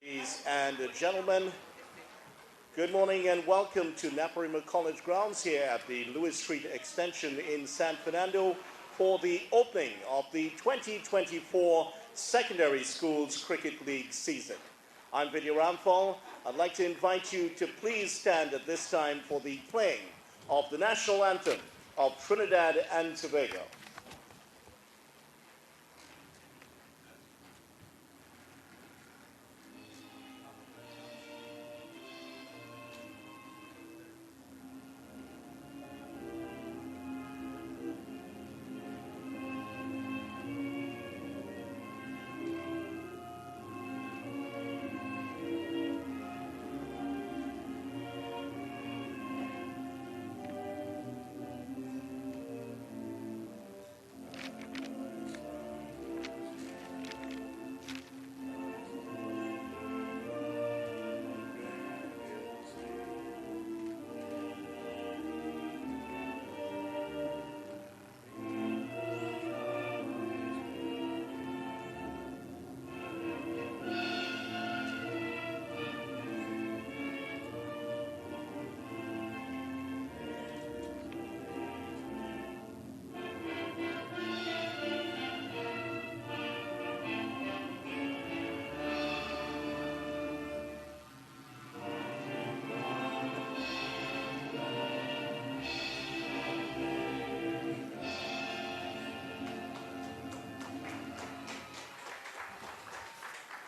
Ladies and gentlemen, good morning and welcome to Naparima College grounds here at the Lewis Street Extension in San Fernando for the opening of the 2024 Secondary Schools Cricket League season. I'm Vidya Ramphal. I'd like to invite you to please stand at this time for the playing of the national anthem of Trinidad and Tobago.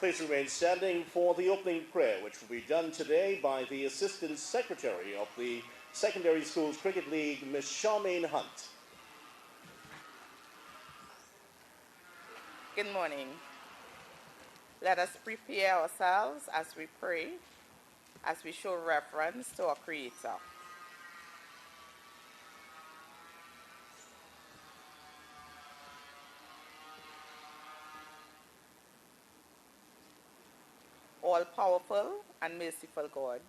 Please remain standing for the opening prayer, which will be done today by the Assistant Secretary of the Secondary Schools Cricket League, Ms. Charmaine Hunt. Good morning. Let us prepare ourselves as we pray, as we show reverence to our Creator. All-powerful and merciful God,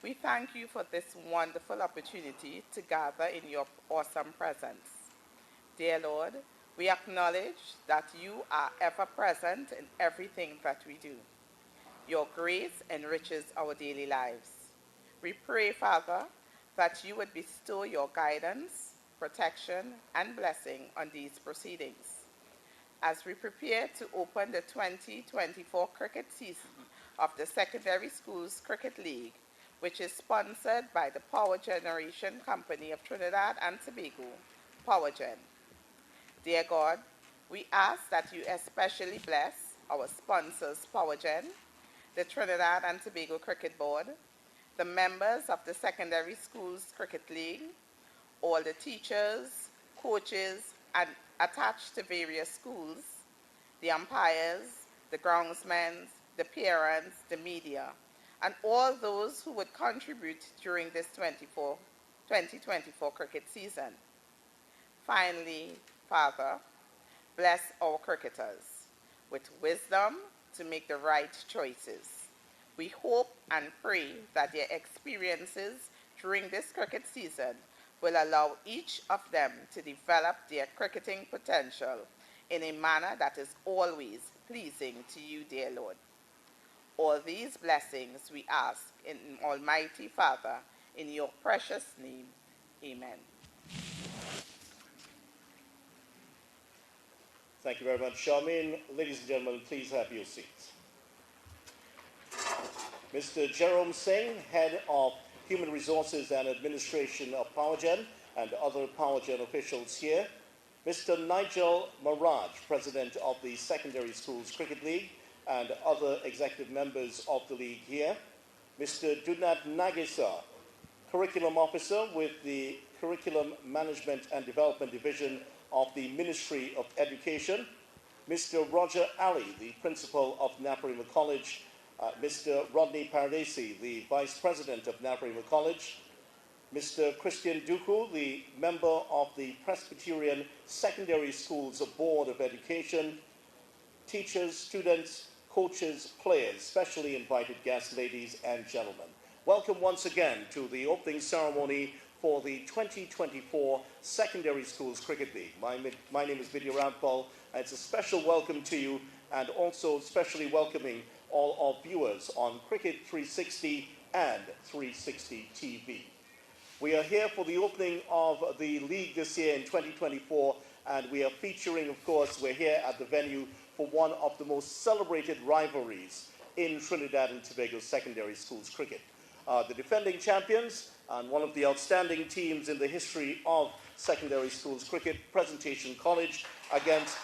we thank you for this wonderful opportunity to gather in your awesome presence. Dear Lord, we acknowledge that you are ever present in everything that we do. Your grace enriches our daily lives. We pray, Father, that you would bestow your guidance, protection, and blessing on these proceedings. As we prepare to open the 2024 cricket season of the Secondary Schools Cricket League, which is sponsored by the Power Generation Company of Trinidad and Tobago, PowerGen. Dear God, we ask that you especially bless our sponsors, PowerGen, the Trinidad and Tobago Cricket Board, the members of the Secondary Schools Cricket League, all the teachers, coaches, and attached to various schools, the umpires, the groundsmen, the parents, the media, and all those who would contribute during this 2024 cricket season. Finally, Father, bless our cricketers with wisdom to make the right choices. We hope and pray that their experiences during this cricket season will allow each of them to develop their cricketing potential in a manner that is always pleasing to you, dear Lord. All these blessings we ask in Almighty Father, in your precious name. Amen. Thank you very much, Charmaine. Ladies and gentlemen, please have your seats. Mr. Jerome Singh, Head of Human Resources and Administration of PowerGen, and other PowerGen officials here. Mr. Nigel Maraj, President of the Secondary Schools Cricket League, and other executive members of the league here. Mr. Dunat Nagisa, Curriculum Officer with the Curriculum Management and Development Division of the Ministry of Education. Mr. Roger Ali, the Principal of Naparima College. Mr. Rodney Paradesi, the Vice President of Naparima College. Mr. Christian Duku, the Member of the Presbyterian Secondary Schools Board of Education. Teachers, students, coaches, players, specially invited guests, ladies and gentlemen. Welcome once again to the opening ceremony for the 2024 Secondary Schools Cricket League. My name is Vidya Ramphal, and it's a special welcome to you, and also especially welcoming all our viewers on Cricket 360 and 360 TV. We are here for the opening of the league this year in 2024, and we are featuring, of course, we're here at the venue for one of the most celebrated rivalries in Trinidad and Tobago secondary schools cricket. The defending champions and one of the outstanding teams in the history of secondary schools cricket, Presentation College, against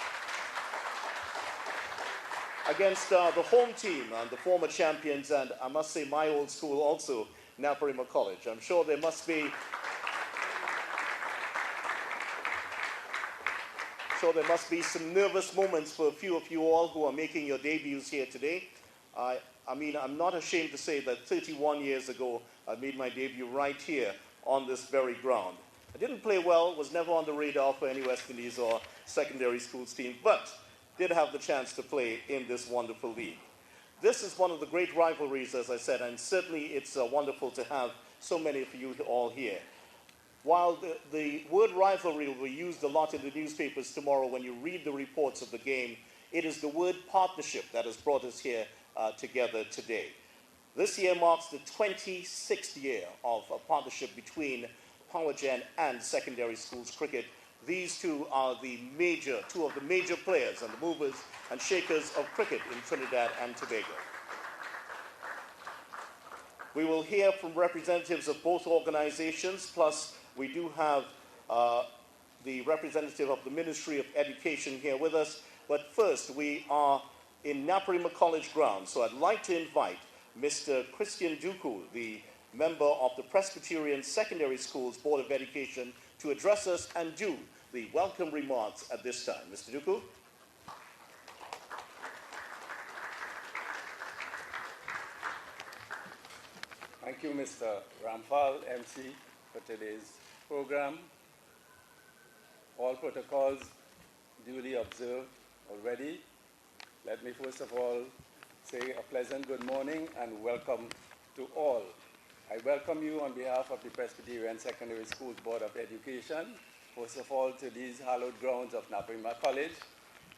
the home team and the former champions, and I must say my old school also, Naparima College. I'm sure there must be some nervous moments for a few of you all who are making your debuts here today. I mean, I'm not ashamed to say that 31 years ago, I made my debut right here on this very ground. I didn't play well, was never on the radar for any West Indies or secondary schools team, but did have the chance to play in this wonderful league. This is one of the great rivalries, as I said, and certainly it's wonderful to have so many of you all here. While the word rivalry will be used a lot in the newspapers tomorrow when you read the reports of the game, it is the word partnership that has brought us here together today. This year marks the 26th year of a partnership between PowerGen and secondary schools cricket. These two are two of the major players and the movers and shakers of cricket in Trinidad and Tobago. We will hear from representatives of both organizations, plus we do have the representative of the Ministry of Education here with us. But first, we are in Naparima College grounds, so I'd like to invite Mr. Christian Duku, the member of the Presbyterian Secondary Schools Board of Education, to address us and do the welcome remarks at this time. Mr. Duku. Thank you, Mr. Ramphal, MC, for today's program. All protocols duly observed already. Let me first of all say a pleasant good morning and welcome to all. I welcome you on behalf of the Presbyterian Secondary Schools Board of Education, first of all to these hallowed grounds of Naparima College.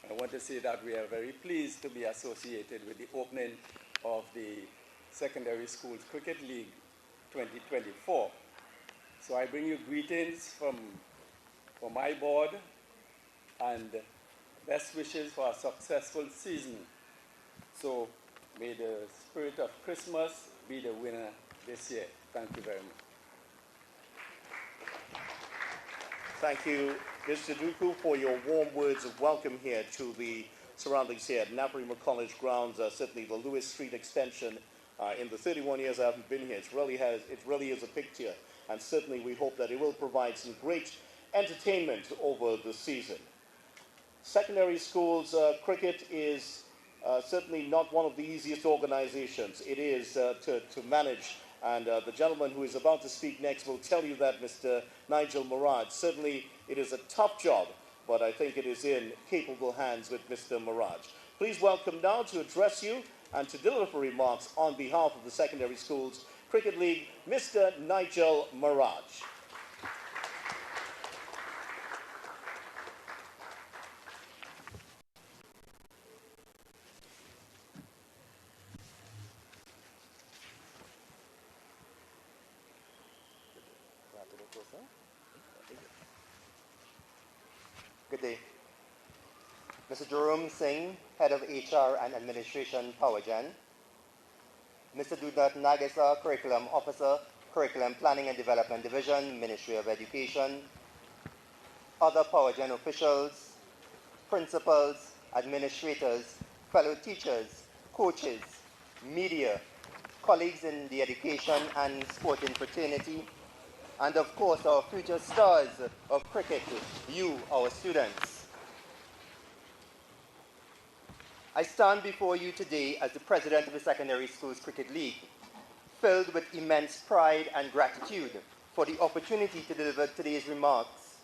I want to say that we are very pleased to be associated with the opening of the Secondary Schools Cricket League 2024. So I bring you greetings from my board and best wishes for a successful season. So may the spirit of Christmas be the winner this year. Thank you very much. Thank you, Mr. Duku, for your warm words of welcome here to the surroundings here at Naparima College grounds, certainly the Lewis Street extension. In the 31 years I haven't been here, it really is a picture, and certainly we hope that it will provide some great entertainment over the season. Secondary schools cricket is certainly not one of the easiest organizations. It is to manage, and the gentleman who is about to speak next will tell you that, Mr. Nigel Maraj. Certainly it is a tough job, but I think it is in capable hands with Mr. Maraj. Please welcome now to address you and to deliver remarks on behalf of the Secondary Schools Cricket League, Mr. Nigel Maraj. Good day. Mr. Jerome Singh, Head of HR and Administration, PowerGen. Mr. Dudat Nagesa, Curriculum Officer, Curriculum Planning and Development Division, Ministry of Education. Other PowerGen officials, principals, administrators, fellow teachers, coaches, media, colleagues in the education and sporting fraternity, and of course our future stars of cricket, you, our students. I stand before you today as the president of the Secondary Schools Cricket League, filled with immense pride and gratitude for the opportunity to deliver today's remarks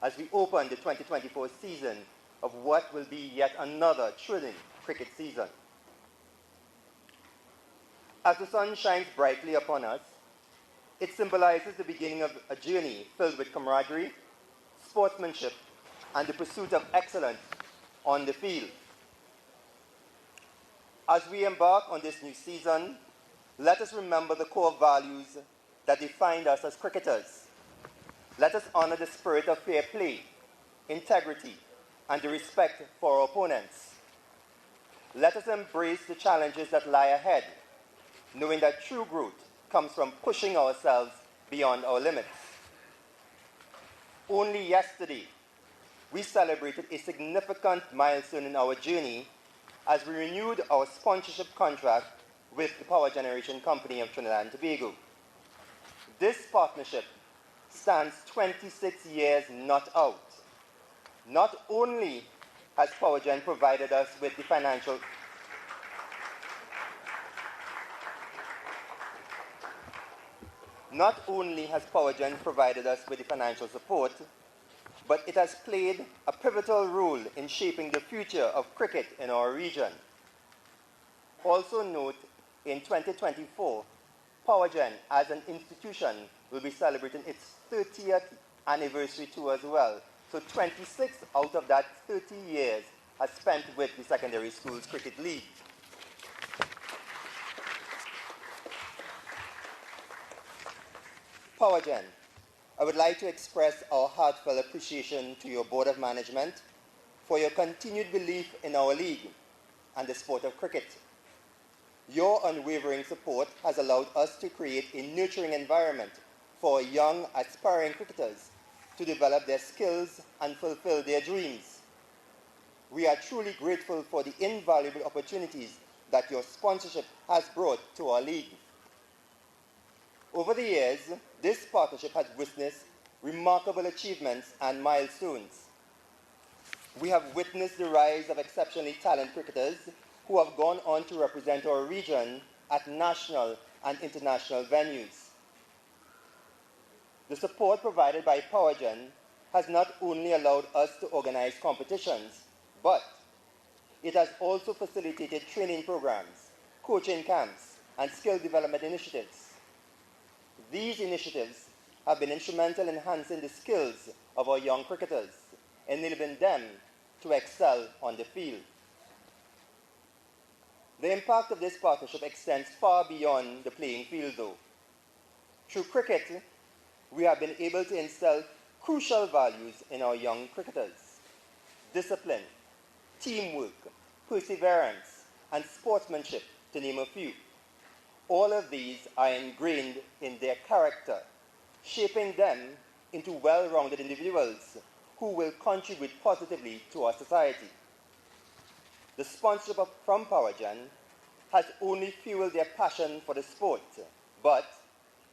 as we open the 2024 season of what will be yet another thrilling cricket season. As the sun shines brightly upon us, it symbolizes the beginning of a journey filled with camaraderie, sportsmanship, and the pursuit of excellence on the field. As we embark on this new season, let us remember the core values that define us as cricketers. Let us honor the spirit of fair play, integrity, and the respect for our opponents. Let us embrace the challenges that lie ahead, knowing that true growth comes from pushing ourselves beyond our limits. Only yesterday, we celebrated a significant milestone in our journey as we renewed our sponsorship contract with the Power Generation Company of Trinidad and Tobago. This partnership stands 26 years not out. Not only has PowerGen provided us with the financial support, but it has played a pivotal role in shaping the future of cricket in our region. Also note, in 2024, PowerGen as an institution will be celebrating its 30th anniversary too as well. So 26 out of that 30 years are spent with the Secondary Schools Cricket League. PowerGen, I would like to express our heartfelt appreciation to your Board of Management for your continued belief in our league and the sport of cricket. Your unwavering support has allowed us to create a nurturing environment for young, aspiring cricketers to develop their skills and fulfill their dreams. We are truly grateful for the invaluable opportunities that your sponsorship has brought to our league. Over the years, this partnership has witnessed remarkable achievements and milestones. We have witnessed the rise of exceptionally talented cricketers who have gone on to represent our region at national and international venues. The support provided by PowerGen has not only allowed us to organize competitions, but it has also facilitated training programs, coaching camps, and skill development initiatives. These initiatives have been instrumental in enhancing the skills of our young cricketers, enabling them to excel on the field. The impact of this partnership extends far beyond the playing field, though. Through cricket, we have been able to instill crucial values in our young cricketers: discipline, teamwork, perseverance, and sportsmanship, to name a few. All of these are ingrained in their character, shaping them into well-rounded individuals who will contribute positively to our society. The sponsorship from PowerGen has only fueled their passion for the sport, but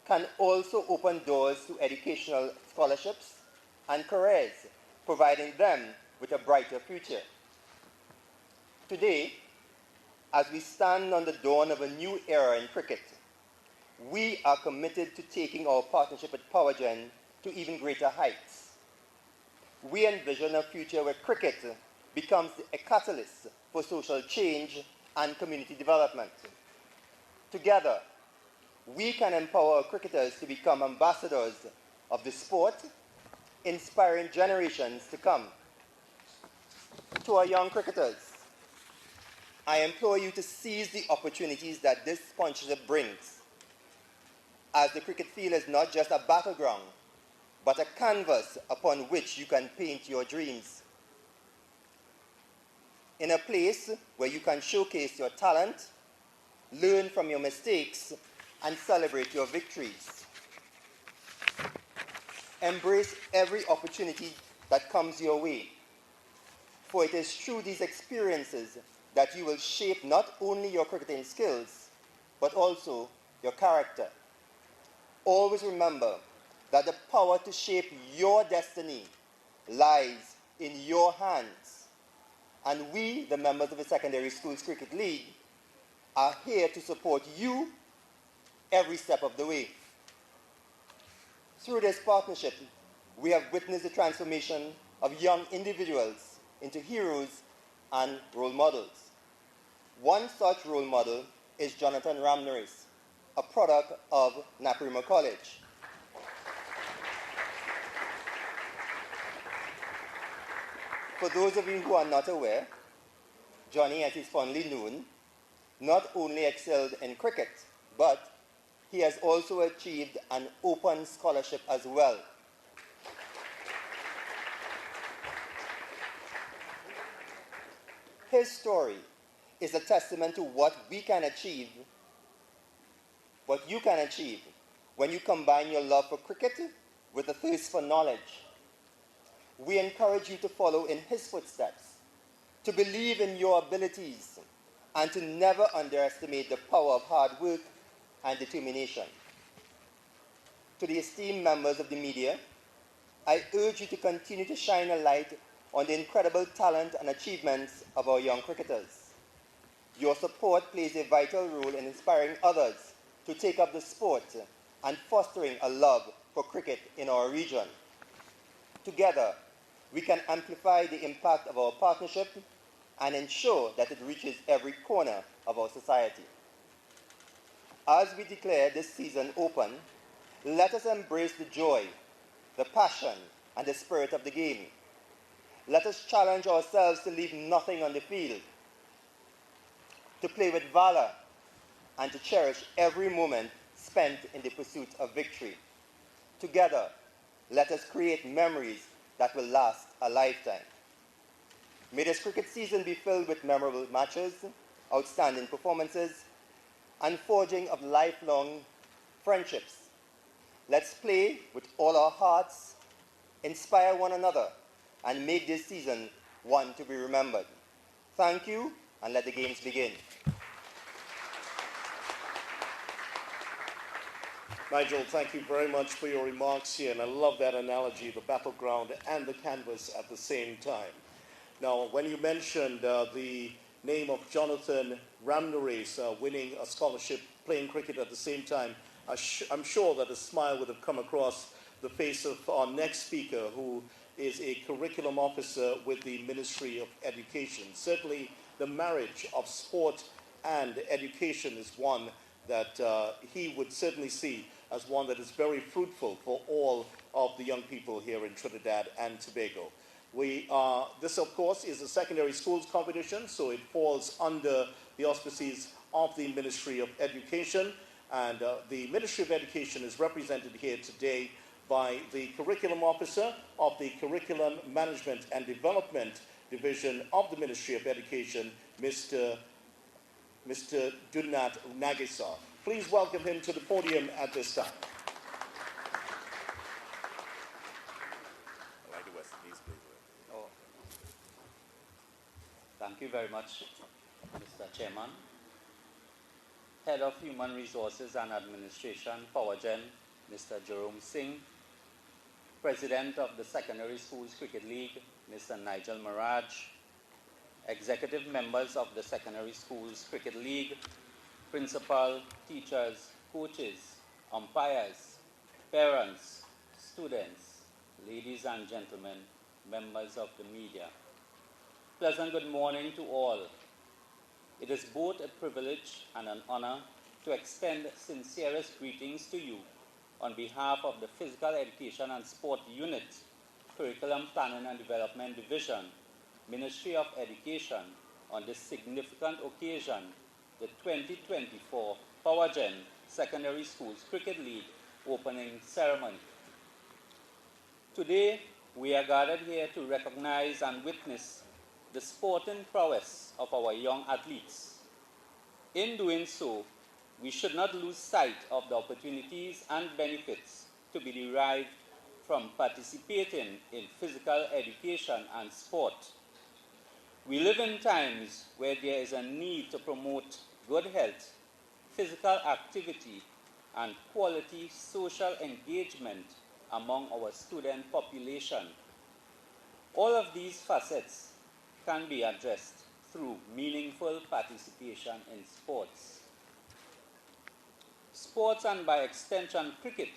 can also open doors to educational scholarships and careers, providing them with a brighter future. Today, as we stand on the dawn of a new era in cricket, we are committed to taking our partnership with PowerGen to even greater heights. We envision a future where cricket becomes a catalyst for social change and community development. Together, we can empower our cricketers to become ambassadors of the sport, inspiring generations to come. To our young cricketers, I implore you to seize the opportunities that this sponsorship brings, as the cricket field is not just a battleground, but a canvas upon which you can paint your dreams. In a place where you can showcase your talent, learn from your mistakes, and celebrate your victories. Embrace every opportunity that comes your way, for it is through these experiences that you will shape not only your cricketing skills, but also your character. Always remember that the power to shape your destiny lies in your hands. And we, the members of the Secondary Schools Cricket League, are here to support you every step of the way. Through this partnership, we have witnessed the transformation of young individuals into heroes and role models. One such role model is Jonathan Ramnaris, a product of Naparima College. For those of you who are not aware, Johnny, as he's fondly known, not only excelled in cricket, but he has also achieved an open scholarship as well. His story is a testament to what we can achieve, what you can achieve, when you combine your love for cricket with a thirst for knowledge. We encourage you to follow in his footsteps, to believe in your abilities, and to never underestimate the power of hard work and determination. To the esteemed members of the media, I urge you to continue to shine a light on the incredible talent and achievements of our young cricketers. Your support plays a vital role in inspiring others to take up the sport and fostering a love for cricket in our region. Together, we can amplify the impact of our partnership and ensure that it reaches every corner of our society. As we declare this season open, let us embrace the joy, the passion, and the spirit of the game. Let us challenge ourselves to leave nothing on the field, to play with valor, and to cherish every moment spent in the pursuit of victory. Together, let us create memories that will last a lifetime. May this cricket season be filled with memorable matches, outstanding performances, and forging of lifelong friendships. Let's play with all our hearts, inspire one another, and make this season one to be remembered. Thank you, and let the games begin. Nigel, thank you very much for your remarks here, and I love that analogy, the battleground and the canvas at the same time. Now, when you mentioned the name of Jonathan Ramnares winning a scholarship playing cricket at the same time, I'm sure that a smile would have come across the face of our next speaker, who is a curriculum officer with the Ministry of Education. Certainly, the marriage of sport and education is one that he would certainly see as one that is very fruitful for all of the young people here in Trinidad and Tobago. This, of course, is a secondary schools competition, so it falls under the auspices of the Ministry of Education. And the Ministry of Education is represented here today by the Curriculum Officer of the Curriculum Management and Development Division of the Ministry of Education, Mr. Dunat Nagisa. Please welcome him to the podium at this time. Thank you very much, Mr. Chairman. Head of Human Resources and Administration, PowerGen, Mr. Jerome Singh. President of the Secondary Schools Cricket League, Mr. Nigel Maraj. Executive members of the Secondary Schools Cricket League, principal, teachers, coaches, umpires, parents, students, ladies and gentlemen, members of the media. Pleasant good morning to all. It is both a privilege and an honor to extend sincerest greetings to you on behalf of the Physical Education and Sport Unit, Curriculum Planning and Development Division, Ministry of Education, on this significant occasion, the 2024 PowerGen Secondary Schools Cricket League opening ceremony. Today, we are gathered here to recognize and witness the sporting prowess of our young athletes. In doing so, we should not lose sight of the opportunities and benefits to be derived from participating in physical education and sport. We live in times where there is a need to promote good health, physical activity, and quality social engagement among our student population. All of these facets can be addressed through meaningful participation in sports. Sports, and by extension cricket,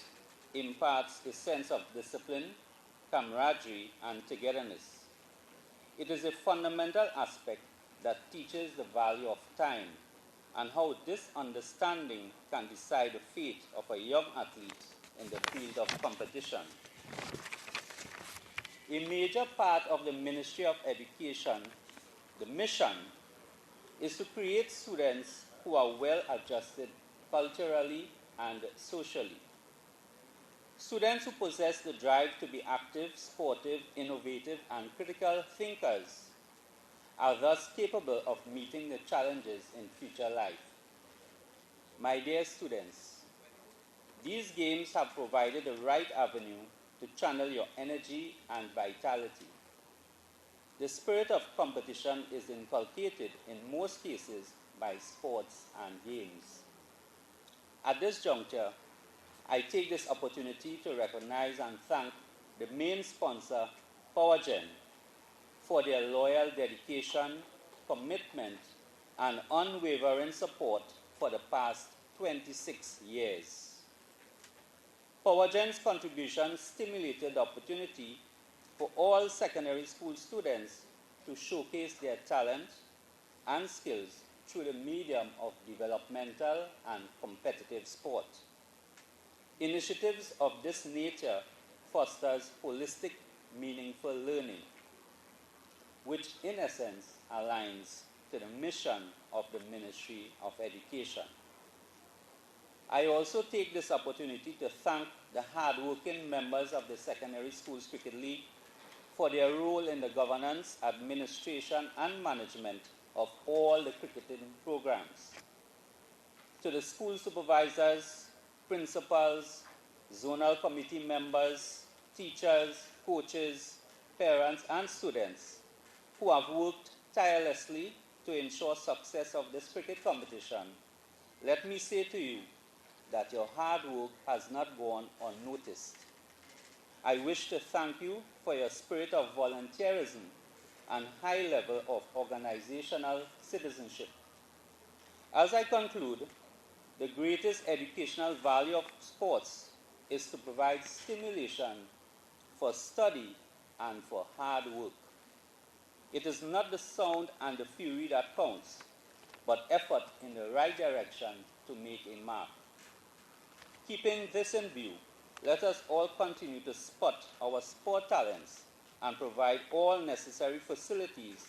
imparts a sense of discipline, camaraderie, and togetherness. It is a fundamental aspect that teaches the value of time and how this understanding can decide the fate of a young athlete in the field of competition. A major part of the Ministry of Education, the mission, is to create students who are well adjusted culturally and socially. Students who possess the drive to be active, sportive, innovative, and critical thinkers are thus capable of meeting the challenges in future life. My dear students, these games have provided the right avenue to channel your energy and vitality. The spirit of competition is inculcated in most cases by sports and games. At this juncture, I take this opportunity to recognize and thank the main sponsor, PowerGen, for their loyal dedication, commitment, and unwavering support for the past 26 years. PowerGen's contribution stimulated the opportunity for all secondary school students to showcase their talent and skills through the medium of developmental and competitive sport. Initiatives of this nature fosters holistic, meaningful learning, which in essence aligns to the mission of the Ministry of Education. I also take this opportunity to thank the hardworking members of the Secondary Schools Cricket League for their role in the governance, administration, and management of all the cricketing programs. To the school supervisors, principals, zonal committee members, teachers, coaches, parents, and students who have worked tirelessly to ensure success of this cricket competition, let me say to you that your hard work has not gone unnoticed. I wish to thank you for your spirit of volunteerism and high level of organizational citizenship. As I conclude, the greatest educational value of sports is to provide stimulation for study and for hard work. It is not the sound and the fury that counts, but effort in the right direction to make a mark. Keeping this in view, let us all continue to spot our sport talents and provide all necessary facilities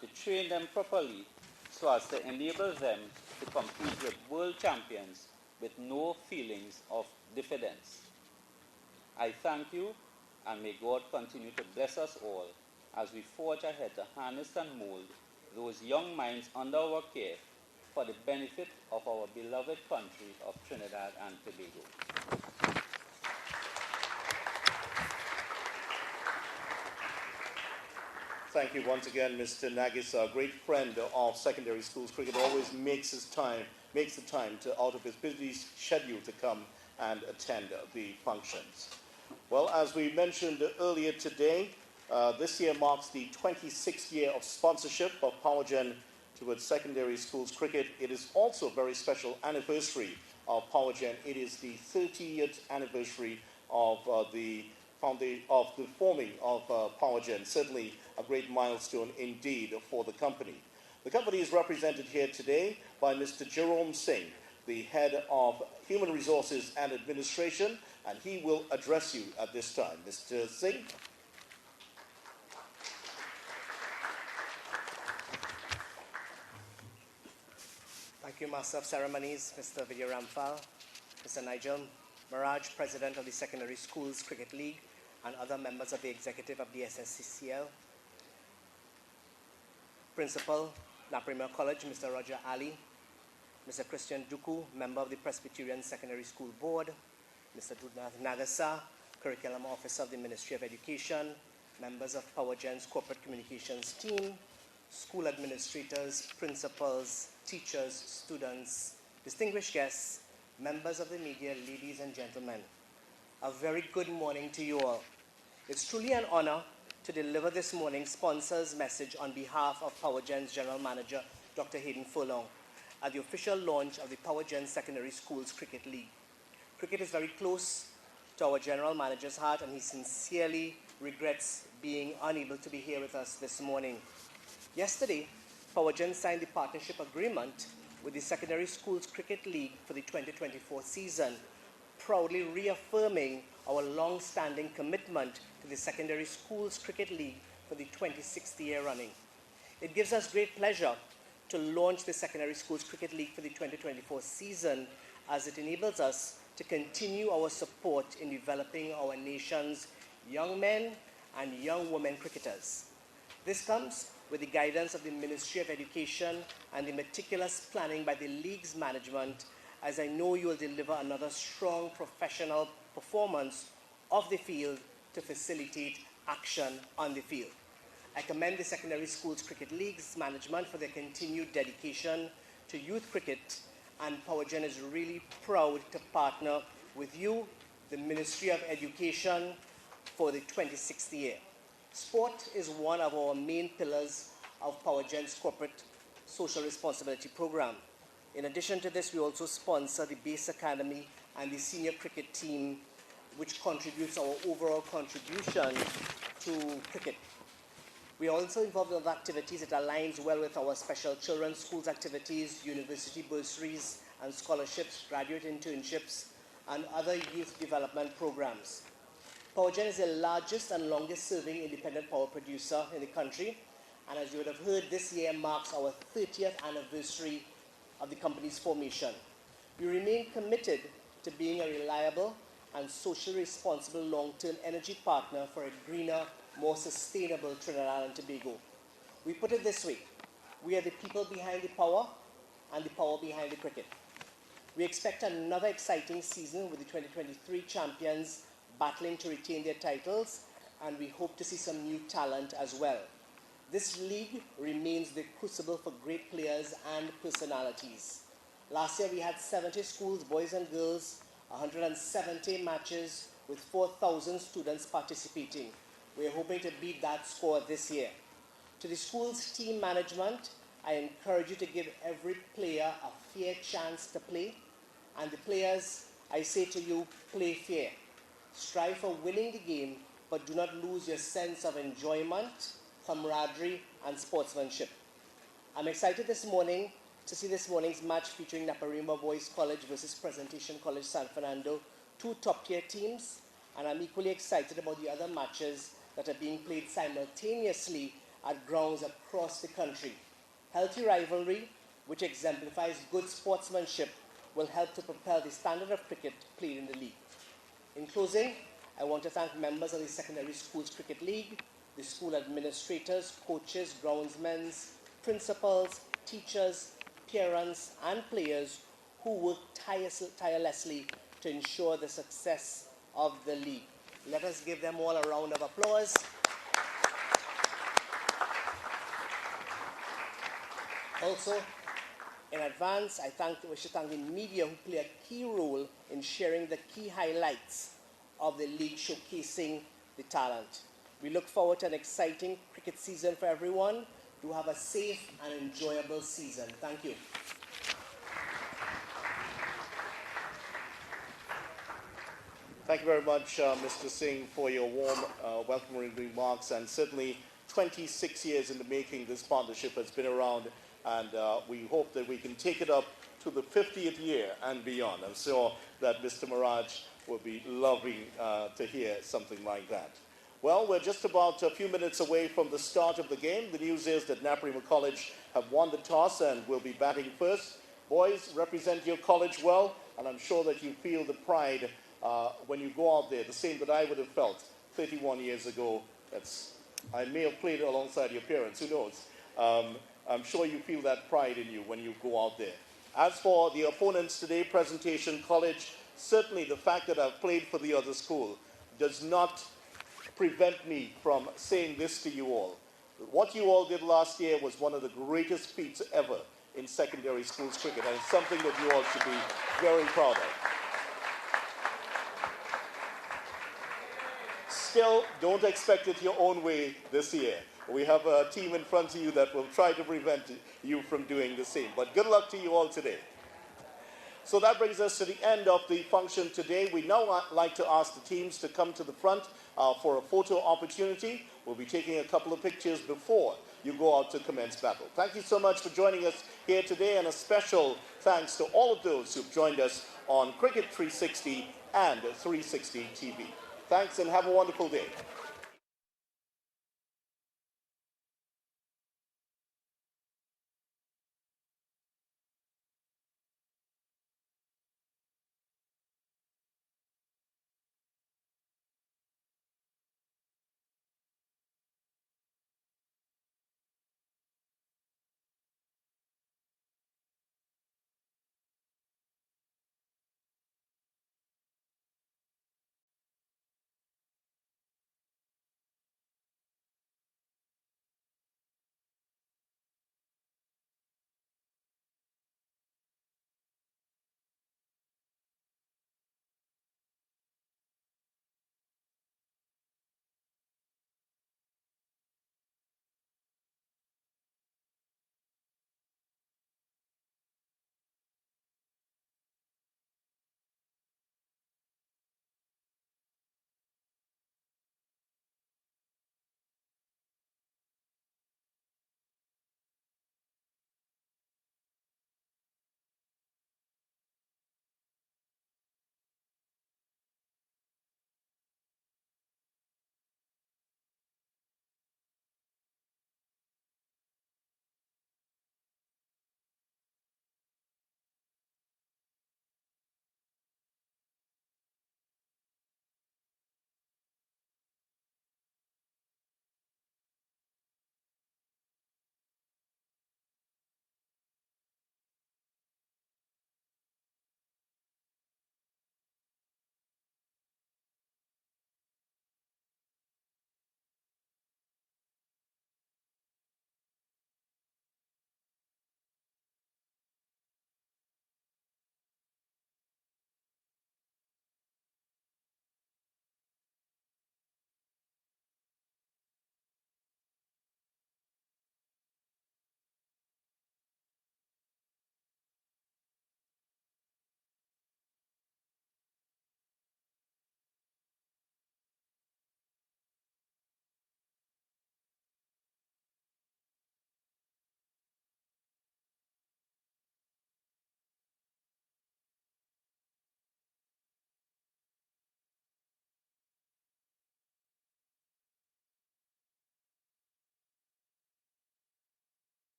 to train them properly so as to enable them to compete with world champions with no feelings of diffidence. I thank you, and may God continue to bless us all as we forge ahead to harness and mold those young minds under our care for the benefit of our beloved country of Trinidad and Tobago. Thank you once again, Mr. Nagis, a great friend of secondary schools cricket, always makes the time to, out of his busy schedule, to come and attend the functions. Well, as we mentioned earlier today, this year marks the 26th year of sponsorship of PowerGen towards secondary schools cricket. It is also a very special anniversary of PowerGen. It is the 30th anniversary of the forming of PowerGen. Certainly a great milestone indeed for the company. The company is represented here today by Mr. Jerome Singh, the head of Human Resources and Administration, and he will address you at this time. Mr. Singh. Thank you, Master of Ceremonies, Mr. Vidya Ramphal, Mr. Nigel Maraj, President of the Secondary Schools Cricket League, and other members of the executive of the SSCL, Principal, Naparima College, Mr. Roger Ali, Mr. Christian Duku, member of the Presbyterian Secondary School Board, Mr. Dudnath Nagasa, Curriculum Officer of the Ministry of Education, members of PowerGen's Corporate Communications team, school administrators, principals, teachers, students, distinguished guests, members of the media, ladies and gentlemen. A very good morning to you all. It's truly an honor to deliver this morning's sponsor's message on behalf of PowerGen's General Manager, Dr. Hayden Furlong, at the official launch of the PowerGen Secondary Schools Cricket League. Cricket is very close to our General Manager's heart, and he sincerely regrets being unable to be here with us this morning. Yesterday, PowerGen signed the partnership agreement with the Secondary Schools Cricket League for the 2024 season, proudly reaffirming our long-standing commitment to the Secondary Schools Cricket League for the 26th year running. It gives us great pleasure to launch the Secondary Schools Cricket League for the 2024 season, as it enables us to continue our support in developing our nation's young men and young women cricketers. This comes with the guidance of the Ministry of Education and the meticulous planning by the league's management, as I know you will deliver another strong professional performance off the field to facilitate action on the field. I commend the Secondary Schools Cricket League's management for their continued dedication to youth cricket, and PowerGen is really proud to partner with you, the Ministry of Education, for the 26th year. Sport is one of our main pillars of PowerGen's corporate social responsibility program. In addition to this, we also sponsor the Base Academy and the senior cricket team, which contributes our overall contribution to cricket. We are also involved in other activities that aligns well with our special children's schools activities, university bursaries and scholarships, graduate internships, and other youth development programs. PowerGen is the largest and longest serving independent power producer in the country, and as you would have heard, this year marks our 30th anniversary of the company's formation. We remain committed to being a reliable and socially responsible long-term energy partner for a greener, more sustainable Trinidad and Tobago. We put it this way: we are the people behind the power and the power behind the cricket. We expect another exciting season with the 2023 champions battling to retain their titles, and we hope to see some new talent as well. This league remains the crucible for great players and personalities. Last year we had 70 schools, boys and girls, 170 matches with 4,000 students participating. We are hoping to beat that score this year. To the school's team management, I encourage you to give every player a fair chance to play. And the players, I say to you, play fair. Strive for winning the game, but do not lose your sense of enjoyment, camaraderie, and sportsmanship. I'm excited this morning to see this morning's match featuring Naparima Boys College versus Presentation College San Fernando, two top-tier teams, and I'm equally excited about the other matches that are being played simultaneously at grounds across the country. Healthy rivalry, which exemplifies good sportsmanship, will help to propel the standard of cricket played in the league. In closing, I want to thank members of the Secondary Schools Cricket League, the school administrators, coaches, groundsmen, principals, teachers, parents, and players who work tirelessly to ensure the success of the league. Let us give them all a round of applause. Also, in advance, I wish to thank the media who play a key role in sharing the key highlights of the league, showcasing the talent. We look forward to an exciting cricket season for everyone. Do have a safe and enjoyable season. Thank you. Thank you very much, Mr. Singh, for your warm welcoming remarks. And certainly 26 years in the making, this partnership has been around, and we hope that we can take it up to the 50th year and beyond. I'm sure that Mr. Maraj will be loving to hear something like that. Well, we're just about a few minutes away from the start of the game. The news is that Naparima College have won the toss and will be batting first. Boys, represent your college well, and I'm sure that you feel the pride when you go out there, the same that I would have felt 31 years ago. I may have played alongside your parents, who knows. I'm sure you feel that pride in you when you go out there. As for the opponents today, Presentation College, certainly the fact that I've played for the other school does not prevent me from saying this to you all. What you all did last year was one of the greatest feats ever in secondary schools cricket, and it's something that you all should be very proud of. Still, don't expect it your own way this year. We have a team in front of you that will try to prevent you from doing the same. But good luck to you all today. So that brings us to the end of the function today. We now like to ask the teams to come to the front for a photo opportunity. We'll be taking a couple of pictures before you go out to commence battle. Thank you so much for joining us here today, and a special thanks to all of those who've joined us on Cricket 360 and 360 TV. Thanks and have a wonderful day.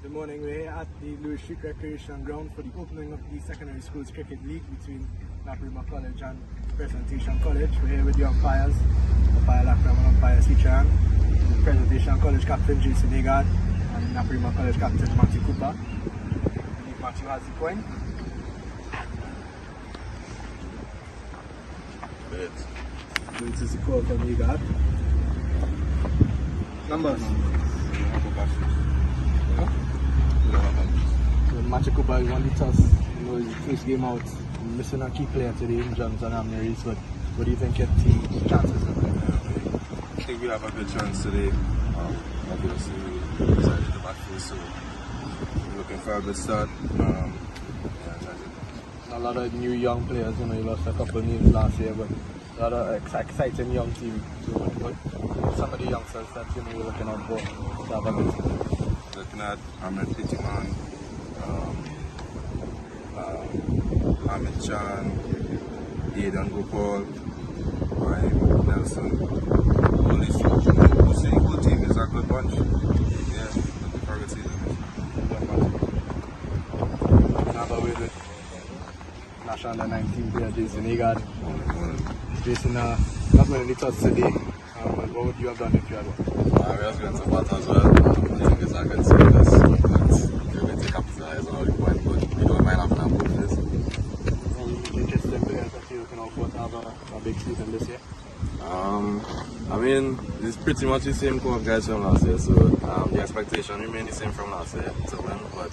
Good morning. We're here at the Louis Street Recreation Ground for the opening of the Secondary Schools Cricket League between Naparima College and Presentation College. We're here with the umpires, umpire Lakram and umpire Sichan, Presentation College captain Jason Agard and Naparima College captain Matthew Cooper. I think Matthew has the point. So this is the call from Agard. Numbers. So Matthew Cooper won the toss. You know, his first game out, missing a key player today in Johnson Amneris, but what do you think your team's chances look like? I think we have a good chance today. Obviously, we decided the backfield, so we're looking for a good start. A lot of new young players, you know, you lost a couple of names last year, but a lot of exciting young team. So what some of the youngsters that you know you're looking out for to have a good season? Looking at Ahmed Pitiman, Ahmed Chan, Aidan Gopal, Ryan Nelson. All these folks, you know, the whole team is a good bunch. Yeah, looking for a good season. Another way with National Under 19 player Jason Agard. Jason, not many thoughts today. What would you have done if you had one? We have been to bat as well. I think it's a good season, but we will take up the eyes on all the points, but we don't mind having a good this. Any interesting players that you're looking out for to have a big season this year? I mean, it's pretty much the same core of guys from last year, so the expectation remains the same from last year to win, but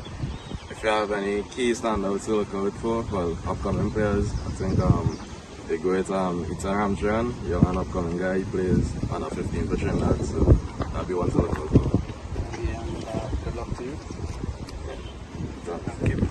if you have any key standouts to look out for, well, upcoming players, I think they go with Ita Ramcharan, young and upcoming guy. He plays under 15 for Trinidad, so that'll be one to look out for. Yeah, and good luck to you. Thank you.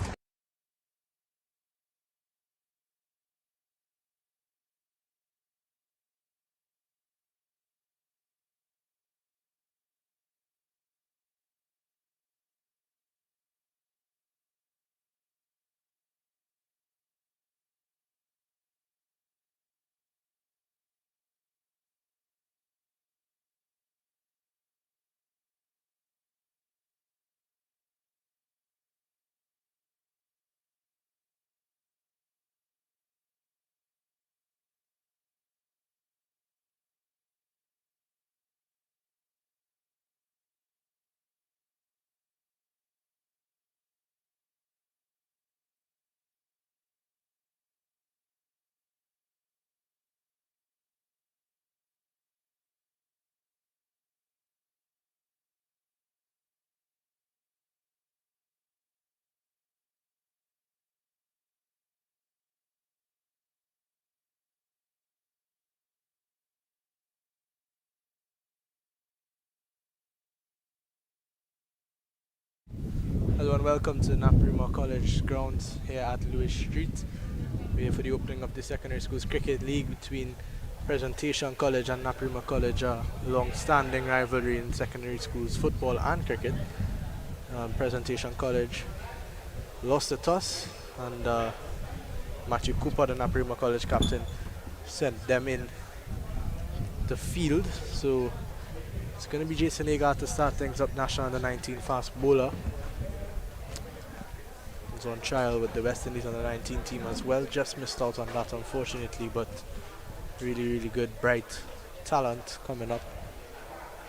Hello and welcome to Naparima College grounds here at Louis Street. We're here for the opening of the Secondary Schools Cricket League between Presentation College and Naparima College, a long-standing rivalry in secondary schools football and cricket. Presentation College lost the toss and Matthew Cooper, the Naparima College captain, sent them in the field. So it's going to be Jason Agard to start things up, National Under 19 fast bowler. He's on trial with the West Indies Under 19 team as well. Just missed out on that unfortunately, but really good bright talent coming up.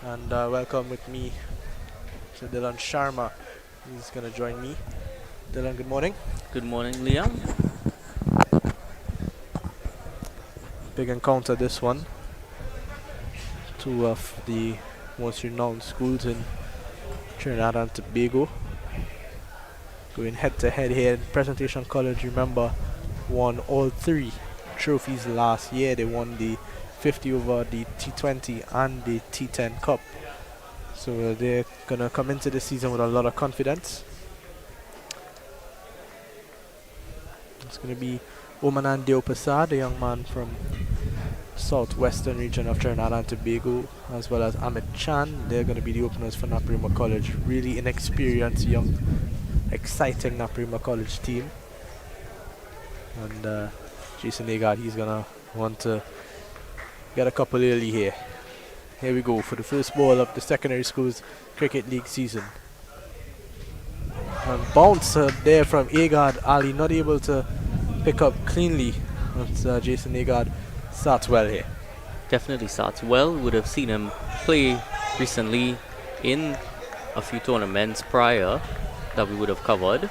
And welcome with me to Dylan Sharma. He's going to join me. Dylan, good morning. Good morning, Liam. Big encounter this one. Two of the most renowned schools in Trinidad and Tobago going head to head here. Presentation College, remember, won all three trophies last year. They won the 50 over, the T20 and the T10 Cup. So they're gonna come into the season with a lot of confidence. It's gonna be Omanan Deopasad, a young man from southwestern region of Trinidad and Tobago, as well as Ahmed Chan. They're going to be the openers for Naparima College. Really inexperienced, young, exciting Naparima College team. And Jason Agard, he's going to want to get a couple early here. Here we go for the first ball of the Secondary Schools Cricket League season. And bounce there from Agard. Ali not able to pick up cleanly. But Jason Agard starts well here. Definitely starts well. Would have seen him play recently in a few tournaments prior that we would have covered.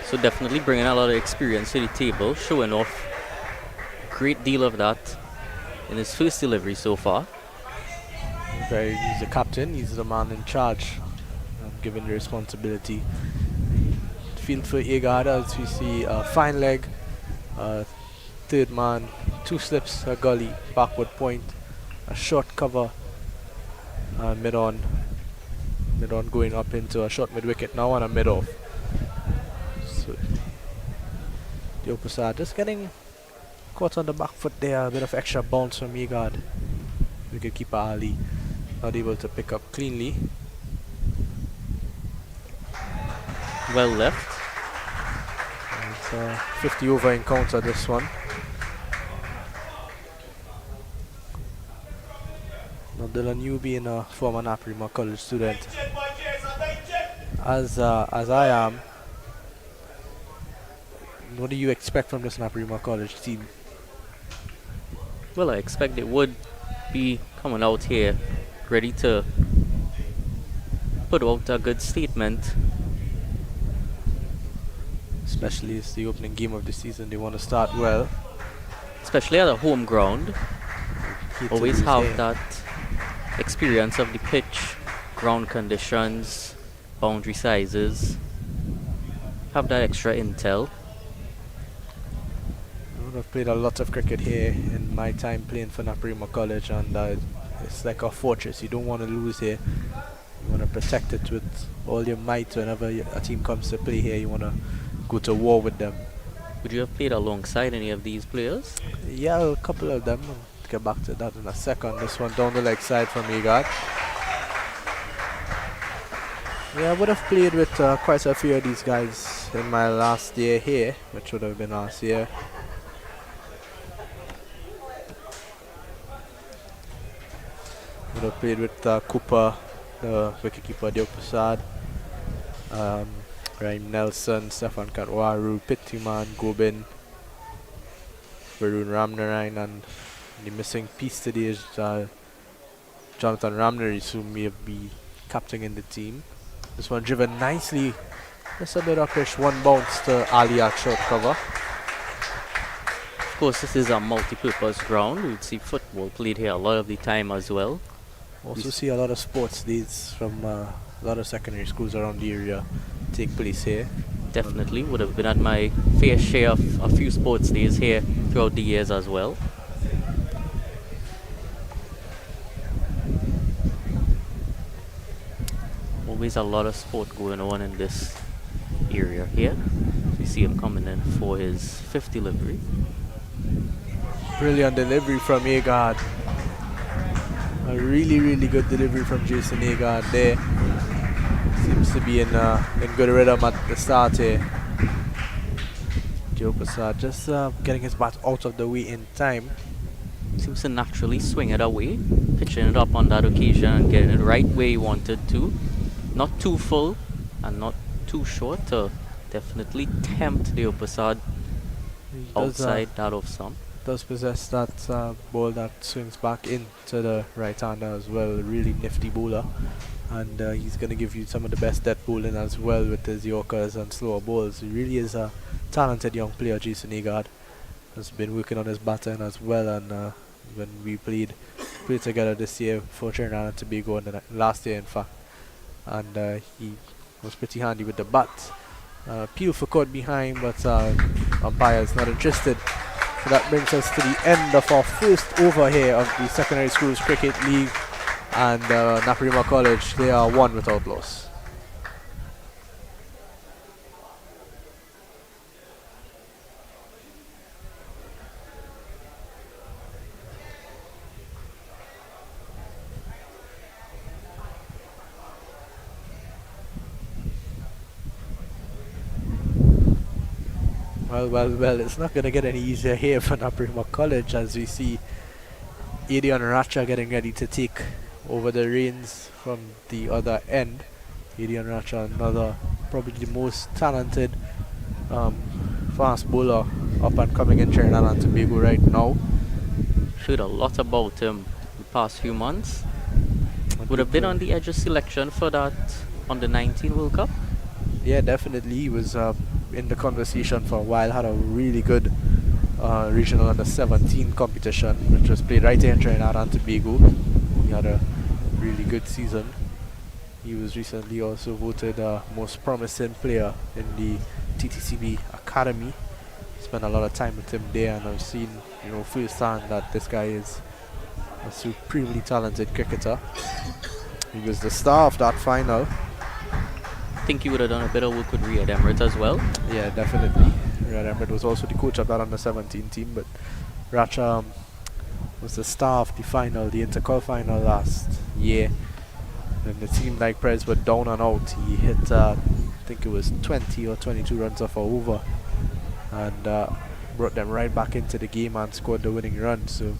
So definitely bringing a lot of experience to the table, showing off a great deal of that in his first delivery so far. He's the captain, he's the man in charge, given the responsibility. Field for Agard as we see a fine leg, third man, 2 slips, a gully, backward point, a short cover, mid-on going up into a short mid-wicket, now on a mid-off. So the opposite just getting caught on the back foot there, a bit of extra bounce from Agard. Wicketkeeper Ali not able to pick up cleanly. Well left. It's a 50 over encounter, this one. Now Dylan, you being a former Naparima College student, as I am, what do you expect from this Naparima College team? Well, I expect it would be coming out here ready to put out a good statement. Especially it's the opening game of the season, they want to start well. Especially at a home ground. Always have that experience of the pitch, ground conditions, boundary sizes. Have that extra intel. I've played a lot of cricket here in my time playing for Naparima College, and it's like a fortress. You don't want to lose here. You want to protect it with all your might. Whenever a team comes to play here, you want to go to war with them. Would you have played alongside any of these players? Yeah, a couple of them. I'll get back to that in a second. This one down the leg side from Agard. Yeah, I would have played with quite a few of these guys in my last year here, which would have been last year. Would have played with Cooper, the wicketkeeper, Dio Prasad, Raheem Nelson, Stefan Katwaru, Pittiman, Gobin, Varun Ramnarayan, and the missing piece today is Jonathan Ramnaris, who may be captaining the team. This one driven nicely, just a bit upish, one bounce to Ali at short cover. Of course, this is a multi-purpose ground. We'd see football played here a lot of the time as well. Also see a lot of sports days from a lot of secondary schools around the area take place here. Definitely would have been at my fair share of a few sports days here throughout the years as well. Always a lot of sport going on in this area here. We see him coming in for his 5th delivery. Brilliant delivery from Agard. A really good delivery from Jason Agard there. Seems to be in good rhythm at the start here. Joe Prasad just getting his bat out of the way in time. Seems to naturally swing it away, pitching it up on that occasion and getting it right where he wanted to. Not too full and not too short to definitely tempt Deo Prasad outside that of some. Does possess that ball that swings back into the right-hander as well. A really nifty bowler, and he's going to give you some of the best death bowling as well with his Yorkers and slower balls. He really is a talented young player. Jason Agard has been working on his batting as well, and when we played together this year for Trinidad and Tobago, last year in fact, and he was pretty handy with the bat. Peel for caught behind, but umpire's not interested. So that brings us to the end of our first over here of the Secondary Schools Cricket League, and Naparima College, they are 1 without loss. Well, it's not going to get any easier here for Naparima College, as we see Adion Racha getting ready to take over the reins from the other end. Adion Racha, another probably the most talented fast bowler up and coming in Trinidad and Tobago right now. Heard a lot about him the past few months. Would have been on the edge of selection for that under 19 World Cup. Yeah, definitely. He was in the conversation for a while. Had a really good regional under 17 competition, which was played right here in Trinidad and Tobago. He had a really good season. He was recently also voted most promising player in the TTCB Academy. Spent a lot of time with him there, and I've seen, firsthand that this guy is a supremely talented cricketer. He was the star of that final. I think he would have done a bit of work with Riyad Emirates as well. Yeah, definitely. Riyad Emirates was also the coach of that under 17 team, but Racha was the star of the final, the Intercol final last year. And it seemed like Prez were down and out. He hit, I think it was 20 or 22 runs off a over, and brought them right back into the game and scored the winning run. So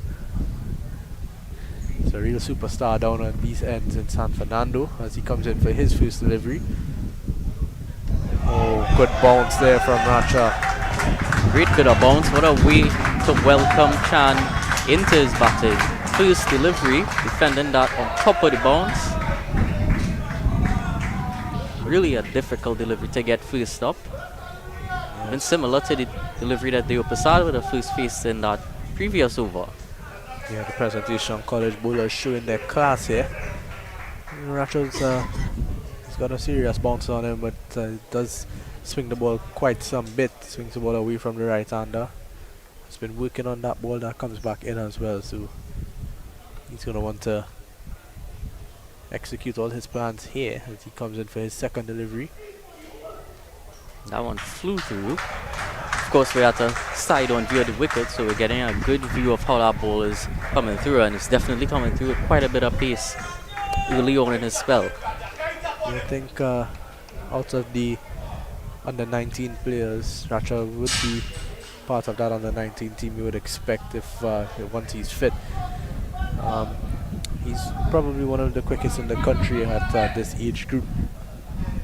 it's a real superstar down on these ends in San Fernando as he comes in for his first delivery. Oh, good bounce there from Racha. Great bit of bounce. What a way to welcome Chan into his batting. First delivery, defending that on top of the bounce. Really a difficult delivery to get first up. And similar to the delivery that Deo Prasad would have first faced in that previous over. Yeah, the presentation college bowlers showing their class here. Racha's he's got a serious bounce on him, but does swing the ball quite some bit. Swings the ball away from the right-hander. He's been working on that ball that comes back in as well, so he's going to want to execute all his plans here as he comes in for his second delivery. That one flew through. Of course, we're at a side-on view of the wicket, so we're getting a good view of how that ball is coming through, and it's definitely coming through with quite a bit of pace early on in his spell. I think out of the under 19 players, Racha would be part of that under 19 team you would expect if once he's fit. He's probably one of the quickest in the country at this age group,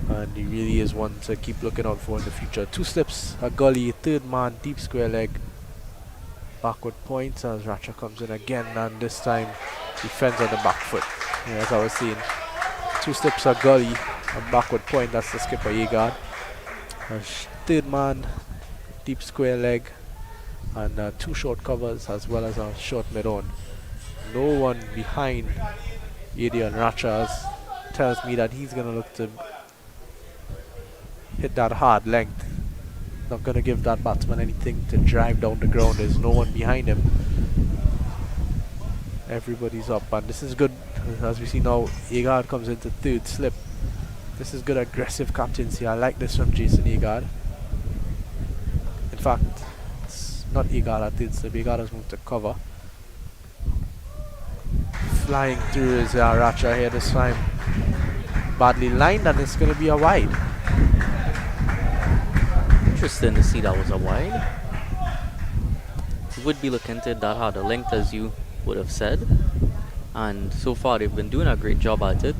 and he really is one to keep looking out for in the future. Two slips, a gully, third man, deep square leg, backward point as Racha comes in again, and this time defends on the back foot. Yeah, as I was saying, two slips, a gully, a backward point, that's the skipper Yegard. Third man, deep square leg, and two short covers as well as a short mid-on. No one behind Adrian Racha tells me that he's going to look to hit that hard length. Not going to give that batsman anything to drive down the ground. There's no one behind him. Everybody's up, and this is good. As we see now, Agard comes into third slip. This is good aggressive captaincy. I like this from Jason Agard. In fact, it's not Agard at third slip. Agard has moved to cover. Flying through is Racha here this time. Badly lined, and it's going to be a wide. Interesting to see that was a wide. Would be looking to that harder length, as you would have said, and so far they've been doing a great job at it.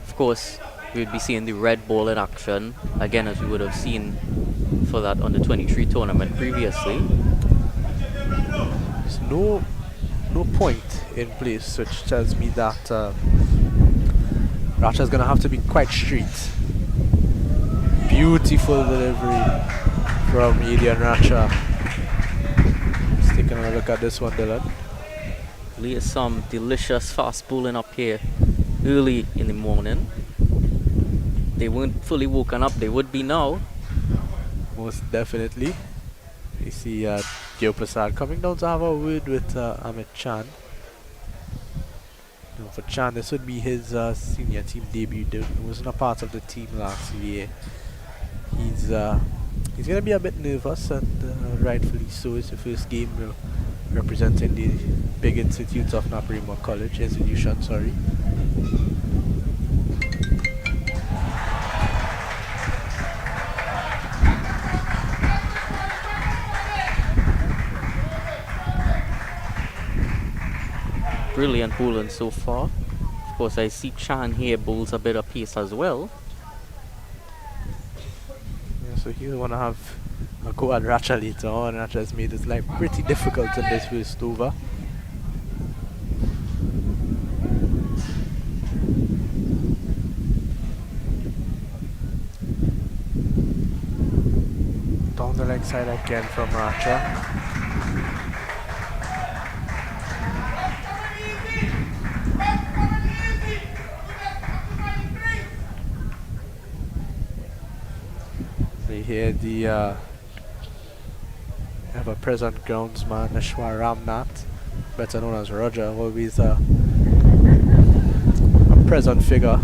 Of course, we'd be seeing the red ball in action again, as we would have seen for that under 23 tournament previously. There's no point in place, which tells me that Racha's gonna have to be quite straight. Beautiful delivery from Adrian Racha. Let's take another look at this one, Dylan. There's some delicious fast bowling up here early in the morning. They weren't fully woken up, they would be now. Most definitely. We see Deo Prasad coming down to have a word with Amit Chan. Now for Chan, this would be his senior team debut. He wasn't a part of the team last year. He's going to be a bit nervous, and rightfully so. It's the first game representing the big institute of Naparima College, institution, sorry. Brilliant bowling so far. Of course, I see Chan here bowls a bit of pace as well. So he'll want to have a go at Racha later on. Racha has made his life pretty difficult in this first over. Down the leg side again from Racha. We hear the ever-present groundsman Ashwar Ramnath, better known as Roger, always a present figure.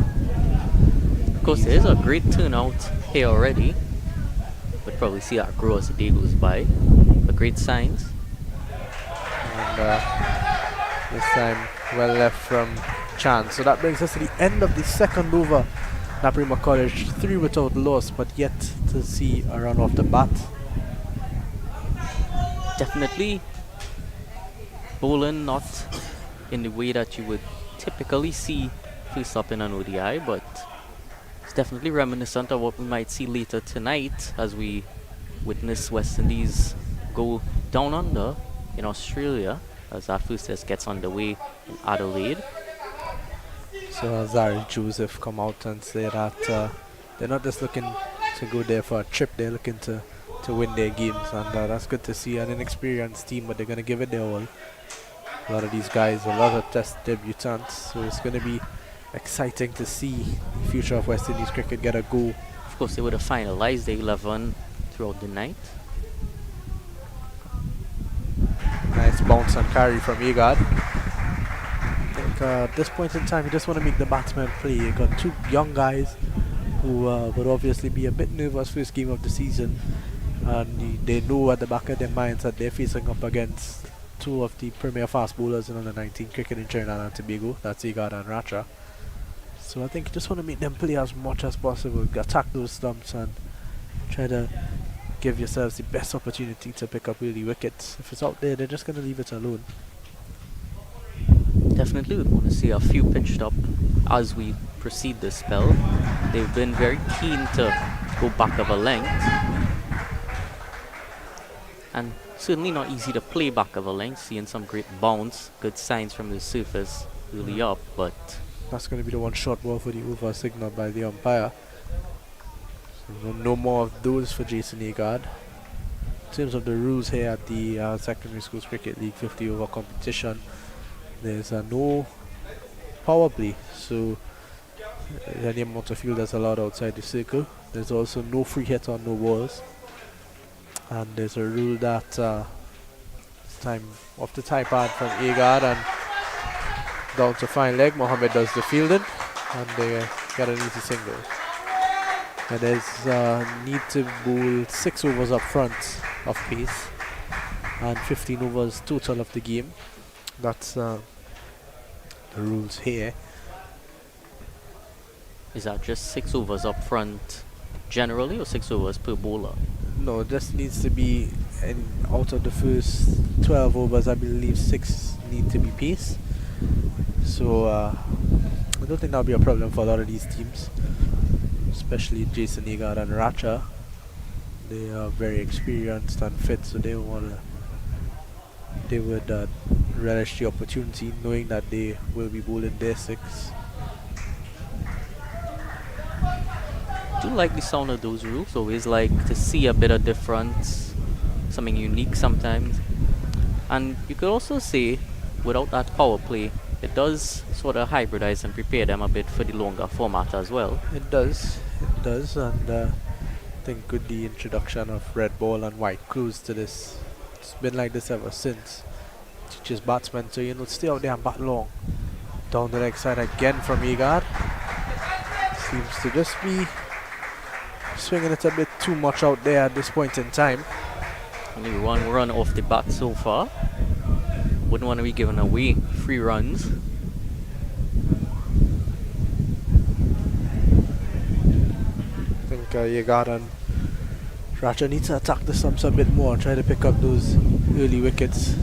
Of course, there is a great turnout here already. We'll probably see that grow as the day goes by. But great signs. And this time well left from Chance. So that brings us to the end of the second over. Naparima College 3 without loss, but yet to see a run off the bat. Definitely bowling not in the way that you would typically see face up in an ODI, but it's definitely reminiscent of what we might see later tonight as we witness West Indies go down under in Australia as that first test gets underway in Adelaide. So Zari Joseph come out and say that they're not just looking to go there for a trip, they're looking to win their games, and that's good to see. An inexperienced team, but they're going to give it their all. A lot of these guys, a lot of test debutants, so it's going to be exciting to see the future of West Indies cricket get a go. Of course, they would have finalized the 11 throughout the night. Nice bounce and carry from Agard. I think at this point in time, you just want to make the batsmen play. You got two young guys who would obviously be a bit nervous first game of the season, and they know at the back of their minds that they're facing up against two of the premier fast bowlers in under 19 cricket in Trinidad and Tobago. That's Agard and Racha. So I think you just want to make them play as much as possible, attack those stumps and try to give yourselves the best opportunity to pick up early wickets. If it's out there, they're just going to leave it alone. Definitely would want to see a few pitched up as we proceed this spell. They've been very keen to go back of a length, and certainly not easy to play back of a length, seeing some great bounce, good signs from the surface early up, but that's going to be the one short ball for the over signaled by the umpire. So no more of those for Jason Agard. In terms of the rules here at the Secondary Schools Cricket League 50 over competition, there's no power play, so any amount of fielders allowed outside the circle. There's also no free hit on no balls, and there's a rule that time off the tie pad from Agard and down to fine leg. Mohammed does the fielding, and they get an easy single. And there's need to bowl 6 overs up front of pace and 15 overs total of the game. That's the rules here. is that just 6 overs up front generally, or 6 overs per bowler? No, this needs to be out of the first 12 overs, I believe 6 need to be pace. So I don't think that'll be a problem for a lot of these teams, especially Jason Agard and Racha. They are very experienced and fit, so they would relish the opportunity, knowing that they will be bowling their 6. I do like the sound of those rules. Always like to see a bit of difference, something unique sometimes. And you could also say, without that power play, it does sort of hybridize and prepare them a bit for the longer format as well. It does, and I think with the introduction of red ball and white clues to this, it's been like this ever since. Teaches batsmen to stay out there and bat long. Down the leg side again from Agard. Seems to just be swinging it a bit too much out there at this point in time. Only one run off the bat so far. Wouldn't want to be giving away free runs. I think Agard and Racha need to attack the stumps a bit more and try to pick up those early wickets.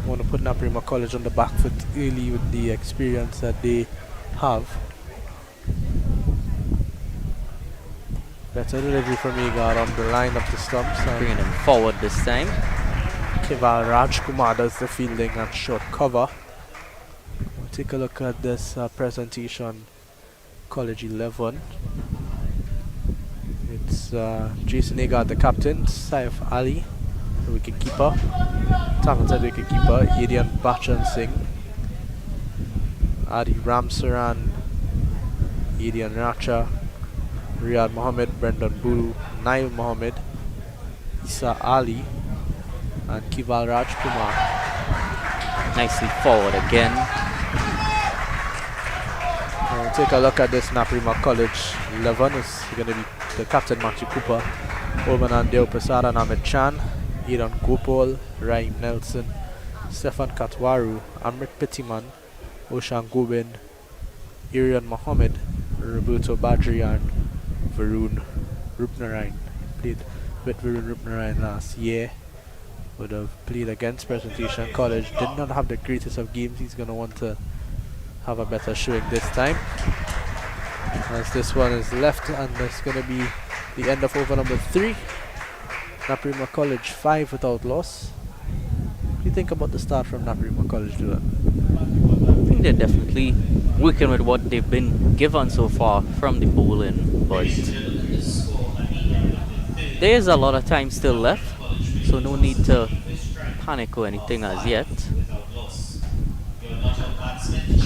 Want to put Naparima College on the back foot early with the experience that they have. Better delivery from Igor on the line of the stumps. Bringing him forward this time. Keval Rajkumar does the fielding and short cover. We'll take a look at this presentation. College 11. It's Jason Agar, the captain, Saif Ali, the wicketkeeper, talented wicketkeeper, Adian Bachan Singh, Adi Ramsaran, Adian Racha, Riyad Mohammed, Brendan Bulu, Nail Mohammed, Isa Ali, and Kival Rajkumar. Nicely forward again. We'll take a look at this Naparima College 11. It's going to be the captain Matthew Cooper, Olmanan Deo Prasad and Ahmed Chan, Iran Gopal, Raim Nelson, Stefan Katwaru, Amrit Pittiman, Oshan Gobind, Irian Mohammed, Roberto Badri and Varun Rupnarayan. Played with Varun Rupnarayan last year. Would have played against Presentation College. Did not have the greatest of games. He's going to want to have a better showing this time. As this one is left, and it's going to be the end of over number 3. Naparima College 5 without loss. What do you think about the start from Naparima College, Dylan? I think they're definitely working with what they've been given so far from the bowling, but there's a lot of time still left, so no need to panic or anything as yet.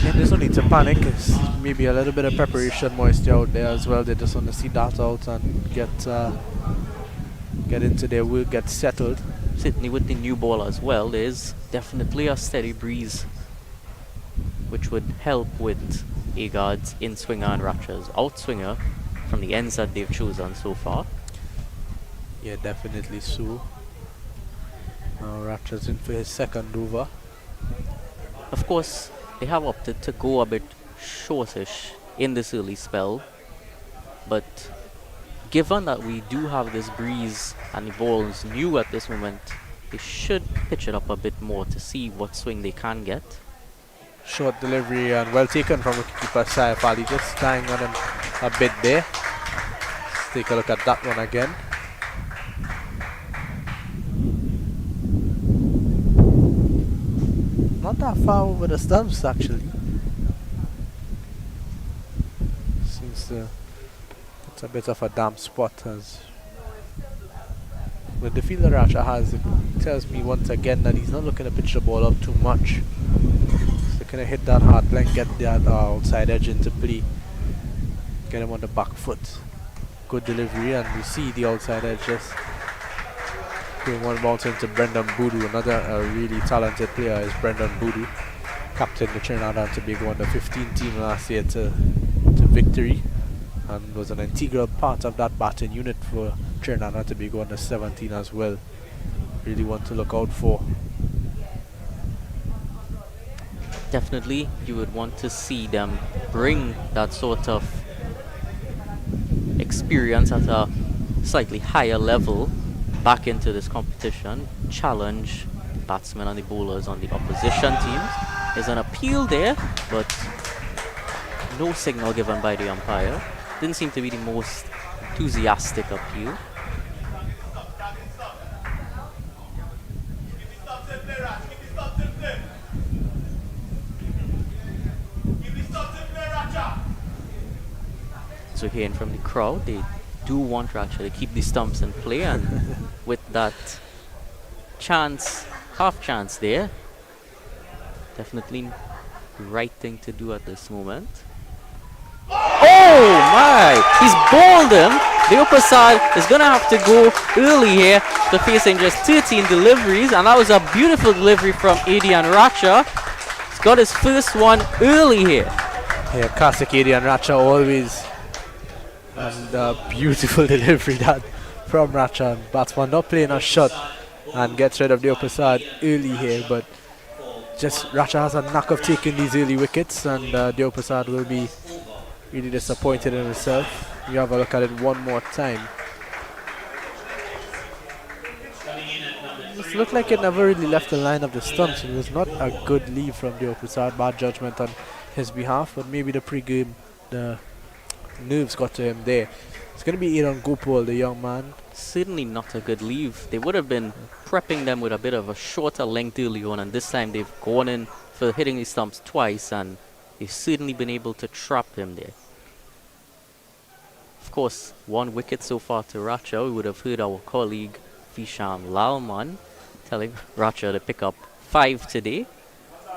Yeah, there's no need to panic. It's maybe a little bit of preparation moisture out there as well. They just want to see that out and get into their work, get settled. Certainly with the new ball as well, there's definitely a steady breeze, which would help with Agard's in-swinger and Ratcha's out-swinger from the ends that they've chosen so far. Yeah, definitely so. Ratcha's in for his second over. Of course, they have opted to go a bit shortish in this early spell, but given that we do have this breeze and the ball's new at this moment, they should pitch it up a bit more to see what swing they can get. Short delivery and well taken from wicketkeeper Saif Ali, just tying on him a bit there. Let's take a look at that one again. Not that far over the stumps actually. Seems to, it's a bit of a damp spot as with the fielder Racha has, it tells me once again that he's not looking to pitch the ball up too much. So kind of hit that hard line, get that outside edge into play, get him on the back foot. Good delivery, and we see the outside edge just going one bounce into Brendan Boodoo. Another really talented player is Brendan Boodoo, captain the Trinidad and Tobago under 15 team last year to victory, and was an integral part of that batting unit for Trinidad and Tobago under 17 as well. Really want to look out for. Definitely, you would want to see them bring that sort of experience at a slightly higher level back into this competition, challenge the batsmen and the bowlers on the opposition teams. There's an appeal there, but no signal given by the umpire. Didn't seem to be the most enthusiastic appeal. So hearing from the crowd, they do want to actually keep the stumps in play, and with that chance, half chance there, definitely the right thing to do at this moment. Oh my! He's bowled him. The upper side is going to have to go early here to facing just 13 deliveries, and that was a beautiful delivery from Adian Racha. He's got his first one early here. Yeah, classic Adian Racha always. And beautiful delivery that from Racha. Batsman not playing a shot and gets rid of the upper side early here, but just Racha has a knack of taking these early wickets, and the upper side will be really disappointed in himself. You have a look at it one more time. It looked like it never really left the line of the stumps. It was not a good leave from the upper side. Bad judgment on his behalf, but maybe the pre-game, the nerves got to him there. It's going to be Aaron Gopal, the young man. Certainly not a good leave. They would have been prepping them with a bit of a shorter length early on, and this time they've gone in for hitting the stumps twice, and they've certainly been able to trap him there. Of course, 1 wicket so far to Racha. We would have heard our colleague Visham Lalman telling Racha to pick up 5 today.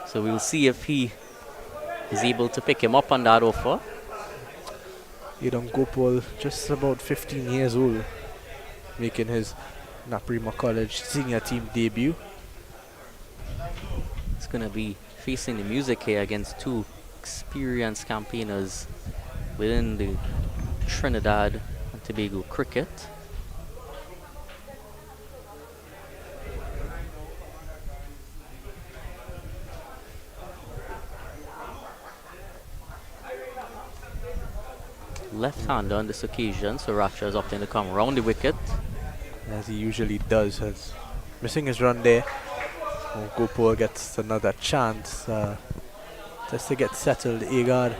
So we'll see if he is able to pick him up on that offer. Aaron Gopal, just about 15 years old, making his Naparima College senior team debut. It's going to be facing the music here against 2 experienced campaigners within the Trinidad and Tobago cricket. Left-hander on this occasion, so Racha is opting to come around the wicket. As he usually does. As missing his run there. Gopal gets another chance just to get settled. Agard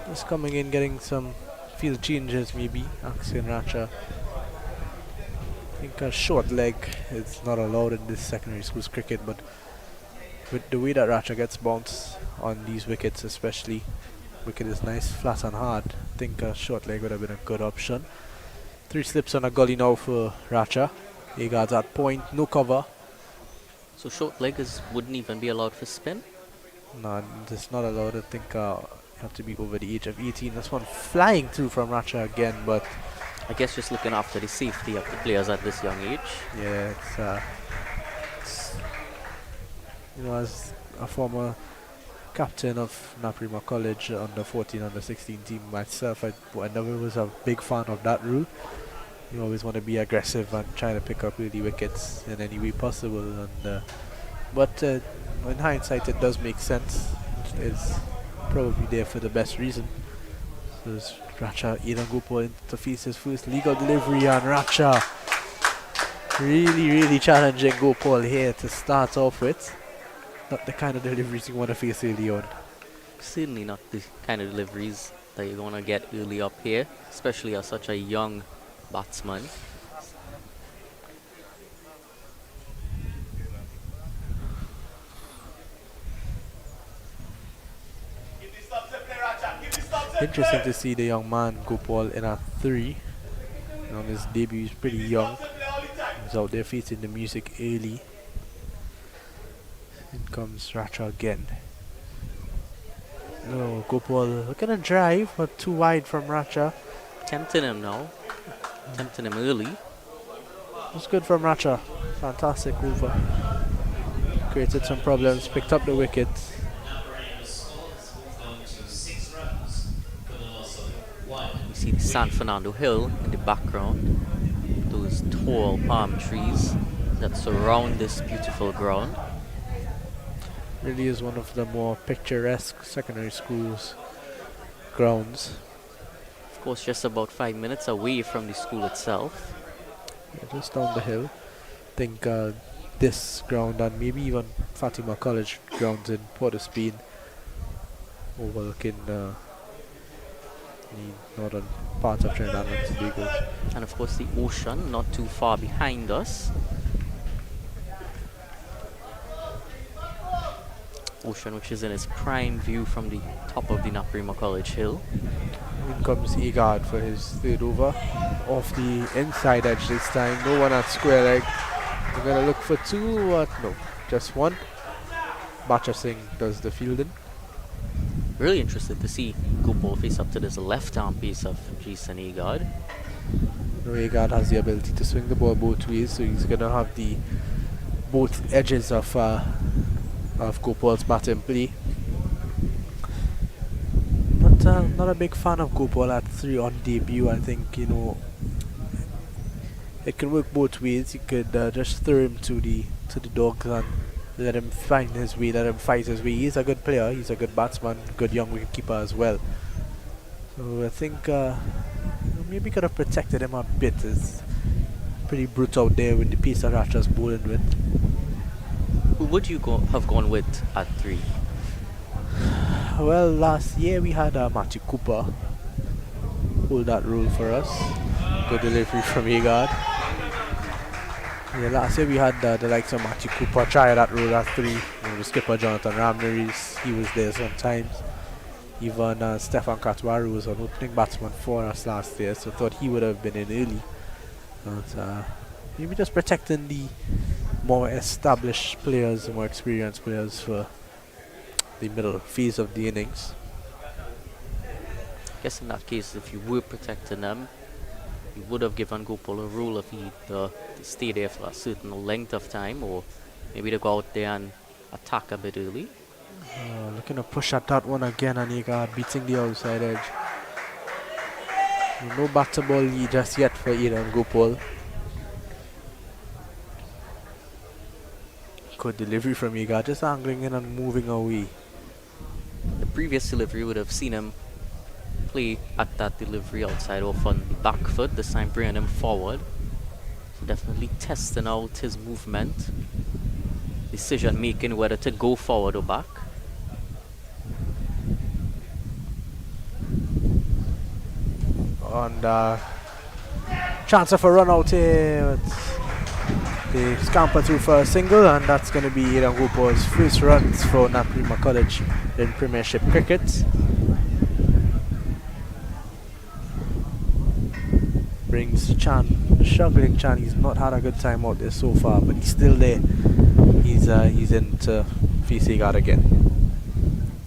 just coming in, getting some field changes maybe. Asking Racha. I think a short leg is not allowed in this secondary schools cricket, but with the way that Racha gets bounced on these wickets especially, wicket is nice, flat and hard. I think a short leg would have been a good option. 3 slips on a gully now for Racha. Agard's at point, no cover. So short leggers wouldn't even be allowed for spin? No, it's not allowed. I think you have to be over the age of 18. This one flying through from Racha again, but I guess just looking after the safety of the players at this young age. yeah, it's you know, as a former captain of Naparima College under 14, under 16 team myself, I never was a big fan of that rule. You always want to be aggressive and trying to pick up early wickets in any way possible. And but in hindsight, it does make sense. It's probably there for the best reason. So it's Racha, Aaron Gopal to face his first legal delivery, and Racha really challenging Gopal here to start off with. Not the kind of deliveries you want to face early on. Certainly not the kind of deliveries that you're going to get early up here, especially as such a young batsman. Interesting to see the young man Gopal in at 3. On his debut, he's pretty young. He's out there facing the music early. In comes Racha again. No, Gopal looking to drive, but too wide from Racha. Tempting him now. Tempting him early. It's good from Racha. Fantastic over. Created some problems, picked up the wicket. We see the San Fernando Hill in the background. Those tall palm trees that surround this beautiful ground. Really is one of the more picturesque secondary schools grounds. Of course, just about 5 minutes away from the school itself. Yeah, just down the hill. I think this ground and maybe even Fatima College grounds in Port of Spain overlooking the northern part of Trinidad and Tobago. And of course the ocean not too far behind us. Ocean which is in its prime view from the top of the Naparima College Hill. In comes Agard for his third over. Off the inside edge this time. No one at square leg. We're going to look for 2. No, just 1. Bacha Singh does the fielding. Really interested to see Gopal face up to this left-arm piece of Jason Agard. Agard has the ability to swing the ball both ways, so he's going to have the both edges of Gopal's batting play. But I'm not a big fan of Gopal at 3 on debut. I think, you know, it can work both ways. You could just throw him to the dogs and let him find his way, let him fight his way. He's a good player, he's a good batsman, good young wicketkeeper as well. So I think maybe could have protected him a bit. It's pretty brute out there with the pace that Racha's bowling with. Who would you have gone with at 3? Well, last year we had Matthew Cooper hold that role for us. Good delivery from Egard. Yeah, last year we had the likes of Matthew Cooper try that role at 3. The skipper Jonathan Ramneris, he was there sometimes. Even Stefan Katwaru was an opening batsman for us last year, so thought he would have been in early. But maybe just protecting the more established players, more experienced players for the middle phase of the innings. I guess in that case, if you were protecting them, you would have given Gopal a rule of either to stay there for a certain length of time, or maybe to go out there and attack a bit early. Looking to push at that one again, and Egard beating the outside edge. No back to ball lead just yet for Aidan Gopal. Good delivery from Egard, just angling in and moving away. The previous delivery would have seen him play at that delivery outside off on the back foot, this time bringing him forward. So definitely testing out his movement, decision making whether to go forward or back. And chance of a run out here. They scamper through for a single, and that's going to be Aidan Gopal's first runs for Naparima College in Premiership cricket. Brings Chan, struggling Chan. He's not had a good time out there so far, but he's still there. He's in to face Egard again.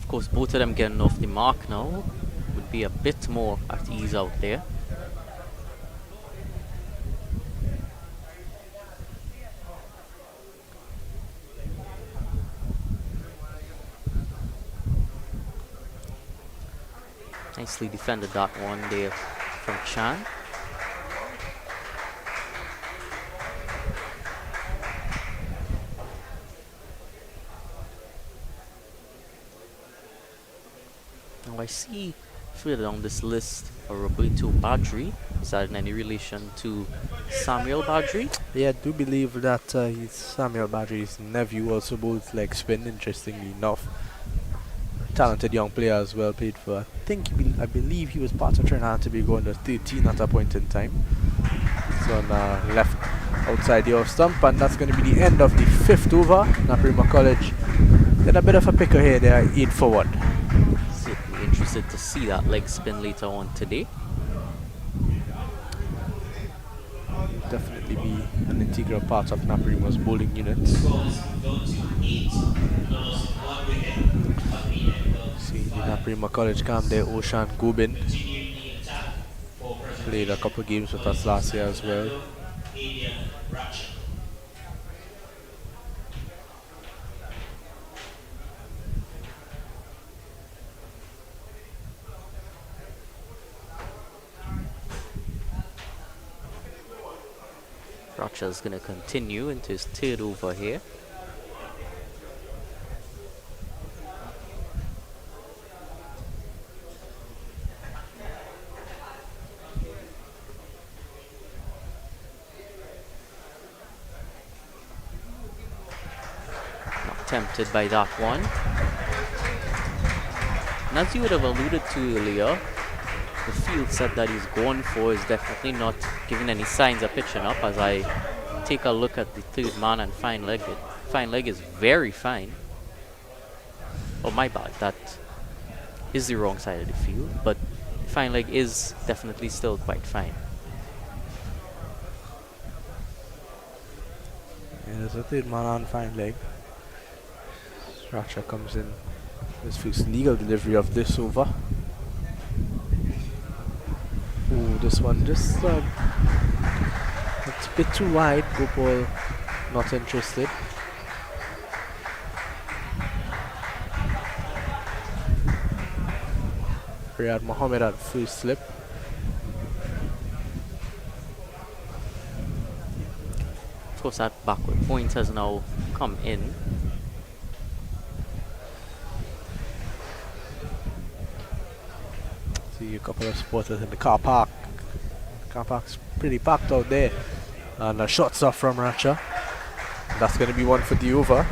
Of course, both of them getting off the mark now would be a bit more at ease out there. Nicely defended that one there from Chan. Now I see further down this list Roberto Badri. Is that in any relation to Samuel Badri? Yeah, I do believe that he's Samuel Badri's nephew, also both leg spin, interestingly enough. Talented young player as well, played for, I believe he was part of Trinidad and Tobago under 13 at a point in time. So on left outside the off stump, and that's going to be the end of the 5th over. Naparima College did a bit of a picker here, they are 8 for 1. Certainly interested to see that leg spin later on today. Definitely be an integral part of Naparima's bowling unit. See the Naparima College camp there, Oshan Gobin. Played a couple of games with us last year as well. Rocha's going to continue into his 3rd over here. Not tempted by that one. And as you would have alluded to earlier, the field set that he's going for is definitely not giving any signs of pitching up. As I take a look at the 3rd man and fine leg, fine leg is very fine. Oh, my bad, that is the wrong side of the field, but fine leg is definitely still quite fine. Yeah, there's a 3rd man on fine leg. Racha comes in his first legal delivery of this over. Ooh, this one just it's a bit too wide. Gopal not interested. Riyad Mohammed at first slip. Of course, that backward point has now come in. See a couple of supporters in the car park. The car park's pretty packed out there. And a shot off from Racha. That's going to be one for the over.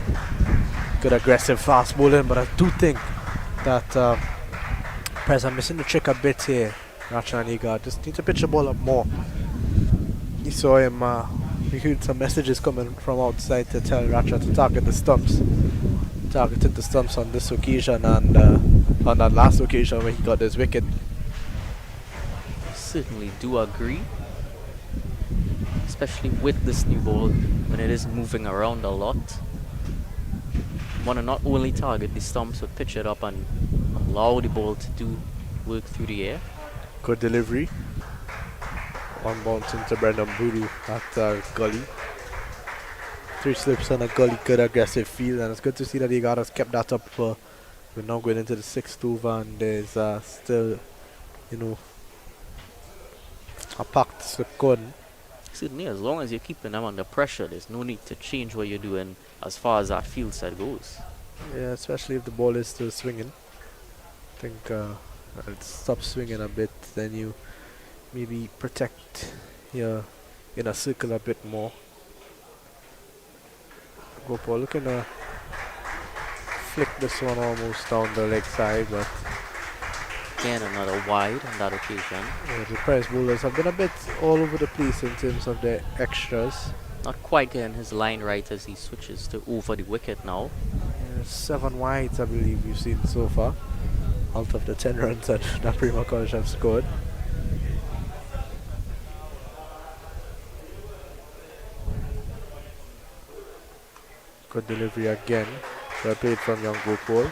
Good aggressive fast bowling, but I do think that Prez are missing the trick a bit here. Racha and Egard just need to pitch the ball up more. You saw him, you heard some messages coming from outside to tell Ratcha to target the stumps. Targeted the stumps on this occasion and on that last occasion when he got his wicket. Certainly do agree. Especially with this new ball, when it is moving around a lot. Want to not only target the stumps, but pitch it up and allow the ball to do work through the air. Good delivery. One bounce into Brendan Boodoo at gully. 3 slips on a gully, good aggressive field, and it's good to see that Igad has kept that up. We're now going into the 6th over, and there's still, you know, a packed squad. Certainly, as long as you're keeping them under pressure, there's no need to change what you're doing as far as that field side goes. Yeah, especially if the ball is still swinging. I think it stops swinging a bit, then you maybe protect your inner circle a bit more. Gopal looking to flick this one almost down the leg side, but Again, another wide on that occasion. yeah, the prize bowlers have been a bit all over the place in terms of their extras. Not quite getting his line right as he switches to over the wicket now. 7 wides, I believe we've seen so far, out of the 10 runs that Naparima College have scored. Good delivery again. Well played from young Gopal.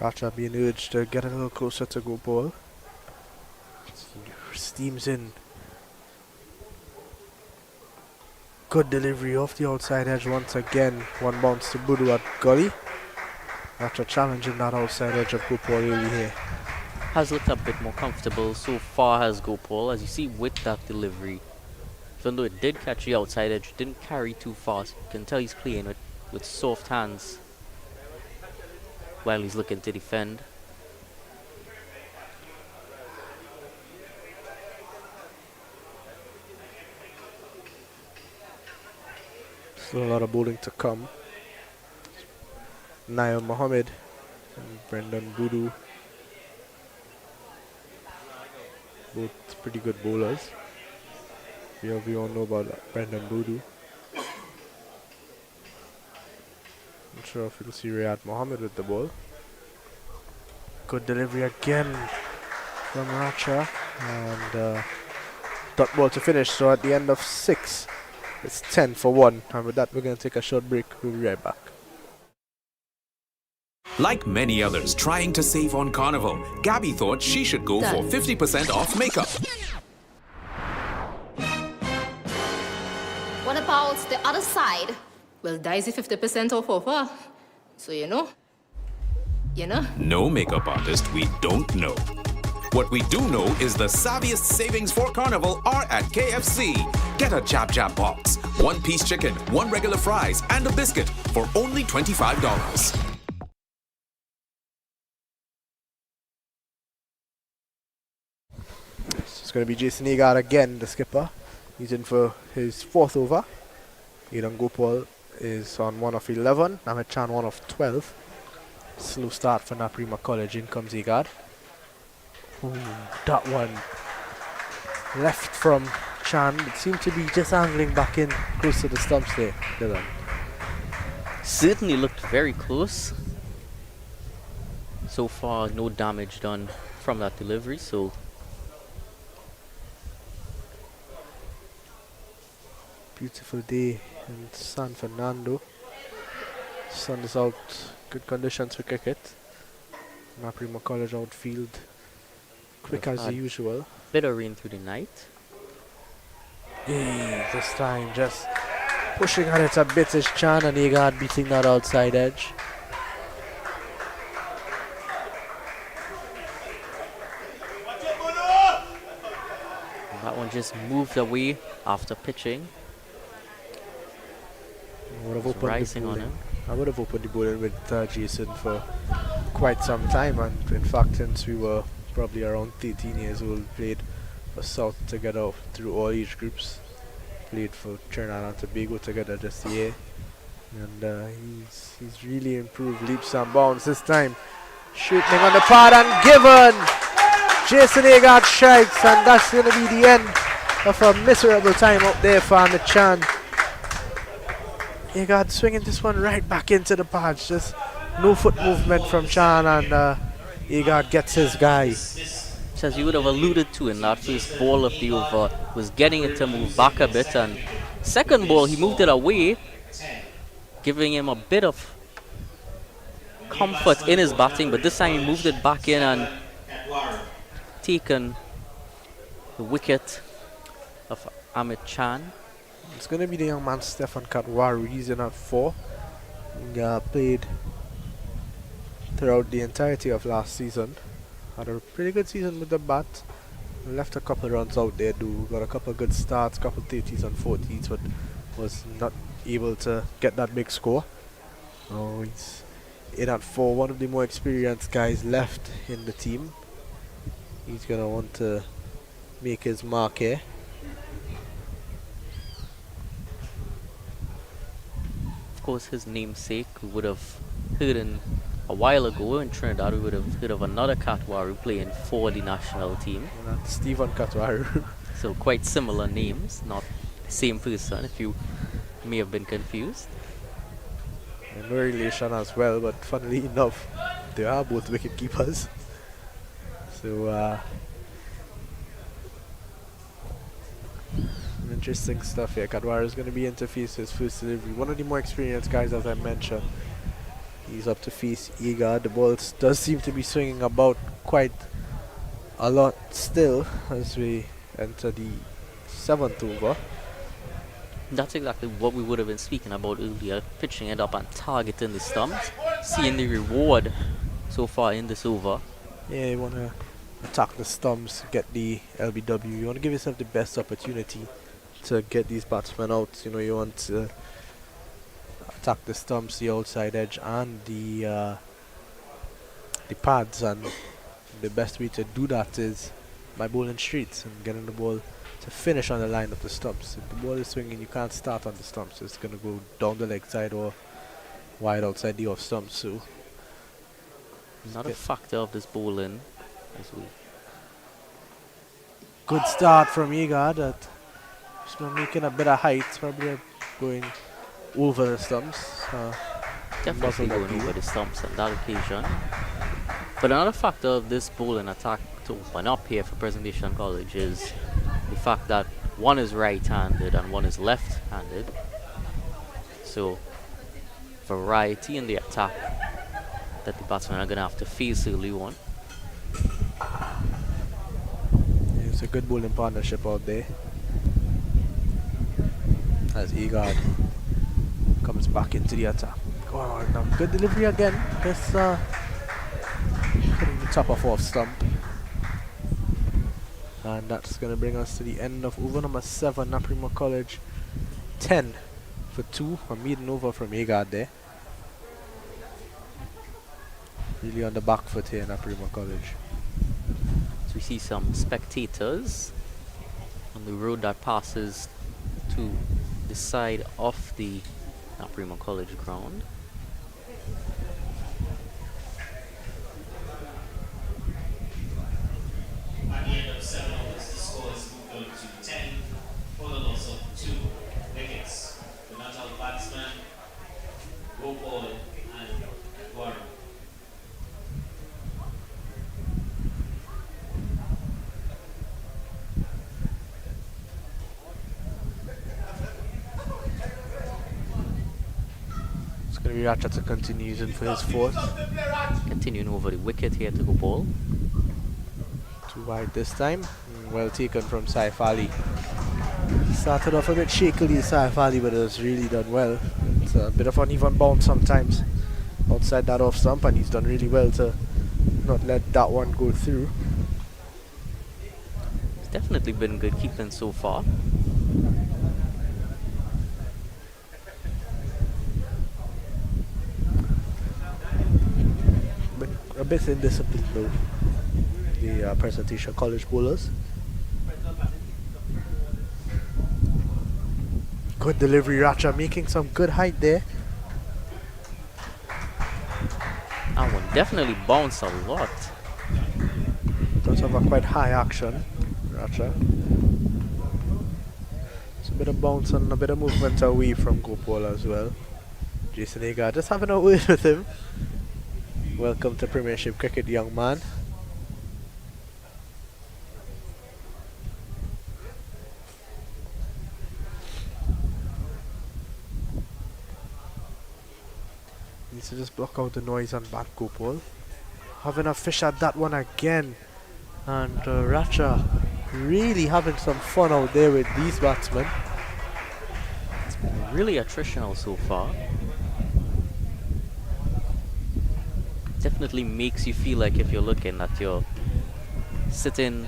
Racha being urged to get a little closer to Gopal. Steams in. Good delivery off the outside edge once again. One bounce to Boodoo at gully. Racha challenging that outside edge of Gopal really here. Has looked a bit more comfortable so far as Gopal, as you see with that delivery. Even though it did catch the outside edge, didn't carry too fast. You can tell he's playing with soft hands while he's looking to defend. Still a lot of bowling to come. Nail Mohammed and Brendan Boodoo. Both pretty good bowlers. We all know about Brendan Boodoo. Not sure if you'll see Riyad Mohammed with the ball. Good delivery again from Racha. And dot ball to finish. So at the end of 6, it's 10 for 1. And with that, we're going to take a short break. We'll be right back. Like many others trying to save on Carnival, Gabby thought she should go for 50% off makeup. What about the other side? Well, Daisy 50% off offer. So you know. No makeup artist we don't know. What we do know is the savviest savings for Carnival are at KFC. Get a Jab Jab box, 1-piece chicken, 1 regular fries, and a biscuit for only $25. It's going to be Jason Agard again, the skipper. He's in for his 4th over. Aidan Gopal is on 1 of 11. Namit Chan 1 of 12. Slow start for Naparima College. In comes Agard. Ooh, that one left from Chan. It seemed to be just angling back in close to the stumps there, Dylan. Certainly looked very close. So far, no damage done from that delivery, so beautiful day in San Fernando. Sun is out, good conditions for cricket. Naparima College outfield quick as usual. Bit of rain through the night. This time just pushing at it a bit is Chan, and Agard beating that outside edge. And that one just moved away after pitching. Would have It's opened rising the on bowling. him. I would have opened the bowling with Jason for quite some time, and in fact since we were probably around 13 years old, played for South together through all age groups, played for Trinidad and Tobago together just a year, and he's really improved leaps and bounds this time. Shooting on the pad and given! Jason Agard strikes, and that's going to be the end of a miserable time up there for Ahmed Chan. Agard swinging this one right back into the pads, just no foot movement from Chan, and Agard gets his guy. As you would have alluded to in that first ball of the over, was getting it to move back a bit, and second ball he moved it away, giving him a bit of comfort in his batting, but this time he moved it back in and taken the wicket of Amit Chan. It's going to be the young man Stefan Katwaru. He's in at 4. He played throughout the entirety of last season. Had a pretty good season with the bat. Left a couple runs out there, got a couple good starts, couple 30s and 40s, but was not able to get that big score. Oh, he's in at 4, one of the more experienced guys left in the team. He's going to want to make his mark here. Of course, his namesake, we would have heard in a while ago in Trinidad, we would have heard of another Katwaru playing for the national team. That's Stephen Katwaru. So quite similar names, not the same person, if you may have been confused. And no relation as well, but funnily enough, they are both wicket keepers. So interesting stuff here. Katwaru is going to be in to face his first delivery. One of the more experienced guys, as I mentioned. He's up to face Igard. The ball does seem to be swinging about quite a lot still as we enter the 7th over. That's exactly what we would have been speaking about earlier, pitching it up and targeting the stumps, seeing the reward so far in this over. Yeah, you want to attack the stumps, get the LBW. You want to give yourself the best opportunity to get these batsmen out. You know, you want to attack the stumps, the outside edge, and the pads, and the best way to do that is by bowling straight and getting the ball to finish on the line of the stumps. If the ball is swinging, you can't start on the stumps. It's going to go down the leg side or wide outside the off stumps. So another factor of this bowling as we good start from Igard. That just making a bit of height, probably going over the stumps. Definitely going over the stumps on that occasion. But another factor of this bowling attack to open up here for Presentation College is the fact that one is right-handed and one is left-handed. So variety in the attack that the batsmen are going to have to face early on. Yeah, it's a good bowling partnership out there. As Igard comes back into the attack. Go on, now good delivery again. Just hitting the top of off stump. And that's going to bring us to the end of over number 7, Naparima College 10 for 2. A maiden over from Agard there. Really on the back foot here in Naparima College. So we see some spectators on the road that passes to the side of the Naparima College ground. At the end of 7 overs, the score is moved up to 10 for the loss of 2 wickets. The Natal batsmen, Gopal and Guaru. It's going to be Ratchet to continue using for his 4th. Continuing over the wicket here to Gopal. Too wide this time. Well taken from Saif Ali. Started off a bit shakily, Saif Ali, but it was really done well. It's a bit of uneven bounce sometimes outside that off stump, and he's done really well to not let that one go through. It's definitely been good keeping so far. But bit indisciplined though, the Presentation College bowlers. Good delivery, Racha making some good height there. That one definitely bounced a lot. Does have a quite high action, Racha. It's a bit of bounce and a bit of movement away from Gopal as well. Jason Agar just having a word with him. Welcome to Premiership Cricket, young man. Needs to just block out the noise and bat Gopal. Having a fish at that one again. And Racha really having some fun out there with these batsmen. It's been really attritional so far. Definitely makes you feel like if you're looking at your sitting,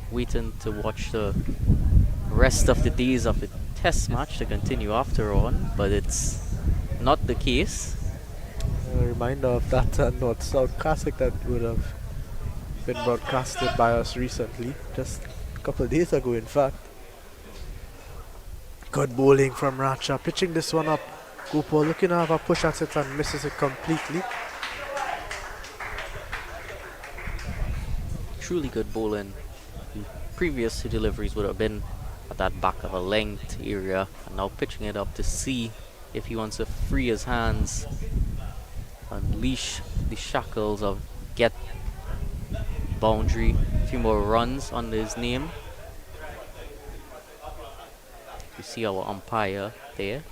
waiting to watch the rest of the days of the test match to continue after on, but it's not the case. A reminder of that North-South Classic that would have been broadcasted by us recently, just a couple of days ago in fact. Good bowling from Racha, pitching this one up. Gopal looking to have a push at it and misses it completely. Truly good bowling. The previous deliveries would have been at that back of a length area, and now pitching it up to see if he wants to free his hands, unleash the shackles of get boundary, a few more runs under his name. You see our umpire there,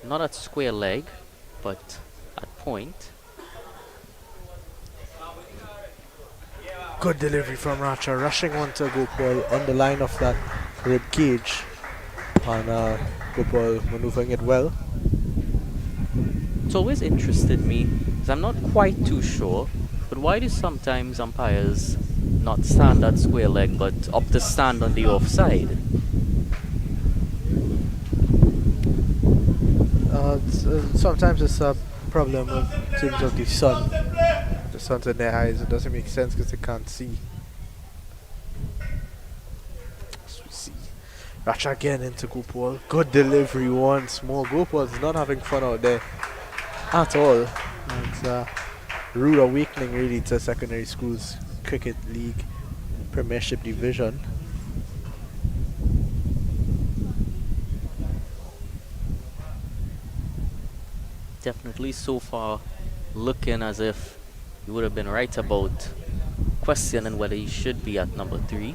not at square leg, but at point. Good delivery from Racha, rushing one to Gopal on the line of that rib cage, and Gopal maneuvering it well. It's always interested me, because I'm not quite too sure, but why do sometimes umpires not stand at square leg but opt to stand on the offside? Sometimes it's a problem in terms of the sun. The sun's in their eyes, it doesn't make sense because they can't see. As we see Racha again into Gopal. Good delivery once more. Gopal's not having fun out there at all. It's a rude awakening really to secondary schools cricket league Premiership division. Definitely so far looking as if he would have been right about questioning whether he should be at number 3.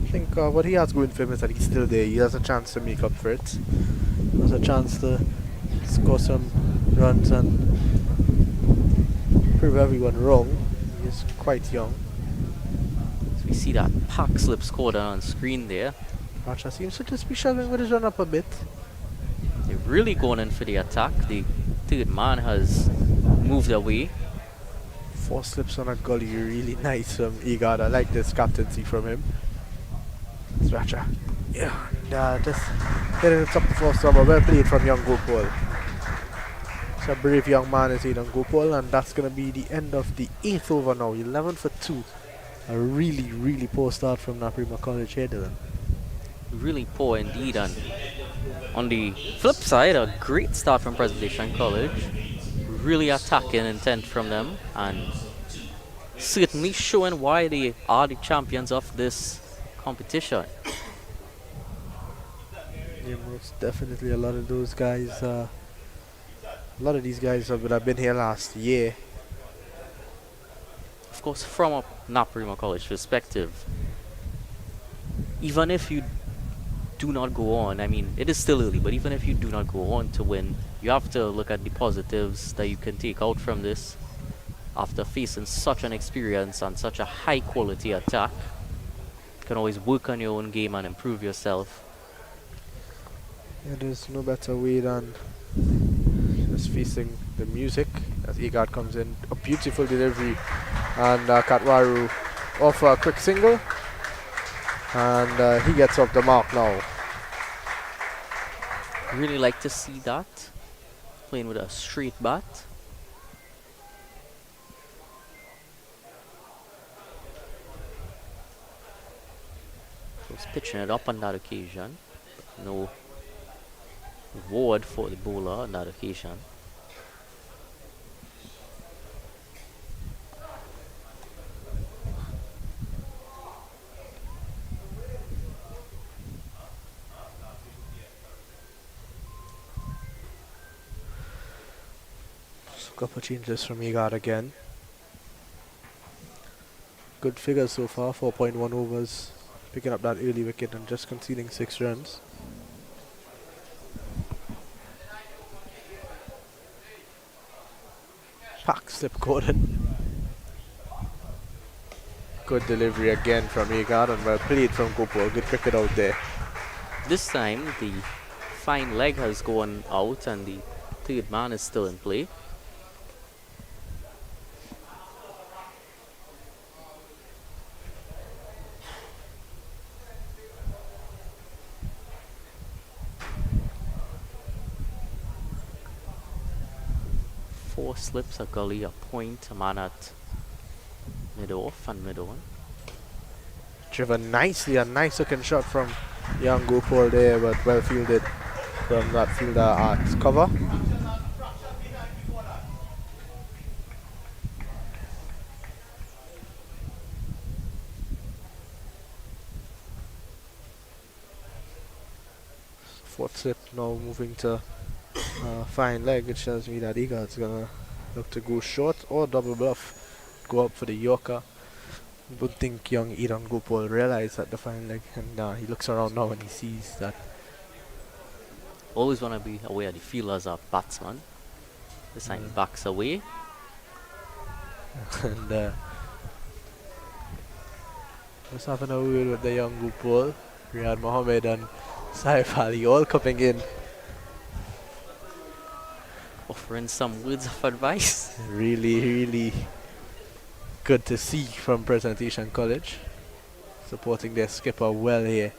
I think what he has going for him is that he's still there. He has a chance to make up for it. He has a chance to score some runs and prove everyone wrong. He's quite young. So we see that pack slip scored on screen there. Racha seems to just be struggling with his run up a bit. They're really going in for the attack. The third man has moved away. 4 slips on a gully, really nice from Igad. I like this captaincy from him. It's Racha. Yeah, and just getting the top of 4 summer. Well played from young Gopal. It's a brave young man is on Gopal, and that's going to be the end of the 8th over now. 11 for 2. A really, really poor start from Naparima College here, Dylan. Really poor indeed, and on the flip side, a great start from Presentation College. Really attacking intent from them, and certainly showing why they are the champions of this competition. Yeah, most definitely a lot of those guys, a lot of these guys would have been here last year. Of course, from a Naparima College perspective, even if you do not go on, I mean, it is still early, but even if you do not go on to win, you have to look at the positives that you can take out from this after facing such an experience and such a high quality attack. You can always work on your own game and improve yourself. Yeah, there's no better way than just facing the music as Igad comes in. A beautiful delivery, and Katwaru off a quick single, and he gets off the mark now. Really like to see that, playing with a straight bat. was pitching it up on that occasion. No reward for the bowler on that occasion. So a couple changes from Egard again. Good figures so far, 4.1 overs, picking up that early wicket and just conceding 6 runs. Pack slip Gordon. Good delivery again from Egard and well played from Gopal. Good cricket out there. This time the fine leg has gone out and the third man is still in play. Four slips, a gully, a point, a man at mid-off and mid-on. Driven nicely, a nice looking shot from young Gopal there, but well fielded from that fielder at cover. Fourth slip now moving to fine leg, which tells me that Egard's gonna look to go short or double bluff, go up for the Yorker. Don't think young Iran Gopal realized that the fine leg, and he looks around now and he sees that. Always want to be aware of the field as a batsman. This time he backs away. And just having a word with the young Gopal, Riyad Mohammed and Saif Ali all coming in. Offering some words of advice. Really good to see from Presentation College. Supporting their skipper well here.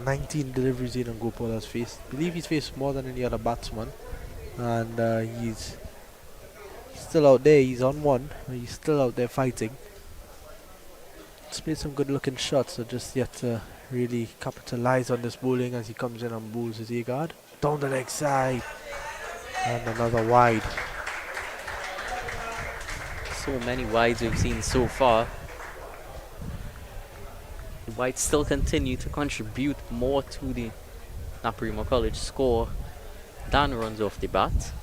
19 deliveries Iran Gopal has faced. I believe he's faced more than any other batsman. And he's still out there. He's on one. He's still out there fighting. He's played some good looking shots, so just yet to really capitalize on this bowling as he comes in and bowls his Egard. Down the leg side. And another wide. So many wides we've seen so far. The wides still continue to contribute more to the Naparima College score than runs off the bat.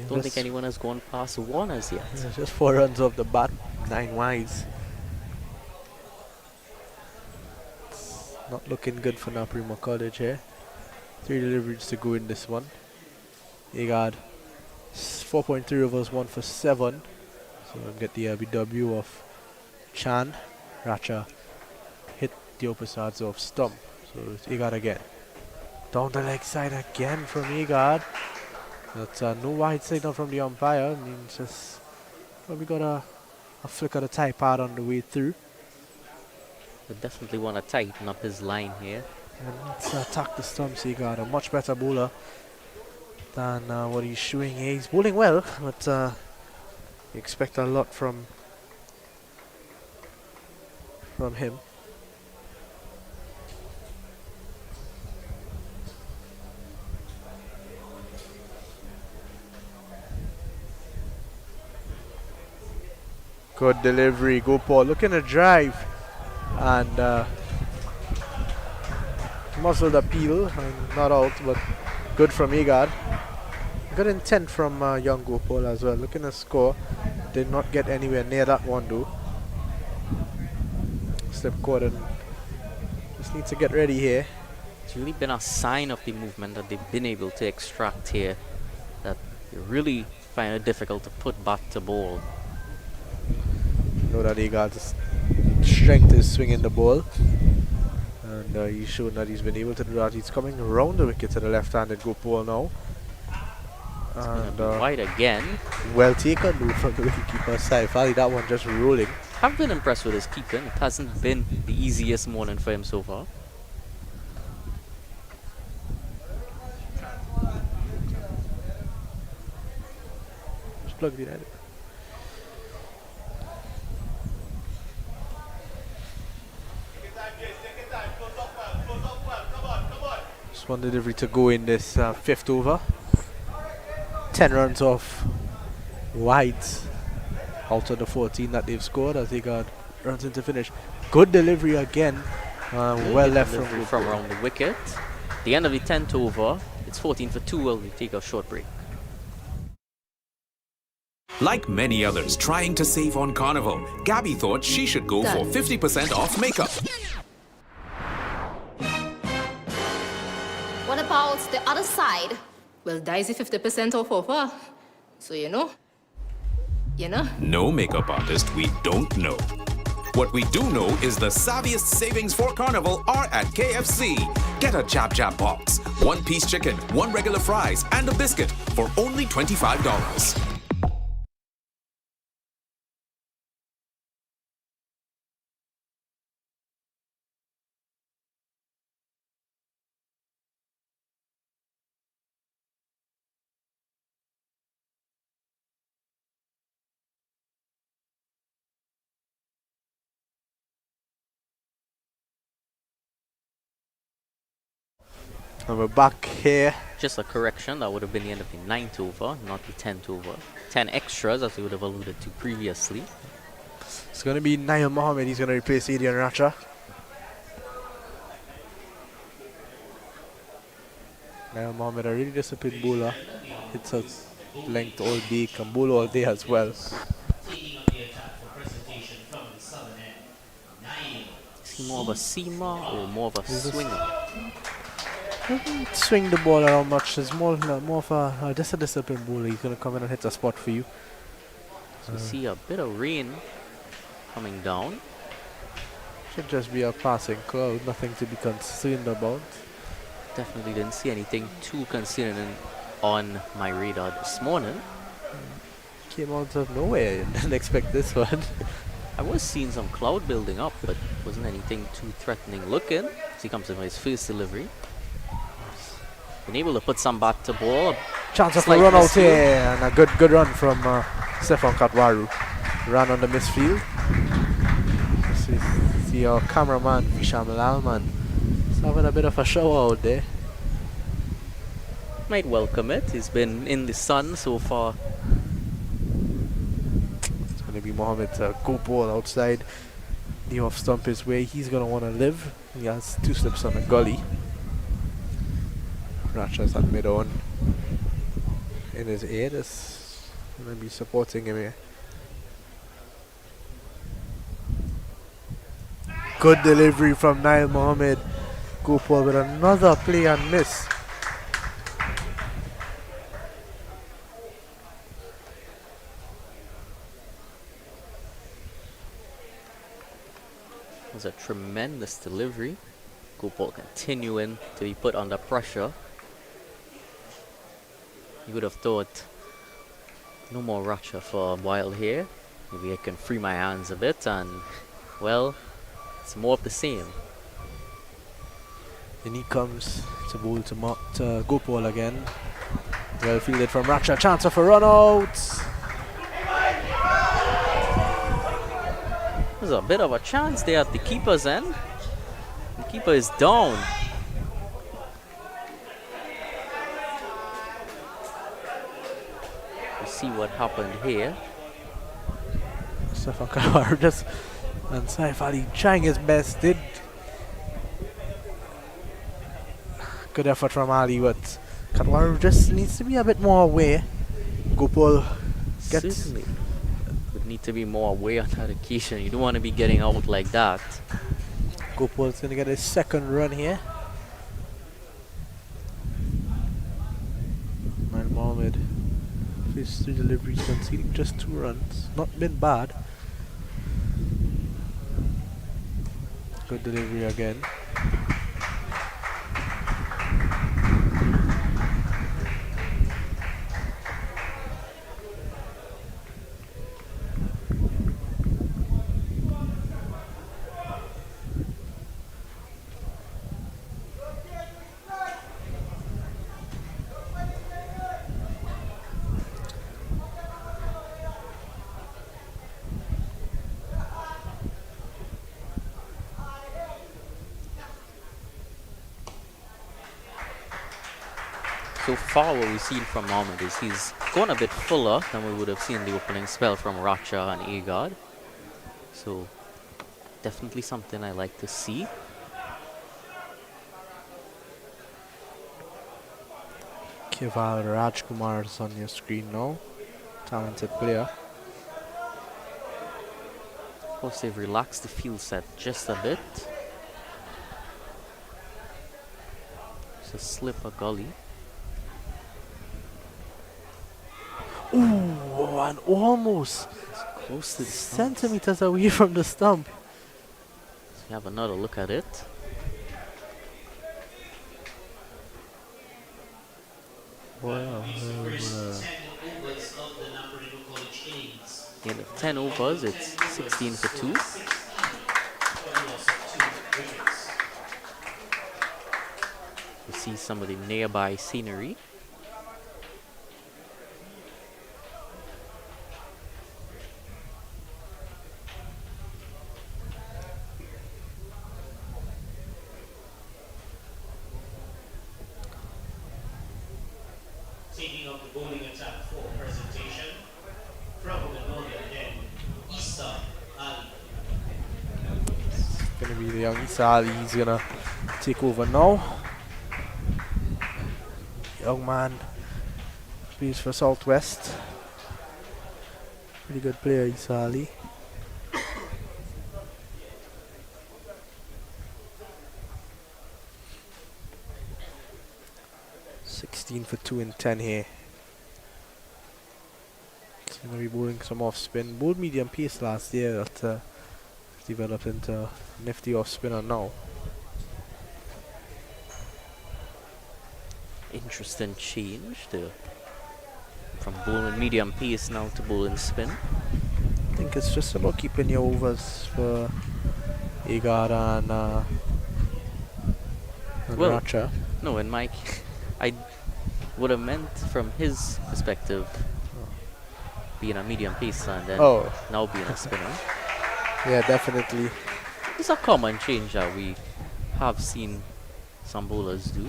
Don't think anyone has gone past 1 as yet. Yeah, just 4 runs off the bat, 9 wides. It's not looking good for Naparima College here. 3 deliveries to go in this one. Egard 4.3 overs, 1 for 7. So we'll get the BW of Chan. Racha hit the opposites off stump. So it's Egard again. Down the leg side again from Egard. But no wide signal from the umpire. I mean, just probably got a flick of the tie pad on the way through. We definitely want to tighten up his line here. And let's attack the stumps. Egard, a much better bowler than what he's showing here. He's bowling well, but you expect a lot from him. Good delivery, Gopal looking to drive and muscled appeal and not out, but good from Egard. Good intent from young Gopal as well, looking to score. Did not get anywhere near that one though. Slip Gordon just needs to get ready here. It's really been a sign of the movement that they've been able to extract here, that they really find it difficult to put bat to ball. Know that Egard's strength is swinging the ball, and he's shown that he's been able to do that. He's coming around the wicket to the left-handed Gopal now. And wide again. Well taken though from the wicketkeeper Saif Ali. That one just rolling. I've been impressed with his keeping. It hasn't been the easiest morning for him so far. Just plug it in. Just one delivery to go in this fifth over. 10 runs off wides out of the 14 that they've scored as they got runs into finish. Good delivery again. Well left from around the wicket. The end of the 10th over. It's 14 for 2 while we take a short break. Like many others trying to save on Carnival, Gabby thought she should go for 50% off makeup. What about the other side? Well, Daisy 50% off offer. So you know. No makeup artist we don't know. What we do know is the savviest savings for Carnival are at KFC. Get a Jab Jab box, 1-piece chicken, 1 regular fries, and a biscuit for only $25. And we're back here. Just a correction, that would have been the end of the 9th over, not the 10th over. 10 extras, as we would have alluded to previously. It's going to be Naim Mohammed. He's going to replace Adrian Racha. Naim Mohammed, a really disciplined bowler. Hits a length all day, can bowl all day as well. Is he more of a seamer or more of a swinger? Swing the ball around much. It's more of a just a disciplined bowler. He's going to come in and hit a spot for you. So we see a bit of rain coming down. Should just be a passing cloud. Nothing to be concerned about. Definitely didn't see anything too concerning on my radar this morning. Came out of nowhere. Didn't expect this one. I was seeing some cloud building up, but wasn't anything too threatening looking. As he comes in for his first delivery. Been able to put some bat to ball. Chance of a run out here, and a good run from Stefan Katwaru. Ran on the misfield. See our cameraman Visham Lalman. He's having a bit of a show out there. Might welcome it. He's been in the sun so far. It's going to be Mohammed go ball outside. The off stump is where he's going to want to live. He has 2 slips on the gully. Ratcha's at mid-on in his air. That's going to be supporting him here. Good delivery from Nail Mohammed. Gopal with another play and miss. It was a tremendous delivery. Gopal continuing to be put under pressure. You would have thought no more Racha for a while here. Maybe I can free my hands a bit, and well, it's more of the same. And he comes to bowl to Gopal again. Well fielded from Racha. Chance of a run out. There's a bit of a chance there at the keeper's end. The keeper is down. See what happened here. Stefan Kalwar just and Saif Ali trying his best. Did good effort from Ali, but Kalwar just needs to be a bit more aware. Gopal gets Certainly would need to be more aware on that occasion. You don't want to be getting out like that. Gopal's gonna get his second run here. And Mohammed. His 3 deliveries, conceding just 2 runs. Not been bad. Good delivery again. so far what we've seen from Mohammed is he's gone a bit fuller than we would have seen the opening spell from Racha and Agard. So definitely something I like to see. Keval Rajkumar is on your screen now. Talented player. Of course, they've relaxed the field set just a bit. It's a slip, a gully. Ooh, and almost It's close to the stumps. centimeters away from the stump. So we have another look at it. Wow. In the 10 overs, it's 16 for 2. You see some of the nearby scenery. Taking up the bowling attack for presentation from the northern end, Easter Ali. It's gonna be the young Isa Ali. He's gonna take over now. Young man plays for Southwest. Pretty good player, Isa Ali. For 2 and 10 here. He's going to be bowling some off spin. Bowled medium pace last year, that developed into nifty off spinner now. Interesting change there. From bowling medium pace now to bowling spin. I think it's just about keeping your overs for Igara and Racha. No, and Mike, I would have meant from his perspective being a medium pacer and then now being a spinner. Yeah, definitely. It's a common change that we have seen some bowlers do.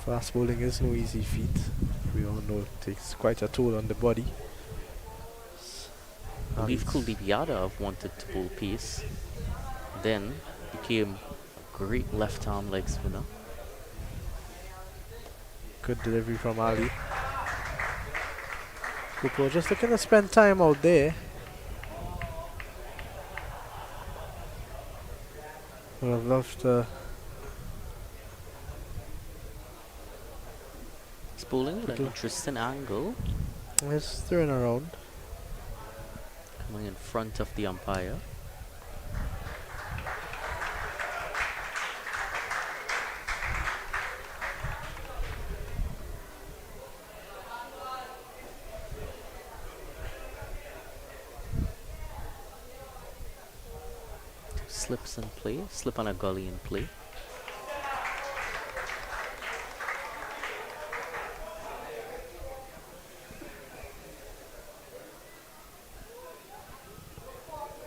Fast bowling is no easy feat. We all know it takes quite a toll on the body. I believe Kuldeep Yadav have wanted to bowl pace, then became a great left arm leg spinner. Good delivery from Ali. Kupo just looking to spend time out there. Would have loved to. He's bowling with an interesting angle. He's throwing around. Coming in front of the umpire. Slips in play, slip on a gully in play.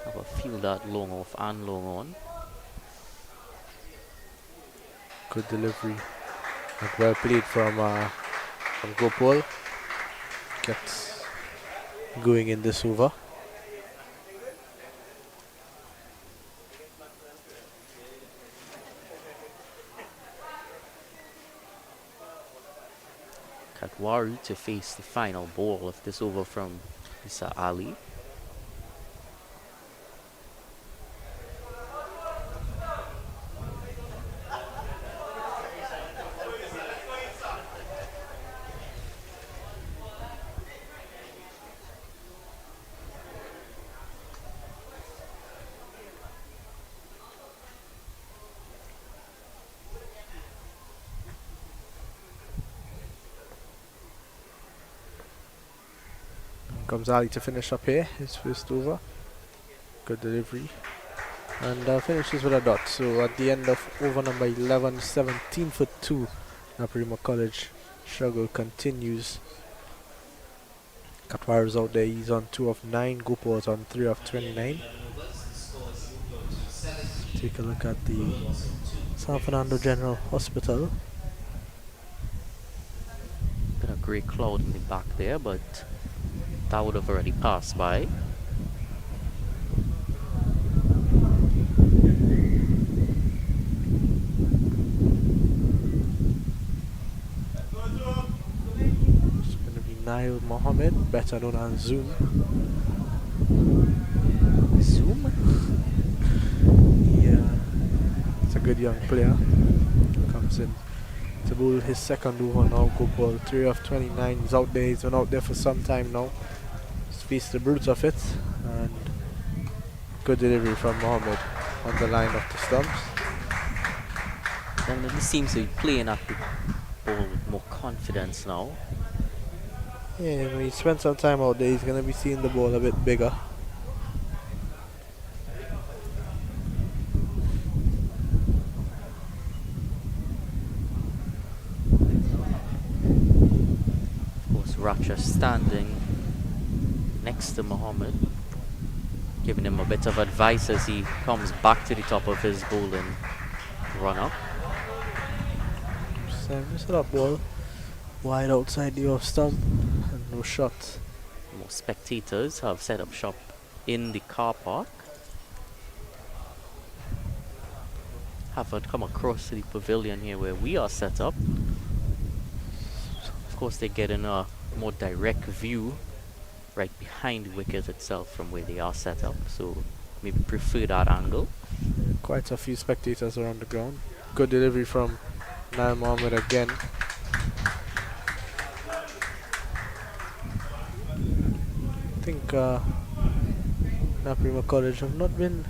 Have a field that long off and long on. Good delivery. And well played from Gopal. Gets going in this over. Katwaru to face the final ball of this over from Isa Ali. Comes Ali to finish up here, his first over. Good delivery. And finishes with a dot. So at the end of over number 11, 17 for 2. Naparima College struggle continues. Katwar is out there, he's on 2 of 9. Gopal on 3 of 29. Take a look at the San Fernando General Hospital. grey cloud in the back there, but that would have already passed by. It's going to be Nail Mohammed, better known as Zoom. Zoom? Yeah, it's a good young player. Comes in to bowl his second over now. Go ball 3 of 29. He's out there. He's been out there for some time now. He's faced the brute of it, and good delivery from Mohammed on the line of the stumps. Definitely seems to be playing at the ball with more confidence now. Yeah, when he spent some time out there, he's going to be seeing the ball a bit bigger. Of course, Racha standing next to Mohammed, giving him a bit of advice as he comes back to the top of his bowling run-up. Just that ball wide outside the off stump and no shot. More spectators have set up shop in the car park. Haven't come across to the pavilion here where we are set up. Of course, they're getting a more direct view right behind the wicket itself from where they are set up, so maybe prefer that angle. Quite a few spectators around the ground. Good delivery from Nail Mohammed again. I think Naparima College have not been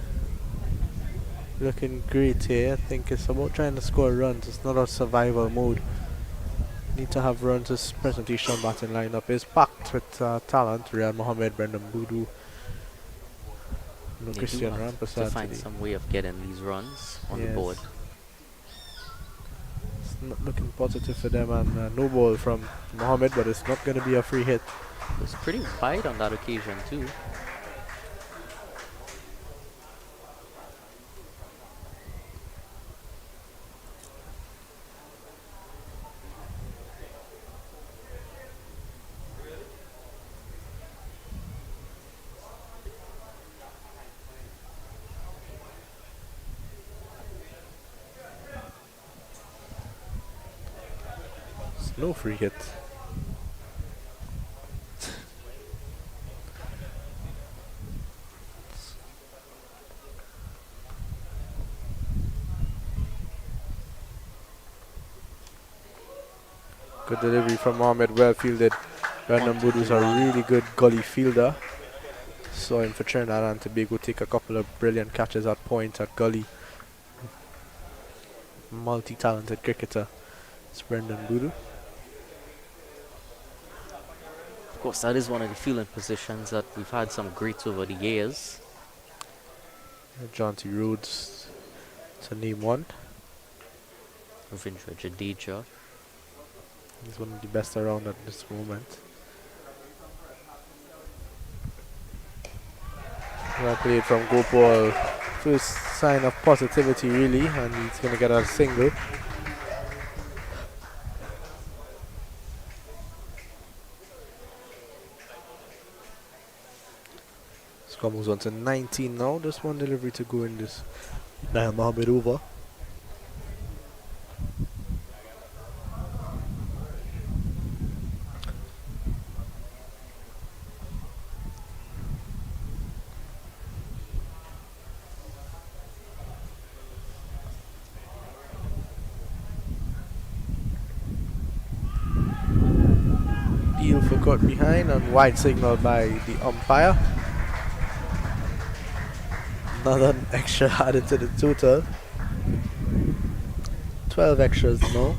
looking great here. I think it's about trying to score runs. It's not a survival mode. Need to have runs. This presentation batting lineup is packed with talent. Riyad Mohammed, Brendan Boodoo, They Christian do have Rampasad to find some way of getting these runs on the board. It's not looking positive for them, and no ball from Mohammed, but it's not going to be a free hit. It was pretty wide on that occasion too. No free hit. Good delivery from Mohammed, well fielded. Brendan Boodoo is a really good gully fielder. Saw him for Trinidad and Tobago take a couple of brilliant catches at point at gully. Multi-talented cricketer. It's Brendan Boodoo. Of course, that is one of the fielding positions that we've had some greats over the years. John T. Rhodes to name one. Ravindra Jadeja. He's one of the best around at this moment. Well played from Gopal. First sign of positivity really, and he's going to get a single. Score moves on to 19 now. Just one delivery to go in this Nail Mohammed over. Beautiful cut behind and wide signal by the umpire. Another extra added to the total. 12 extras now.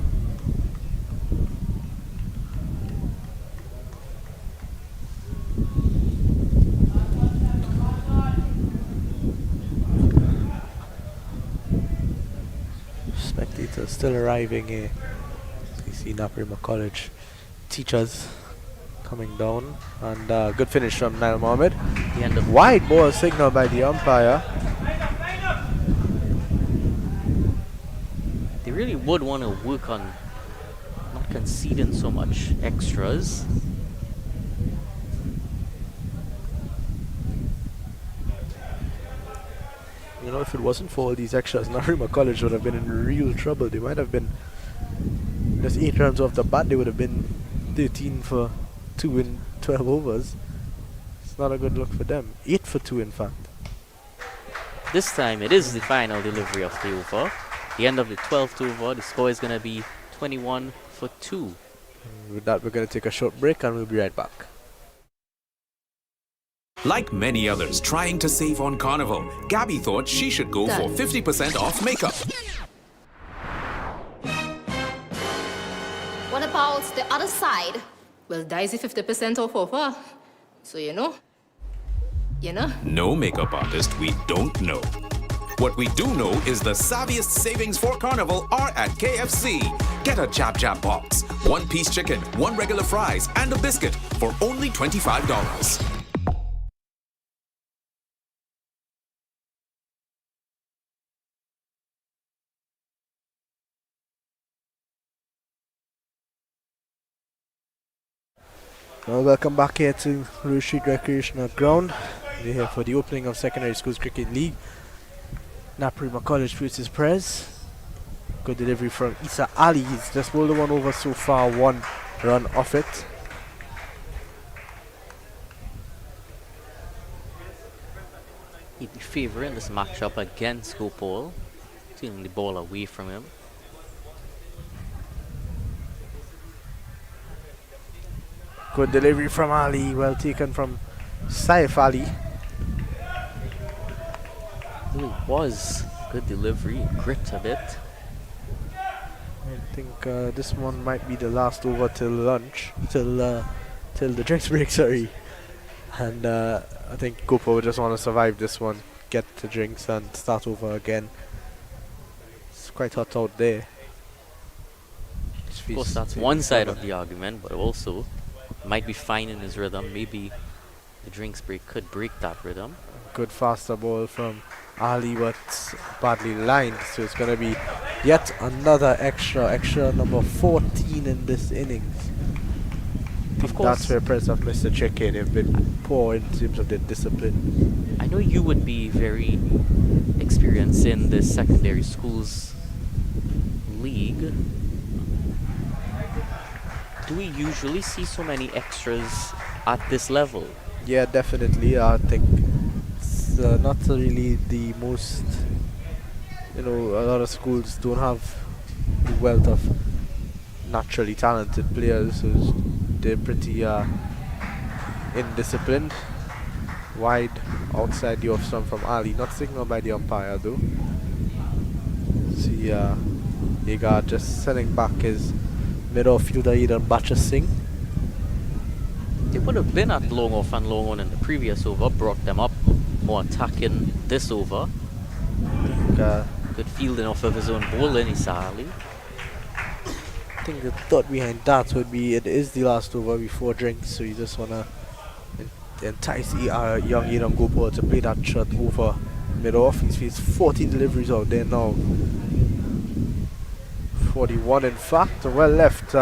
Spectators still arriving here. You see Naparima College teachers coming down, and good finish from Nail Mohammed. The end of wide ball signal by the umpire. They really would want to work on not not conceding so much extras. You know, if it wasn't for all these extras, Naparima College would have been in real trouble. They might have been just 8 runs off the bat. They would have been 13 for 2 in 12 overs. It's not a good look for them. 8 for 2, in fact. This time it is the final delivery of the over. The end of the 12th over, the score is going to be 21 for 2. With that, we're going to take a short break and we'll be right back. Like many others trying to save on Carnival, Gabby thought she should go for 50% off makeup. What about the other side? Well, there's a 50% off offer. So you know. No makeup artist we don't know. What we do know is the savviest savings for Carnival are at KFC. Get a Jab Jab box, 1-piece chicken, 1 regular fries, and a biscuit for only $25. Well, welcome back here to Louis Street Recreational Ground. We're here for the opening of Secondary Schools Cricket League. Naparima College versus Prez. Good delivery from Isa Ali. He's just bowled the one over so far, 1 run off it. He'd be favouring this matchup against Gopal, stealing the ball away from him. Good delivery from Ali, well taken from Saif Ali. Really was good delivery, gripped a bit. I think this one might be the last over till lunch, till the drinks break, sorry. And I think Gopal would just want to survive this one, get the drinks and start over again. It's quite hot out there. Of course, that's one side of the argument, but also might be finding his rhythm. Maybe the drinks break could break that rhythm. Good faster ball from Ali, but badly lined. So it's going to be yet another extra number 14 in this innings. Of course, that's where Prez have missed the trick here. They've been poor in terms of their discipline. I know you would be very experienced in the secondary schools league. Do we usually see so many extras at this level? Yeah, definitely. I think it's not really the most, a lot of schools don't have the wealth of naturally talented players, so they're pretty indisciplined. Wide outside the off stump from Ali, not signaled by the umpire though. See, Yagar just sending back his middle fielder Eden Bacha Singh. They would have been at long off and long on in the previous over, brought them up more attacking this over. Good fielding off of his own bowling, Isa Ali. I think the thought behind that would be it is the last over before drinks, so you just want to entice young Edam Gopal to play that shot over mid-off. He's 14 deliveries out there now. 41 in fact, well left.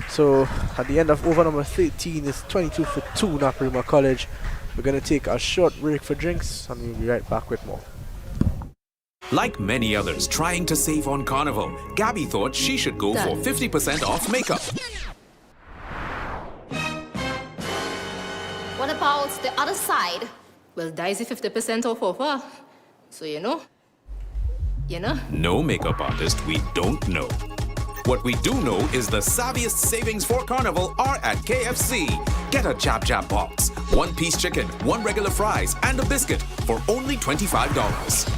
So at the end of over number 13 is 22 for 2 Naparima College. We're going to take a short break for drinks and we'll be right back with more. Like many others trying to save on Carnival, Gabby thought she should go for 50% off makeup. What about the other side? Well, there's a 50% off offer. So you know. No makeup artist we don't know. What we do know is the savviest savings for Carnival are at KFC. Get a Jab Jab box, 1-piece chicken, 1 regular fries, and a biscuit for only $25.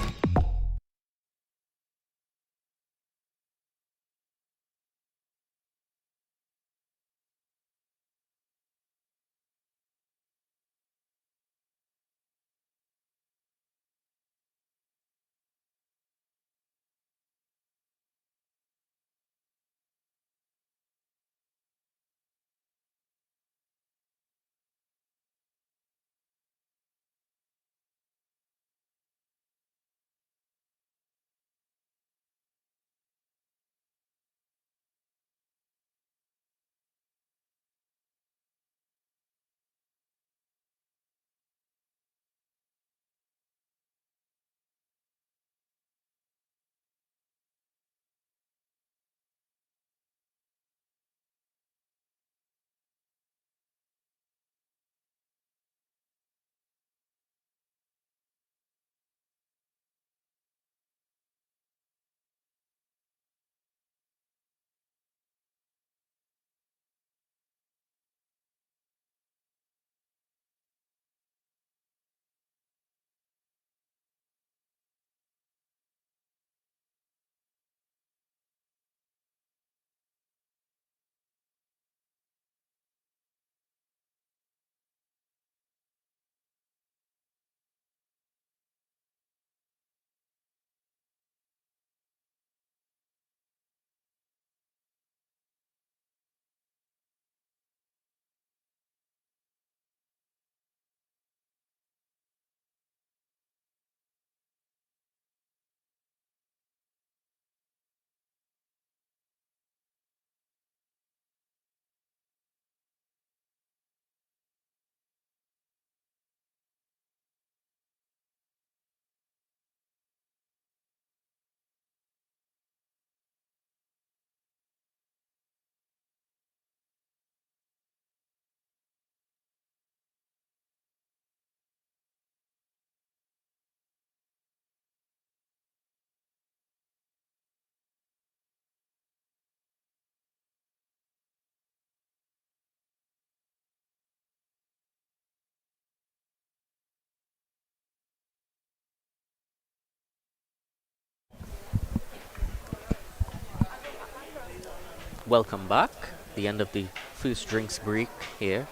Welcome back. The end of the first drinks break here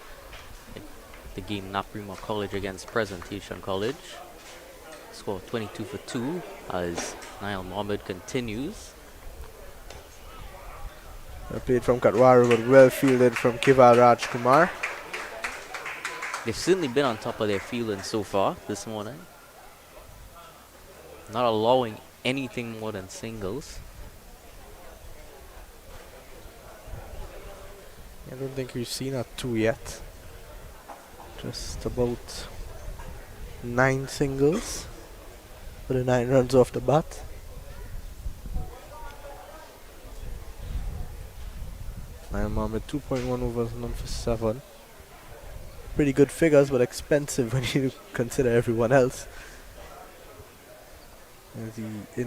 at the game Naparima College against Presentation College. Score 22 for 2 as Niall Mohammed continues. Played from Katwaru, but well fielded from Kival Raj Kumar. They've certainly been on top of their fielding so far this morning. Not allowing anything more than singles. I don't think we've seen a 2 yet. Just about 9 singles for the 9 runs off the bat. I'm with 2.1 overs, none for 7. Pretty good figures, but expensive when you consider everyone else. As he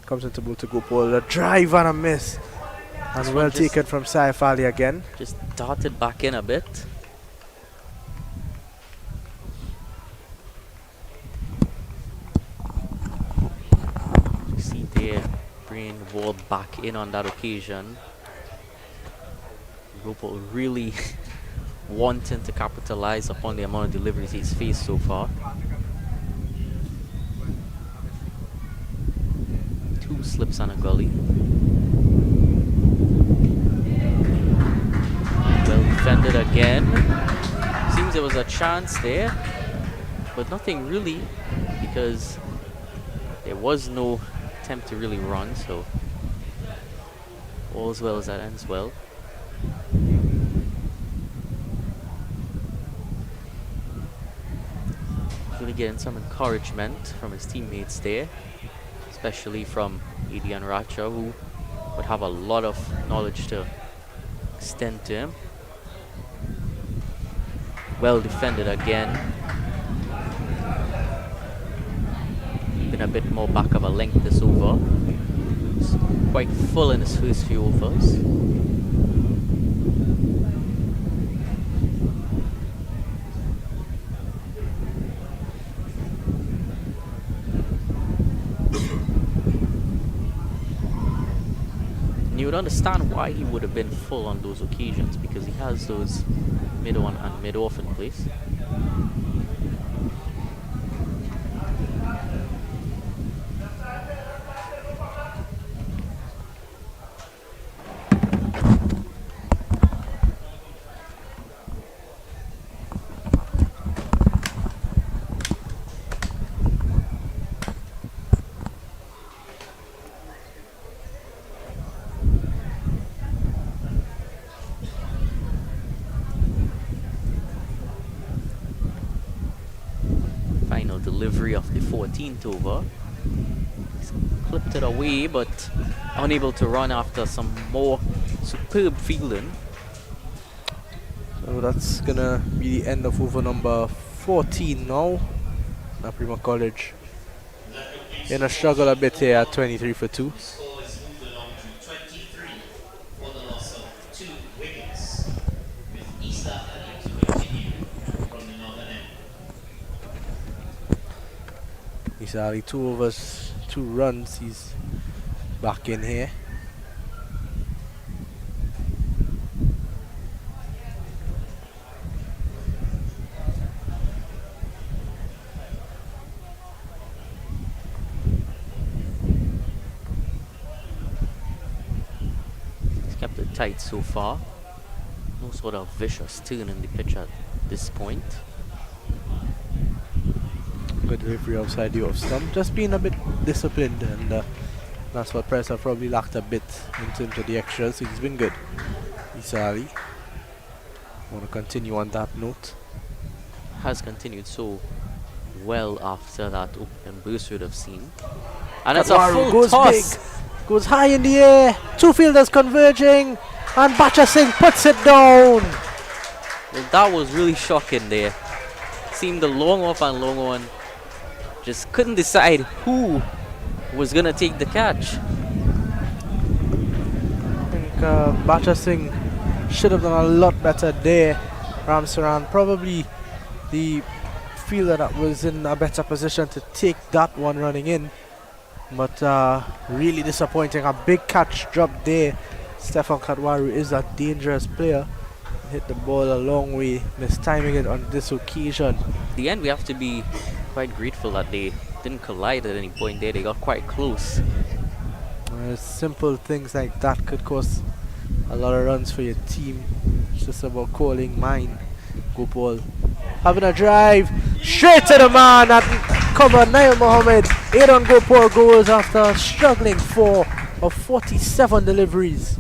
comes into bowl to go ball, a drive and a miss. And well taken from Saif Ali again. Just darted back in a bit. You see there, bringing the ball back in on that occasion. Gopal really wanting to capitalize upon the amount of deliveries he's faced so far. 2 slips and a gully. Well defended again. Seems there was a chance there, but nothing really, because there was no attempt to really run, so all's well as that ends well. Really getting some encouragement from his teammates there, especially from Edian Racha, who would have a lot of knowledge to extend to him. Well defended again. Been a bit more back of a length this over. It's quite full in his first few overs. You would understand why he would have been full on those occasions, because he has those mid-on and mid-off in place. Delivery of the 14th over. He's clipped it away, but unable to run after some more superb fielding. So that's gonna be the end of over number 14 now. Naparima College in a struggle a bit here at 23 for 2. The score is moved along to 23 for the loss of 2 wickets, with Easter Ali to continue from the northern end. He's only 2 overs, 2 runs. He's back in here. He's kept it tight so far. No sort of vicious turn in the pitch at this point. Good delivery outside the off stump. Just being a bit disciplined, and that's what Press have probably lacked a bit in terms of the extras. He's been good. Isali. Want to continue on that note. Has continued so well after that open burst we'd have seen. And it's a full goes toss. big. Goes high in the air. 2 fielders converging. And Bacha Singh puts it down. Well, that was really shocking there. Seemed the long off and long on. Just couldn't decide who was going to take the catch. I think Bacha Singh should have done a lot better there. Ramsaran probably the fielder that was in a better position to take that one running in. But really disappointing. A big catch dropped there Stefan Katwaru is a dangerous player. Hit the ball a long way, mistiming it on this occasion. At the end, we have to be quite grateful that they didn't collide at any point there. They got quite close. Simple things like that could cost a lot of runs for your team. It's just about calling mine. Gopal having a drive straight to the man at cover. Nail Mohammed. 8 on Gopal goals after struggling 4 of 47 deliveries.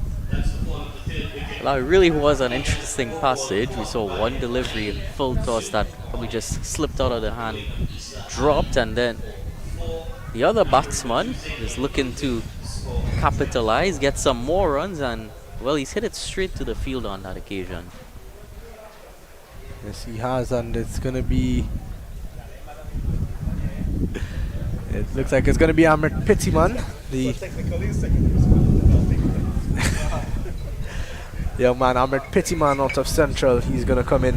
Well, it really was an interesting passage. We saw one delivery in full toss that probably just slipped out of the hand, dropped, and then the other batsman is looking to capitalize, get some more runs, and well, he's hit it straight to the field on that occasion. Yes, he has, and it's gonna be. It looks like it's gonna be Ahmed Pittiman, the young man Ahmed Pittiman out of Central. He's gonna come in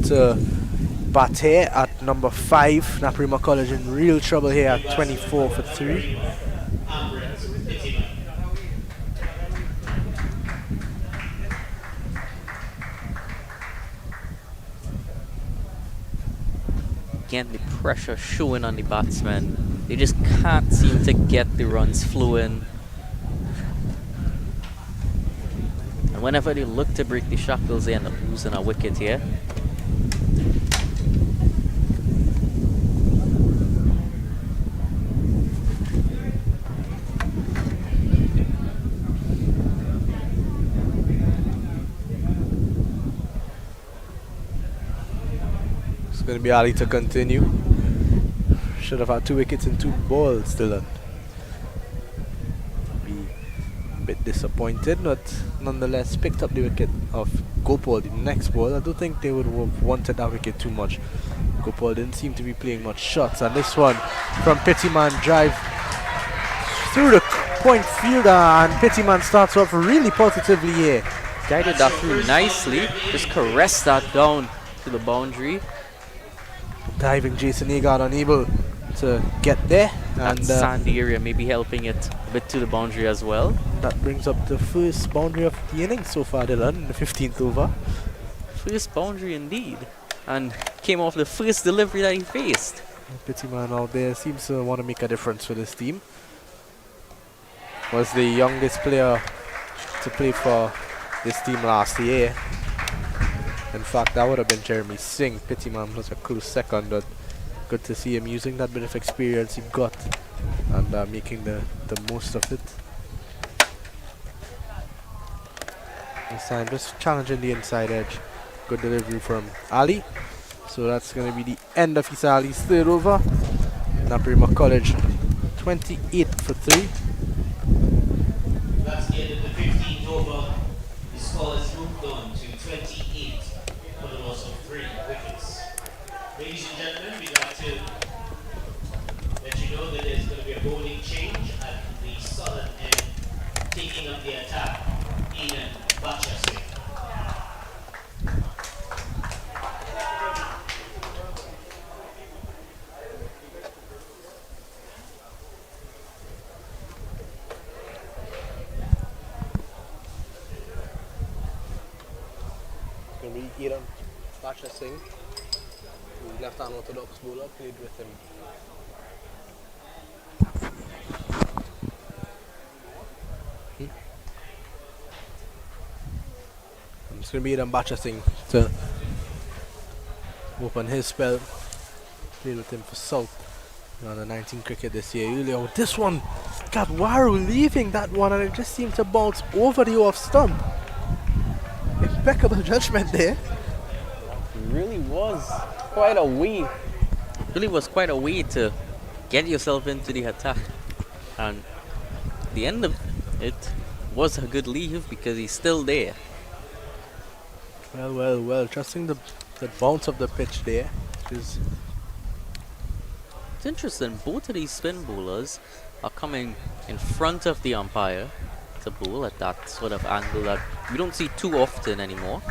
to bat here at number 5. Naparima College in real trouble here at 24 for 3. Again, the pressure showing on the batsmen. They just can't seem to get the runs flowing. And whenever they look to break the shackles, they end up losing a wicket here. Going to be Ali to continue. Should have had 2 wickets and 2 balls, Dylan. Be a bit disappointed, but nonetheless picked up the wicket of Gopal, the next ball. I don't think they would have wanted that wicket too much. Gopal didn't seem to be playing much shots, and this one from Pittiman, drive through the point fielder, and Pittiman starts off really positively here. Guided that through nicely, just caressed that down to the boundary. Diving Jason Agard unable to get there, and and sandy area maybe helping it a bit to the boundary as well. That brings up the first boundary of the inning so far, Dylan, in the 15th over. First boundary indeed, and came off the first delivery that he faced. Pittiman out there seems to want to make a difference for this team. Was the youngest player to play for this team last year. In fact, that would have been Jeremy Singh. Pittiman was a close second, but good to see him using that bit of experience he got and making the most of it. This time just challenging the inside edge. Good delivery from Ali. So that's going to be the end of Isa Ali's 3rd over. Naparima College 28 for 3. That's the end of the 15th over. The score has moved on to 28 for the loss of 3 wickets. Ladies and gentlemen, we'd like to let you know that there's going to be a bowling change at the southern end, taking up the attack, Ian Bachasik. Ian Bacha Singh, who left unorthodox bowler, played with him. It's going to be Ian Bacha Singh to open his spell. Played with him for South on the 19 cricket this year. Earlier, this one, Katwaru leaving that one, and it just seemed to bounce over the off stump. Impeccable judgment there. Really was quite a way. Really was quite a way to get yourself into the attack. And the end of it was a good leave because he's still there. Well. Trusting the bounce of the pitch there. It's interesting. Both of these spin bowlers are coming in front of the umpire to bowl at that sort of angle that we don't see too often anymore.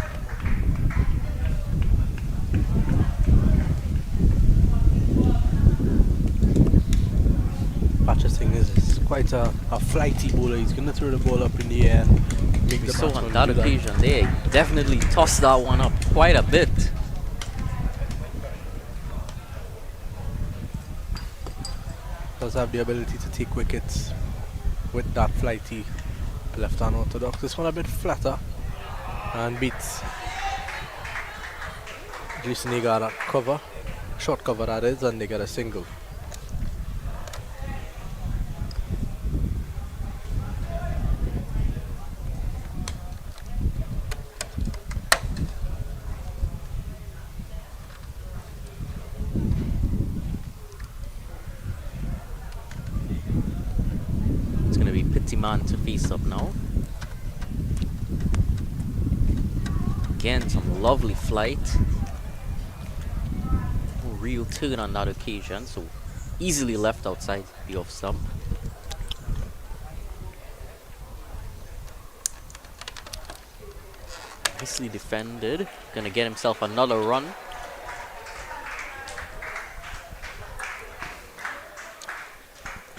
Bacha Singh is quite a flighty bowler. He's going to throw the ball up in the air and make the So batsman on that do occasion there, he definitely tossed that one up quite a bit. Does have the ability to take wickets with that flighty left-hand orthodox. This one a bit flatter and beats. At least they got a cover, short cover that is, and they got a single. It's going to be Pittyman to face up now. Again, some lovely flight. Real turn on that occasion, so easily left outside the off stump. Nicely defended. Gonna get himself another run.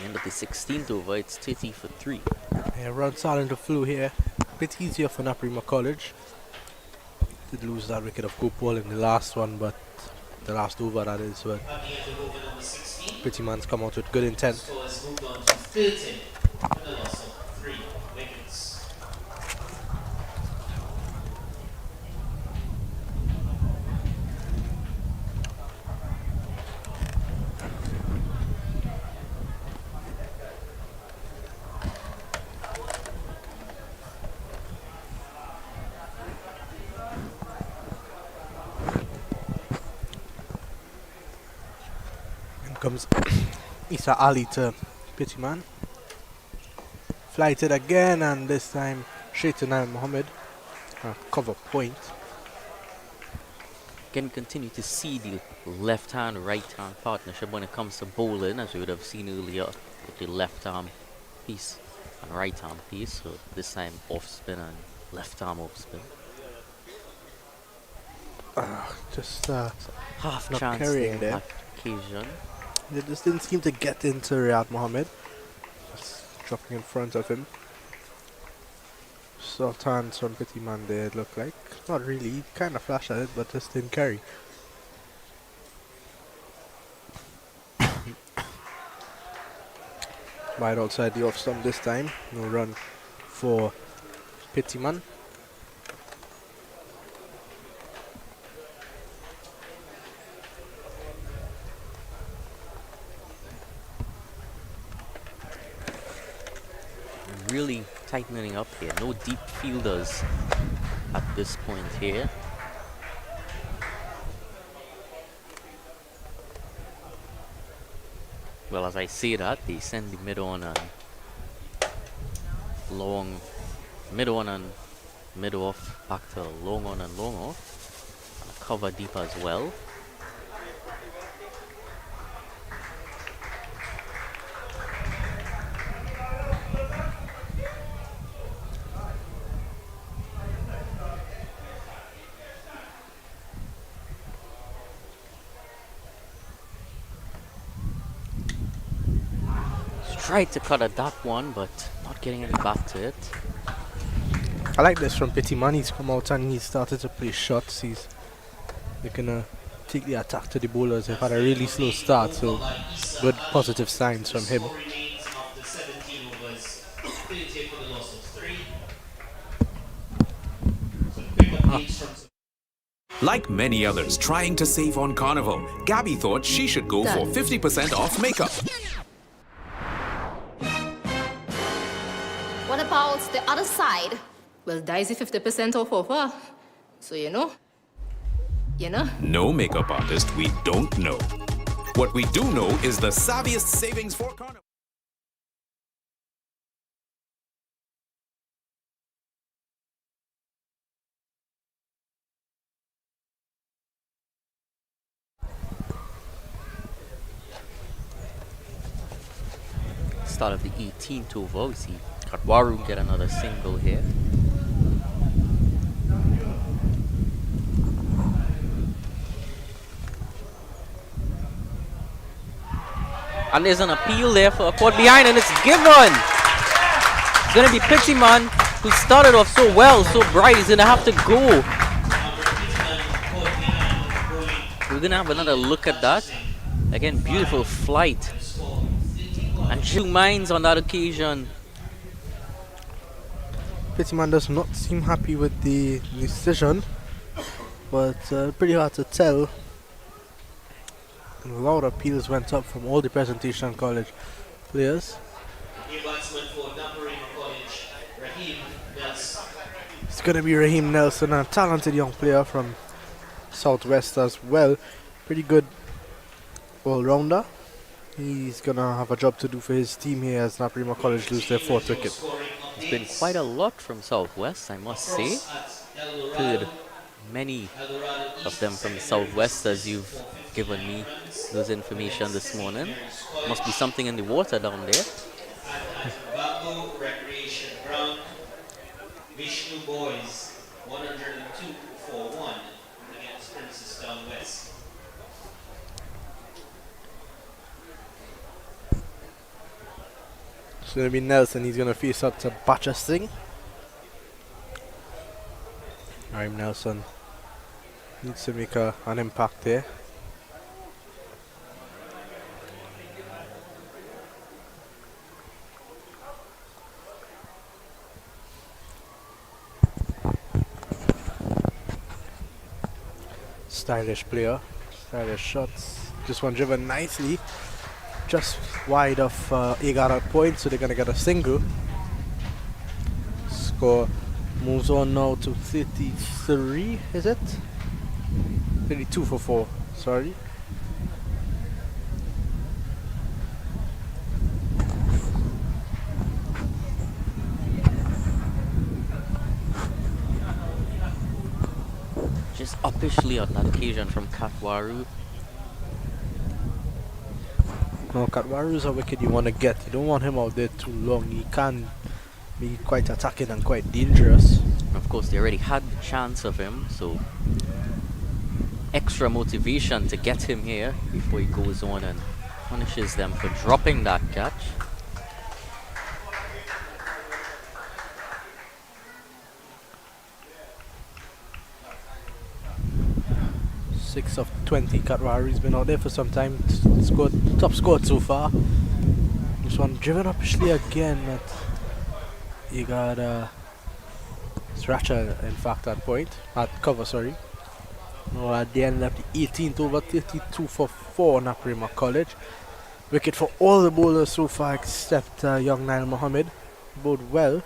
End of the 16th over, it's 30 for 3. Yeah, runs starting to flow here. Bit easier for Naparima College. Did lose that wicket of Gopal in the last one, but the last over that is, but Pittyman's come out with good intent. Score has moved on to 13 for the loss of 3 wickets. Comes Isa Ali to Pittyman. Flighted again, and this time straight to Naim Mohammed. Cover point. Can continue to see the left hand, right hand partnership when it comes to bowling, as we would have seen earlier with the left arm piece and right arm piece. So this time off spin and left arm off spin. Just Half not chance carrying there. there. Occasion. They just didn't seem to get into Riyad Mohammed. Just dropping in front of him. Soft hands from Pittyman there, it looked like. Not really, kind of flashed at it, but just didn't carry. Wide outside the off stump this time. No run for Pittyman. Really tightening up here. No deep fielders at this point here. Well, as I say that, they send the mid on and long, mid on and mid off, back to long on and long off. And cover deep as well. Tried to cut a that one, but not getting any back to it. I like this from Pittyman. He's come out and he's started to play shots. They're gonna take the attack to the bowlers. They've had a really slow start, so good positive signs from him. Like many others trying to save on Carnival, Gabby thought she should go for 50% off makeup. What about the other side? Well, Daisy 50% off offer. So you know. No makeup artist we don't know. What we do know is the savviest savings for Carnival. Start of the 18th over, we see Katwaru get another single here. And there's an appeal there for a court behind, and it's given. It's going to be Pittyman, who started off so well, so bright. He's going to have to go. We're going to have another look at that. Again, beautiful flight. And 2 minds on that occasion. Pittyman does not seem happy with the decision, but pretty hard to tell. And a lot of appeals went up from all the Presentation College players. It's going to be Raheem Nelson, a talented young player from Southwest as well. Pretty good all-rounder. He's going to have a job to do for his team here as Naparima College lose their 4th wicket. It's been quite a lot from Southwest, I must say. Heard many of them from Southwest as you've given me those information this morning. Must be something in the water down there. Bamboo Recreation Ground, Vishnu Boys 102 for 1 against Princess Down West. It's going to be Nelson. He's going to face up to Bacha Singh. Alright, Nelson needs to make an impact there. Stylish player, stylish shots. This one driven nicely, just wide of Igara point, so they're gonna get a single. Score moves on now to 33, is it? 32 for 4, sorry. Just uppishly on that occasion from Katwaru. No, Katwaru is a wicket you want to get. You don't want him out there too long. He can be quite attacking and quite dangerous. Of course, they already had the chance of him, so extra motivation to get him here before he goes on and punishes them for dropping that catch. 6 of 20. Katwaru's been out there for some time. Scored, top scored so far. This one driven upishly again, but you got Sriracha in fact at point, at cover, sorry. No, at the end left the 18th over 32 for 4 Naparima College. Wicket for all the bowlers so far except young Nail Mohammed. Bowled well.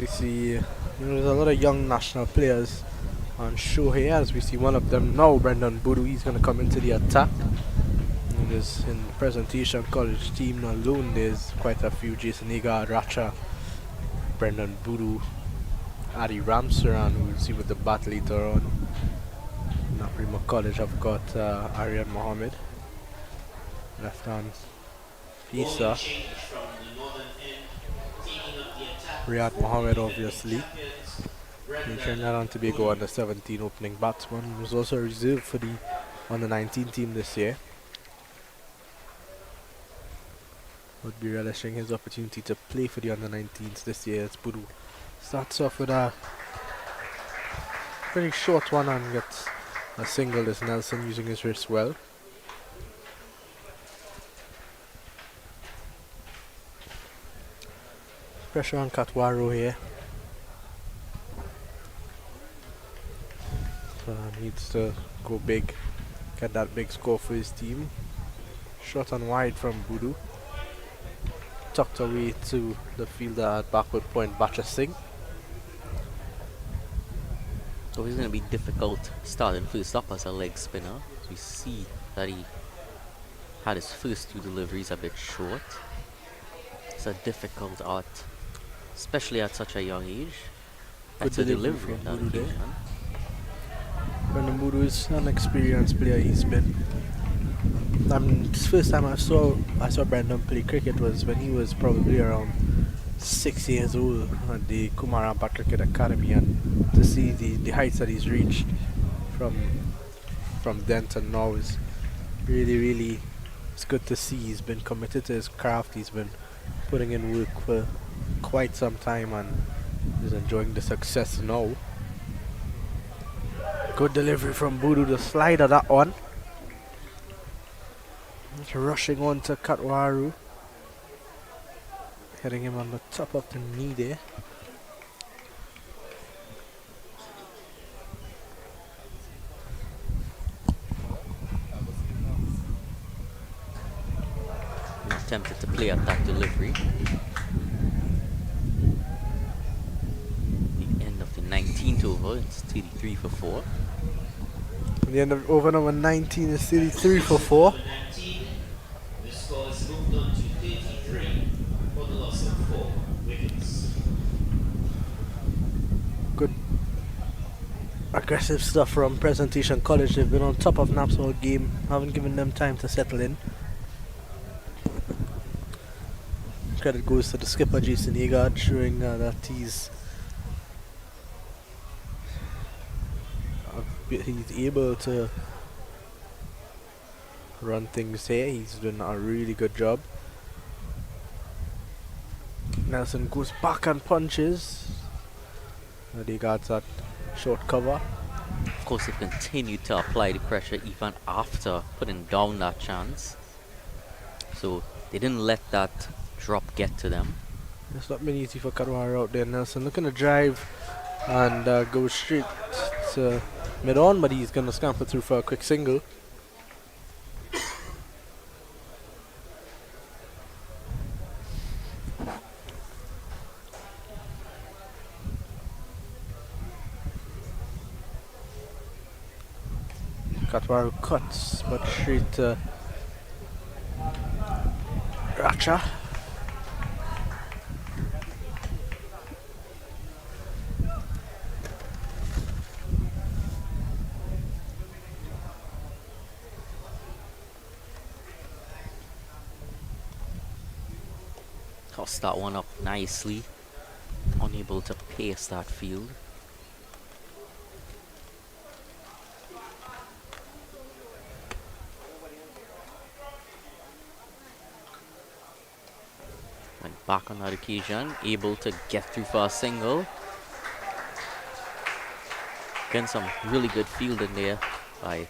We see there's a lot of young national players on show here, as we see one of them now, Brendan Boodoo. He's going to come into the attack. And there's in the Presentation College team alone, there's quite a few. Jason Iga, Racha, Brendan Boodoo, Adi Ramsaran, who we'll see with the bat later on. Naparima College have got Aryan Mohammed, left hand Isa. Riyad Mohammed, obviously. And Trinidad and Tobago under 17 opening batsman. He was also reserved for the under 19 team this year. Would be relishing his opportunity to play for the under 19s this year as Boodoo starts off with a pretty short one and gets a single as Nelson using his wrist well. Pressure on Katwaru here. So needs to go big, get that big score for his team. Shot on wide from Boodoo. Tucked away to the fielder at backward point, Bacha Singh. So he's going to be difficult starting first up as a leg spinner. We see that he had his first 2 deliveries a bit short. It's a difficult art, especially at such a young age. That's a delivery on that occasion. Brendan Boodoo is an experienced player. He's been This first time I saw Brendan play cricket was when he was probably around 6 years old at the Kumarampa Cricket Academy, and to see the heights that he's reached from then to now is really it's good to see. He's been committed to his craft. He's been putting in work for quite some time and is enjoying the success now. Good delivery from Budu, the slider, that one. Just rushing on to Katwaru. Hitting him on the top of the knee there. He attempted to play at that delivery. The end of the 19th over, it's 33 for 4. The end of over number 19 is 33 for 4. The score has moved on to 33 for the loss of 4 wickets. Good aggressive stuff from Presentation College. They've been on top of Naps all game, haven't given them time to settle in. Credit goes to the skipper Jason Agard, showing that he's able to run things here. He's done a really good job. Nelson goes back and punches. They got that short cover. Of course, they've continued to apply the pressure even after putting down that chance. So they didn't let that drop get to them. It's not been easy for Katwara out there. Nelson looking to drive and go straight to mid-on, but he's going to scamper through for a quick single. Katwaru cuts, but straight to Racha. Tossed that one up nicely. Unable to pace that field. Went back on that occasion, able to get through for a single. Again, some really good fielding there by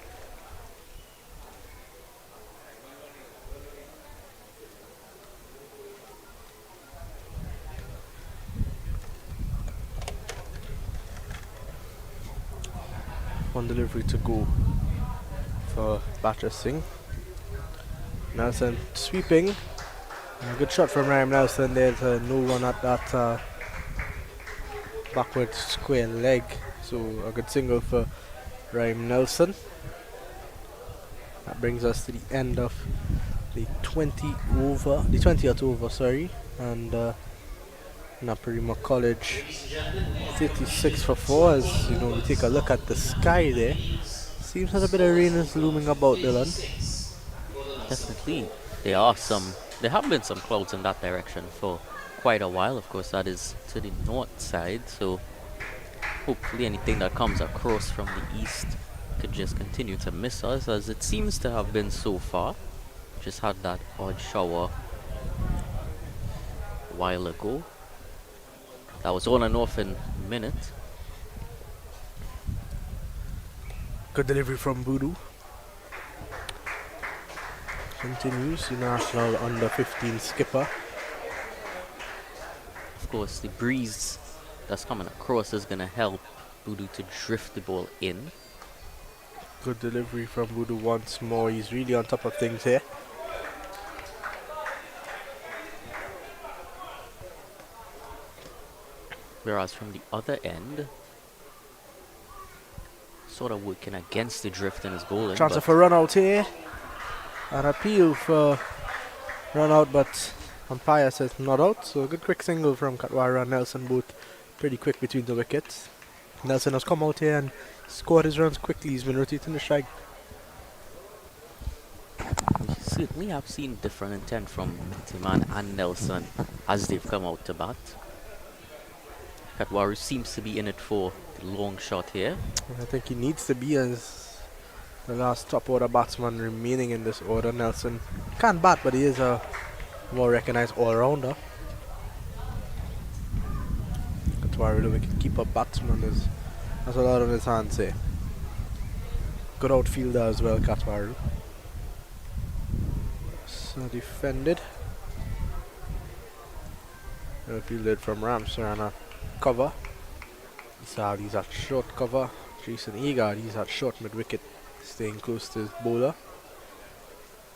one delivery to go for Batcher Singh. Nelson sweeping. A good shot from Ryan Nelson there to no one at that backward square leg. So a good single for Ryan Nelson. That brings us to the end of the 20th over, sorry, and Naparima College 36 for 4. As you know, we take a look at the sky there. Seems that a bit of rain is looming about, Dylan. Definitely. There have been some clouds in that direction for quite a while. Of course, that is to the north side, so hopefully anything that comes across from the east could just continue to miss us, as it seems to have been so far. Just had that odd shower a while ago. That was on and off in a minute. Good delivery from Budu. Continues, the national under 15 skipper. Of course, the breeze that's coming across is going to help Budu to drift the ball in. Good delivery from Budu once more. He's really on top of things here. Whereas from the other end, sort of working against the drift in his bowling. Chance for run out here. An appeal for run out, but umpire says not out. So a good quick single from Katwara and Nelson, both pretty quick between the wickets. Nelson has come out here and scored his runs quickly. He's been rotating the strike. certainly have seen different intent from Timan and Nelson as they've come out to bat. Katwaru seems to be in it for the long shot here. I think he needs to be as the last top order batsman remaining in this order. Nelson can't bat, but he is a more recognized all-rounder. Katwaru, the wicket keeper batsman, has a lot on his hands here. Good outfielder as well, Katwaru. So defended. Fielded from Ramsarana cover. He's at short cover. Jason Agard, he's at short mid-wicket, staying close to his bowler.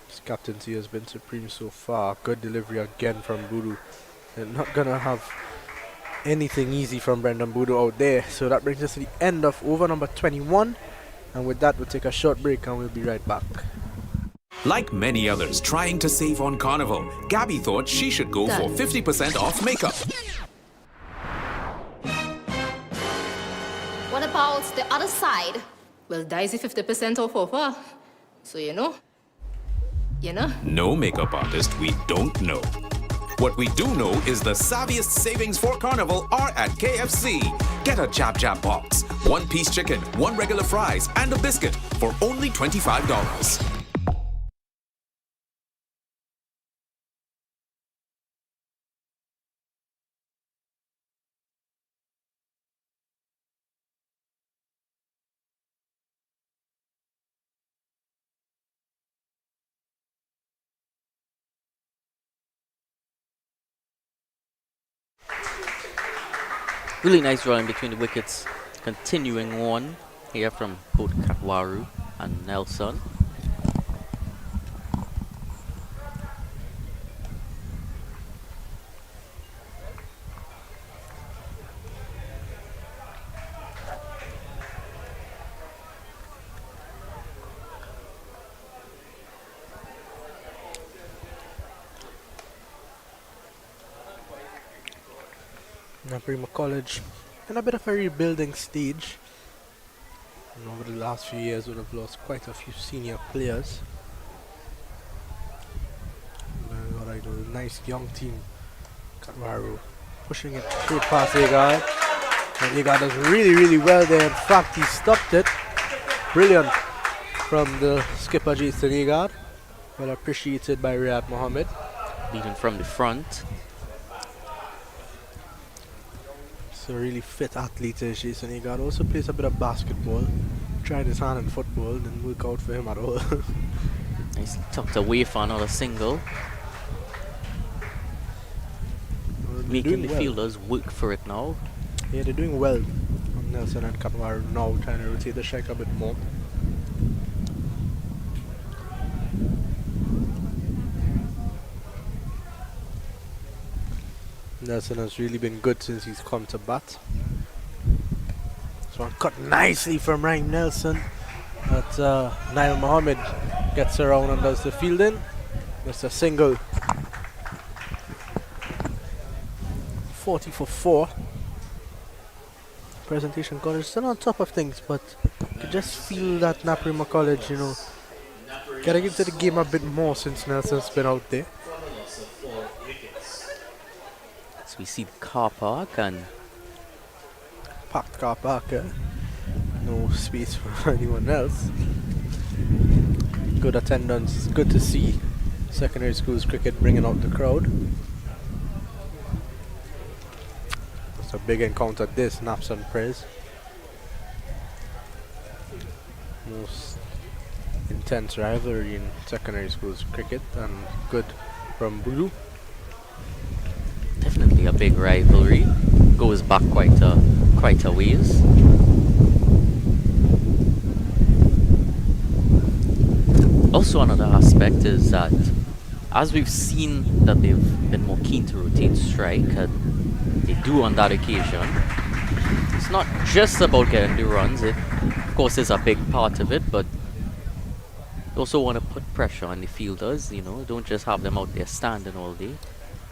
His captaincy has been supreme so far. Good delivery again from Budu. They're not gonna have anything easy from Brendan Budu out there. So that brings us to the end of over number 21. And with that, we'll take a short break and we'll be right back. Like many others trying to save on Carnival, Gabby thought she should go for 50% off makeup. What about the other side? Well, Daisy 50% off offer. So you know. No makeup artist we don't know. What we do know is the savviest savings for Carnival are at KFC. Get a Jab Jab box, 1-piece chicken, 1 regular fries, and a biscuit for only $25. Really nice run between the wickets. Continuing on here from both Katwaru and Nelson. Naparima College in a bit of a rebuilding stage. And over the last few years, would have lost quite a few senior players. Alright, a nice young team. Katwaru pushing it straight past Agard. And Agard does really well there. In fact, he stopped it. Brilliant from the skipper Jason Agard. Well appreciated by Riyad Mohammed. Leading from the front. So really fit athlete is Jason Agard. Also plays a bit of basketball. Tried his hand in football, didn't work out for him at all. Nicely tucked away for another single. Making the fielders work for it now. Yeah, they're doing well on Nelson and Katwaru now, trying to rotate the strike a bit more. Nelson has really been good since he's come to bat. This one cut nicely from Ryan Nelson. But Nail Mohammed gets around and does the fielding. Just a single. 40 for 4. Presentation College still on top of things, but you can just feel that Naparima College, you know, gotta get to the game a bit more since Nelson's been out there. So we see the car park and packed car park, no space for anyone else. Good attendance, good to see secondary schools cricket bringing out the crowd. It's a big encounter this, Naps and Prez. Most intense rivalry in secondary schools cricket, and good from Bulu. Definitely a big rivalry. Goes back quite a ways. Also, another aspect is that as we've seen that they've been more keen to rotate strike, and they do on that occasion, it's not just about getting the runs. It, of course, is a big part of it, but they also want to put pressure on the fielders. You know, don't just have them out there standing all day.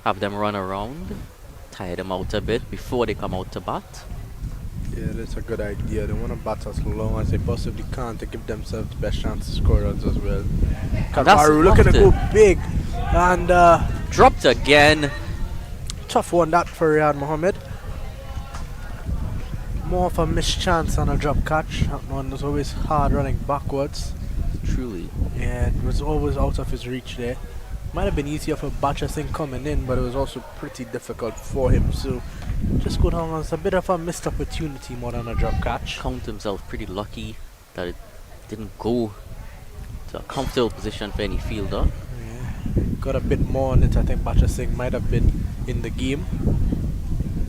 Have them run around, tire them out a bit before they come out to bat. Yeah, that's a good idea. They want to bat as long as they possibly can to give themselves the best chance to score runs as well. Kavaru looking to go big and dropped again. Tough one that for Riyad Mohammed. More of a missed chance on a drop catch. That one was always hard running backwards. Truly. Yeah, it was always out of his reach there. Might have been easier for Bacha Singh coming in, but it was also pretty difficult for him. So just go down as a bit of a missed opportunity more than a drop catch. Count himself pretty lucky that it didn't go to a comfortable position for any fielder. Yeah, got a bit more on it. I think Bacha Singh might have been in the game.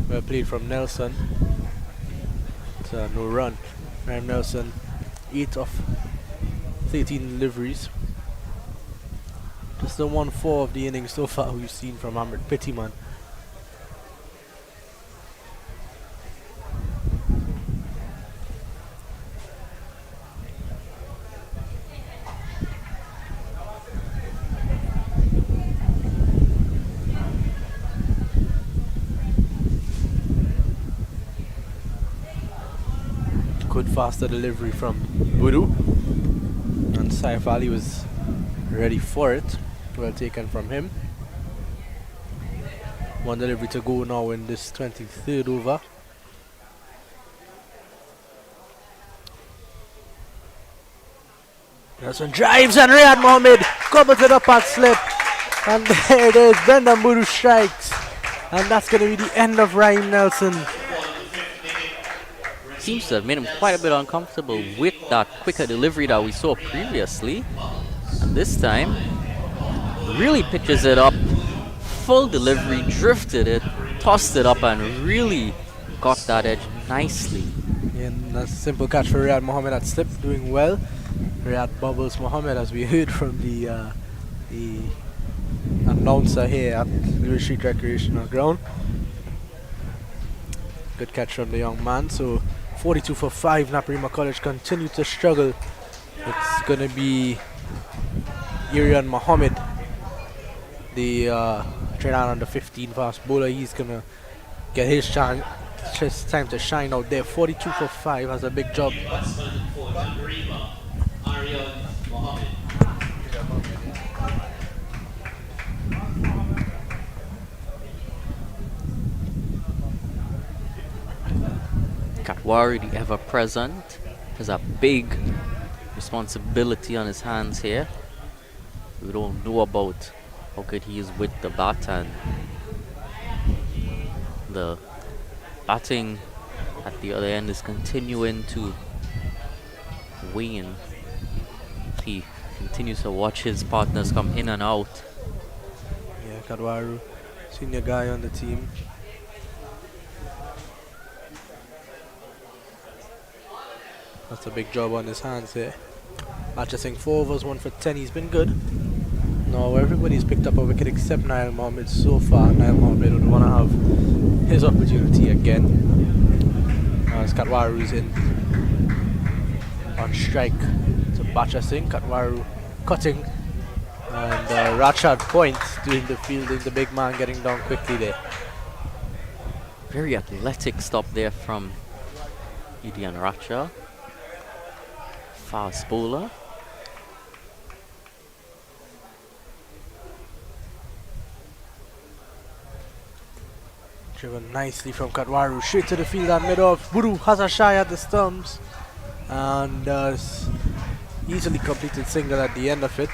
Well played from Nelson. No run. Ryan Nelson, 8 of 13 deliveries. Just the 1-4 of the innings so far we've seen from Ahmed Pittyman. Good faster delivery from Budu, and Saif Ali was ready for it. Well taken from him. One delivery to go now in this 23rd over. Nelson drives and Riyad Mohammed covers it up and slip, and there it is. Brendan Budu strikes, and that's going to be the end of Ryan Nelson. Seems to have made him quite a bit uncomfortable with that quicker delivery that we saw previously. And this time, really pitches it up. Full delivery, drifted it, tossed it up, and really got that edge nicely. Yeah, and that's a simple catch for Riyad Mohammed at slip, doing well. Riyad bubbles Mohammed, as we heard from the announcer here at Lewis Street Recreational Ground. Good catch from the young man. So 42 for 5. Naparima College continue to struggle. It's going to be Irian Mohammed, the Trinidad under 15 fast bowler. He's going to get his chance. Just time to shine out there. 42 for 5 has a big job. Katwari, the ever-present, has a big responsibility on his hands here. We don't know about how good he is with the bat, and the batting at the other end is continuing to wane. He continues to watch his partners come in and out. Yeah, Kadwaru, senior guy on the team. That's a big job on his hands here. After saying 4 overs, 1 for 10, he's been good. No, everybody's picked up a wicket except Nail Mohammed so far. Nail Mohammed would want to have his opportunity again. As Katwaru's in on strike to Bacha Singh. Katwaru cutting, and Rachad Point doing the fielding, the big man getting down quickly there. Very athletic stop there from Idian Racha. Fast bowler. Driven nicely from Katwaru, straight to the field and mid-off. Buru has a shy at the stumps, and easily completed single at the end of it.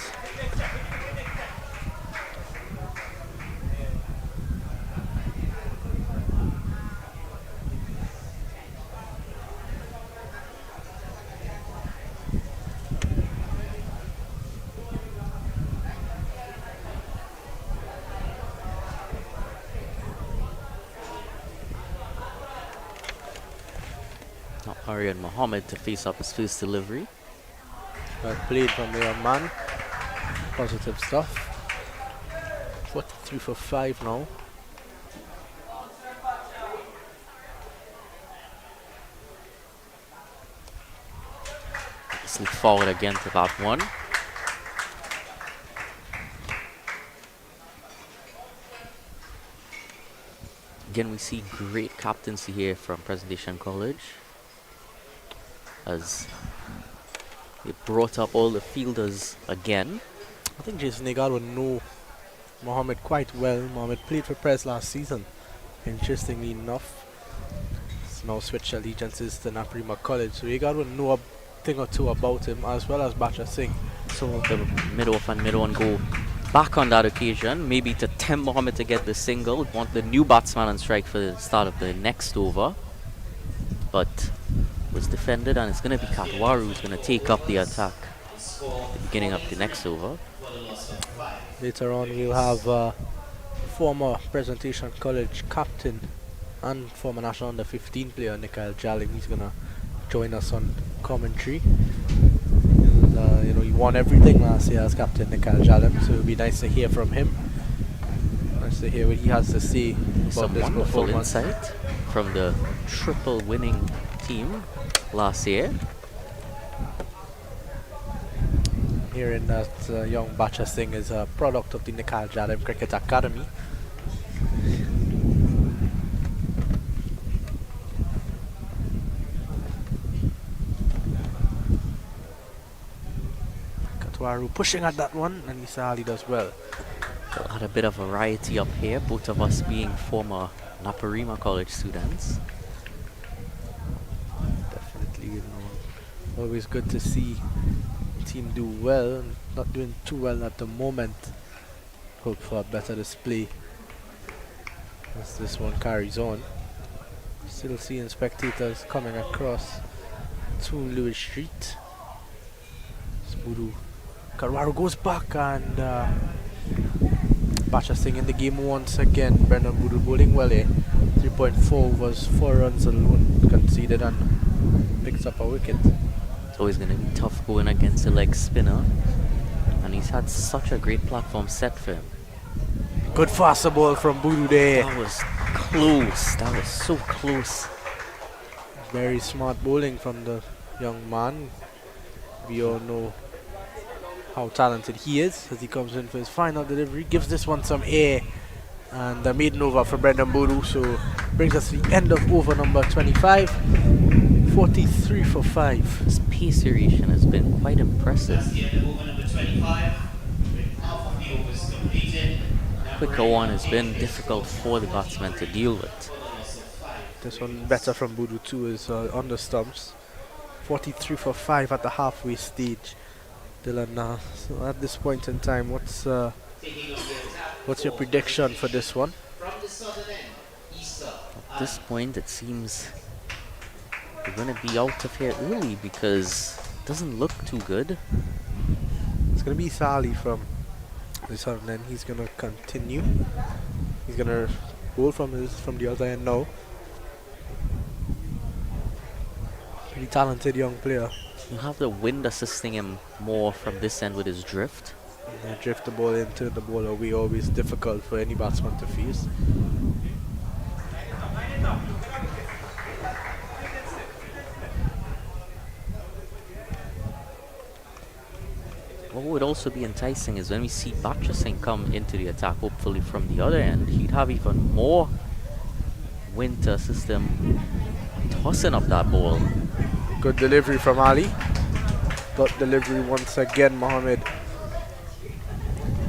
Arian Mohammed to face up his first delivery. Well played from the young man. Positive stuff. 43 for 5 now. Slip forward again to that one. Again, we see great captaincy here from Presentation College, as they brought up all the fielders again. I think Jason Nagad would know Mohammed quite well. Mohammed played for Pres last season, interestingly enough. He's now switched allegiances to Naparima College, so Nagad would know a thing or two about him, as well as Bacha Singh. So the mid-off and mid-on go back on that occasion, maybe to tempt Mohammed to get the single. Want the new batsman on strike for the start of the next over, but was defended, and it's going to be Katwaru who's going to take up the attack at the beginning of the next over. Later on, we'll have former Presentation College captain and former national under 15 player Nikhail Jalim. He's going to join us on commentary. And, he won everything last year as captain, Nikhail Jalim, so it'll be nice to hear from him. Nice to hear what he has to say about Some this wonderful performance. insight from the triple winning team last year. Hearing that young Bacha Singh is a product of the Nikhail Jalim Cricket Academy. Katwaru pushing at that one, and Isa Ali does well. We'll add a bit of variety up here, both of us being former Naparima College students. Definitely, always good to see the team do well. Not doing too well at the moment. Hope for a better display as this one carries on. Still seeing spectators coming across to Lewis Street. Smudu Karwaru goes back, and Bacha Singh in the game once again. Brendan Budu bowling well here. 3.4 overs, 4 runs alone conceded, and picks up a wicket. It's always going to be tough going against a leg spinner, and he's had such a great platform set for him. Good faster ball from Budu there. That was close. That was so close. Very smart bowling from the young man. We all know how talented he is as he comes in for his final delivery. Gives this one some air, and a maiden over for Brendan Bodu. So brings us to the end of over number 25. 43 for 5. His pace variation has been quite impressive. That's the end of over number 25. With half of the overs completed. Quicker one has been difficult for the batsman to deal with. This one better from Bodu too is on the stumps. 43 for 5 at the halfway stage. Dylan, so at this point in time, what's your prediction for this one? At this point, it seems we're going to be out of here early because it doesn't look too good. It's going to be Sali from this one, and then he's going to continue. He's going to bowl from the other end now. Pretty talented young player. You have the wind assisting him more from this end with his drift. Drift the ball in, turn the ball away, always difficult for any batsman to face. What would also be enticing is when we see Bacha Singh come into the attack, hopefully from the other end, he'd have even more wind to assist him tossing up that ball. Good delivery from Ali. Got delivery once again, Mohammed.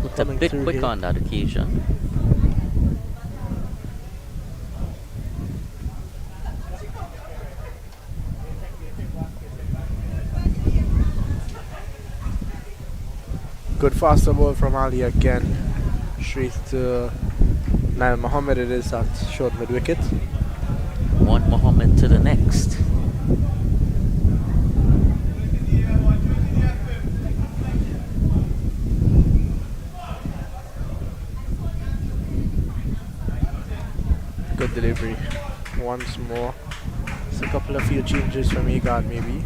Looked a bit quick on that occasion. Good faster ball from Ali again. Straight to Nail Mohammed, it is at short mid wicket. Want Mohammed to the next. Good delivery once more. It's a few changes from Agard maybe.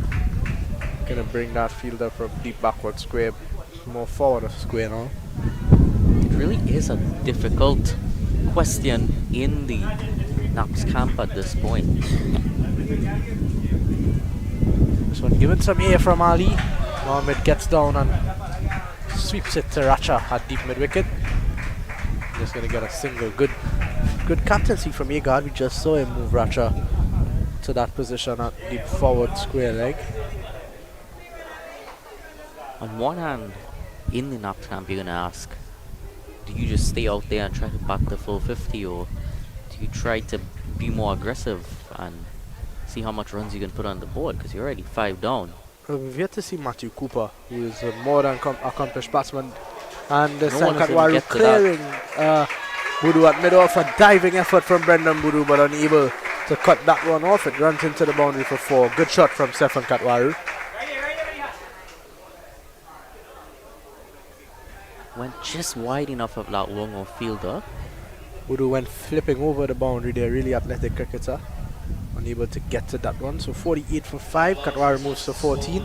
Gonna bring that fielder from deep backward square more forward of square now. It really is a difficult question in the Naps camp at this point. This one given some air from Ali. Mohammed gets down and sweeps it to Racha at deep mid wicket. Just gonna get a single. Good Good captaincy from Agard. We just saw him move Racha to that position at the forward square leg. On one hand, in the nap camp, you're going to ask, do you just stay out there and try to bat the full 50, or do you try to be more aggressive and see how much runs you can put on the board, because you're already 5 down? We've yet to see Matthew Cooper, who is a more than accomplished batsman, and the No one has Katwaru even get to clearing Budu at mid-off. A diving effort from Brendan Budu, but unable to cut that one off. It runs into the boundary for 4. Good shot from Stefan Katwaru. Went just wide enough of that long off fielder. Budu went flipping over the boundary there. Really athletic cricketer. Unable to get to that one. So 48 for 5. Katwaru moves to 14.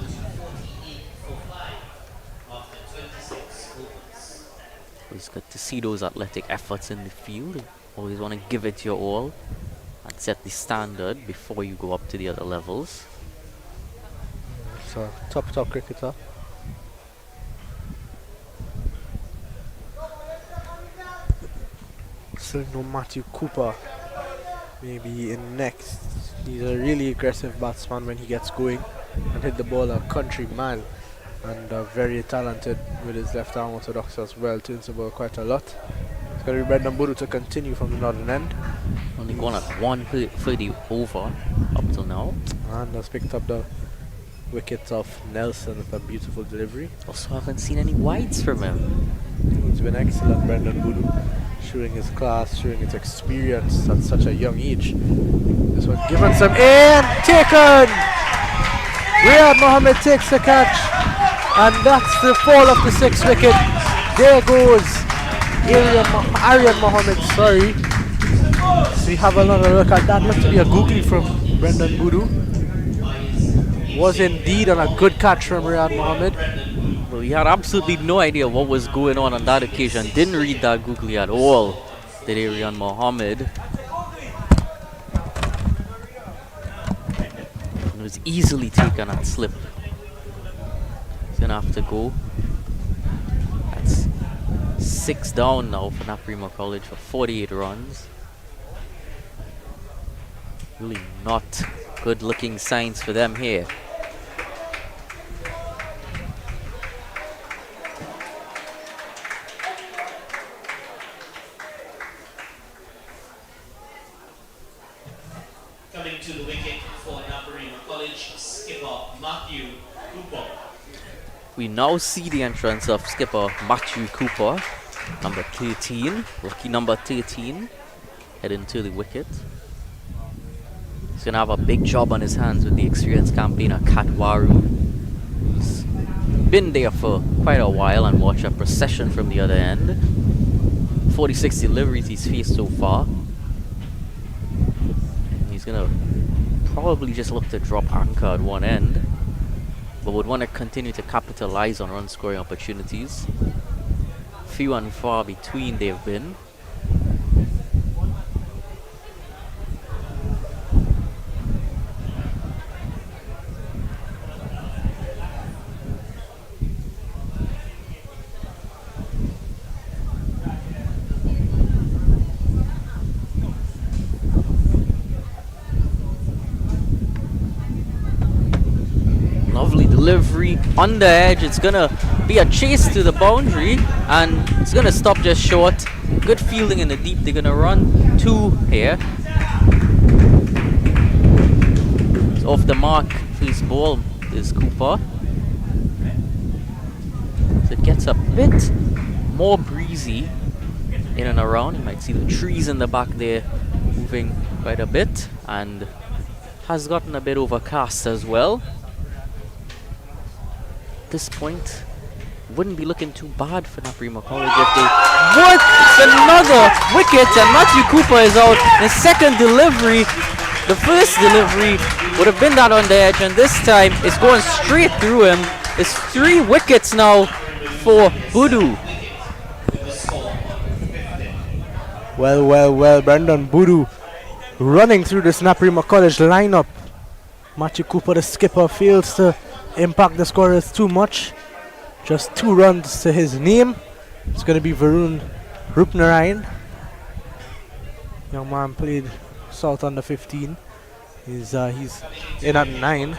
It's good to see those athletic efforts in the field. Always want to give it your all and set the standard before you go up to the other levels. So top cricketer. Still no Matthew Cooper. Maybe in next. He's a really aggressive batsman when he gets going and hit the ball a country mile, and very talented with his left arm orthodox as well. Turns the ball quite a lot. It's going to be Brendan Budu to continue from the northern end. Only gone at 130 over up till now. And has picked up the wicket of Nelson with a beautiful delivery. Also haven't seen any wides from him. He's been excellent, Brendan Budu. Showing his class, showing his experience at such a young age. This one given some air, taken! Riyad Mohammed takes the catch, and that's the fall of the 6th wicket. There goes Aryan Mohammed, sorry. So we have another look at that. Looked to be a googly from Brendan Budu. Was indeed on a good catch from Riyad Mohammed. Well, he had absolutely no idea what was going on that occasion. Didn't read that googly at all, did Aryan Mohammed. And was easily taken at slip. He's gonna have to go. That's 6 down now for Naparima College for 48 runs. Really not good looking signs for them here. Coming to the wicket for Naparima College, skipper Matthew Cooper. We now see the entrance of skipper Matthew Cooper, number 13, lucky number 13, heading to the wicket. He's going to have a big job on his hands with the experienced campaigner Katwaru. He's been there for quite a while and watch a procession from the other end. 46 deliveries he's faced so far. He's going to probably just look to drop anchor at one end, but would want to continue to capitalize on run scoring opportunities. Few and far between they've been. Lovely delivery on the edge. It's gonna be a chase to the boundary, and it's gonna stop just short. Good fielding in the deep. They're gonna run 2 here. It's off the mark for his ball is Cooper. So it gets a bit more breezy in and around. You might see the trees in the back there moving quite a bit, and has gotten a bit overcast as well. At this point, wouldn't be looking too bad for Naparima College if they... What? It's another wicket, and Matthew Cooper is out. The second delivery, the first delivery would have been that on the edge, and this time it's going straight through him. It's 3 wickets now for Budu. Well, Brendan Budu running through this Naparima College lineup. Matthew Cooper, the skipper, fails to impact the scorers too much. Just 2 runs to his name. It's going to be Varun Rupnarayan. Young man played South under 15. He's in at 9.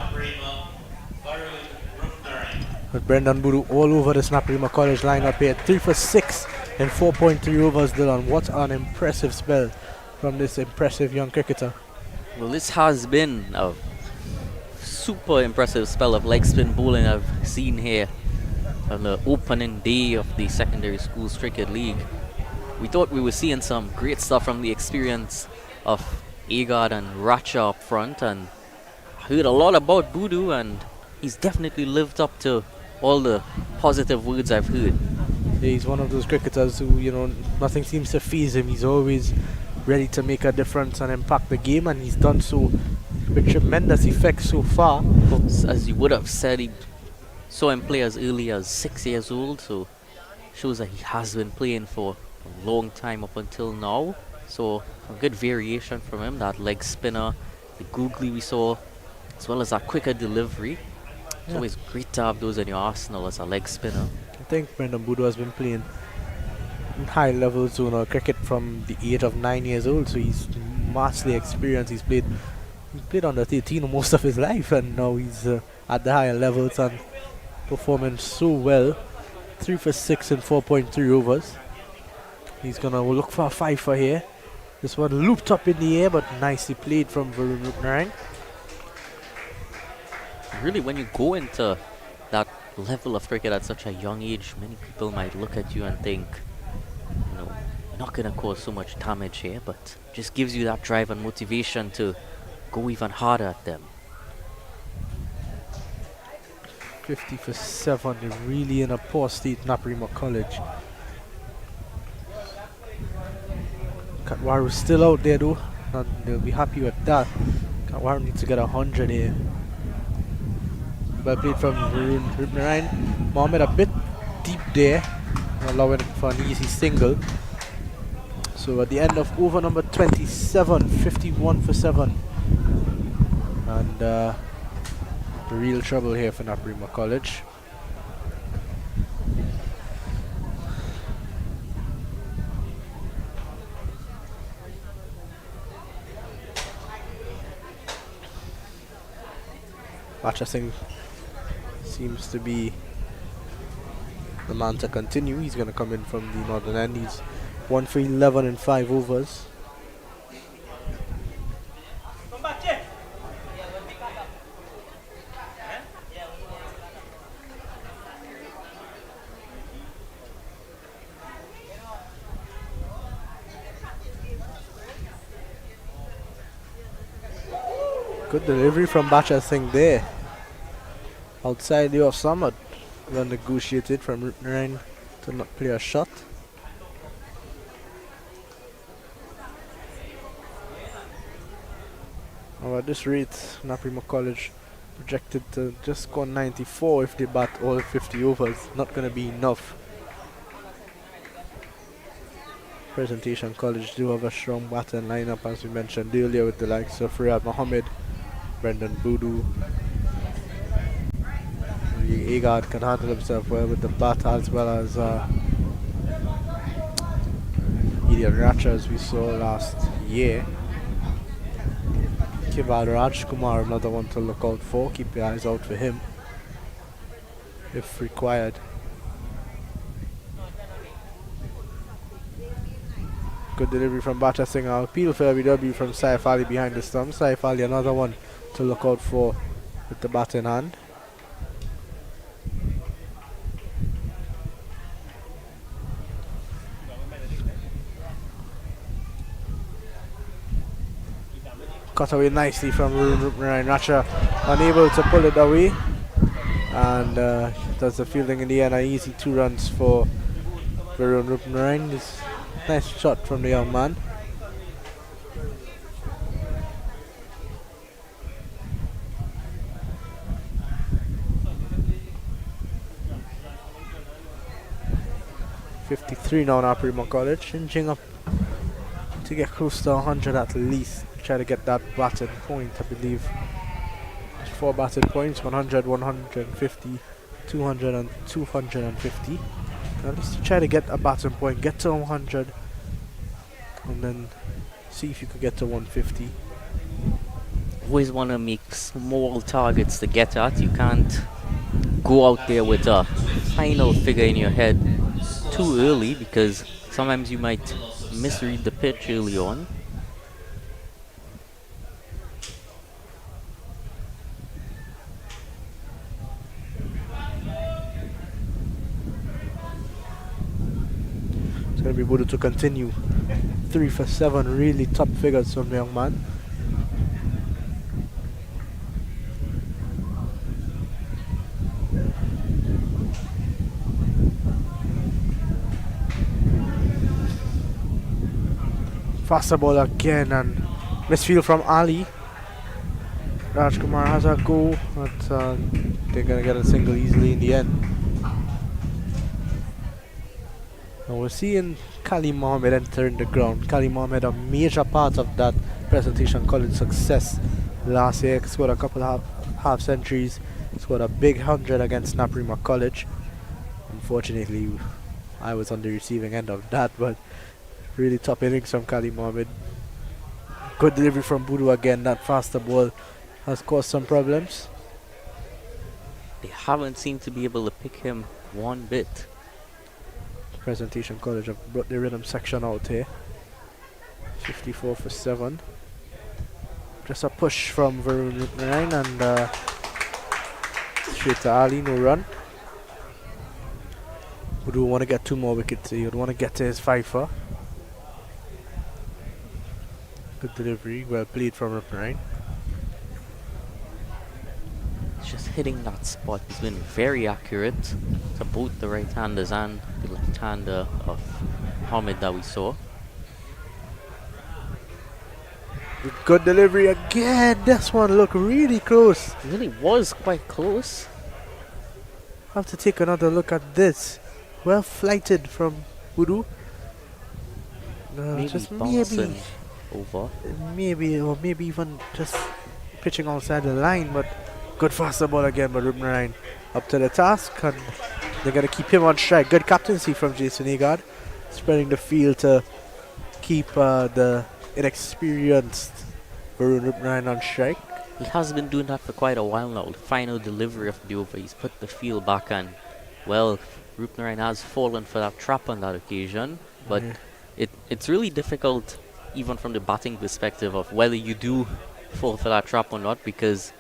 With Brendan Boodoo all over the Naparima College lineup here. 3 for 6 and 4.3 overs, Dylan. What an impressive spell from this impressive young cricketer. Well, this has been a super impressive spell of leg spin bowling I've seen here on the opening day of the Secondary Schools Cricket League. We thought we were seeing some great stuff from the experience of Agard and Racha up front, and I heard a lot about Boodoo, and he's definitely lived up to all the positive words I've heard. Yeah, he's one of those cricketers who, you know, nothing seems to faze him. He's always ready to make a difference and impact the game, and he's done so with tremendous effect so far. But as you would have said, he saw him play as early as 6 years old, so shows that he has been playing for a long time up until now. So a good variation from him, that leg spinner, the googly we saw, as well as that quicker delivery. It's always great to have those in your arsenal as a leg spinner. I think Brendan Boodoo has been playing high level zone cricket from the age of 9 years old, so he's vastly experienced. He's played under 13 most of his life, and now he's at the higher levels and performing so well. 3 for 6 and 4.3 overs. He's gonna look for a 5 here. This one looped up in the air, but nicely played from Varun Rupnarine. Really, when you go into that level of cricket at such a young age, many people might look at you and think, you know, you're not going to cause so much damage here, but just gives you that drive and motivation to go even harder at them. 50 for 7, they're really in a poor state, Naparima College. Katwaru's still out there though, and they'll be happy with that. Katwaru needs to get 100 here. Well played from Rupnarine. Mohammed a bit deep there, allowing for an easy single. So at the end of over number 27, 51 for 7. And real trouble here for Naparima College. Bacha Singh seems to be the man to continue. He's going to come in from the Northern End. He's 1 for 11 in 5 overs. Good delivery from Bacha Singh there. Outside the off summer. Well negotiated from Rupnarine to not play a shot. Now at this rate, Naparima College projected to just go 94 if they bat all 50 overs. Not going to be enough. Presentation College do have a strong batting lineup, as we mentioned earlier, with the likes of Riyad Mohammed, Brendan Boodoo. Agard can handle himself well with the bat, as well as Gideon Racha, as we saw last year. Kival Rajkumar, another one to look out for. Keep your eyes out for him if required. Good delivery from Bacha Singh. Appeal for LBW from Saif Ali behind the stump. Saif Ali, another one to look out for with the bat in hand. Cut away nicely from Rupnarine. Racha unable to pull it away, and does the fielding in the end. Easy 2 runs for Varun Rupnarine. Nice shot from the young man. .53 now Naparima College, inching up to get close to 100 at least. Try to get that batting point, I believe. There's 4 batting points, 100, 150, 200 and 250. At least try to get a batting point, get to 100, and then See if you could get to 150. Always want to make small targets to get at. You can't go out there with a final figure in your head too early, because sometimes you might misread the pitch early on. It's going to be Budu to continue. 3 for 7, really top figures from the young man. Faster ball again, and misfield from Ali. Rajkumar has a go, but they're going to get a single easily in the end. And we're seeing Kali Mohammed entering the ground. Kali Mohammed, a major part of that Presentation College success last year. Scored a couple of half centuries, scored a big 100 against Naparima College. Unfortunately, I was on the receiving end of that, but really top innings from Kali Mohammed. Good delivery from Budu again. That faster ball has caused some problems. They haven't seemed to be able to pick him one bit. Presentation College have brought the rhythm section out here. 54 for 7. Just a push from Varun Rupnarayan and straight to Ali, no run. Budu want to get 2 more wickets. He would want to get to his 5-for. Good delivery, well played from Rupnarayan. Just hitting that spot. He's been very accurate to both the right-handers and the left-hander of Mohammed that we saw. Good delivery again. This one looked really close. It really was quite close. Have to take another look at this. Well flighted from Budu. Just maybe over. Maybe, or maybe even just pitching outside the line, but good faster ball again by Rupnarayan. Up to the task, and they're going to keep him on strike. Good captaincy from Jason Agard, spreading the field to keep the inexperienced Varun Rupnarayan on strike. He has been doing that for quite a while now. The final delivery of the over, he's put the field back, and well, Rupnarayan has fallen for that trap on that occasion, but it's really difficult even from the batting perspective of whether you do fall for that trap or not, because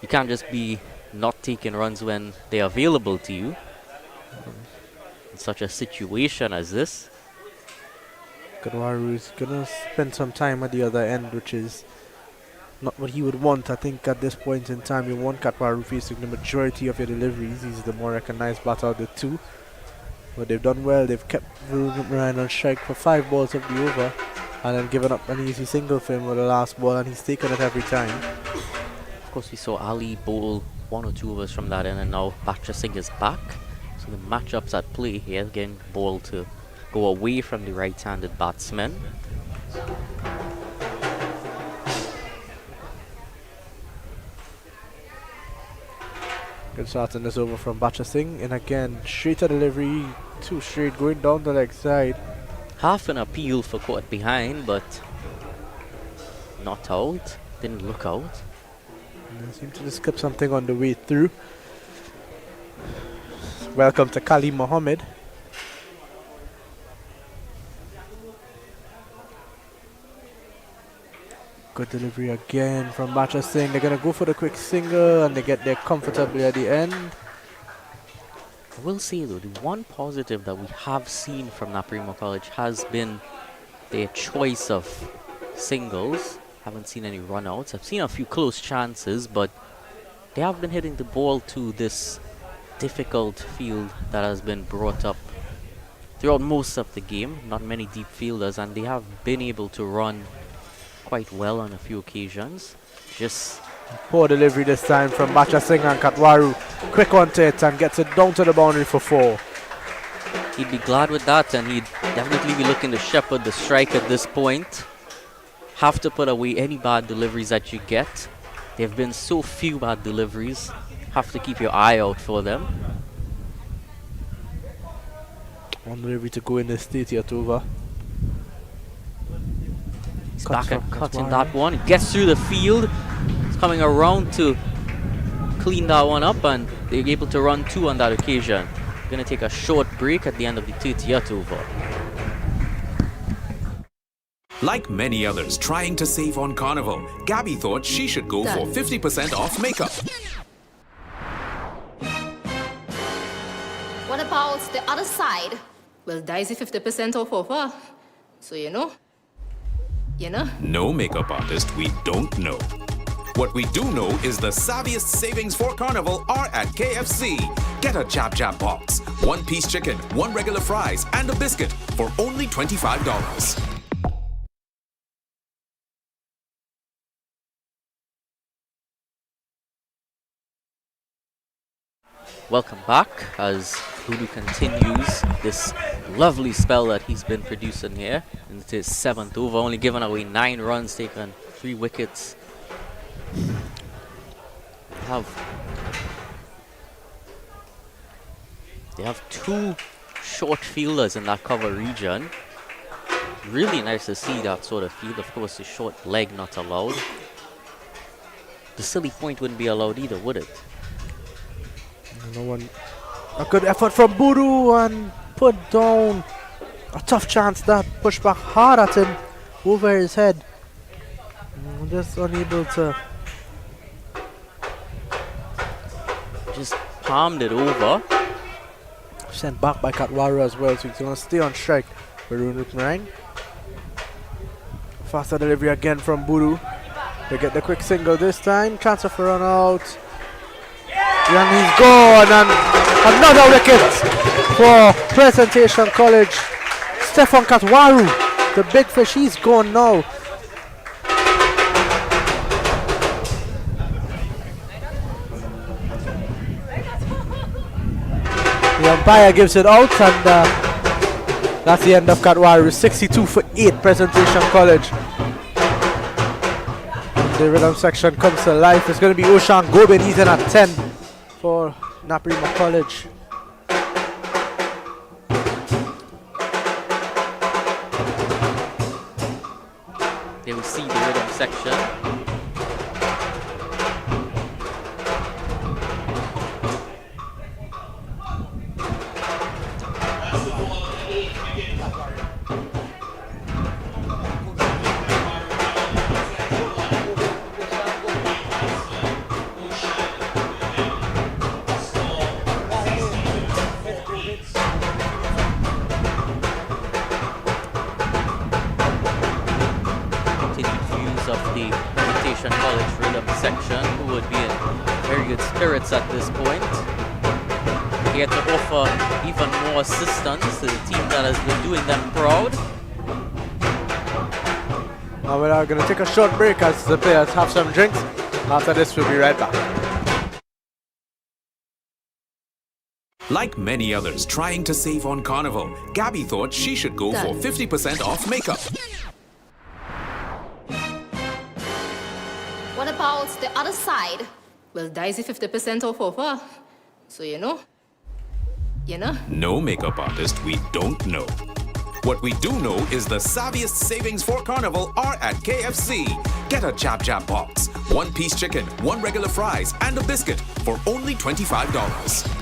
you can't just be not taking runs when they're available to you in such a situation as this. Kadwaru is going to spend some time at the other end, which is not what he would want. I think at this point in time, you want Kadwaru facing the majority of your deliveries. He's the more recognized batter of the two. But they've done well. They've kept Ryan on strike for 5 balls of the over, and then given up an easy single for him with the last ball, and he's taken it every time. Of course, we saw Ali bowl 1 or 2 overs from that end, and now Batra Singh is back. So the matchups at play here, again, ball to go away from the right-handed batsman. Good start in this over from Batra Singh, and again, straighter delivery, 2 straight going down the leg side. Half an appeal for caught behind, but not out, didn't look out. They seem to just skip something on the way through. Welcome to Kali Mohammed. Good delivery again from Batra Singh. They're going to go for the quick single, and they get there comfortably at the end. I will say though, the one positive that we have seen from Naparima College has been their choice of singles. Haven't seen any run-outs. I've seen a few close chances, but they have been hitting the ball to this difficult field that has been brought up throughout most of the game. Not many deep fielders, and they have been able to run quite well on a few occasions. Just poor delivery this time from Batra Singh, and Katwaru quick onto it and gets it down to the boundary for 4. He'd be glad with that, and he'd definitely be looking to shepherd the strike at this point. Have to put away any bad deliveries that you get. There have been so few bad deliveries. Have to keep your eye out for them. One delivery to go in the state yet over. back and cutting that one. Gets through the field. It's coming around to clean that one up, and they're able to run 2 on that occasion. Going to take a short break at the end of the 30th over. Like many others trying to save on Carnival, Gabby thought she should go for 50% off makeup. What about the other side? Well, Daisy 50% off offer. So you know. No makeup artist we don't know. What we do know is the savviest savings for Carnival are at KFC. Get a Jab Jab box, 1-piece chicken, 1 regular fries, and a biscuit for only $25. Welcome back as Voodoo continues this lovely spell that he's been producing here. And it is 7th over, only giving away 9 runs, taking 3 wickets. They have 2 short fielders in that cover region. Really nice to see that sort of field. Of course, the short leg not allowed. The silly point wouldn't be allowed either, would it? No one. A good effort from Voodoo and put down. A tough chance that pushed back hard at him over his head. Just unable to. Just palmed it over. Sent back by Katwaru as well, so he's going to stay on strike with Runut. Faster delivery again from Voodoo. They get the quick single this time. Transfer for run out. And he's gone, and another wicket for Presentation College. Stefan Katwaru, the big fish, he's gone now. The umpire gives it out, and that's the end of Katwaru. 62 for 8, Presentation College. The rhythm section comes to life. It's going to be Oshan Gobin, he's in at 10 for Naparima College. They will see the rhythm section. College rhythm section, who would be in very good spirits at this point. Here to offer even more assistance to the team that has been doing them proud. Now we are going to take a short break as the players have some drinks. After this, we'll be right back. Like many others trying to save on Carnival, Gabby thought she should go for 50% off makeup. What about the other side? Well, Daisy 50% off offer. So you know. No makeup artist we don't know. What we do know is the savviest savings for Carnival are at KFC. Get a Jab Jab box, 1-piece chicken, 1 regular fries, and a biscuit for only $25.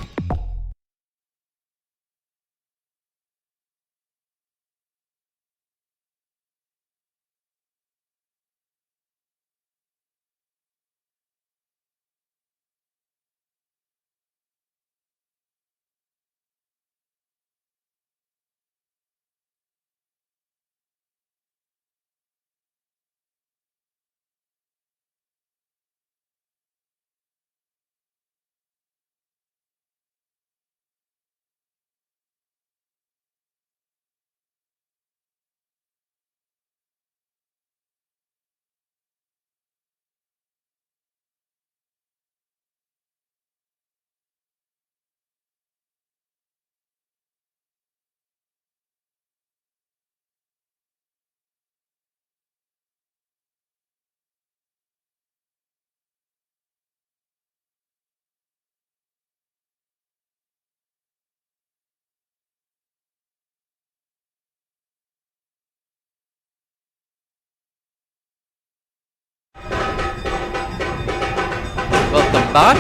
back.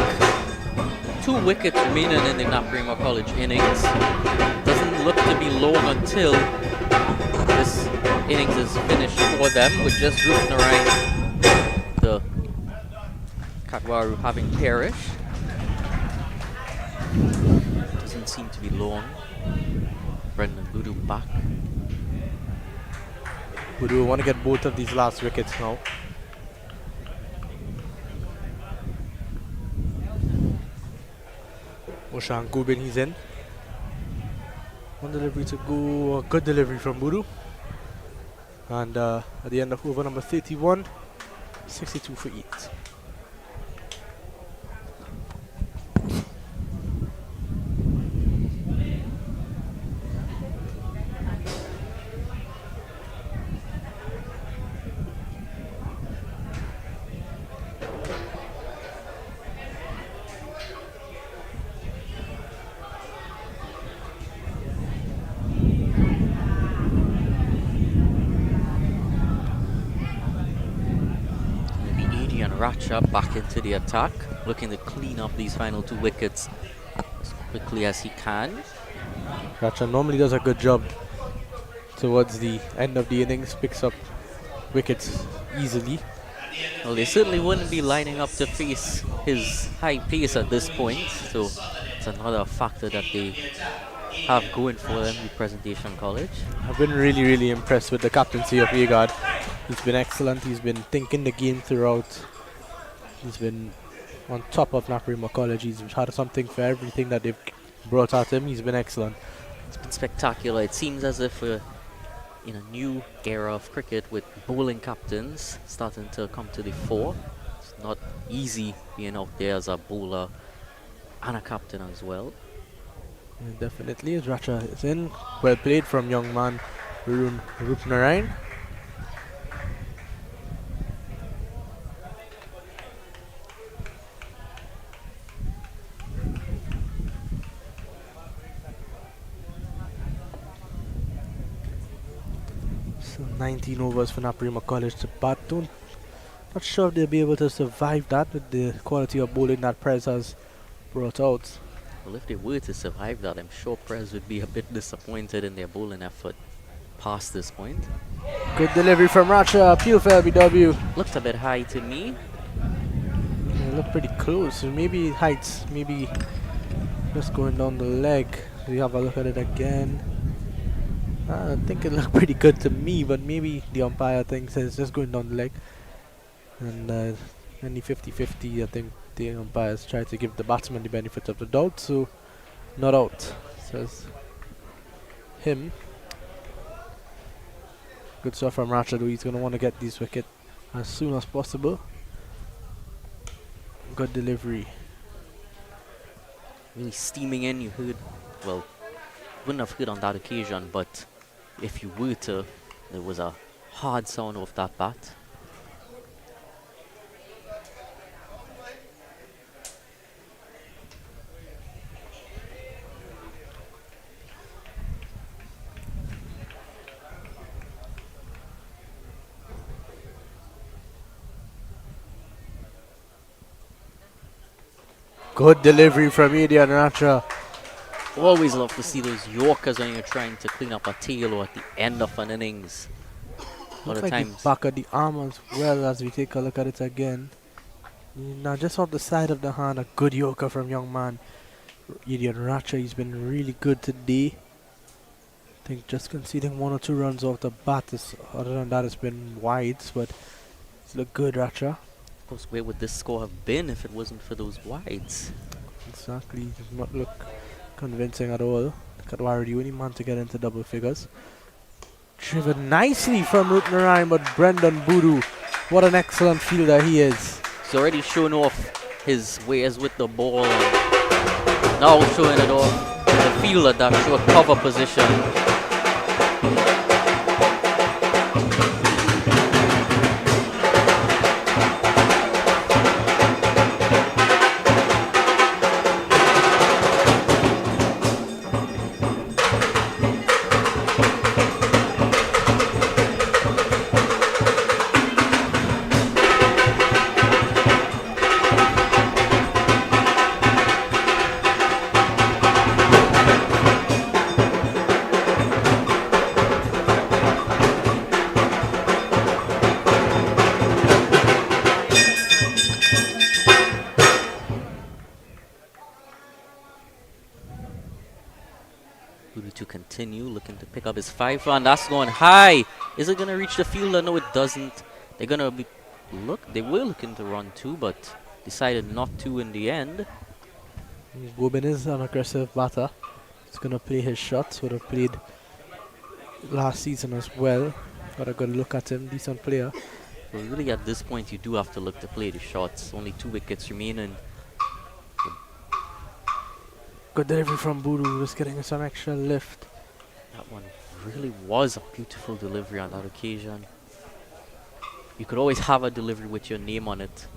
2 wickets remaining in the Naparima College innings. Doesn't look to be long until this innings is finished for them, with just Rupnarine, the Katwaru, having perished. Doesn't seem to be long. Brendan Budu back. Budu want to get both of these last wickets now. Oshan Gubin, he's in. One delivery to go. A good delivery from Budu. And at the end of over number 31, 62 for 8. Racha back into the attack, looking to clean up these final 2 wickets as quickly as he can. Racha normally does a good job towards the end of the innings, picks up wickets easily. Well, they certainly wouldn't be lining up to face his high pace at this point, so it's another factor that they have going for them, the Presentation College. I've been really impressed with the captaincy of Agard. He's been excellent, he's been thinking the game throughout. He's been on top of Naparima College. He's had something for everything that they've brought at him. He's been excellent. It's been spectacular. It seems as if we're in a new era of cricket with bowling captains starting to come to the fore. It's not easy being out there as a bowler and a captain as well. Yeah, definitely, as Racha is in. Well played from young man Varun Rupnarine. So 19 overs for Naparima College to bat. Not sure if they'll be able to survive that with the quality of bowling that Prez has brought out. Well, if they were to survive that, I'm sure Prez would be a bit disappointed in their bowling effort past this point. Good delivery from Racha, appeal for LBW. Looked a bit high to me. Yeah, looked pretty close. So maybe heights, maybe just going down the leg. We have a look at it again. I think it looked pretty good to me, but maybe the umpire thinks it's just going down the leg. And any 50-50, I think the umpires try to give the batsman the benefit of the doubt, so not out, says him. Good stuff from Racha, though. He's going to want to get this wicket as soon as possible. Good delivery. Really steaming in. You heard, well, wouldn't have heard on that occasion, but if you were to, there was a hard sound of that bat. Good delivery from Adrian Racha. Always love to see those Yorkers when you're trying to clean up a tail or at the end of an innings. Looks like the back of the arm as well as we take a look at it again. Now just off the side of the hand, a good Yorker from young man Adrian Racha. He's been really good today. I think just conceding 1 or 2 runs off the bat. Other than that, it's been wides, but it's looked good, Racha. Of course, where would this score have been if it wasn't for those wides? Exactly, does not look convincing at all. Katwari, the only man to get into double figures. Driven nicely from Rupnarine, but Brendan Budu, what an excellent fielder he is. He's already shown off his ways with the ball, and now showing it off the fielder that short cover position. continue, looking to pick up his 5 run. That's going high. Is it going to reach the fielder? No, it doesn't. They're going to be they were looking to run 2, but decided not to in the end. Gobin is an aggressive batter. He's going to play his shots. Would have played last season as well. Got a good look at him. Decent player. So really at this point you do have to look to play the shots. Only 2 wickets remaining. Good delivery from Buru, just getting some extra lift. That one really was a beautiful delivery on that occasion. You could always have a delivery with your name on it.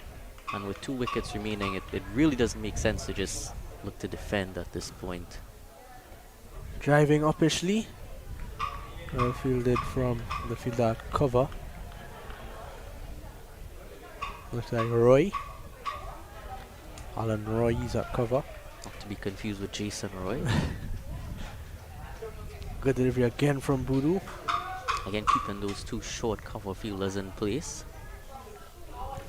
And with 2 wickets remaining, it really doesn't make sense to just look to defend at this point. Driving uppishly. Fielded from the fielder at cover. Looks like Roy. Alan Roy is at cover. Not to be confused with Jason Roy. Good delivery again from Buru. Again, keeping those 2 short cover fielders in place.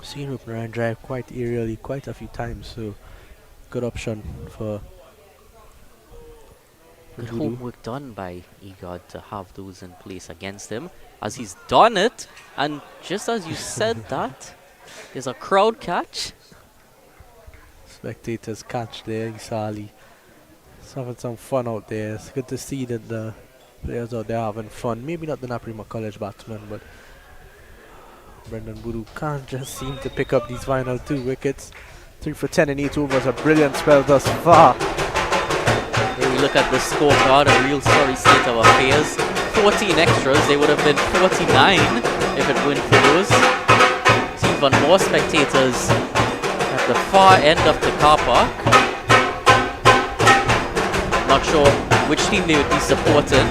Seen Rupnaran drive quite aerially quite a few times, so good option for Good Buru. homework done by Egod to have those in place against him. As he's done it, and just as you said that, there's a crowd catch. Spectators catch there. You saw Ali having some fun out there. It's good to see that the players out there having fun. Maybe not the Naparima College batsmen, but Brendan Buru can't just seem to pick up these final 2 wickets. 3 for 10 in 8 overs. A brilliant spell thus far. When we look at the scorecard, a real sorry state of affairs. 14 extras, they would have been 49 if it weren't for those. See even more spectators at the far end of the car park. Not sure which team they would be supporting.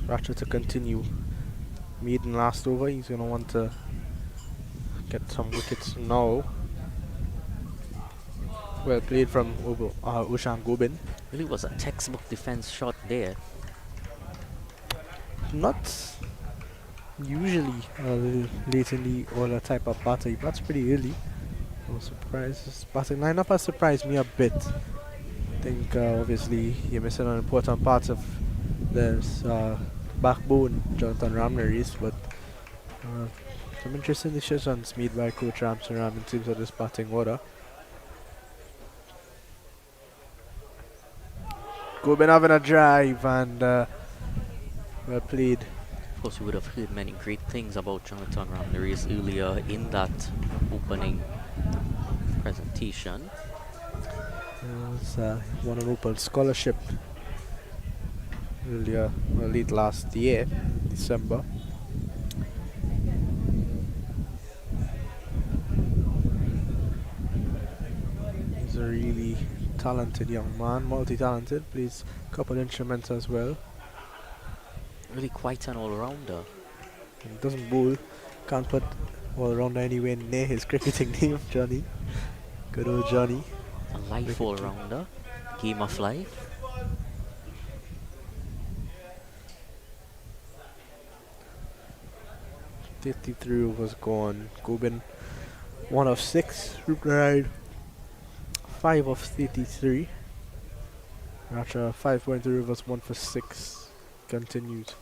Ratchet to continue. Maiden last over. He's going to want to get some wickets now. Well played from Ushan Gobin. Really was a textbook defense shot there. Not usually late in the order type of batter. He bats pretty early. I was surprised. This batting lineup has surprised me a bit. I think obviously you're missing an important part of this backbone, Jonathan Ramnaris, but some interesting decisions made by Coach Ramson Ram in terms of this batting order. Gobin having a drive and well played. Of course, we would have heard many great things about Jonathan Ramnaris earlier in that opening presentation. Won an open scholarship earlier, late last year, December. He's a really talented young man, multi-talented, plays a couple instruments as well. Really quite an all-rounder. He doesn't bowl, can't put all-rounder anywhere near his cricketing name, Johnny. Good old Johnny. A life all-rounder, game of life. .53 overs gone. Gobin 1 of 6. Rupnaran 5 of 33. Racha 5.3 overs 1 for 6. Continues.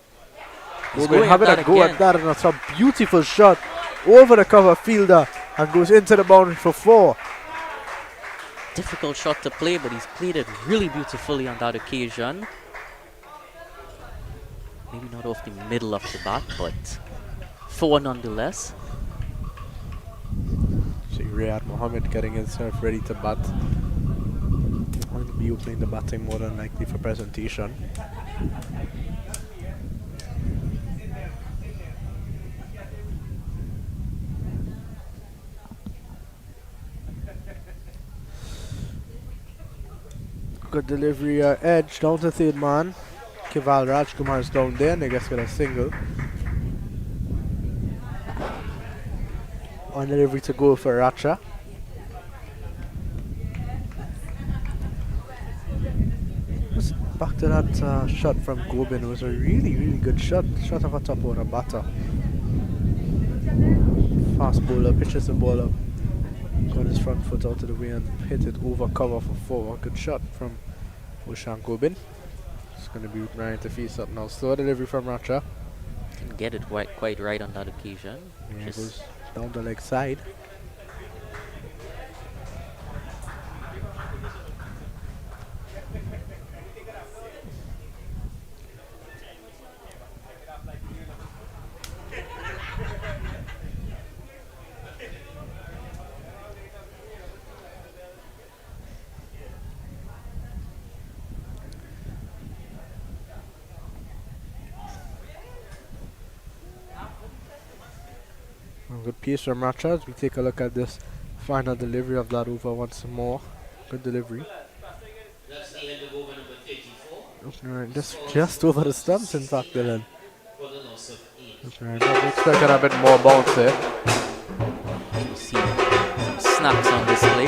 Gobin having a go at that, and it's a beautiful shot over the cover fielder and goes into the boundary for 4. Difficult shot to play, but he's played it really beautifully on that occasion. Maybe not off the middle of the bat, but 4 nonetheless. See Riyad Mohammed getting himself ready to bat. Going to be opening the batting more than likely for presentation. Good delivery, edge down to third man. Keval Rajkumar is down there and they get a single. On delivery to go for Racha. back to that shot from Gobin. It was a really, really good shot. Shot of a top order batter. Fast bowler, pitches the ball up. Got his front foot out of the way and hit it over cover for 4. A good shot from Oshan Gobin. It's going to be trying to face up now. Slow delivery from Racha. Didn't get it quite right on that occasion. Yeah, it goes down the leg side. Good piece from Racha as we take a look at this final delivery of that over once more. Good delivery. That's the end of over number 34. Right, just over the stumps, in fact, Dylan. For the loss of 8. Right, I expected a bit more bounce there. You see some snaps on display.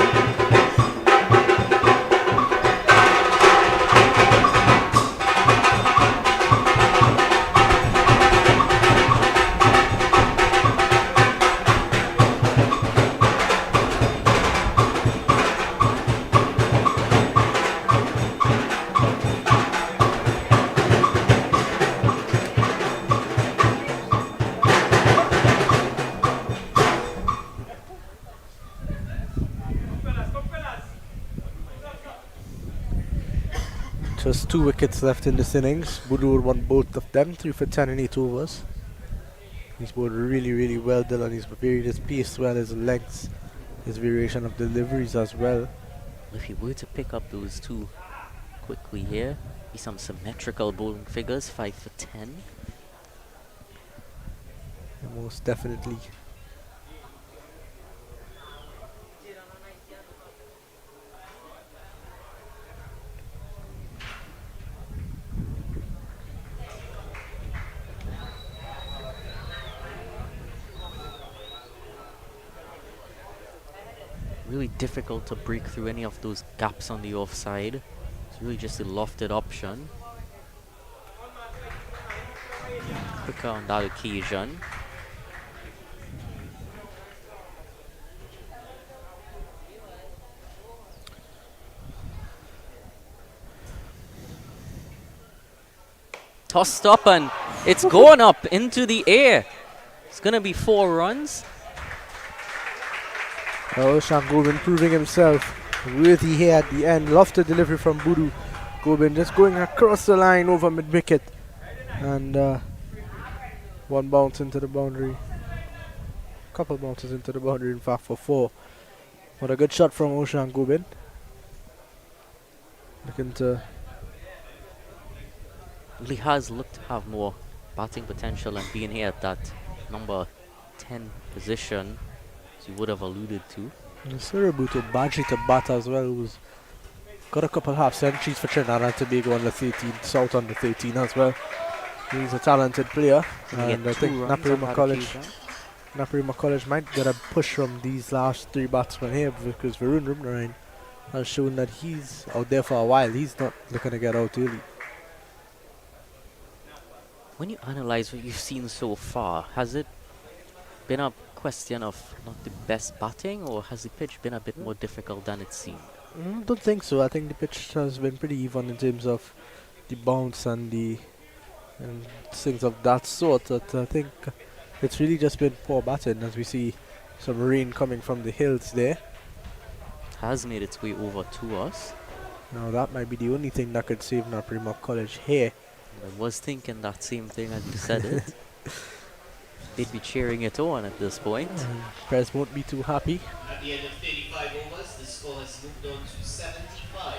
Just 2 wickets left in this innings. Budur won both of them, 3 for 10 in 8 overs. He's bowled really, really well, Dylan. He's varied his pace well, his lengths, his variation of deliveries as well. If he were to pick up those 2 quickly here, be some symmetrical bowling figures, 5 for 10. Most definitely. Really difficult to break through any of those gaps on the offside. It's really just a lofted option. Quicker on that occasion. Tossed up and it's going up into the air. It's going to be 4 runs. Oshan Gobin proving himself worthy here at the end. Lofted delivery from Budu. Gobin just going across the line over mid-wicket. And 1 bounce into the boundary. Couple bounces into the boundary, in fact, for 4. What a good shot from Oshan Gobin. Looking to... He has looked to have more batting potential and being here at that number 10 position, as you would have alluded to. Suributo Badji to bat as well, who's got a couple half centuries for Trinidad and Tobago on the 13, South on the 13 as well. He's a talented player, and I think Naparima College might get a push from these last 3 batsmen here, because Varun Rumnarine has shown that he's out there for a while. He's not looking to get out early. When you analyze what you've seen so far, has it been a question of not the best batting, or has the pitch been a bit more difficult than it seemed? I don't think so. I think the pitch has been pretty even in terms of the bounce and the things of that sort. But I think it's really just been poor batting, as we see some rain coming from the hills there. Has made its way over to us. Now that might be the only thing that could save Naparima College here. I was thinking that same thing as you said it. They'd be cheering it on at this point. Press won't be too happy. At the end of 35 overs, the score has moved on to 75.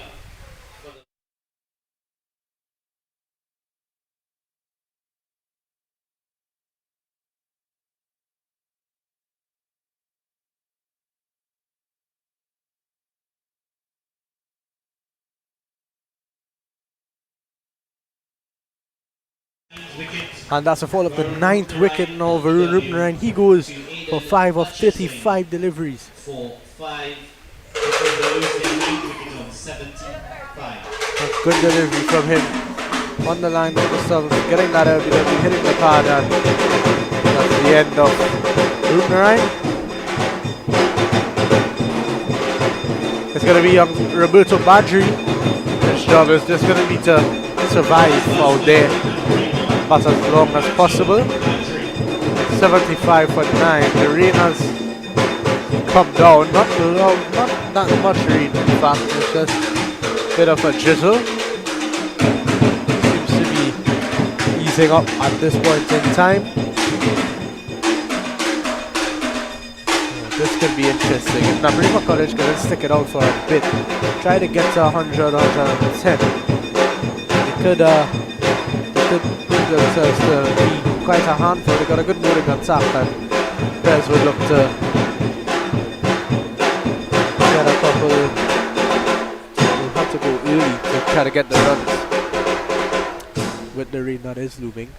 And that's a fall of the 9th wicket now. Varun Rupnarine, he goes for 5 of 35 deliveries. For 5, before they lose their 9th wicket on 75. A good delivery from him. On the line, Oversell getting that out, hitting the card, and that's the end of Route 9. It's going to be Roberto Badri. His job is just going to be to survive out there, but as long as possible. 75 for 9. The rain has come down, not that much rain, in fact, it's just a bit of a drizzle. Seems to be easing up at this point in time. This could be interesting. If Naparima College can stick it out for a bit, try to get to 100, 110, they could bring themselves to be quite a handful. They got a good moving attack, and Bez would look to get a couple. We'll have to go early to try to get the runs with the rain that is looming.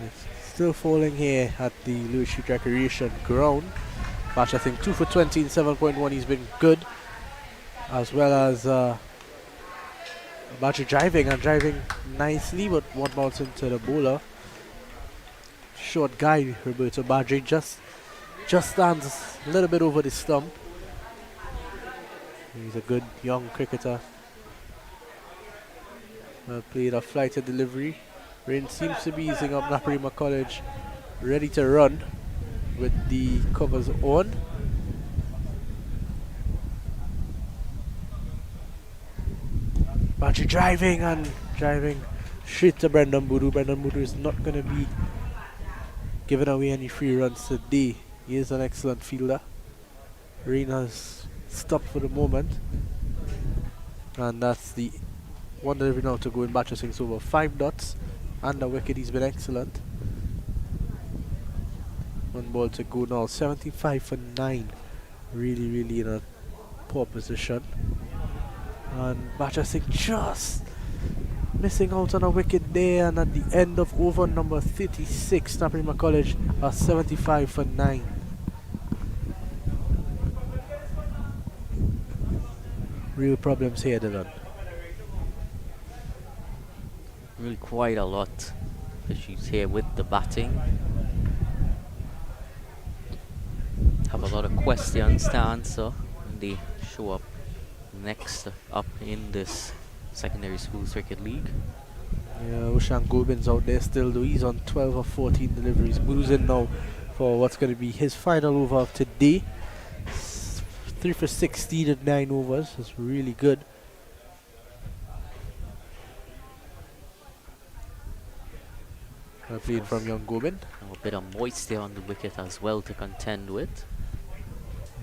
It's still falling here at the Lewis Street Recreation Ground. Batch, I think 2 for 20 in 7.1. He's been good, as well as Batch driving nicely, but one bounce into the bowler. Short guy, Roberto Badri, just stands a little bit over the stump. He's a good young cricketer. Played a flighted delivery. Rain seems to be easing up. Naparima College ready to run with the covers on. Badri driving straight to Brendan Boodoo. Brendan Boodoo is not going to be giving away any free runs today. He is an excellent fielder. Rain has stopped for the moment, and that's the one delivery now to go in. Batcher Singh's over 5 dots and the wicket. He's been excellent. One ball to go now. 75 for 9. Really in a poor position. And Batcher Singh just missing out on a wicket there, and at the end of over number 36, Naparima College are 75 for 9. Real problems here, Dylan. Really quite a lot issues here with the batting. Have a lot of questions to answer when they show up next up in this secondary school cricket league. Yeah, Ushan Gobin's out there still though. He's on 12 of 14 deliveries. Moves in now for what's going to be his final over of today. 3 for 16 at 9 overs. That's really good. Played from young Gobin. A bit of moisture on the wicket as well to contend with.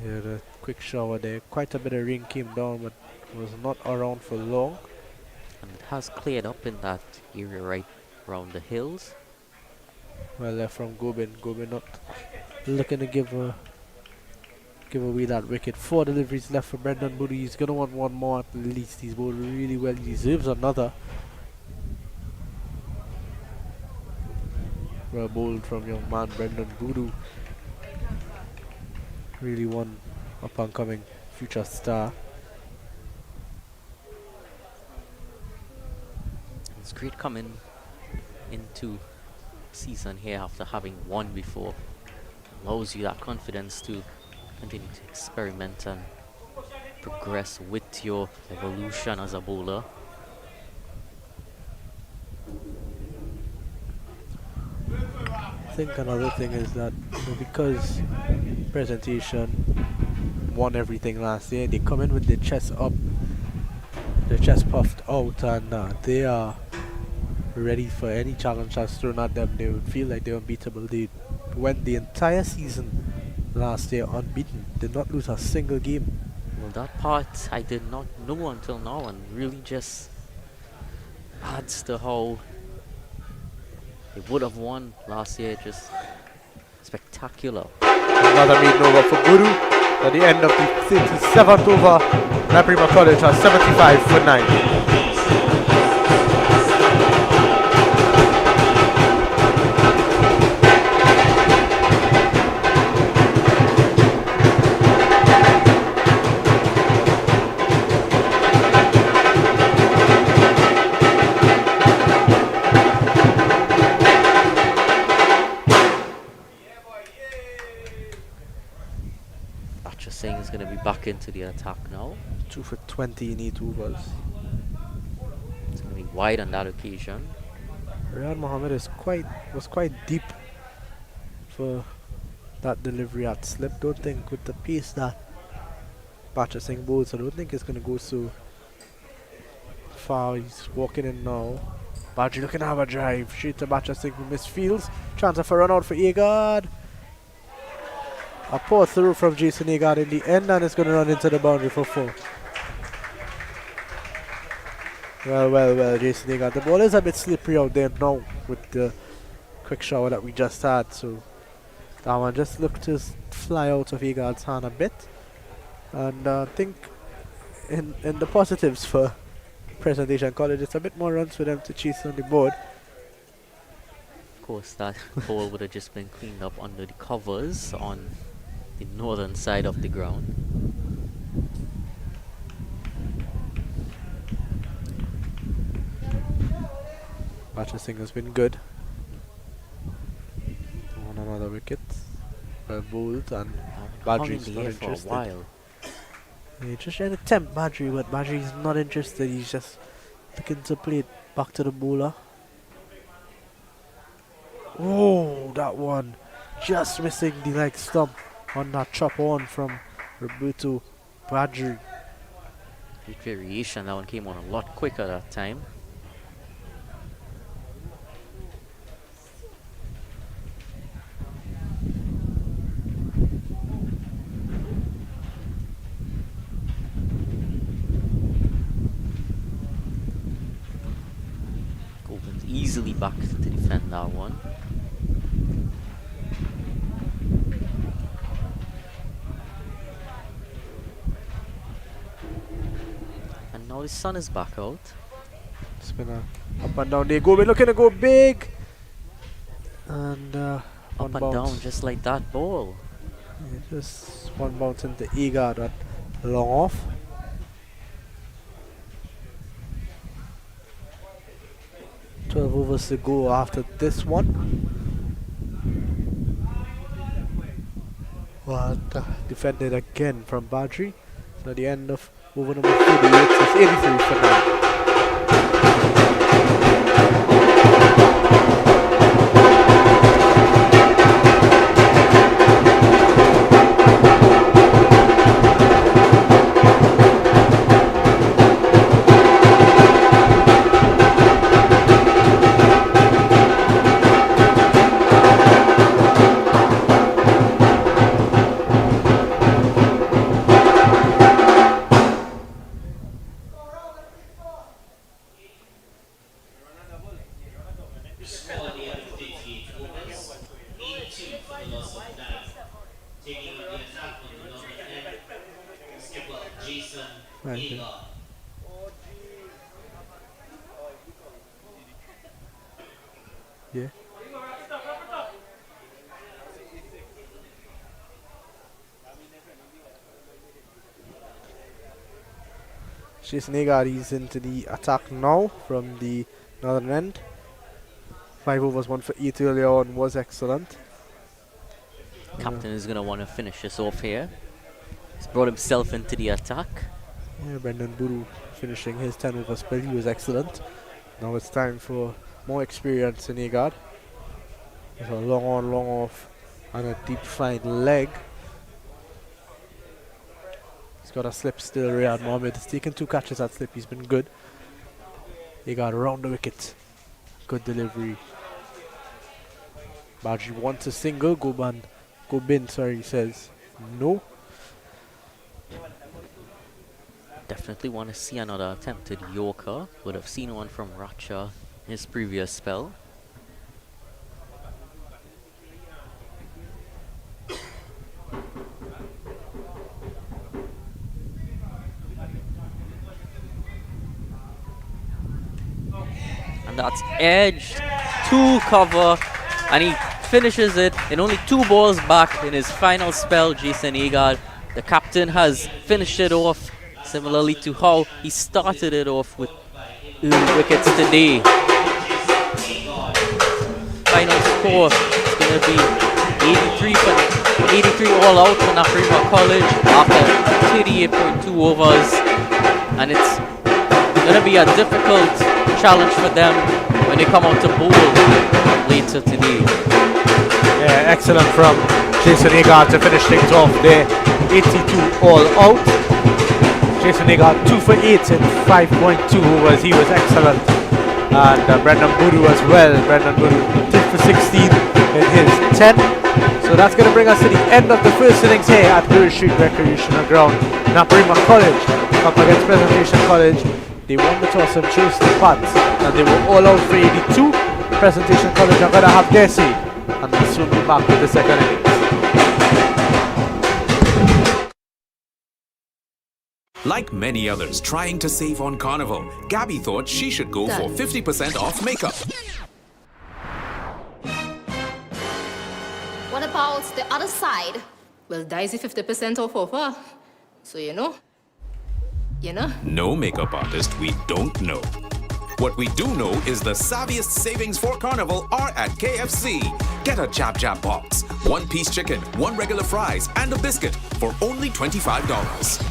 Yeah, the quick shower there. Quite a bit of rain came down, but was not around for long. And it has cleared up in that area right around the hills. Well left from Gobin. Gobin not looking to give away that wicket. 4 deliveries left for Brendan Boodoo. He's going to want one more at least. He's bowled really well. He deserves another. Well bowled from young man Brendan Boodoo. Really one up and coming future star. It's great coming into season here after having won before. Allows you that confidence to continue to experiment and progress with your evolution as a bowler. I think another thing is that because Presentation won everything last year, they come in with their chest up, their chest puffed out, and they are ready for any challenge that's thrown at them. They would feel like they're unbeatable. They went the entire season last year unbeaten, did not lose a single game. Well, that part I did not know until now, and really just adds to how they would have won last year. Just spectacular. Another maiden over for Boodoo at the end of the 37th over. Naparima College has 75 for 9. back into the attack now. 2 for 20 in 8 overs. It's going to be wide on that occasion. Riyad Mohammed was quite deep for that delivery at slip. Don't think with the pace that Bacha Singh bowls, I don't think it's going to go so far. He's walking in now. Badri looking to have a drive. Straight to Bacha Singh who misfields. Chance for run out for Agard. A poor through from Jason Agard in the end, and it's going to run into the boundary for 4. Well, Jason Agard. The ball is a bit slippery out there now with the quick shower that we just had, so that one just looked to fly out of Agard's hand a bit. And I think in the positives for Presentation College, it's a bit more runs for them to chase on the board. Of course, that ball would have just been cleaned up under the covers on the northern side of the ground. Bacha Singh has been good on another wicket. Well bowled, and Badri's not interested. For a while. He just tried to tempt Badri, but Badri's not interested. He's just looking to play it back to the bowler. Oh, that one just missing the leg stump on that chop on from Roberto Badri. Great variation. That one came on a lot quicker that time. Opens easily back to defend that one. And now the sun is back out. Spinner up and down. They go. We're looking to go big. And up and down just like that ball. Yeah, just one bounce into Agard at long off. Overs to go after this one. But defended again from Badri. So at the end of over number 38, it's 83 for now. Yeah. Jason Agard is into the attack now from the northern end. 5 overs, 1 for 8 earlier on was excellent. Captain is going to want to finish this off here. He's brought himself into the attack. Yeah, Brendan Buru finishing his 10 over spell. He was excellent. Now it's time for more experience in Agard. There's a long on, long off, and a deep fine leg. He's got a slip still. Riyad Mohammed has taken 2 catches at slip. He's been good. Agard around the wicket. Good delivery. Badri wants a single. Go bin, sorry, he says no. Definitely want to see another attempted Yorker. Would have seen one from Racha his previous spell. And that's edged to cover, and he finishes it in only 2 balls back in his final spell. Jason Agard, the captain, has finished it off similarly to how he started it off with wickets today. Final score is going to be 83 all out for Naparima College after 38.2 overs, and it's going to be a difficult challenge for them when they come out to bowl later today. Yeah, excellent from Jason Agard to finish things off there. 82 all out. Jason Agard 2 for 8 in 5.2 overs. He was excellent. And Brendan Buru as well. Brendan Buru 2 for 16 in his 10. So that's going to bring us to the end of the first innings here at Lewis Street Recreational Ground. Naparima College up against Presentation College. They won the toss and chose the punt, and they were all out for 82. Presentation College are going to have their say, and we'll soon be back with the second innings. Like many others trying to save on Carnival, Gabby thought she should go for 50% off makeup. What about the other side? Well, Daisy 50% off offer. So you know. No makeup artist we don't know. What we do know is the savviest savings for Carnival are at KFC. Get a Jab Jab box, 1-piece chicken, 1 regular fries, and a biscuit for only $25.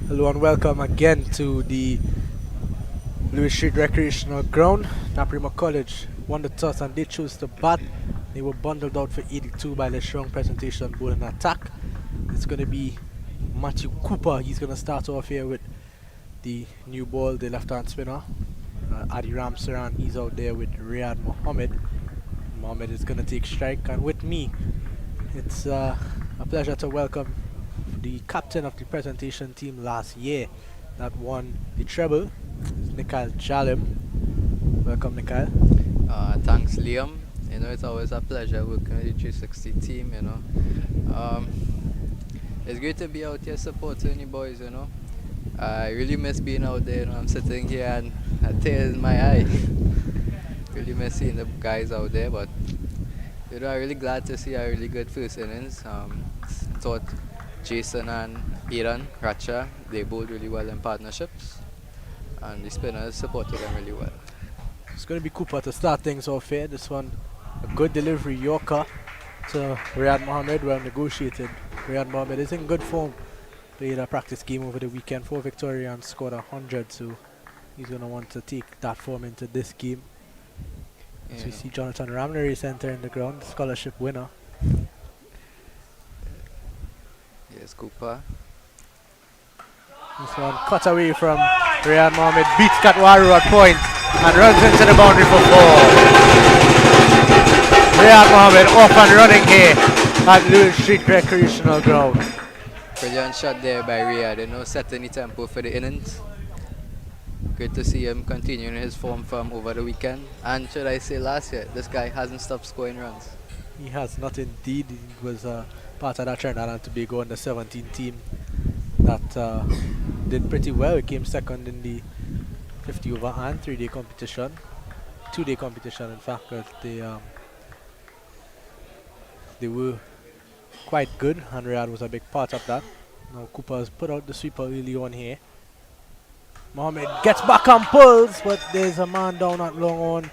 Hello and welcome again to the Lewis Street Recreational Ground. Naparima College won the toss and they chose to bat. They were bundled out for 82 by the strong presentation bowling attack. It's going to be Matthew Cooper. He's going to start off here with the new ball, the left-hand spinner. Adi Ramsaran, he's out there with Riyad Mohammed. Mohammed is going to take strike, and with me, it's a pleasure to welcome the captain of the presentation team last year that won the treble, Nikhail Jalim. Welcome, Nikhail. Thanks, Liam. You know, it's always a pleasure working with the 360 team, you know. It's great to be out here supporting you boys, you know. I really miss being out there, you know. I'm sitting here and a tear in my eye. Really miss seeing the guys out there, but you know, I'm really glad to see a really good first innings. Thought Jason and Aaron Racha, they bowled really well in partnerships, and the spinners supported them really well. It's going to be Cooper to start things off here. This one, a good delivery Yorker to Riyad Mohammed, well negotiated. Riyad Mohammed is in good form. Played a practice game over the weekend for Victoria and scored 100, so he's going to want to take that form into this game. Yeah. So we see Jonathan Ramner is entering the ground, scholarship winner. Yes, Cooper. This one cut away from Riyad Mohammed, beats Katwaru at point and runs into the boundary for 4. Riyad Mohammed off and running here at Lewis Street Recreational Ground. Brilliant shot there by Riyad, you know, setting the tempo for the innings. Great to see him continuing his form from over the weekend. And should I say last year, this guy hasn't stopped scoring runs. He has not indeed. He was part of that Trinidad and Tobago under 17 team that did pretty well. It came second in the 50 over and 3-day competition. 2-day competition in fact, because they were quite good and Riyad was a big part of that. Now Cooper has put out the sweeper early on here. Mohammed gets back and pulls, but there's a man down at long on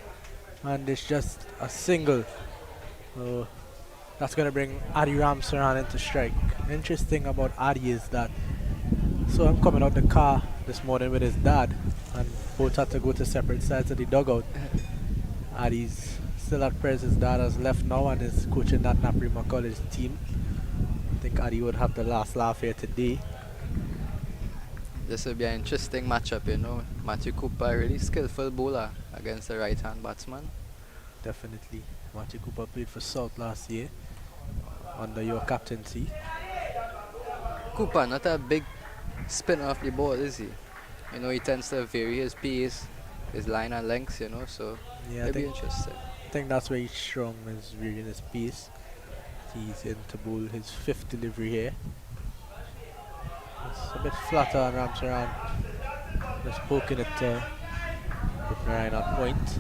and it's just a single. That's going to bring Adi Ramsaran into strike. Interesting about Adi is that, so I'm coming out the car this morning with his dad and both had to go to separate sides of the dugout. Adi's still at Prez. His dad has left now and is coaching that Naparima College team. I think Adi would have the last laugh here today. This will be an interesting matchup, you know. Matthew Cooper, a really skillful bowler against a right-hand batsman. Definitely. Matthew Cooper played for South last year under your captaincy. Cooper, not a big spinner of the ball, is he? You know, he tends to vary his pace, his line and length, you know, so yeah, it'll be interesting. I think that's where he's strong, is varying his pace. He's in to bowl his 5th delivery here. It's a bit flatter on Ramsaran. Just poking it with Narayan at point.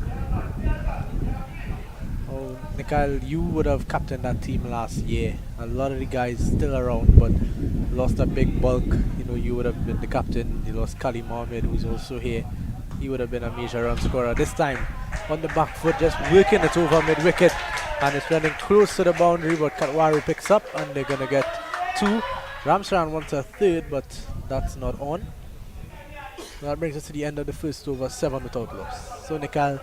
Oh, Nikhail, you would have captained that team last year. A lot of the guys still around, but lost a big bulk. You know, you would have been the captain. You lost Kali Mohammed, who's also here. He would have been a major run scorer. This time, on the back foot, just working it over mid-wicket. And it's running close to the boundary, but Katwaru picks up, and they're going to get 2. Ramsaran wants a 3rd, but that's not on. That brings us to the end of the first over, 7 without loss. So, Nikhail,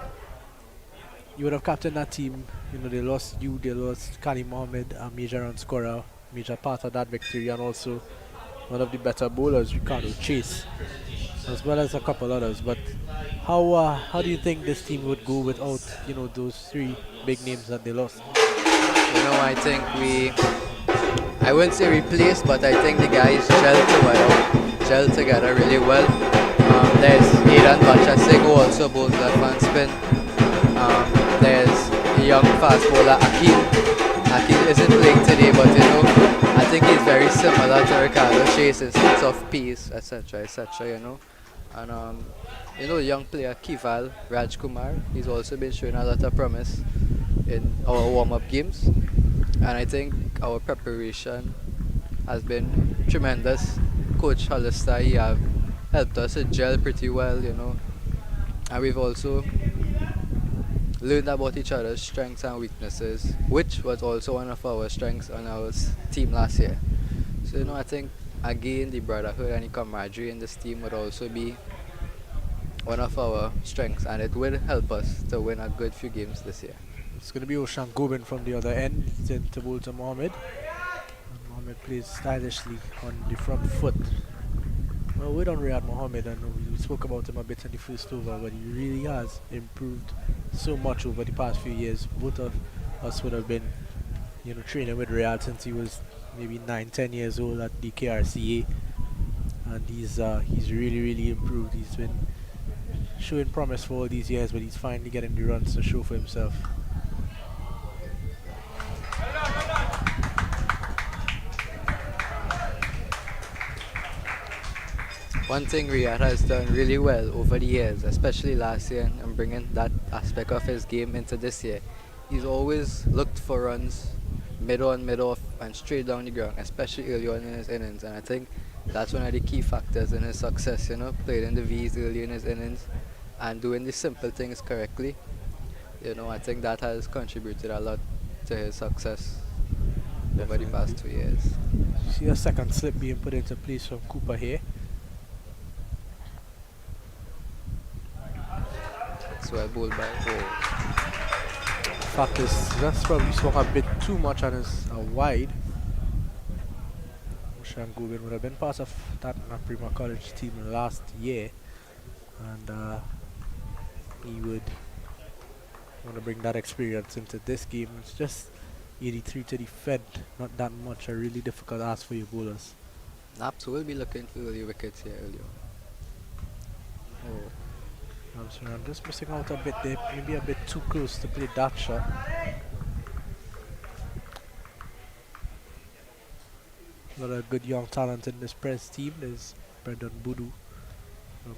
you would have captained that team. You know, they lost you, they lost Kali Mohammed, a major run scorer, major part of that victory, and also one of the better bowlers, Ricardo Chase, as well as a couple others. But how do you think this team would go without, you know, those 3 big names that they lost? You know, I think I wouldn't say replaced, but I think the guys gel together really well. There's Aidan Bachasing, who also bowls left-hand spin. There's a young fast bowler, Akil. Akil isn't playing today, but you know, I think he's very similar to Ricardo Chase in sense of pace, etc., you know. And you know, the young player Kival Rajkumar, he's also been showing a lot of promise in our warm-up games. And I think our preparation has been tremendous. Coach Hollister, he have helped us to gel pretty well, you know. And we've also learned about each other's strengths and weaknesses, which was also one of our strengths on our team last year. So, you know, I think again, the brotherhood and the camaraderie in this team would also be one of our strengths, and it will help us to win a good few games this year. It's going to be Oshan Gobin from the other end. He's in to bowl to Mohammed. And Mohammed plays stylishly on the front foot. Well, we don't Riyad Mohammed, and we spoke about him a bit in the first over, but he really has improved so much over the past few years. Both of us would have been, training with Riyad since he was maybe 9-10 years old at the KRCA, and he's really improved. He's been showing promise for all these years, but he's finally getting the runs to show for himself. One thing Riyad has done really well over the years, especially last year, and bringing that aspect of his game into this year, he's always looked for runs mid-on, mid-off, and straight down the ground, especially early on in his innings. And I think that's one of the key factors in his success, playing in the V's early in his innings and doing the simple things correctly. I think that has contributed a lot to his success over the past 2 years. You see a second slip being put into place from Cooper here. It's well bowled by Hall. Fact is, that's probably swung a bit too much on his wide. Oshan Gobin would have been part of that Naparima College team last year, and he would want to bring that experience into this game. It's just 83 to the Fed, not that much, a really difficult ask for your bowlers. Naps will be looking for early wickets here earlier. Oh, I'm just missing out a bit there, maybe a bit too close to play that shot. A lot of good young talent in this press team. There's Brendan Budu,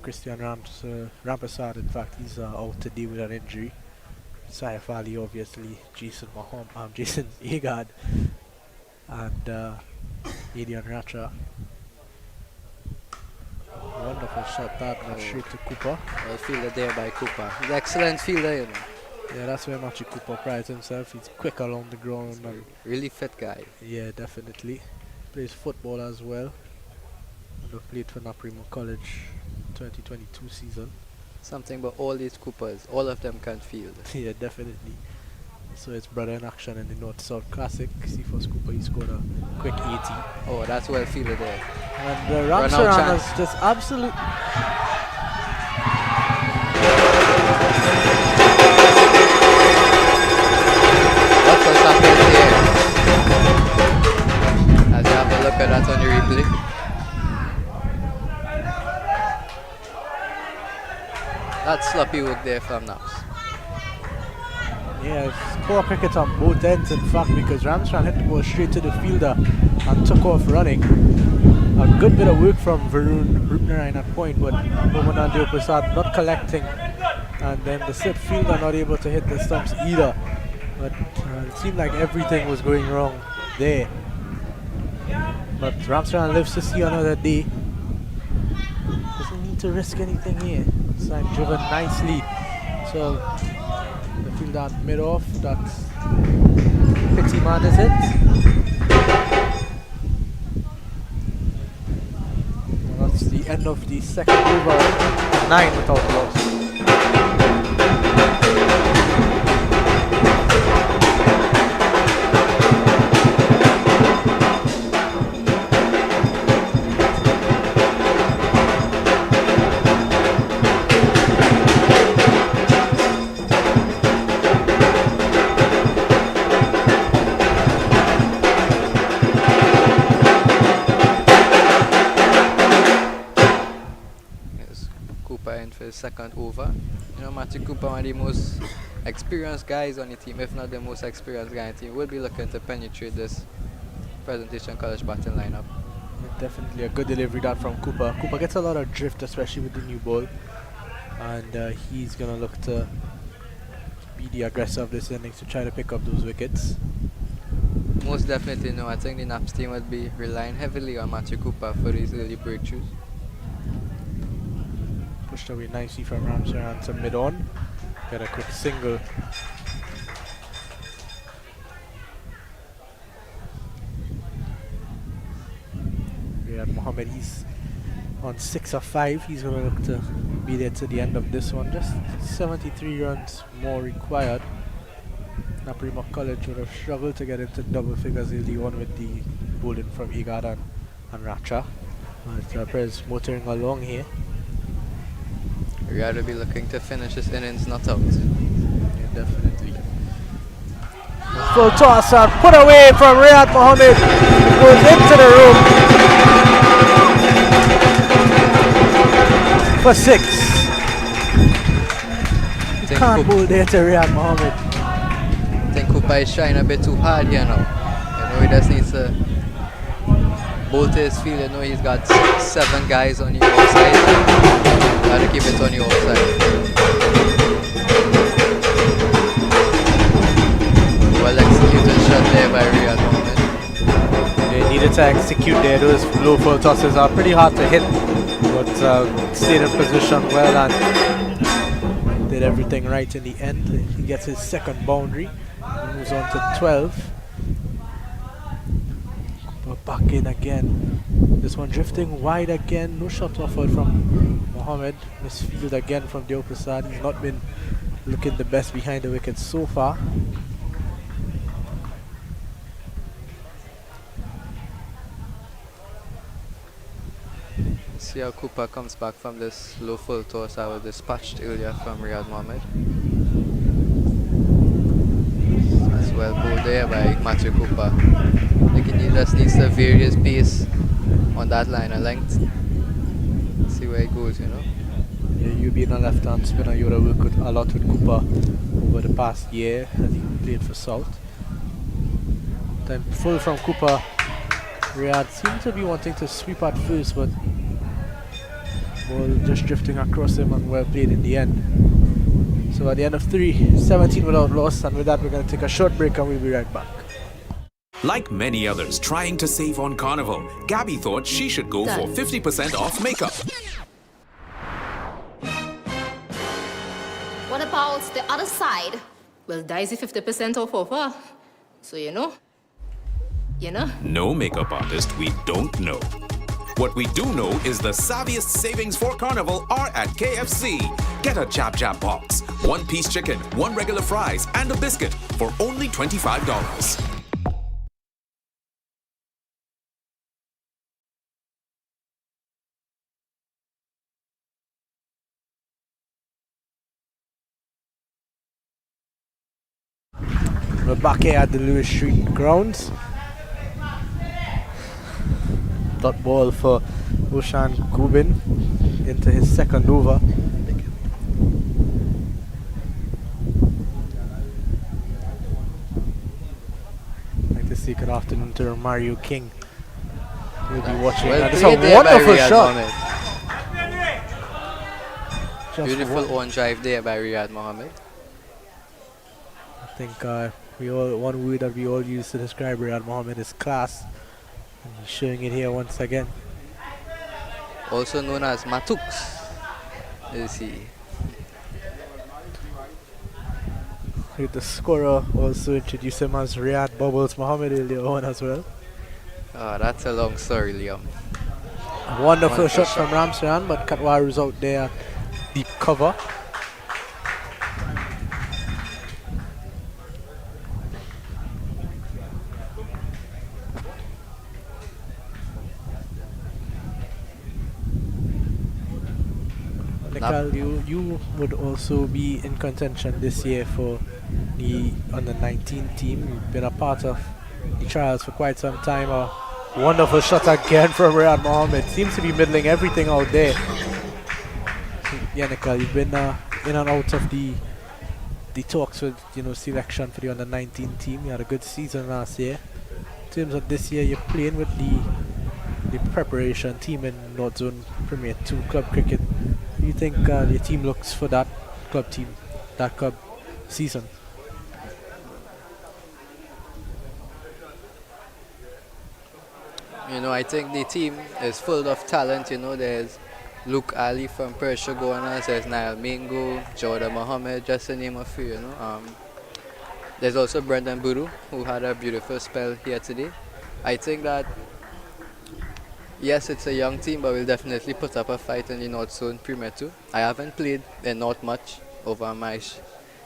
Christian Rampasad, in fact, he's out today with an injury. Saif Ali, obviously, Jason Agad, and Adrian Racha. Wonderful shot that, went straight to Cooper. Well fielded there by Cooper. He's an excellent fielder, Yeah, that's where Machi Cooper prides himself. He's quick along the ground. And really fit guy. Yeah, definitely. Plays football as well. And played for Naparima College 2022 season. Something about all these Coopers, all of them can field. Yeah, definitely. So it's brother in action in the North-South Classic. See for Cooper, he scored a quick 80. Oh, that's well fielded there. And Ramsaran is just absolute. That's what's happening here. As you have a look at that on the replay. That's sloppy work there from Naps. Yeah, it's poor cricket on both ends, in fact, because Ramsran hit the ball straight to the fielder and took off running. A good bit of work from Varun Rupnarayan at point, but Mohammad Prasad not collecting, and then the slip fielder not able to hit the stumps either. But it seemed like everything was going wrong there. But Ramsran lives to see another day. Doesn't need to risk anything here. Side driven nicely. So the field at mid off, that's pity man, is it? Well, that's the end of the second over. 9 without loss. Second over. Matthew Cooper, one of the most experienced guys on the team, if not the most experienced guy on the team, will be looking to penetrate this Presentation College batting lineup. Yeah, definitely a good delivery that from Cooper. Cooper gets a lot of drift, especially with the new ball, and he's going to look to be the aggressor of this innings to try to pick up those wickets. Most definitely, no. I think the Naps team would be relying heavily on Matthew Cooper for these early breakthroughs. Pushed away nicely from Ramsaran to mid-on. Get a quick single. Riyad Mohammed. He's on 6 of 5. He's going to look to be there to the end of this one. Just 73 runs more required. Naparima College would have struggled to get into double figures early on with the bowling from Igad and Racha. But Perez motoring along here. We got to be looking to finish this innings not out. Yeah, definitely. Full toss and put away from Riyad Mohammed. Goes into the room for 6. You can't bowl there to Riyad Mohammed. I think Cooper is trying a bit too hard here now. He just needs to bowl to his field. He's got 7 guys on the outside. Got to keep it on the outside. Well executed shot there by Riyad Mohammed. They needed to execute there. Those low full tosses are pretty hard to hit, but stayed in position well and did everything right in the end. He gets his second boundary. He moves on to 12. But back in again. This one drifting wide again. No shot offered from Mohammed. Misfield again from the upper side. He's not been looking the best behind the wicket so far. See how Cooper comes back from this low full toss I was dispatched earlier from Riyad Mohammed. That's well bowled there by Matthew Cooper. I think he just needs to vary his pace on that line of length. See where it goes, Yeah, you being a left-hand spinner, you would have worked a lot with Cooper over the past year as he played for South. Then full from Cooper. Riyad seemed to be wanting to sweep at first, but ball just drifting across him and well played in the end. So at the end of 3, 17 without loss, and with that we're going to take a short break and we'll be right back. Like many others trying to save on Carnival, Gabby thought she should go for 50% off makeup. What about the other side? Well, Daisy 50% off offer. So you know. No makeup artist we don't know. What we do know is the savviest savings for Carnival are at KFC. Get a Jab Jab box, 1-piece chicken, 1 regular fries, and a biscuit for only $25. We're back here at the Lewis Street grounds. Dot ball for Ushan Gubin into his second over. I'd like to say good afternoon to Mario King. We'll be watching. It's a wonderful shot. Beautiful on drive there by Riyad Mohammed. I think one word that we all use to describe Riyad Mohammed is class. And he's showing it here once again. Also known as Matux. Is he? The scorer also introduced him as Riyad Bubbles Mohammed earlier on as well. Oh, that's a long story, Liam. Wonderful shot from Ramsayan, but Katwaru's out there, deep cover. Nikal, you would also be in contention this year for the under-19 team. You've been a part of the trials for quite some time. A wonderful shot again from Riyad Mohammed. Seems to be middling everything out there. Yeah, Nikal, you've been in and out of the talks with selection for the under-19 team. You had a good season last year. In terms of this year, you're playing with the preparation team in North Zone Premier 2 club cricket. Do you think your team looks for that club season? I think the team is full of talent. There's Luke Ali from Persia Guanas, there's Niall Mingo, Jordan Mohammed, just to name a few. There's also Brendan Buru, who had a beautiful spell here today. I think that Yes, it's a young team, but we'll definitely put up a fight in the North Zone Premier 2. I haven't played in not much over my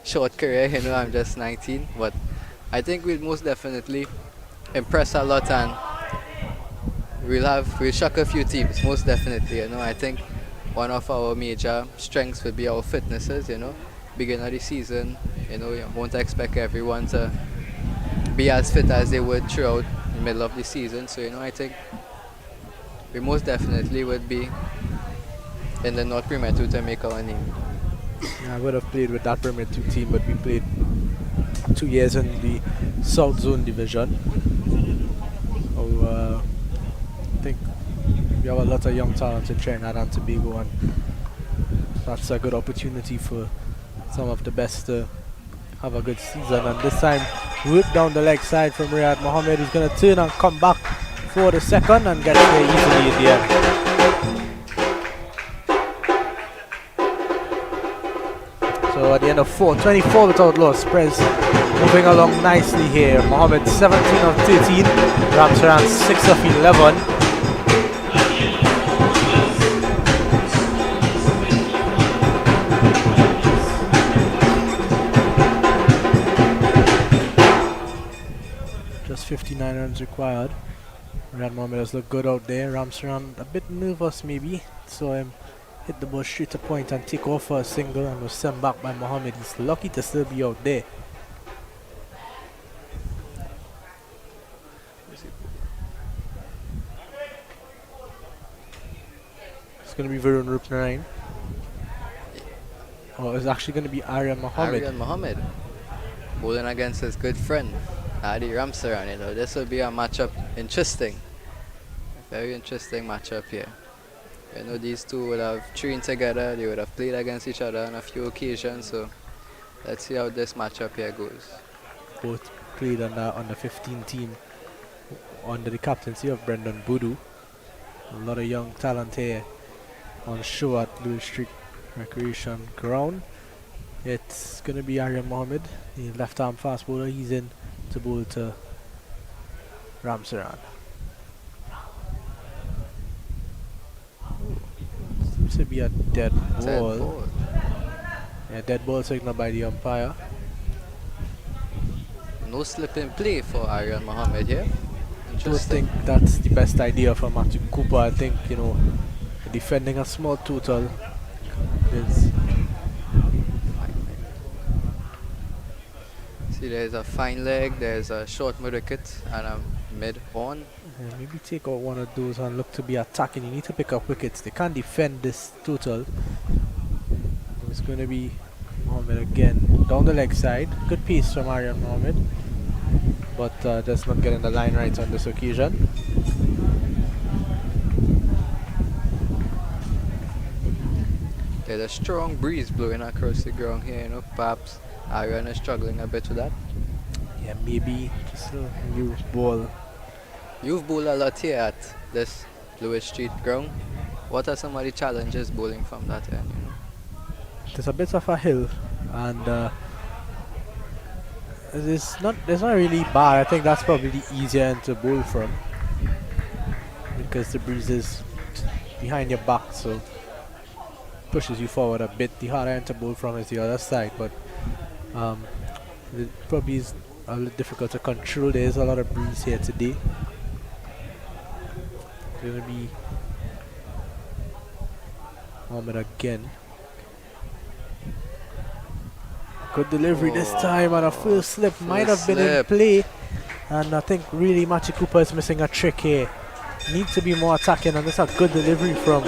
short career, I'm just 19, but I think we'll most definitely impress a lot and we'll shock a few teams, most definitely, I think one of our major strengths will be our fitnesses, beginning of the season, you won't expect everyone to be as fit as they would throughout the middle of the season, so, I think we most definitely would be in the North Premier 2 to make our name. Yeah, I would have played with that Premier 2 team, but we played 2 years in the South Zone Division. So, I think we have a lot of young talent in Trinidad and Tobago, and that's a good opportunity for some of the best to have a good season. And this time, whip down the leg side from Riyad Mohammed. He's going to turn and come back for the second and get there easily in the end. So at the end of 4:24 without loss, Prez moving along nicely here. Mohammed 17 of 13, Ramsaran 6 of 11. Just 59 runs required. Riyad Mohammed has looked good out there. Ramsaran a bit nervous maybe. Saw him hit the ball straight to point and take off for a single and was sent back by Mohammed. He's lucky to still be out there. It's going to be Varun Rupnarain. Oh, it's actually going to be Aryan Mohammed. Aryan Mohammed bowling against his good friend Adi Ramsaran. This will be a matchup interesting. Very interesting matchup here. These two would have trained together, they would have played against each other on a few occasions, so let's see how this matchup here goes. Both played on the 15 team under the captaincy of Brendan Boodoo. A lot of young talent here on show at Lewis Street Recreation Ground. It's going to be Aryan Mohammed, the left arm fast bowler. He's in to bowl to Ramsaran. Seems to be a dead ball. Yeah, dead ball signal by the umpire. No slip in play for Aryan Mohammed here. I don't think that's the best idea for Matthew Cooper. I think, defending a small total is... See, there's a fine leg, there's a short mid-wicket and a mid-on. Yeah, maybe take out one of those and look to be attacking. You need to pick up wickets. They can't defend this total. It's going to be Mohammed again. Down the leg side. Good piece from Aryan Mohammed. But just not getting the line right on this occasion. There's a strong breeze blowing across the ground here, perhaps Aryan is struggling a bit with that. Yeah, maybe just a new ball. You've bowled a lot here at this Lewis Street ground. What are some of the challenges bowling from that end? There's a bit of a hill, and it's not really bad. I think that's probably the easier end to bowl from because the breeze is behind your back, so pushes you forward a bit. The harder end to bowl from is the other side, but it probably is a little difficult to control. There is a lot of breeze here today. It's going to be Mohammed again. Good delivery this time, and a full slip might have been in play. And I think really Matthew Cooper is missing a trick here. Need to be more attacking, and this is a good delivery from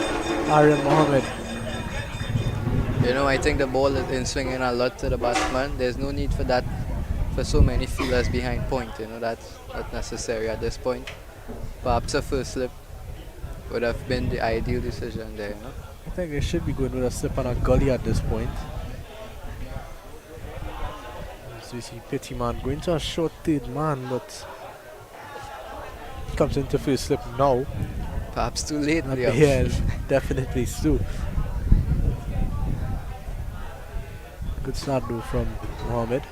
Aryan Mohammed. I think the ball is in swinging a lot to the batsman. There's no need for that, for so many fielders behind point. That's not necessary at this point. Perhaps a first slip would have been the ideal decision there. I think they should be going with a slip on a gully at this point. So you see Pettyman going to a short third man, but comes into first slip now. Perhaps too late. Yeah, definitely so. Good start though from Mohammed.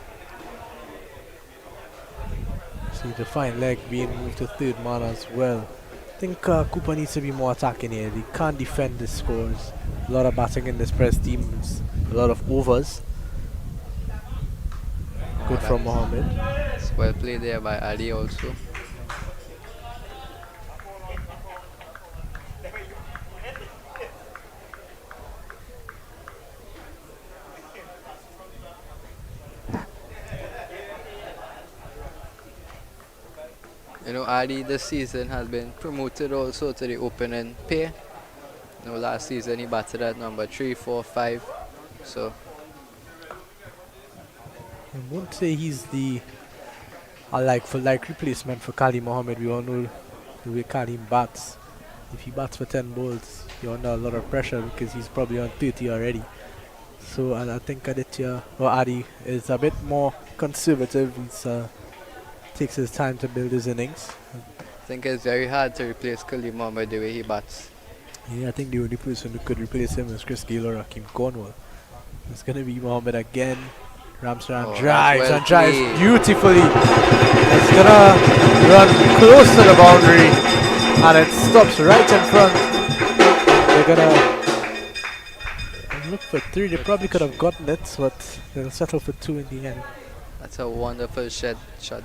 See the fine leg being moved to third man as well. I think Cooper needs to be more attacking here. He can't defend the scores. A lot of batting in this press team. A lot of overs. Good from Mohammed. It's well played there by Ali also. You know, Ali this season has been promoted also to the opening pair. You know, last season he batted at number 3, 4, 5. So I won't say he's the like replacement for Khalid Mohammed. We all know the way Khalid bats. If he bats for 10 balls, you're under a lot of pressure because he's probably on 30 already. So and I think Adi is a bit more conservative. He's takes his time to build his innings. I think it's very hard to replace Khalid Mohammed the way he bats. Yeah, I think the only person who could replace him is Chris Gayle or Hakeem Cornwall. It's going to be Mohammed again. Ramsaran drives and drives beautifully. It's going to run close to the boundary and it stops right in front. They're going to look for 3. They probably could have gotten it, but they'll settle for 2 in the end. That's a wonderful shot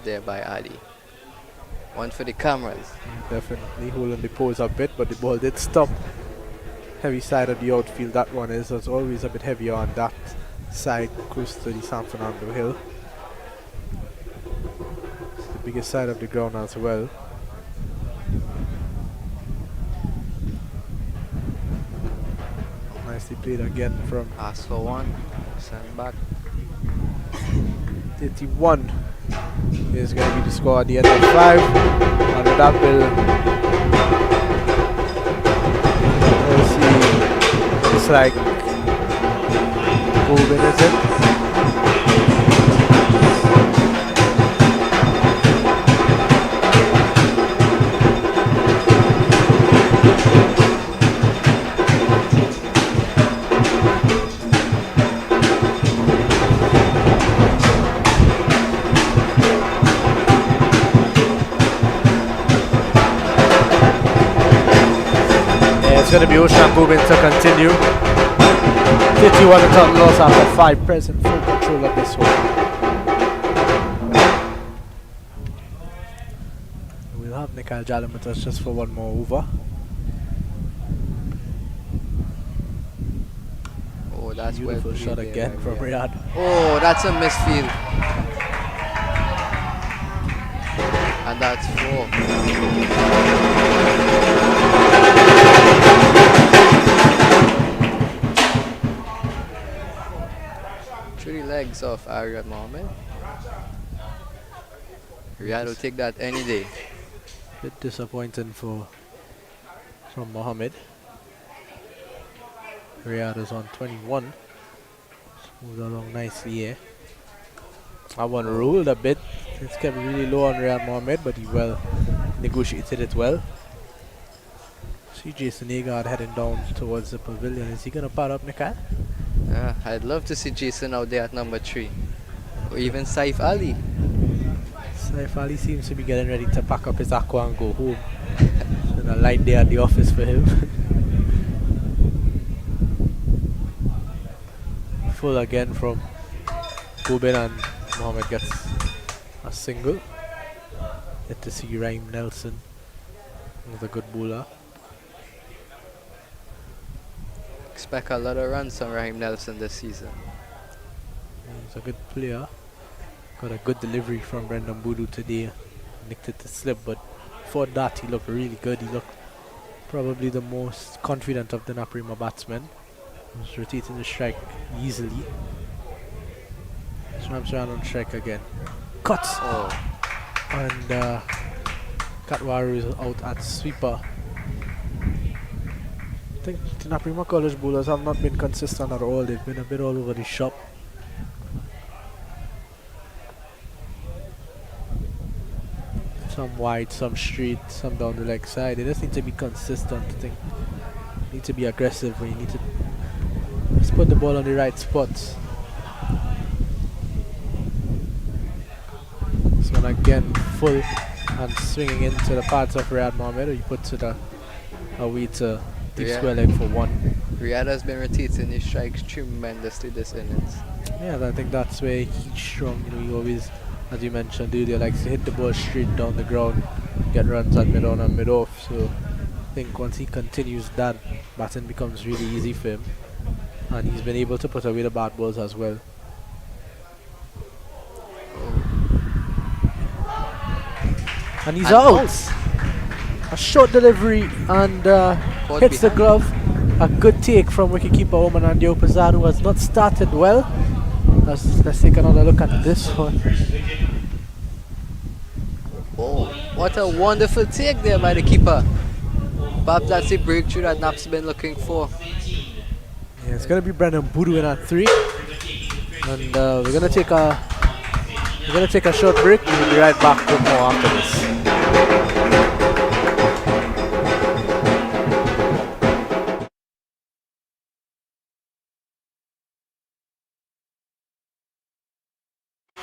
there by Ali. One for the cameras. Definitely holding the pose a bit, but the ball did stop. Heavy side of the outfield that one is. It's always a bit heavier on that side, close to the San Fernando Hill. It's the biggest side of the ground as well. Nicely played again from Ask for 1, send back. 31 is going to be the score at the end of 5, and with that we'll see. It's like Golden, is it? It's going to be Oshan Gubin to continue. 51 without loss after 5 present, full control of this one. We'll have Nikhil Jalam with us just for one more over. Oh, that's beautiful well shot again from Riyadh. Oh, that's a misfield. And that's 3 legs of Riyadh Mohammed. Riyadh will take that any day. Bit disappointing from Mohammed. Riyadh is on 21. Moved along nicely here. That one rolled a bit. It's kept really low on Riyadh Mohammed, but he well negotiated it well. See Jason Agard heading down towards the pavilion. Is he going to pat up Nikhil? Yeah, I'd love to see Jason out there at number 3. Or even Saif Ali. Saif Ali seems to be getting ready to pack up his aqua and go home. And a light day at the office for him. Full again from Gubin, and Mohammed gets a single. Get to see Raheem Nelson. He's a good bowler. Expect a lot of runs from Raheem Nelson this season. He's a good player. Got a good delivery from Brendan Boodoo today. Nicked it to slip, but for that he looked really good. He looked probably the most confident of the Naparima batsmen. He was rotating the strike easily. Sramsran on strike again. Cut! Oh. And Katwaru is out at sweeper. I think the Naparima College bowlers have not been consistent at all. They've been a bit all over the shop. Some wide, some straight, some down the leg side. They just need to be consistent. I think need to be aggressive. We need to just put the ball on the right spots. This one again full And swinging into the pads of Riyad Mohammed, he puts it away to deep Riyad. square leg for one. Riyad has been rotating his strikes tremendously this innings. Yeah, I think that's where he's strong. You know, he always, as you mentioned earlier, likes to hit the ball straight down the ground, get runs at mid on and mid off. So I think once he continues that, batting becomes really easy for him. And he's been able to put away the bad balls as well. And he's out. A short delivery and hits the glove. A good take from wicketkeeper Oman Diopazad, who has not started well. Let's take another look at this one. Oh, what a wonderful take there by the keeper. Perhaps that's the breakthrough that Nap's been looking for. Yeah, it's gonna be Brendan Boodoo in at 3, and we're gonna take a short break. We'll be right back with more after this.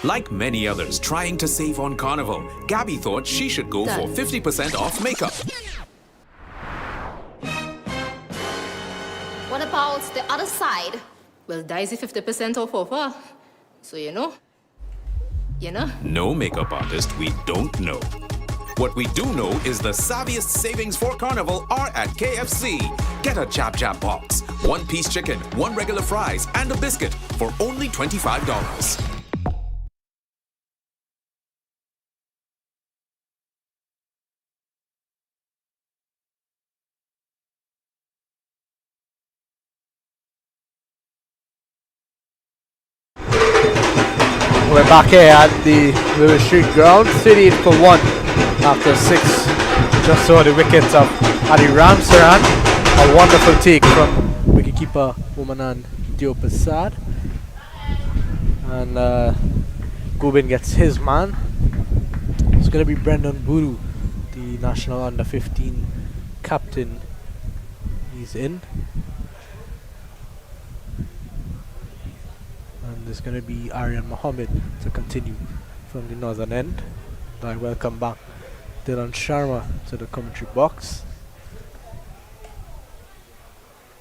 Like many others trying to save on Carnival, Gabby thought she should go for 50% off makeup. What about the other side? Well, Daisy 50% off offer. So you know. No makeup artist we don't know. What we do know is the savviest savings for Carnival are at KFC. Get a Chap Chap box, 1-piece chicken, 1 regular fries, and a biscuit for only $25. We're back here at the Lewis Street ground, 38 for 1 after 6. Just saw the wickets of Adi Ramsaran. A wonderful take from wicketkeeper Umanan Diopasad. And Gobin gets his man. It's going to be Brendan Boodoo, the national under 15 captain. He's in. And there's going to be Aryan Mohammed to continue from the northern end. And I welcome back Dylan Sharma to the commentary box.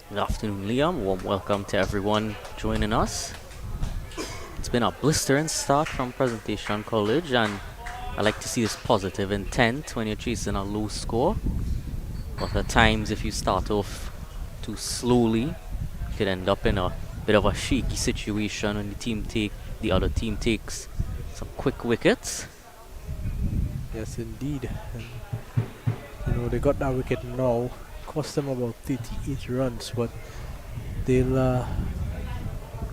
Good afternoon, Liam. Warm welcome to everyone joining us. It's been a blistering start from Presentation College, and I like to see this positive intent when you're chasing a low score. But at times, if you start off too slowly, you could end up in a bit of a shaky situation when the other team takes some quick wickets. Yes, indeed. And, you know, they got that wicket now. Cost them about 38 runs, but they'll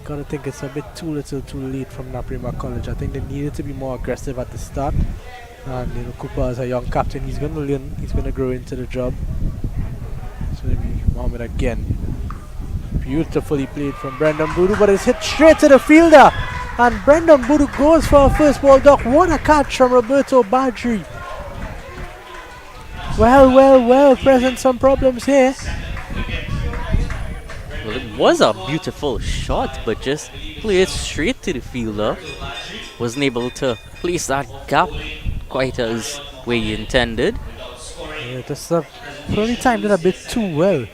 gotta think it's a bit too little too late from Naparima College. I think they needed to be more aggressive at the start. And you know, Cooper as a young captain, he's gonna learn, he's gonna grow into the job. It's gonna be Mohammed again. Beautifully played from Brendan Boodoo, but it's hit straight to the fielder. And Brendan Boodoo goes for a first ball duck. What a catch from Roberto Badri. Well, present some problems here. Well, it was a beautiful shot, but just played straight to the fielder. Wasn't able to place that gap quite as where he intended. Yeah, just probably timed it a bit too well.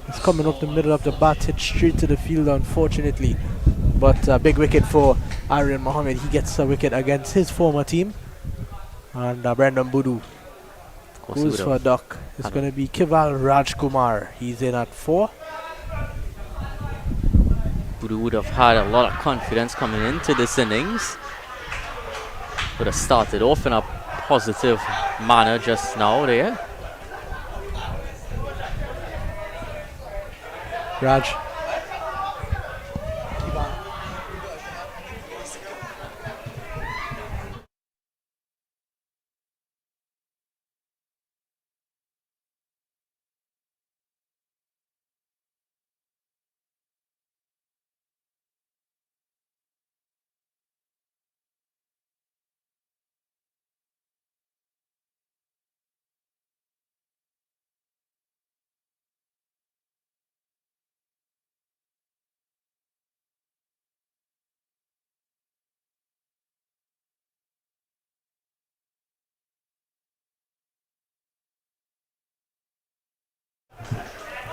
It's coming up the middle of the bat, hit straight to the fielder, unfortunately. But a big wicket for Aryan Mohammed. He gets a wicket against his former team. And Brendan Boodoo goes for a duck. It's going to be Kival Rajkumar. He's in at 4. Boodoo would have had a lot of confidence coming into this innings. Would have started off in a positive manner just now there. Raj.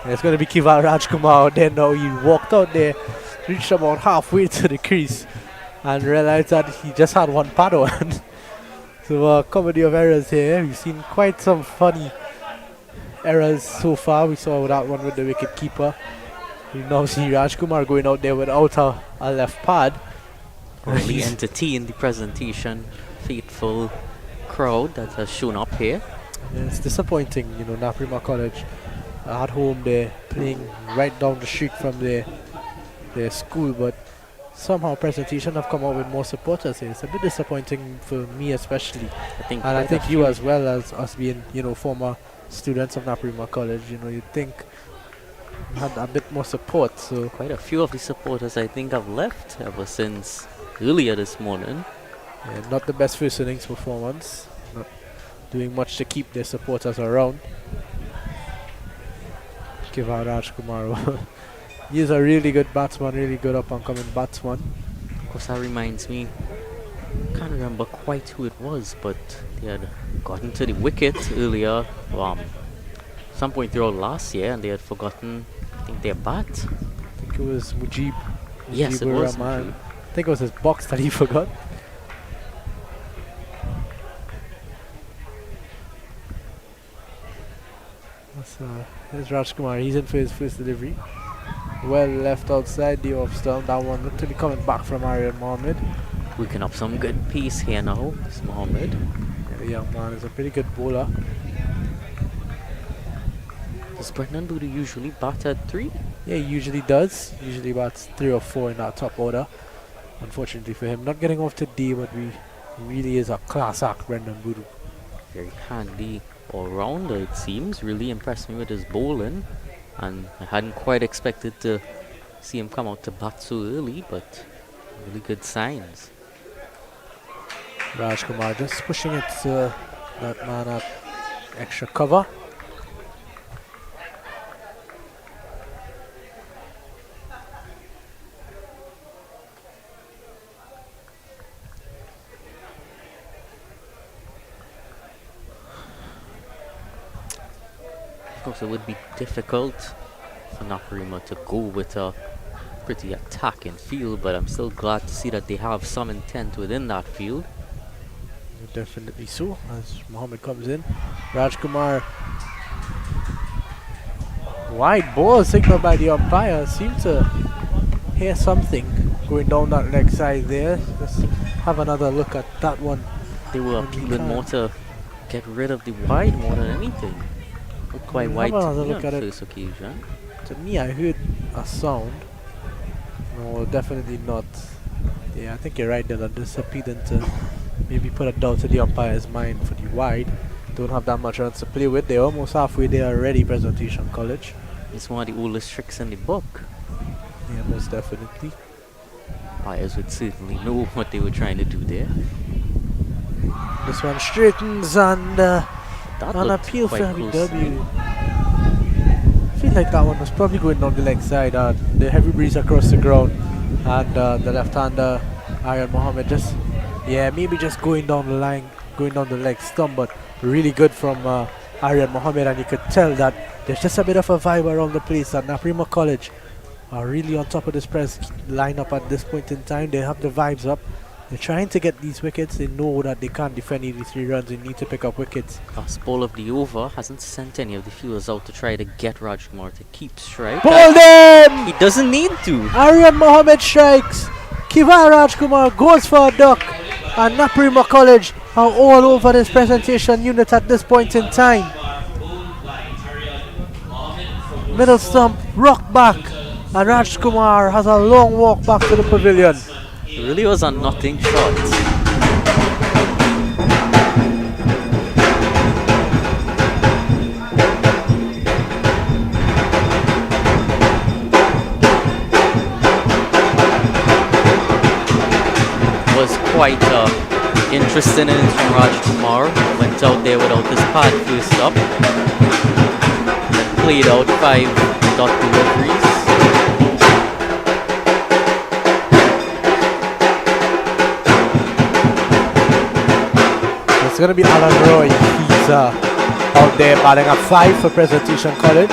And it's going to be Kiva Rajkumar out there now. He walked out there, reached about halfway to the crease, and realized that he just had one pad on. So a comedy of errors here. We've seen quite some funny errors so far. We saw that one with the wicket keeper. We now see Rajkumar going out there without a left pad. Really entertained the presentation. Faithful crowd that has shown up here. Yeah, it's disappointing, you know, Naparima College at home. They're playing right down the street from their school, but somehow presentation have come out with more supporters here. It's a bit disappointing for me especially, I think you as well, as us being, you know, former students of Naparima College. You know, you'd think we had a bit more support. So quite a few of the supporters I think have left ever since earlier this morning. Yeah, not the best first innings performance, not doing much to keep their supporters around. Kiva Rajkumar. He is a really good batsman, really good up and coming batsman. Of course, that reminds me, can't remember quite who it was, but they had gotten to the wicket earlier, some point throughout last year, and they had forgotten, I think, their bat. I think it was Mujib. Yes, it was. I think it was his box that he forgot. Here's Rajkumar. He's in for his first delivery. Well left outside the off stump. That one looked to be coming back from Aryan Mohammed. Working up some good pace here now. It's Mohammed. Yeah, the young man is a pretty good bowler. Does Fernando usually bat at 3? Yeah, he usually does. Usually bats 3 or 4 in that top order. Unfortunately for him, not getting off today, but he really is a class act, Brendan Boodoo. Very handy all-rounder, it seems. Really impressed me with his bowling, and I hadn't quite expected to see him come out to bat so early, but really good signs. Rajkumar just pushing it to that man at extra cover. Of course, it would be difficult for Naparima to go with a pretty attacking field, but I'm still glad to see that they have some intent within that field. Definitely so, as Mohammed comes in. Rajkumar, wide ball signaled by the umpire. Seem to hear something going down that leg side there. Let's have another look at that one. They were appealing more to get rid of the wide more than anything. Looked quite wide to me on the first occasion. To me, I heard a sound. No, definitely not. Yeah, I think you're right there. This appealing to maybe put a doubt to the umpire's mind for the wide. Don't have that much runs to play with. They're almost halfway there already, Presentation College. It's one of the oldest tricks in the book. Yeah, most definitely. Umpires would certainly know what they were trying to do there. This one straightens and an appeal for WW. I feel like that one was probably going down the leg side. The heavy breeze across the ground, and the left-hander Aryan Mohammed just, maybe just going down the line, going down the leg stump, but really good from Aryan Mohammed, and you could tell that there's just a bit of a vibe around the place. At Naparima College are really on top of this press lineup at this point in time. They have the vibes up. They're trying to get these wickets. They know that they can't defend 83 runs. They need to pick up wickets. Last ball of the over hasn't sent any of the fielders out to try to get Rajkumar to keep strike. Ball them! He doesn't need to. Aryan Mohammed strikes. Kiva Rajkumar goes for a duck. And Naparima College are all over this presentation unit at this point in time. Middle stump, rock back. And Rajkumar has a long walk back to the pavilion. It really was a nothing shot. It was quite interesting innings from Rajkumar. Went out there without his pad first up. Then played out 5 dot deliveries. It's going to be Alan Roy. He's out there batting at 5 for Presentation College.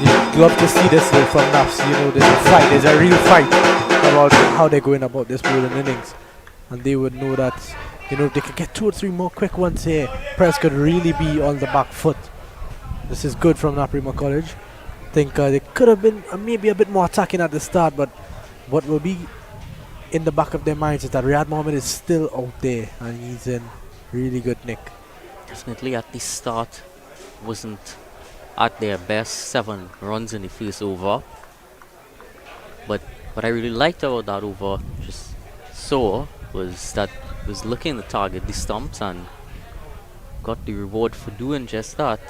You'd love to see this from Naps. You know, there's a fight, there's a real fight about how they're going about this bowling innings. And they would know that, you know, if they could get 2 or 3 more quick ones here, Press could really be on the back foot. This is good from Naparima College. I think they could have been maybe a bit more attacking at the start, but what will be in the back of their minds is that Riyad Mohammed is still out there and he's in really good nick. Definitely at the start wasn't at their best. 7 runs in the first over. But what I really liked about that over just saw was that it was looking to target the stumps and got the reward for doing just that.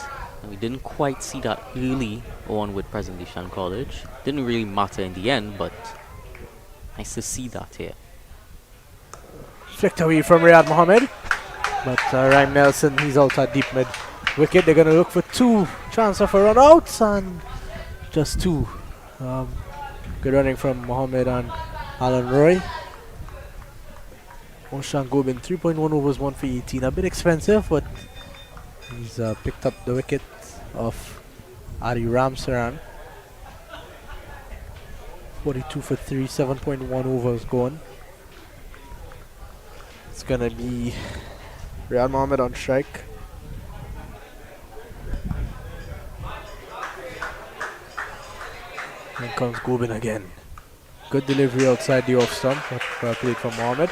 And we didn't quite see that early on with Presentation College. Didn't really matter in the end, but nice to see that here. Flicked away from Riyad Mohammed, but Ryan Nelson, he's out at deep mid wicket. They're going to look for 2 chances for run outs and just 2. Good running from Mohammed and Alan Roy. Oshan Gobin, 3.1 overs, 1 for 18. A bit expensive, but he's picked up the wicket of Ari Ramsaran. 42 for 3, 7.1 overs gone. It's gonna be Riyad Mohammed on strike. Then comes Gobin again. Good delivery outside the off stump, but well played from Mohammed.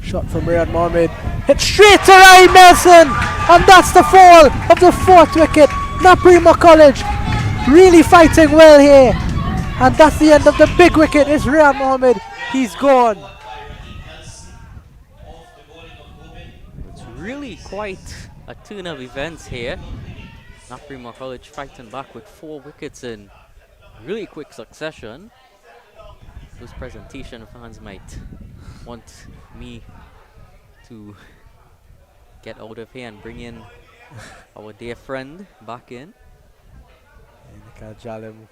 Shot from Riyad Mohammed, hit straight to Ryan Nelson, and that's the fall of the 4th wicket. Naparima College really fighting well here, and that's the end of the big wicket. It's Riyad Mohammed, he's gone. It's really quite a turn of events here. Naparima College fighting back with 4 wickets in really quick succession. Those Presentation fans might want me to get out of here and bring in our dear friend back in. And Jalim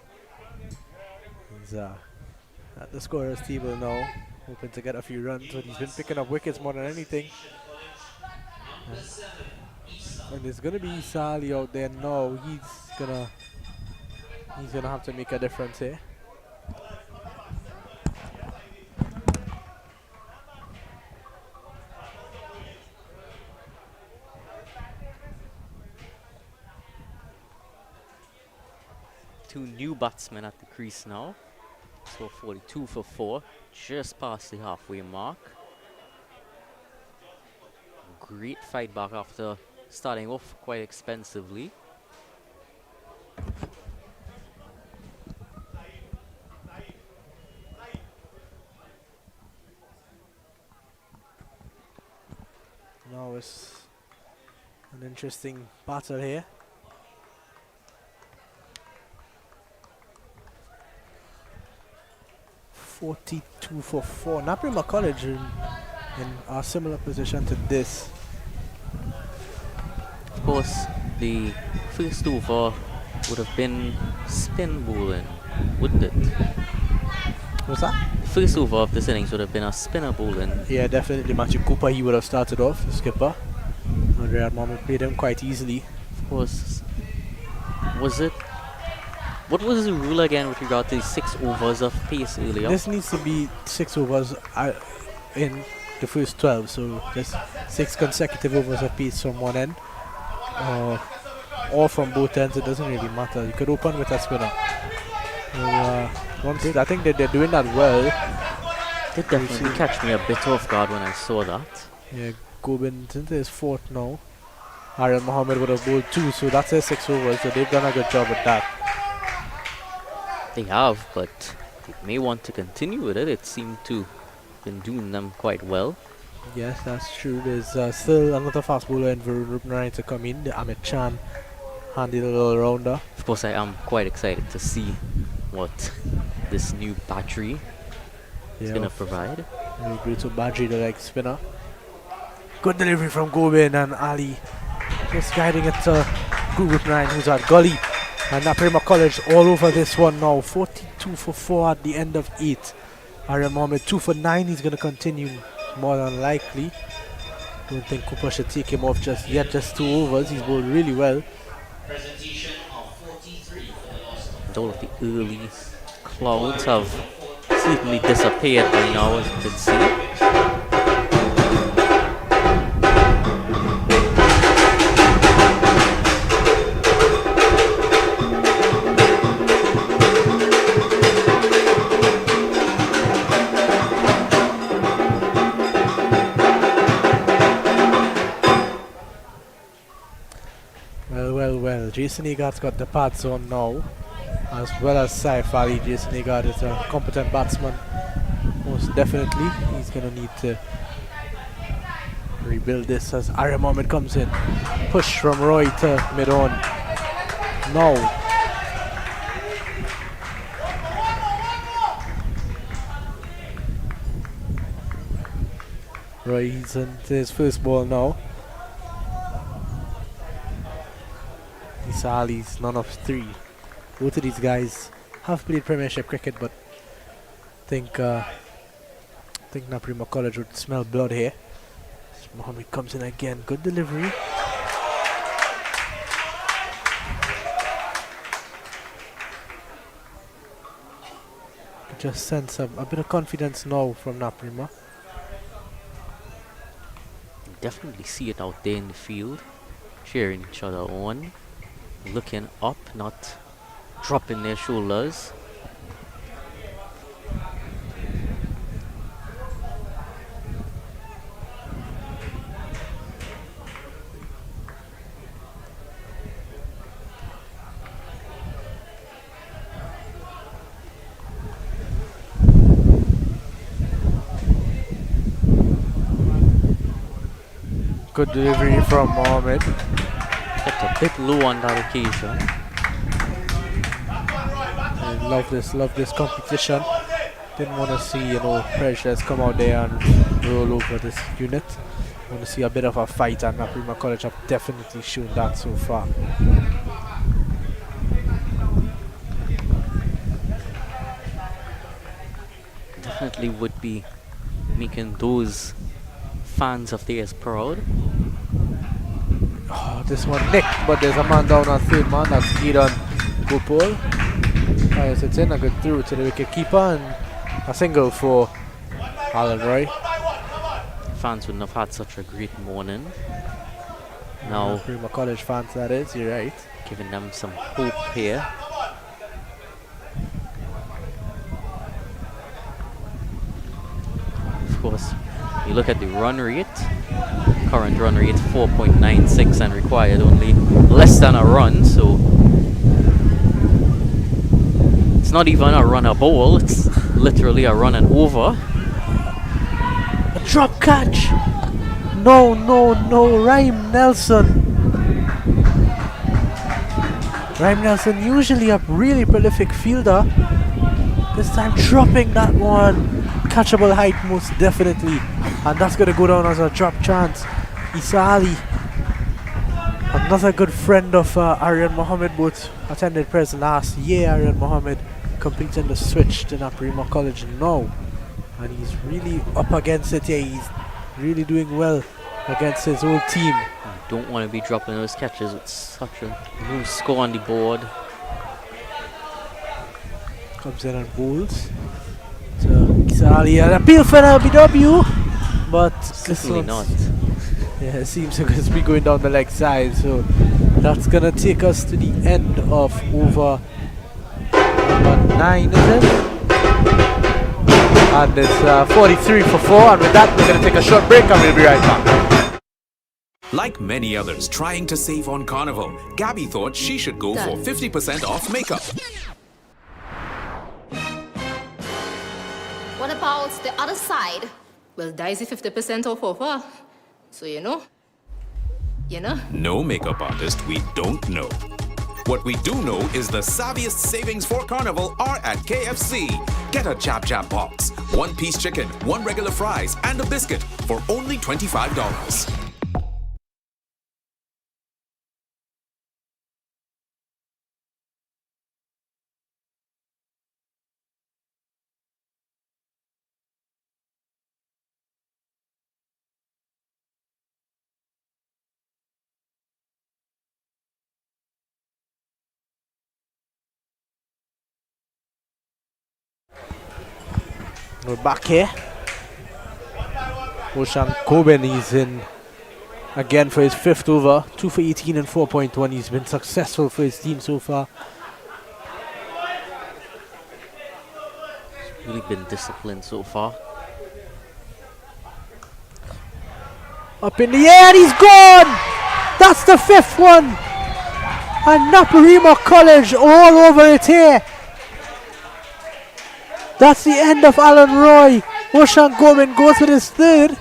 is at the scorer's table now, hoping to get a few runs, but he's been picking up wickets more than anything. And there's gonna be Sali out there now. He's gonna have to make a difference here. Two new batsmen at the crease now. So 42 for 4, just past the halfway mark. Great fight back after starting off quite expensively. Now it's an interesting battle here. .42 for 4. Naparima College in a similar position to this. Of course, the first over would have been spin bowling, wouldn't it? What's that? The first over of this innings would have been a spinner bowling. Yeah, definitely. Matthew Cooper, he would have started off, the skipper. And Riyad Mohammed played him quite easily. Of course, was it? What was the rule again with regard to 6 overs of pace earlier? This needs to be 6 overs in the first 12, so just 6 consecutive overs of pace from one end, or from both ends. It doesn't really matter. You could open with a spinner. I think that they're doing that well. It definitely catch me a bit off guard when I saw that. Yeah, Gobin into his 4th now. Aaron Mohammed would have bowled 2, so that's their 6 overs, so they've done a good job with that. They have, but they may want to continue with it. It seemed to have been doing them quite well. Yes, that's true. There's still another fast bowler in Varun Rupnarayan to come in, the Amit Chan, handy little rounder. Of course, I am quite excited to see what this new battery is going to provide. Brutal battery, the leg spinner. Good delivery from Gobin and Ali. Just guiding it to Group 9, who's at Gully. And Naparima College all over this one now. 42 for 4 at the end of 8. Arya Mohammed 2 for 9. He's going to continue more than likely. Don't think Cooper should take him off just yet. Just 2 overs. He's bowled really well. Presentation of 43 for the loss of And all of the early clouds have certainly disappeared by now, as you can see. Well, Jason Egart's got the pads on now, as well as Saif Ali. Jason Egart is a competent batsman, most definitely. He's going to need to rebuild this as Arya Mohammed comes in. Push from Roy to mid-on. Now. Roy, he's into his first ball now. Isa Ali's none of 3. Both of these guys have played Premiership cricket, but I think Naparima College would smell blood here. Mohammed comes in again. Good delivery. Just sense a bit of confidence now from Naparima. Definitely see it out there in the field, cheering each other on, looking up, not dropping their shoulders. Good delivery from Mohammed. Kept a bit low on that occasion. I love this competition. Didn't want to see, pressures come out there and roll over this unit. Want to see a bit of a fight, and Naparima College have definitely shown that so far. Definitely would be making those fans of theirs proud. Oh, this one nicked, but there's a man down on third man. That's Gideon Gopal. Fires it in, a good through to the wicket keeper, and a single for Alan Roy. Fans wouldn't have had such a great morning. Now, Naparima College fans, that is, you're right. Giving them some hope here. Of course, you look at the run rate. Current run rate 4.96 and required only less than a run, so it's not even a run a bowl, it's literally a run and over. A drop catch! No, Rhyme Nelson. Rhyme Nelson, usually a really prolific fielder. This time dropping that one. Catchable height, most definitely. And that's going to go down as a drop chance. Isa Ali, another good friend of Aryan Mohammed, both attended Pres last year. Aryan Mohammed completing the switch to Naparima College now. And he's really up against it here. He's really doing well against his old team. You don't want to be dropping those catches with such a low score on the board. Comes in and bowls. So Isa Ali, an appeal for an LBW, but certainly not. Yeah, it seems like it's be going down the leg side, so that's gonna take us to the end of over number 9, is it? And it's 43 for 4, and with that we're gonna take a short break and we'll be right back. Like many others trying to save on Carnival, Gabby thought she should go for 50% off makeup. What about the other side? Well, Daisy 50% off offer. So you know. No makeup artist we don't know. What we do know is the savviest savings for Carnival are at KFC. Get a Jab Jab box, 1-piece chicken, 1 regular fries, and a biscuit for only $25. We're back here. Oshan Coben, he's in again for his 5th over. 2 for 18 and 4.1. He's been successful for his team so far. He's really been disciplined so far. Up in the air, he's gone! That's the 5th one! And Naparima College all over it here. That's the end of Alan Roy. Oshan Gomen goes with his 3rd.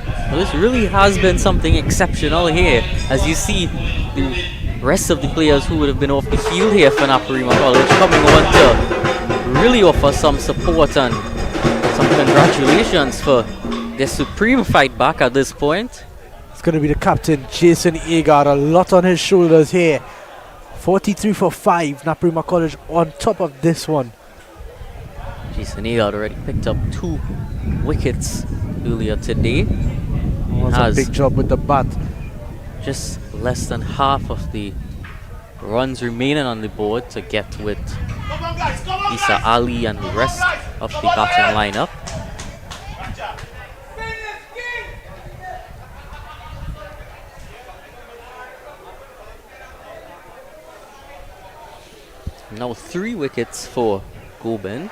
Well, this really has been something exceptional here. As you see, the rest of the players who would have been off the field here for Naparima College coming on to really offer some support and some congratulations for their supreme fight back at this point. It's going to be the captain, Jason Agard. A lot on his shoulders here. 43 for 5. Naparima College on top of this one. Jason Agard already picked up 2 wickets earlier today. Was a big job with the bat. Just less than half of the runs remaining on the board to get with Isa Ali and the rest of the batting lineup. Now 3 wickets for Goben.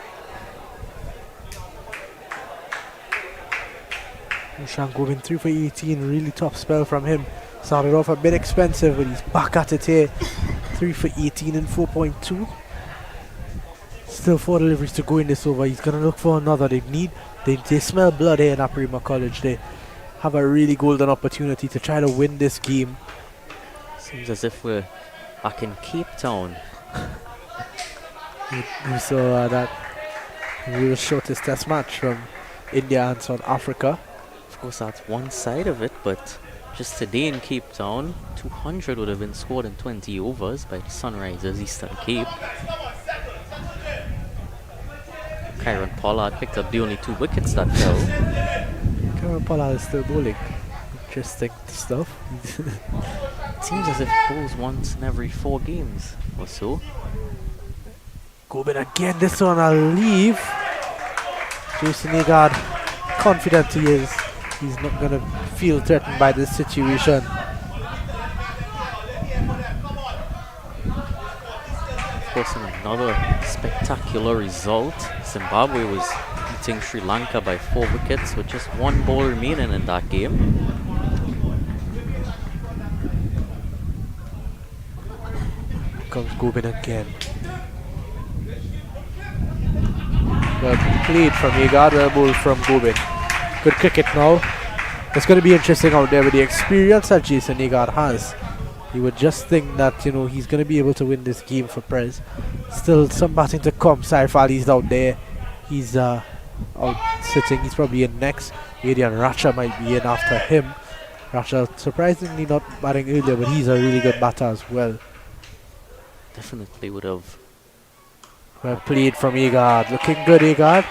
Oshan Goben 3 for 18, really tough spell from him. Started off a bit expensive, but he's back at it here. 3 for 18 and 4.2. Still 4 deliveries to go in this over. He's going to look for another. They smell blood here in Naparima College. They have a really golden opportunity to try to win this game. Seems as if we're back in Cape Town. We saw that real shortest test match from India and South Africa. Of course, that's one side of it, but just today in Cape Town, 200 would have been scored in 20 overs by the Sunrisers Eastern Cape. Kyron Pollard picked up the only 2 wickets that fell. Kyron Pollard is still bowling. Interesting stuff. It seems as if he bowls once in every 4 games or so. Goben again, this one I'll leave. Jason Agard, confident he is. He's not going to feel threatened by this situation. Of course, in another spectacular result, Zimbabwe was beating Sri Lanka by 4 wickets with just 1 ball remaining in that game. Comes Goben again. Well played from Agard, well bowled from Goben. Good cricket now. It's going to be interesting out there with the experience that Jason Agard has. You would just think that, you know, he's going to be able to win this game for Prez. Still some batting to come. Saif Ali's out there. He's out sitting. He's probably in next. Adrian Racha might be in after him. Racha surprisingly not batting earlier, but he's a really good batter as well. Definitely would have. Well played from Agard. Looking good, Agard.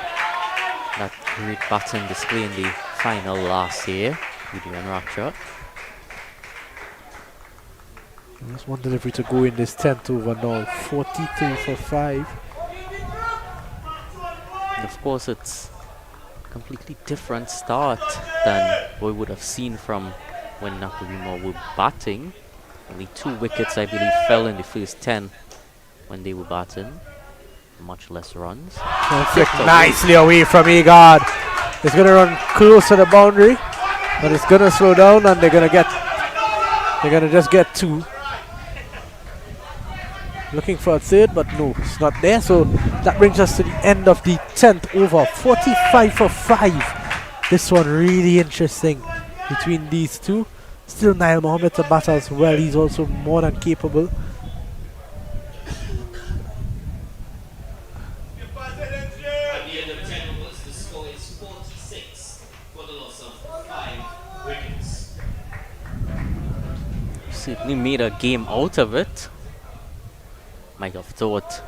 That great batting display in the final last year. Adrian Racha. Just 1 delivery to go in this 10th over now. 42 for 5. And of course, it's a completely different start than we would have seen from when Naparima were batting. Only 2 wickets, I believe, fell in the first 10 when they were batting. Much less runs. Nicely away from Agard. It's going to run close to the boundary, but it's going to slow down, and they're going to just get 2. Looking for a 3rd, but no, it's not there. So that brings us to the end of the 10th over. 45 for 5. This one really interesting between these two. Still Nail Mohammed to bat as well. He's also more than capable. of 5 wickets. Certainly made a game out of it. Might have thought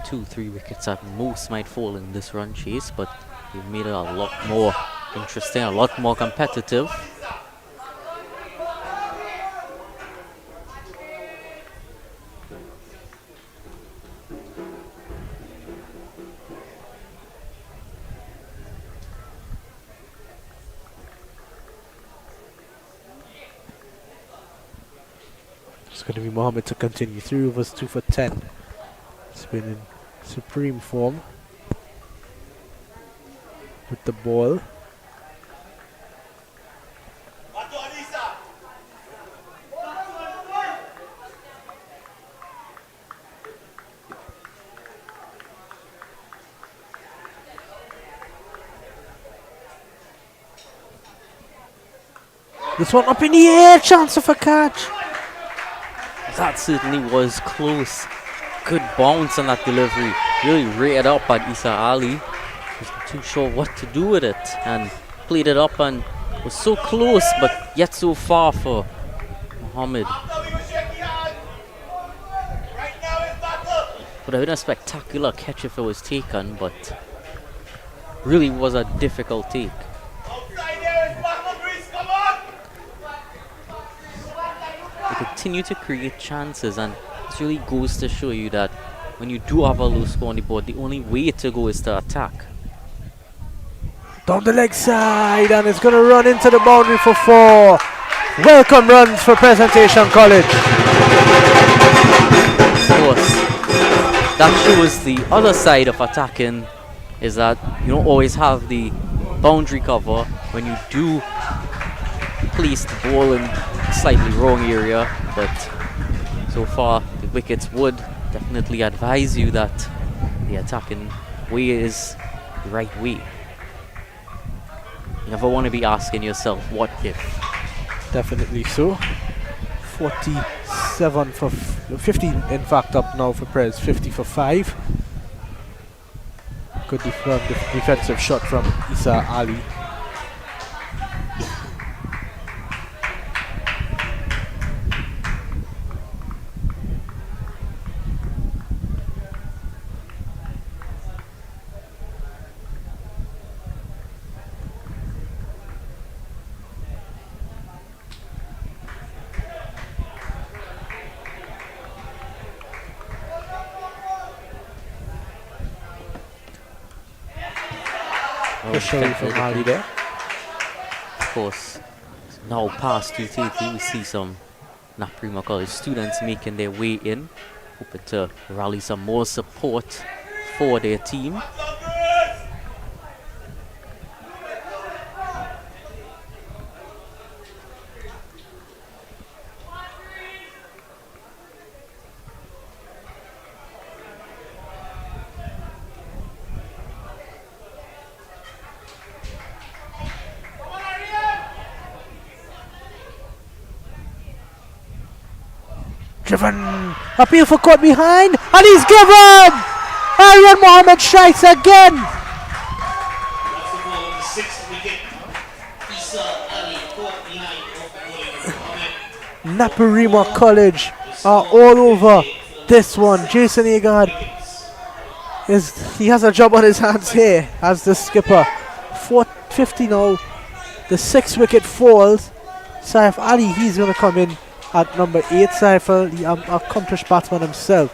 2-3 wickets at most might fall in this run chase, but they made it a lot more interesting, a lot more competitive. It's going to be Mohammed to continue. 3 overs, 2 for 10. It's been in supreme form with the ball. This one up in the air, chance of a catch. That certainly was close. Good bounce on that delivery. Really reared up at Isa Ali. Wasn't too sure what to do with it and played it up and was so close but yet so far for Mohammed. Would have been a spectacular catch if it was taken, but really was a difficult take. They continue to create chances, and this really goes to show you that when you do have a low score on the board, the only way to go is to attack. Down the leg side, and it's going to run into the boundary for 4. Welcome runs for Presentation College. Of course, that shows the other side of attacking is that you don't always have the boundary cover when you do place the ball in slightly wrong area, but so far the wickets would definitely advise you that the attacking way is the right way. You never want to be asking yourself, what if? Definitely so. 47 for 50 in fact up now for Prez, 50 for 5. Good defensive shot from Isa Ali. From Ali there. Of course, now past 2:30, we see some Naparima College students making their way in, hoping to rally some more support for their team. Driven, appeal for caught behind, and he's given! Aryan Mohammed strikes again! That's the ball on the 6th wicket. Isa Ali caught behind off bowling Mohammed. Naparima College are all over this one. Jason Agard he has a job on his hands here as the skipper. 450 now. The 6th wicket falls. Saif Ali, he's going to come in at number 8. Saif, the accomplished batsman himself.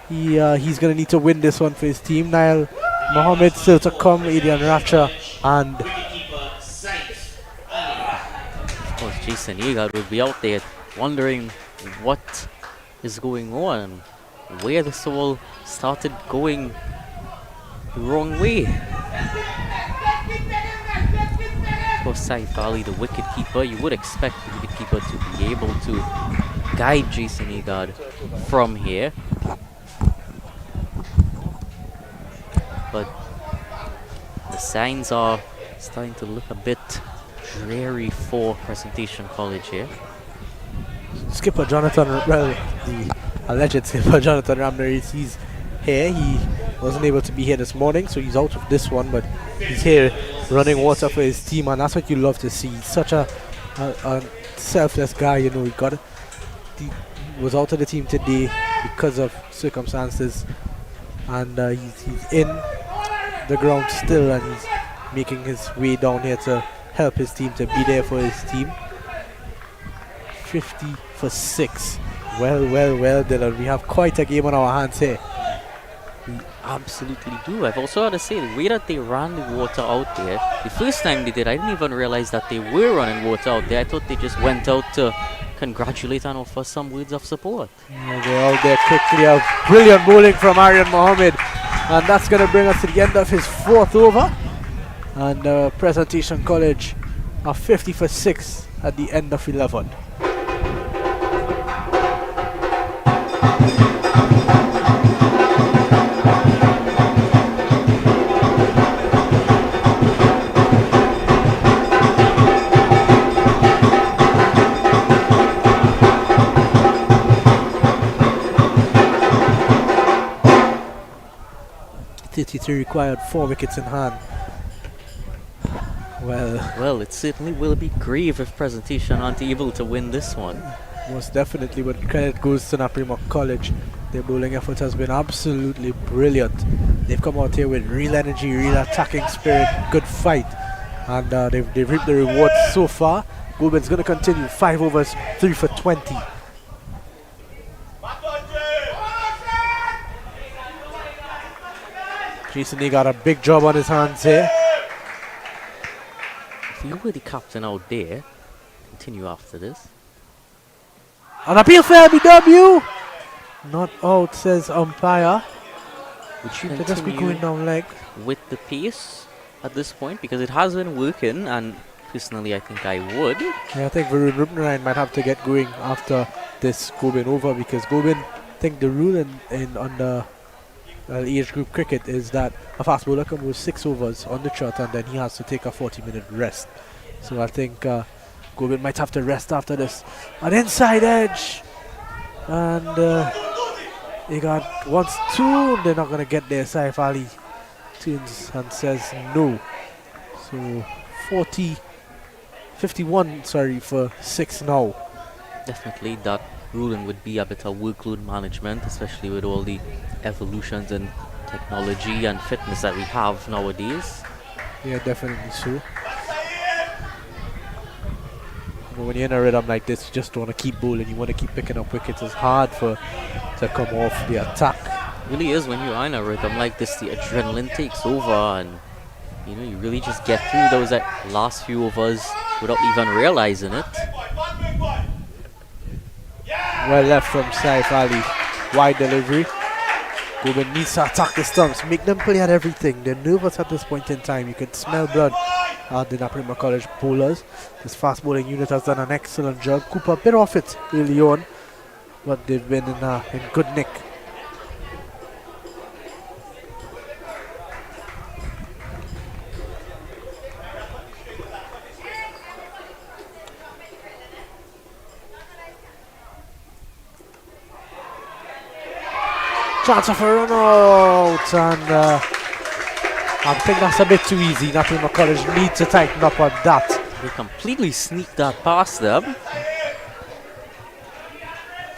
He's going to need to win this one for his team. Niall Mohammed still to come, Adrian Racha, and of course Jason Agard will be out there wondering what is going on, where the soul started going the wrong way. Of course, Saif Ali, the wicketkeeper, you would expect the wicketkeeper to be able to guide Jason Agard from here. But the signs are starting to look a bit dreary for Presentation College here. Skipper Jonathan, well, the alleged skipper Jonathan Ramner, he's here. He wasn't able to be here this morning, so he's out of this one, but he's here running water for his team, and that's what you love to see. Such a selfless guy, you know. He was out of the team today because of circumstances, and he's in the ground still, and he's making his way down here to help his team, to be there for his team. 50 for 6. Well, Dylan. We have quite a game on our hands here. We absolutely do. I've also had to say, the way that they ran the water out there, the first time they did, I didn't even realize that they were running water out there. I thought they just went out to congratulate and offer some words of support. Yeah, they're out there quickly. A brilliant bowling from Aryan Mohammed. And that's going to bring us to the end of his 4th over. And Presentation College are 50 for 6 at the end of 11. TT3 required 4 wickets in hand. Well, it certainly will be grave if Presentation aren't able to win this one. Most definitely, but credit goes to Naparima College. Their bowling effort has been absolutely brilliant. They've come out here with real energy, real attacking spirit, good fight, and they've reaped the rewards so far. Goulburn's going to continue. 5 overs, 3 for 20. Jason, he got a big job on his hands here. If you were the captain out there, continue after this. An appeal for LBW! Not out, says umpire. Would you just be going down leg with the pace at this point? Because it has been working, and personally I think I would. Yeah, I think Varun Rupnarayan might have to get going after this Goulburn over, because Goulburn, I think the rule on the age group cricket is that a fast bowler can bowl 6 overs on the trot and then he has to take a 40-minute rest. So I think Goulburn might have to rest after this. An inside edge, and he got once 2. They're not going to get there. Saif Ali turns and says no. So 51 for 6 now. Definitely that ruling would be a bit of workload management, especially with all the evolutions in technology and fitness that we have nowadays. Yeah, definitely so. But when you're in a rhythm like this, you just want to keep bowling. You want to keep picking up wickets. It's hard to come off the attack. It really is. When you're in a rhythm like this, the adrenaline takes over, and you really just get through those last few overs without even realizing it. Well left from Saif Ali. Wide delivery. Goulburn needs to attack the stumps. Make them play at everything. They're nervous at this point in time. You can smell blood at the Naparima College bowlers. This fast bowling unit has done an excellent job. Cooper a bit off it early on, but they've been in good nick. Chance of a run out, and I think that's a bit too easy. Naparima College needs to tighten up on that. They completely sneaked that past them.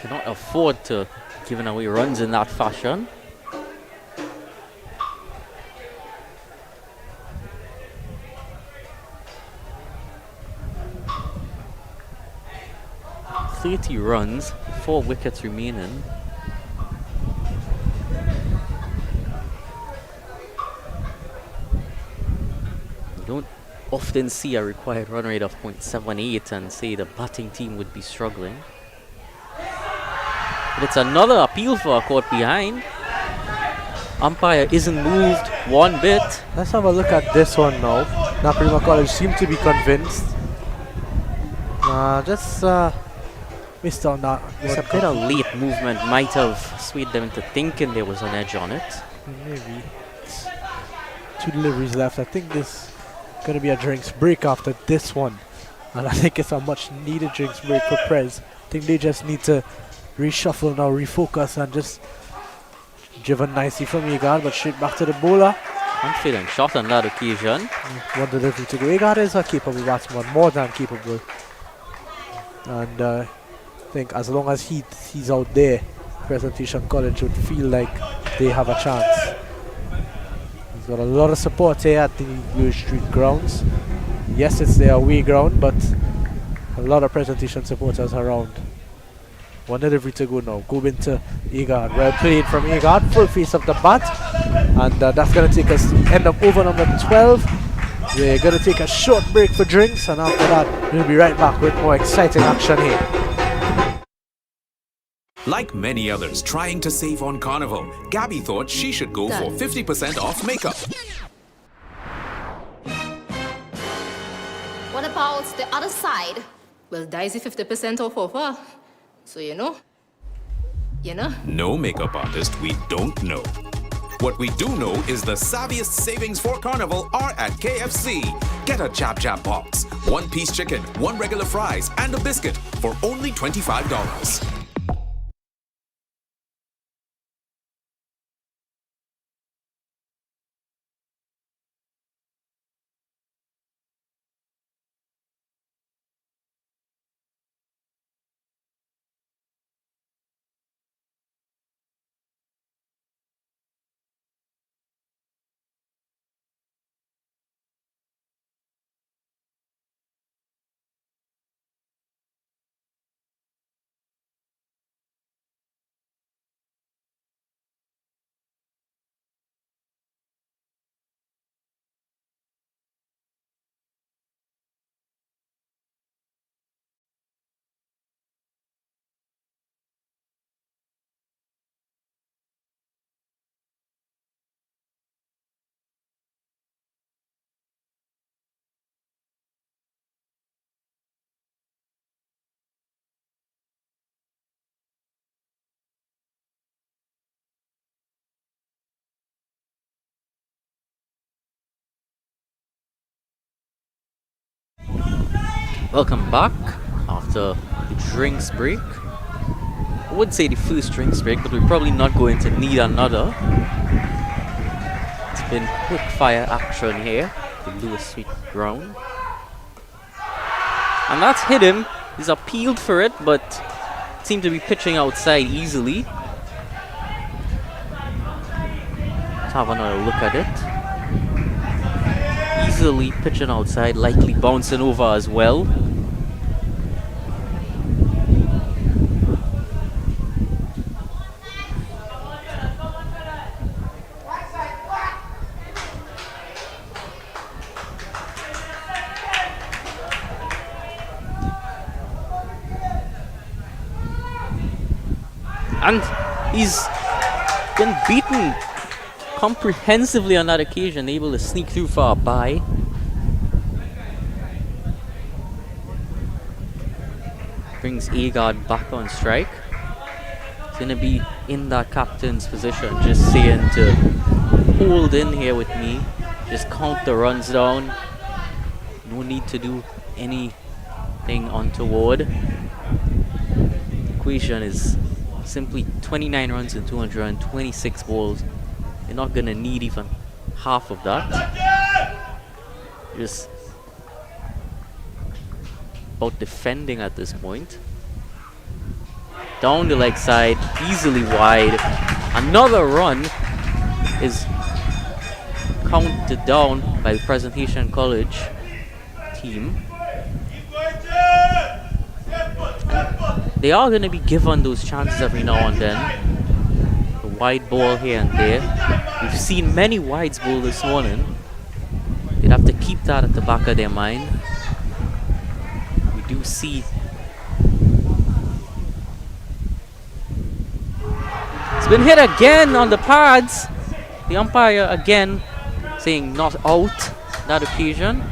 Cannot afford to give away runs in that fashion. "30 runs, 4 wickets remaining." Don't often see a required run rate of 0.78 and say the batting team would be struggling. But it's another appeal for a caught behind. Umpire isn't moved one bit. Let's have a look at this one now. Naparima College seem to be convinced. Just missed on that. A bit of late movement might have swayed them into thinking there was an edge on it. Maybe. 2 deliveries left. I think this going to be a drinks break after this one, and I think it's a much needed drinks break for Prez. I think they just need to reshuffle now, refocus, and just driven nicely from Egad, but straight back to the bowler. Confident shot on that occasion. One delivery to go. Agard is a capable batsman, more than capable. And I think as long as he's out there, Presentation College would feel like they have a chance. He's got a lot of support here at the Lewis Street grounds. Yes, it's their away ground, but a lot of Presentation supporters around. One delivery to go now. Go into Agard. Well played from Agard. Full face of the bat. And that's going to take us to the end of over number 12. We're going to take a short break for drinks. And after that, we'll be right back with more exciting action here. Like many others trying to save on Carnival, Gabby thought she should go for 50% off makeup. What about the other side? Well, Daisy 50% off offer. So you know. No makeup artist we don't know. What we do know is the savviest savings for Carnival are at KFC. Get a Chap Chap box, 1-piece chicken, 1 regular fries, and a biscuit for only $25. Welcome back after the drinks break. I would say the first drinks break, but we're probably not going to need another. It's been quick fire action here, the Lewis Street ground. And that's hit him. He's appealed for it, but seemed to be pitching outside easily. Let's have another look at it. Easily pitching outside, likely bouncing over as well. And he's been beaten comprehensively on that occasion, able to sneak through for a bye. Brings Agard back on strike. He's going to be in that captain's position, just saying to hold in here with me, just count the runs down. No need to do anything untoward. The equation is simply 29 runs and 226 balls. You're not going to need even half of that. Just about defending at this point. Down the leg side, easily wide. Another run is counted down by the Presentation College team. They are going to be given those chances every now and then. A wide ball here and there. We've seen many wides bowled this morning. They'd have to keep that at the back of their mind. We do see it's been hit again on the pads. The umpire again saying not out that occasion.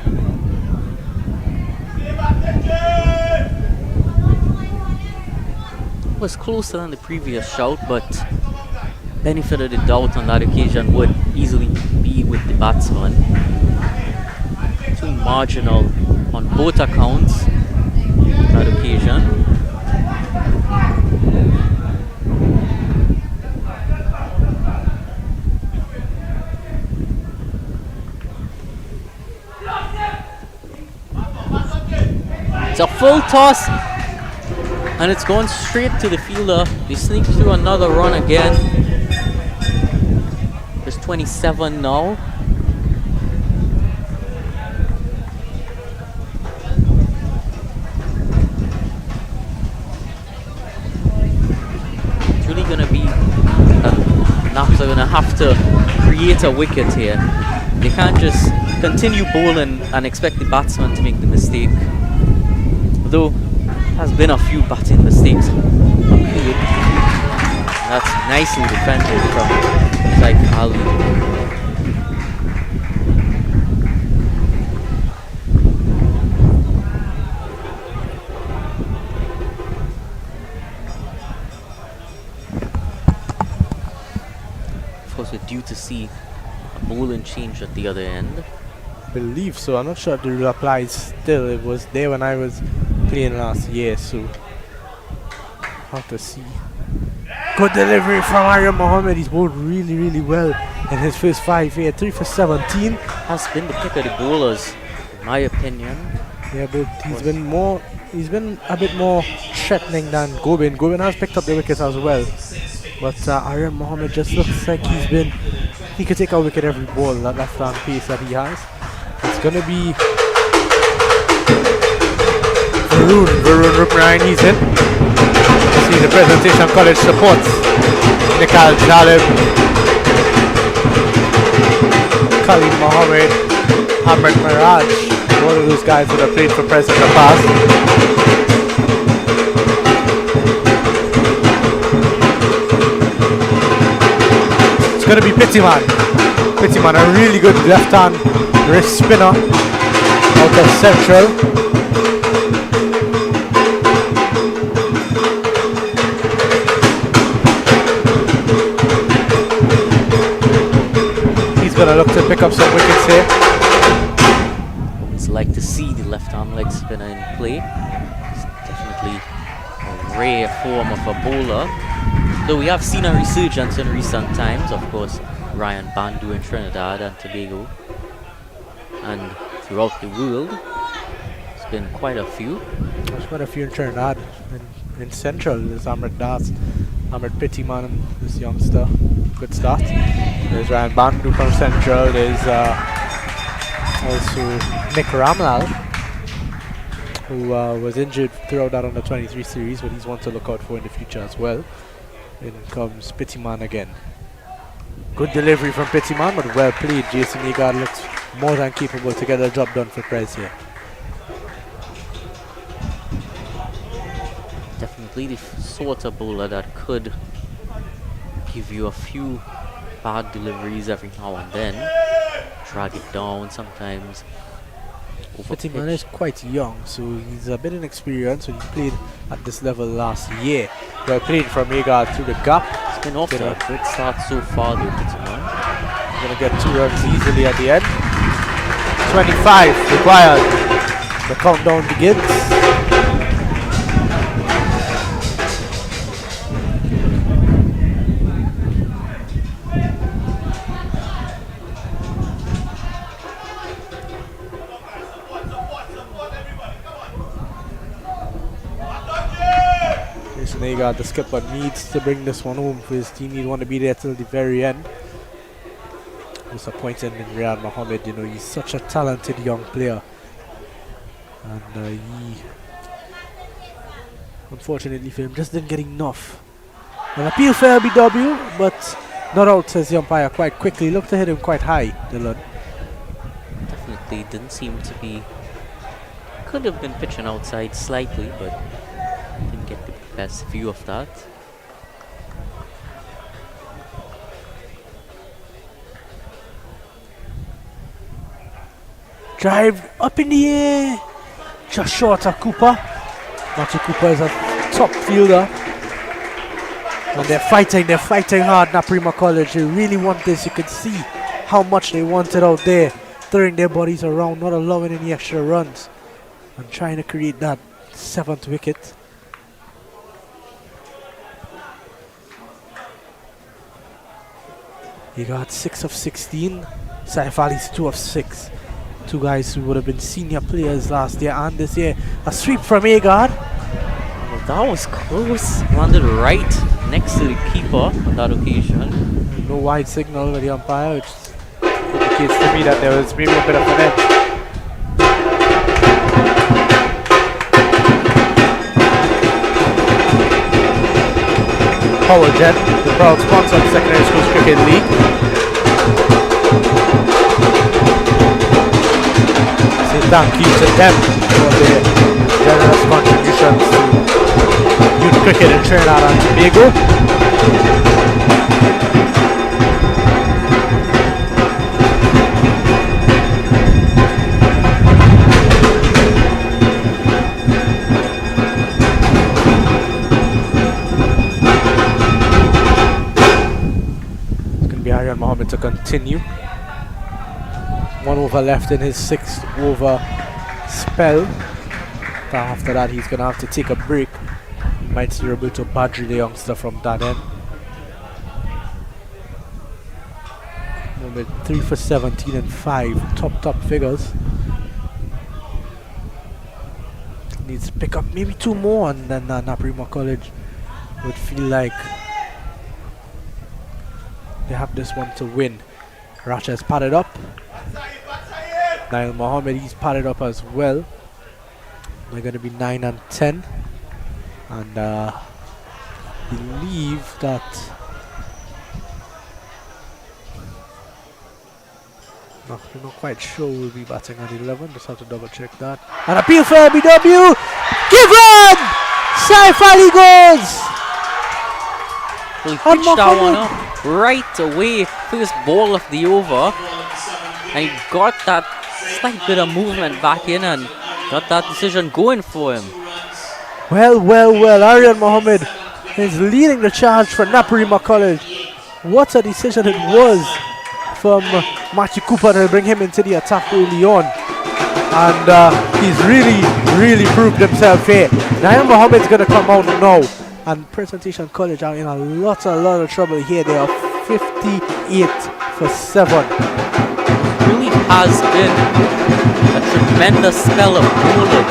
Was closer than the previous shout, but benefit of the doubt on that occasion would easily be with the batsman. Too marginal on both accounts that occasion. It's a full toss. And it's going straight to the fielder. They sneak through another run again. There's 27 now. It's really going to be... Naps are going to have to create a wicket here. They can't just continue bowling and expect the batsman to make the mistake. Although, has been a few batting mistakes. That's nicely defended from Saif Ali. Of course, we're due to see a bowling change at the other end. I believe so. I'm not sure if the rule applies still. It was there when I was playing last year, so have to see. Good delivery from Aryan Mohammed. He's bowled really well in his first 5 here. 3 for 17. Has been the pick of the bowlers, in my opinion. Yeah, but he's been a bit more threatening than Gobin. Gobin has picked up the wickets as well, but Aryan Mohammed just looks like he could take a wicket every ball. That left hand pace that he has. It's gonna be Varun Rupnarayan, he's in. See the Presentation College supports Nikal Jalib, Khalid Mohammed, Ahmed Miraj, one of those guys that have played for Pres in the past. It's going to be Pittyman. Pittyman, a really good left hand wrist spinner out of Central. Gonna look to pick up some wickets here. It's like to see the left arm leg spinner in play. It's definitely a rare form of a bowler. Though we have seen a resurgence in recent times, of course, Ryan Bandu in Trinidad and Tobago. And throughout the world, there's been quite a few. There's quite a few in Trinidad. In Central, there's Ahmed Das, Ahmed Pittyman, this youngster. Good start. There's Ryan Bandu from Central. There's also Nick Ramlal, who was injured throughout that under 23 series, but he's one to look out for in the future as well. In comes Pittyman again. Good delivery from Pittyman, but well played. Jason Egard looks more than capable to get the job done for Pres here. Definitely the sort of bowler that could give you a few bad deliveries every now and then, drag it down sometimes. Pittyman is quite young, so he's a bit inexperienced. When he played at this level last year, well played from Agard through the gap. It's been off to a good start so far though, Pittyman. Gonna get 2 runs easily at the end. 25 required. The countdown begins. The skipper needs to bring this one home for his team. He'd want to be there till the very end. Disappointed in Riyad Mohammed. You know, he's such a talented young player, and he, unfortunately for him, just didn't get enough. An appeal for LBW, but not out, says the umpire quite quickly. Looked to hit him quite high, Dylan. Definitely didn't seem to be. Could have been pitching outside slightly, but didn't get the best view of that. Drive up in the air, just short of Cooper. Matthew Cooper is a top fielder, and they're fighting hard. Naparima College, they really want this. You can see how much they want it out there, throwing their bodies around, not allowing any extra runs, and trying to create that 7th wicket. He got 6 of 16. Saif Ali's 2 of 6. Two guys who would have been senior players last year and this year. A sweep from Agard. Well, that was close. Landed right next to the keeper on that occasion. No wide signal with the umpire, which indicates to me that there was maybe a bit of an edge. Power Jet, the proud sponsor of the Secondary Schools Cricket League. Say thank you to them for their generous contributions to youth cricket in Trinidad and Tobago. Aryan Mohammed to continue. 1 over left in his 6th over spell. After that, he's going to have to take a break. He might see Roberto Badri, the youngster from that end. Mohammed 3 for 17 and 5. Top figures. Needs to pick up maybe 2 more, and then Naparima College would feel like they have this one to win. Racha has padded up. Nail Mohammed, he's padded up as well. They're going to be 9 and 10. And believe that we're not quite sure we'll be batting at 11. Just have to double check that. An appeal for LBW. Given! Saif Ali goes! Well, he pitched that one up right away, first ball of the over, and he got that slight bit of movement back in and got that decision going for him. Well, Aryan Mohammed is leading the charge for Naparima College. What a decision it was from Matthew Cooper to bring him into the attack early on. And he's really proved himself here. Aryan Mohammed's going to come out now. And Presentation College are in a lot of trouble here. They are 58 for 7. It really has been a tremendous spell of bowling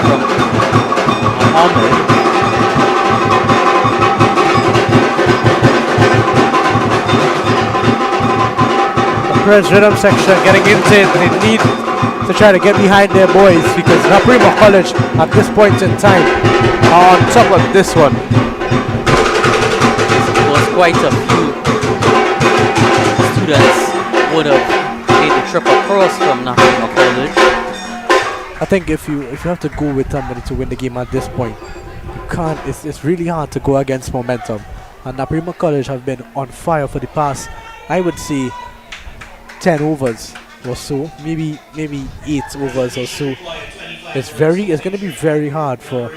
from Mohammed. The Pres Rhythm section getting into it. They need to try to get behind their boys because Naparima College at this point in time are on top of this one. There was quite a few students would have made the trip across from Naparima College. I think if you have to go with somebody to win the game at this point, you can't. It's really hard to go against momentum. And Naparima College have been on fire for the past, I would say, 10 overs or so, maybe 8 overs or so. It's going to be very hard for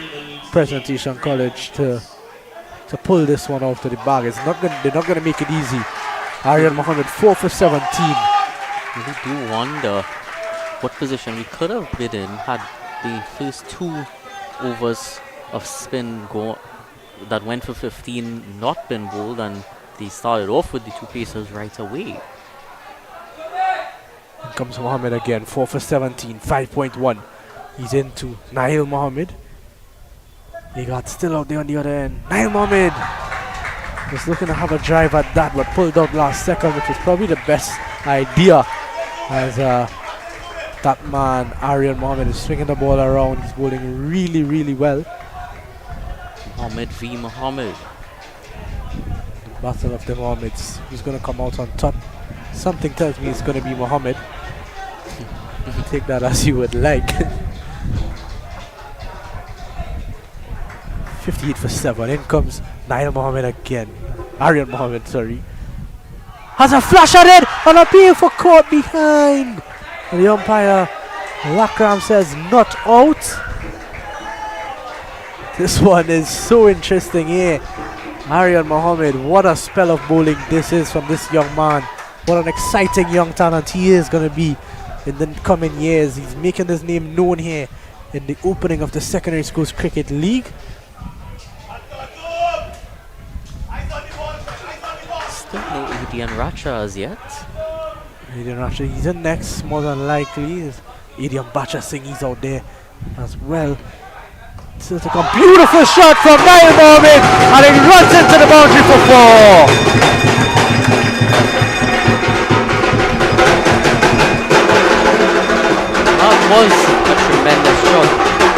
Presentation College to pull this one out of the bag. They're not going to make it easy. Aryan Mohammed 4 for 17. We do wonder what position we could have been in had the first 2 overs of spin that went for 15 not been bowled, and they started off with the 2 pacers right away. Here comes Mohammed again, 4 for 17, 5.1. He's into Nail Mohammed. He got still out there on the other end. Nail Mohammed was looking to have a drive at that, but pulled out last second, which was probably the best idea, as that man, Aryan Mohammed, is swinging the ball around. He's bowling really well. Mohammed v. Mohammed. The battle of the Mohammeds. Who's going to come out on top? Something tells me it's going to be Mohammed. Take that as you would like. 58 for 7. In comes Nail Mohammed again. Aryan Mohammed, sorry. Has a flash at it and appeal for caught behind. And the umpire, Lakram, says not out. This one is so interesting here. Aryan Mohammed, what a spell of bowling this is from this young man. What an exciting young talent he is going to be in the coming years. He's making his name known here in the opening of the Secondary Schools Cricket League. Still no AD and Racha as yet. Aiden Racha, he's in next, more than likely. Adian Bacha Singh, he's out there as well. So it's a beautiful shot from Nail Mohammed, and it runs into the boundary for 4. That was a tremendous shot.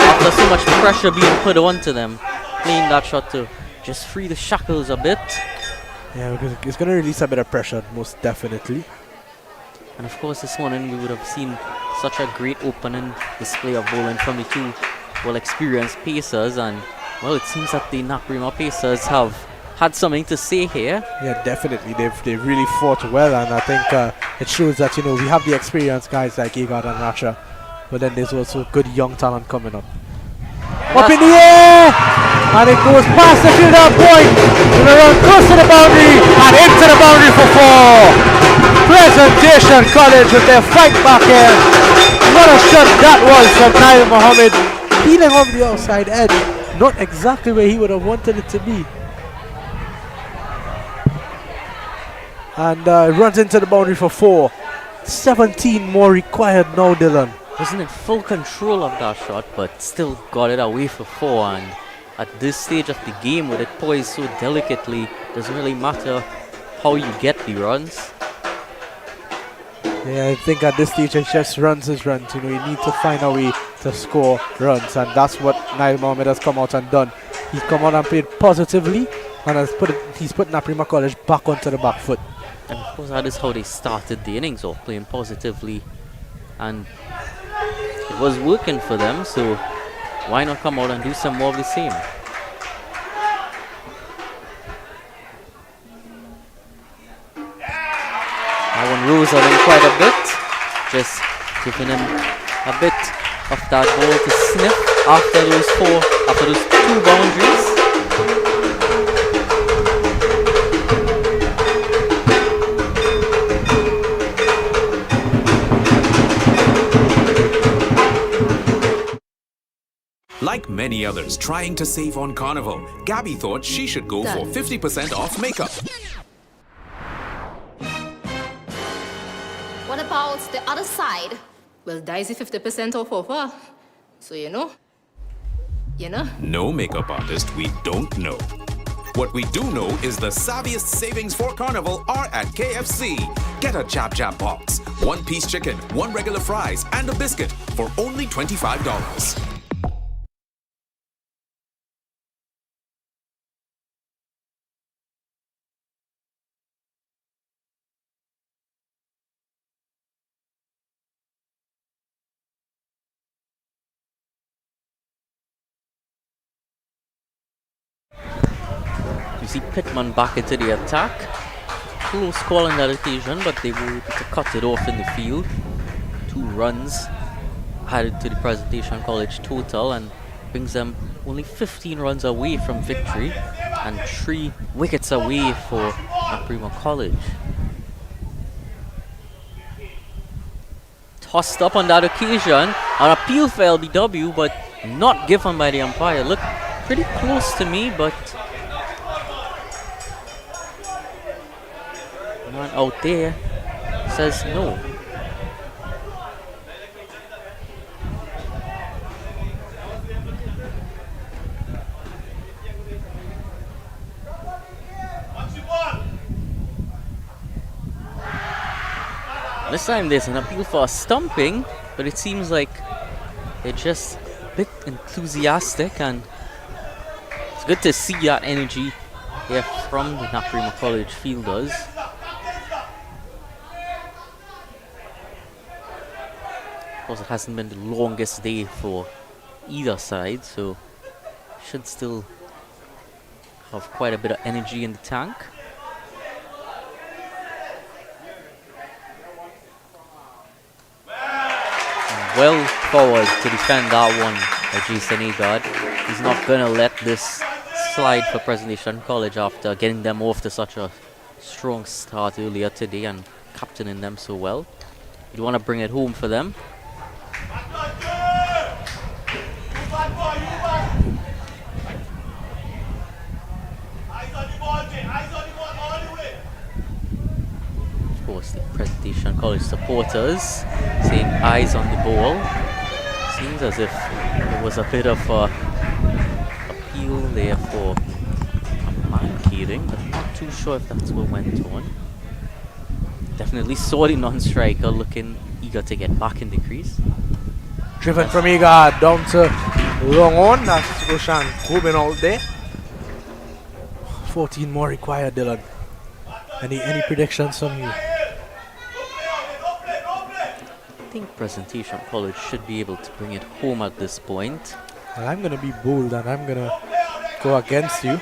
After so much pressure being put onto them, playing that shot to just free the shackles a bit. Yeah, because it's going to release a bit of pressure, most definitely. And of course, this morning we would have seen such a great opening display of bowling from the two well-experienced Pacers, and well, it seems that the Naparima Pacers have had something to say here. Yeah, definitely. They've really fought well, and I think it shows that, you know, we have the experienced guys like Agard and Racha, but then there's also good young talent coming up. Up in the air, and it goes past the field-out point, and around close to the boundary, and into the boundary for 4. Presentation College with their fight back here. What a shot that was from Nail Mohammed, peeling off the outside edge, not exactly where he would have wanted it to be. And runs into the boundary for 4. 17 more required now, Dylan. Wasn't in full control of that shot, but still got it away for 4. And at this stage of the game, with it poised so delicately, doesn't really matter how you get the runs. Yeah, I think at this stage it's just runs is runs. You know, you need to find a way to score runs, and that's what Nail Mohammed has come out and done. He's come out and played positively, and he's put Naparima College back onto the back foot. And of course, that is how they started the innings off, playing positively, and it was working for them, so why not come out and do some more of the same? That one rose on him quite a bit, just giving him a bit of that ball to sniff after those 2 boundaries. Like many others trying to save on Carnival, Gabby thought she should go for 50% off makeup. What about the other side? Well, Daisy 50% off offer. So you know. No makeup artist we don't know. What we do know is the savviest savings for Carnival are at KFC. Get a Jab Jab box, 1-piece chicken, 1 regular fries, and a biscuit for only $25. See Pittman back into the attack. Close call on that occasion, but they were able to cut it off in the field. 2 runs added to the Presentation College total and brings them only 15 runs away from victory and 3 wickets away for Naparima College. Tossed up on that occasion, an appeal for LBW, but not given by the umpire. Looked pretty close to me, but man out there says no. This time there's an appeal for a stumping, but it seems like they're just a bit enthusiastic, and it's good to see that energy here from the Naparima College fielders. Of course, it hasn't been the longest day for either side, so should still have quite a bit of energy in the tank. Well forward to defend that one by Jason Agard. He's not going to let this slide for Presentation College after getting them off to such a strong start earlier today and captaining them so well. You want to bring it home for them. Of course, the Presentation College supporters saying eyes on the ball. Seems as if there was a bit of a appeal there for a man-killing, but I'm not too sure if that's what went on. Definitely saw the non-striker looking eager to get back in the crease. Driven from Igard down to long on. That's Roshan Coben out there. 14 more required, Dylan. Any predictions from you? I think Presentation College should be able to bring it home at this point. Well, I'm going to be bold and I'm going to go against you.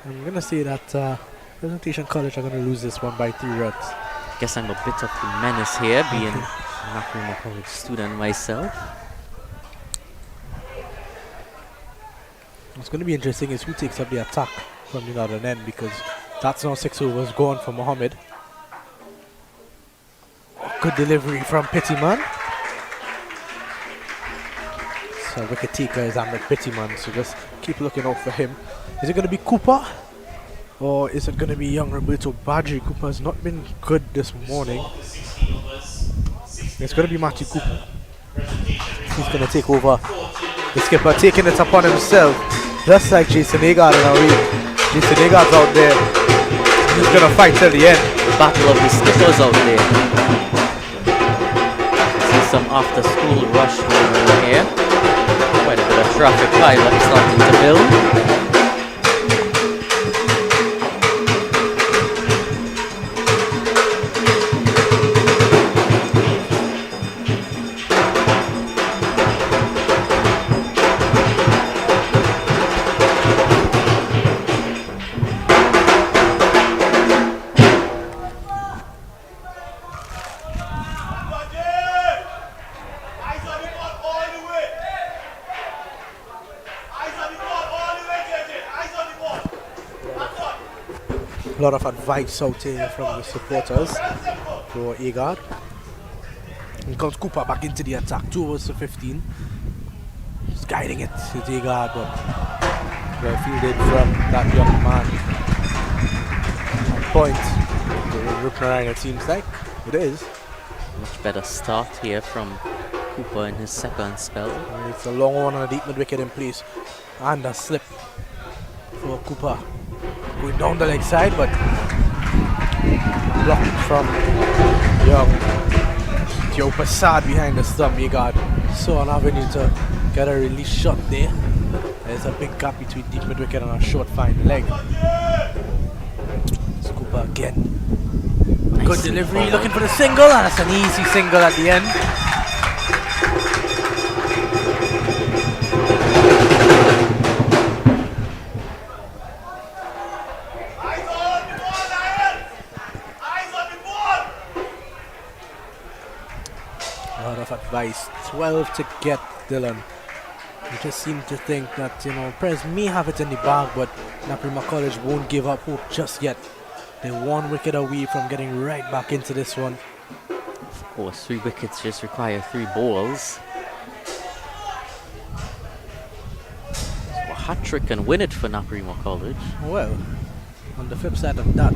I'm going to say that Presentation College are going to lose this one by 3 runs. Guess I'm a bit of the menace here, being a Naparima College student myself. What's going to be interesting is who takes up the attack from the northern end, because that's now 6 overs gone for Mohammed. Good delivery from Pettyman. So wicket taker is Ahmed Pettyman, so just keep looking out for him. Is it going to be Cooper? Or is it going to be young Roberto Badri? Cooper has not been good this morning. It's going to be Matthew Cooper. He's going to take over. The skipper taking it upon himself, just like Jason Agard in a way. Jason Agard's out there. He's going to fight till the end. Battle of the skippers out there. See some after-school rush going on here. Quite a bit of traffic pilot starting to build. A lot of advice out here from the supporters for Agard. And comes Cooper back into the attack. 2 overs to 15. Just guiding it to Agard, but well fielded from that young man. On point. The Rupnarine, it seems like. It is. Much better start here from Cooper in his second spell. And it's a long one on a deep mid wicket in place. And a slip for Cooper. Going down the leg side, but blocked from young Joe Passad behind the stump. Agard saw an avenue to get a release shot there. There's a big gap between deep mid wicket and a short fine leg. It's Cooper again. Nice. Good delivery, forward. Looking for the single, and it's an easy single at the end. Advice 12 to get, Dylan. You just seem to think that, Prez may have it in the bag, but Naparima College won't give up hope just yet. They're 1 wicket away from getting right back into this one. Of course, 3 wickets just require 3 balls. So a hat-trick can win it for Naparima College. Well, on the flip side of that,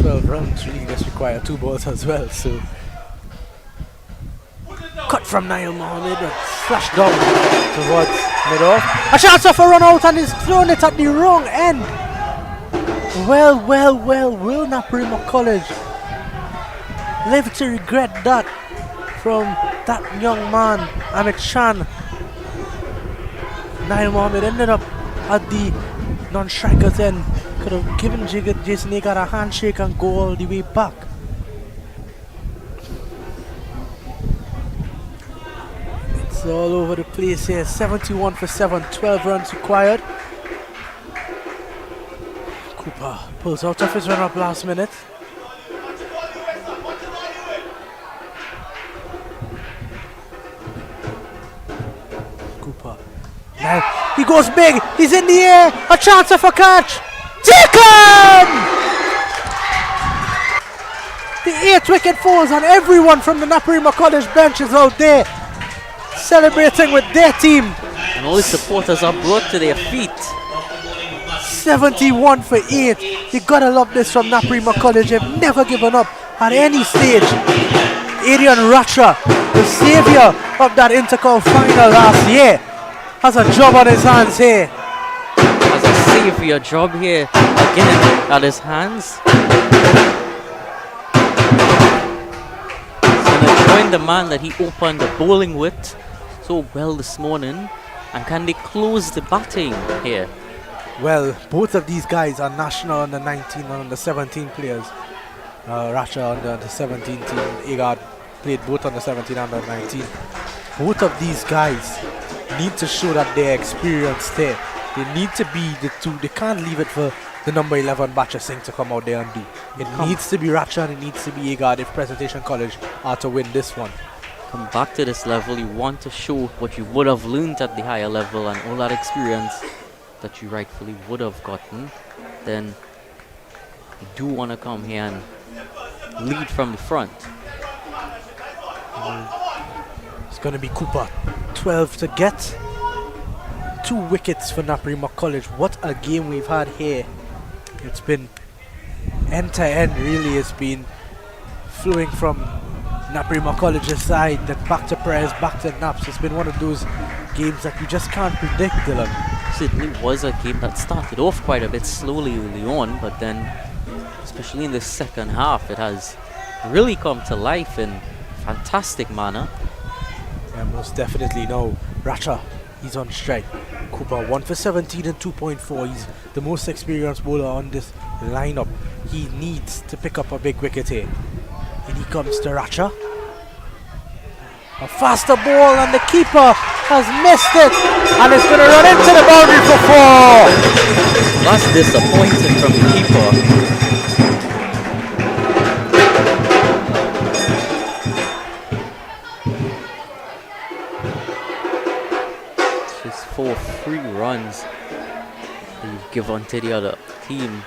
12 runs really just require 2 balls as well, so cut from Niall Mohammed, but flashed down towards mid-off. A chance of a run out, and he's thrown it at the wrong end. Well, will Naparima College live to regret that from that young man, Amit Chan? Niall Mohammed ended up at the non-striker's end. Could have given Jason Agard a handshake and go all the way back. All over the place here. 71 for 7, 12 runs required. Cooper pulls out of his run up last minute. Cooper. Now he goes big. He's in the air. A chance of a catch. Taken! The 8th wicket falls, and everyone from the Naparima College bench is out there celebrating with their team. And all the supporters are brought to their feet. 71 for 8. You gotta love this from Naparima College. They've never given up. at any stage. Adrian Ratcher, the savior of that Intercom final last year, has a job on his hands here. Has a savior job here again at his hands. He's gonna join the man that he opened the bowling with so well this morning. And can they close the batting here? Well, both of these guys are national under 19 and under 17 players. Ratcher under the 17 team, Agard played both under 17 and under 19. Both of these guys need to show that they're experienced there. They need to be the two. They can't leave it for the number 11 Batcher Singh to come out there and do. It needs to be Ratcher and it needs to be Agard if Presentation College are to win this one. Come back to this level, you want to show what you would have learned at the higher level and all that experience that you rightfully would have gotten, then you do want to come here and lead from the front. It's going to be Cooper, 12 to get. 2 wickets for Naparima College. What a game we've had here. It's been end to end, really. It's been flowing from Naparima College's side, then back to Perez, back to Naps. It's been one of those games that you just can't predict, Dylan. Certainly was a game that started off quite a bit slowly early on, but then, especially in the second half, it has really come to life in fantastic manner. Yeah, most definitely. No, Ratcher, he's on strike. Cooper 1 for 17 and 2.4. He's the most experienced bowler on this lineup. He needs to pick up a big wicket here. And he comes to Ratcher. A faster ball and the keeper has missed it. And it's going to run into the boundary for 4. That's disappointing from the keeper. It's just 4 free runs they've given to the other team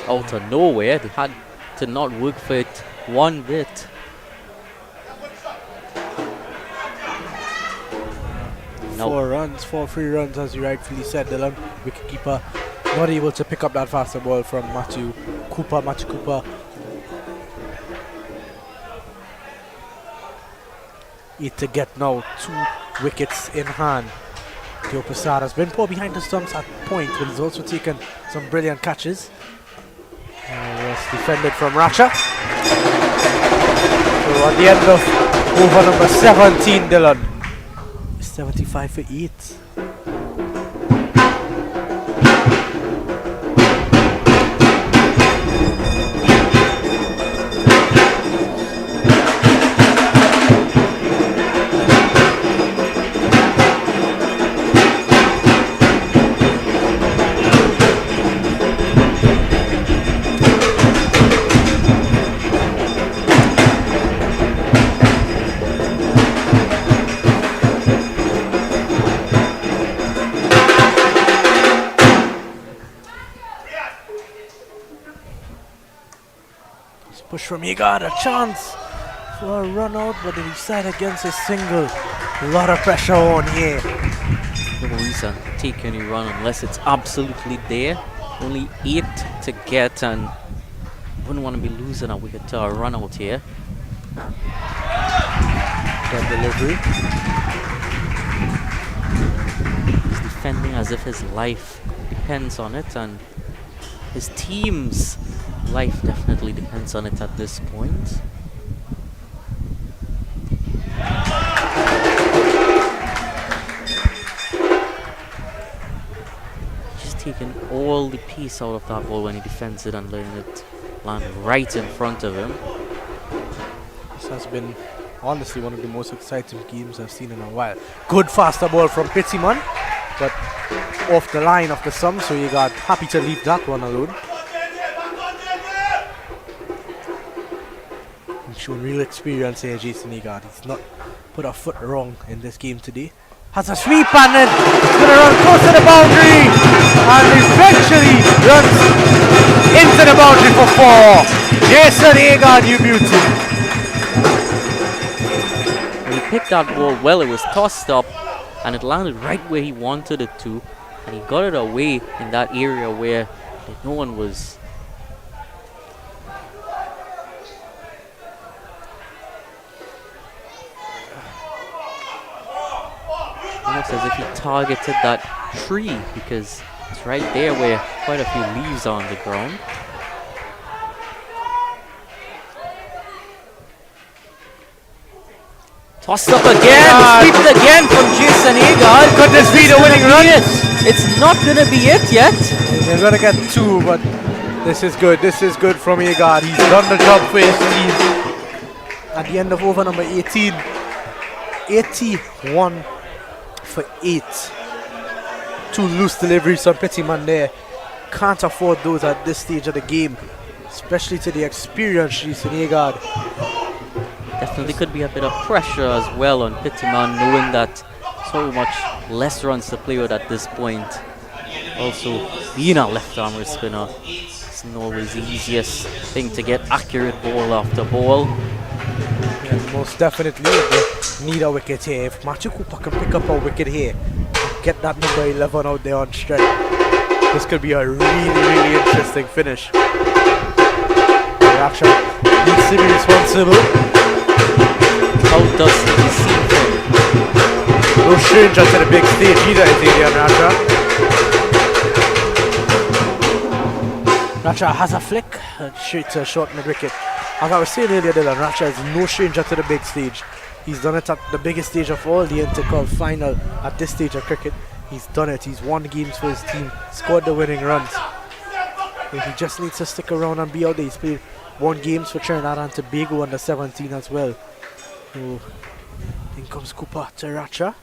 out of nowhere. They had to not work for it one bit. Nope. 4 runs, 4 free runs, as you rightfully said, Dylan. Wicketkeeper not able to pick up that faster ball from Matthew Cooper. 8 to get now, 2 wickets in hand. Theo Prasad has been poor behind the stumps at point, but he's also taken some brilliant catches. Was defended from Ratcher. So at the end of over number 17, Dylan, 75 for 8. Push from Igad, a chance for a run out, but they decide against a single. A lot of pressure on here. No reason to take any run unless it's absolutely there. Only 8 to get, and wouldn't want to be losing a wicket to a run out here. That delivery. He's defending as if his life depends on it, and his team's life definitely depends on it at this point. Just taking all the pace out of that ball when he defends it and letting it land right in front of him. This has been honestly one of the most exciting games I've seen in a while. Good faster ball from Pittiman, but off the line of the sum, so you got happy to leave that one alone. He's shown real experience here, Jason Egard. He's not put a foot wrong in this game today. Has a sweep and then it's going to run close to the boundary and eventually runs into the boundary for 4. Jason Egard, you beauty. When he picked that ball well, it was tossed up and it landed right where he wanted it to, and he got it away in that area where no one was looks as if he targeted that tree because it's right there where quite a few leaves are on the ground. Tossed up again, swept again from Jason Agard. Could this be the winning run? It's not going to be it yet. They're going to get 2, but this is good. This is good from Agard. He's done the job for his team. At the end of over number 18, 81 for 8. 2 loose deliveries on Pettyman there. Can't afford those at this stage of the game, especially to the experienced Jason Agard. Definitely could be a bit of pressure as well on Pettyman, knowing that so much less runs to play with at this point. Also, being a left-arm spinner, it's not always the easiest thing to get accurate ball after ball. Yeah, most definitely they need a wicket here. If Matthew Cooper can pick up a wicket here, get that number 11 out there on strike, this could be a really interesting finish. Racha needs to be responsible. How does he see him? No stranger to the big stage either, is Adrian Racha. Racha has a flick, straight to a short mid-wicket. As I was saying earlier, Dylan, Racha is no stranger to the big stage. He's done it at the biggest stage of all, the Intercol final at this stage of cricket. He's done it. He's won games for his team, scored the winning runs. And he just needs to stick around and be out there. He's played 1 games for Trinidad and Tobago under 17 as well. So, in comes Cooper to Racha.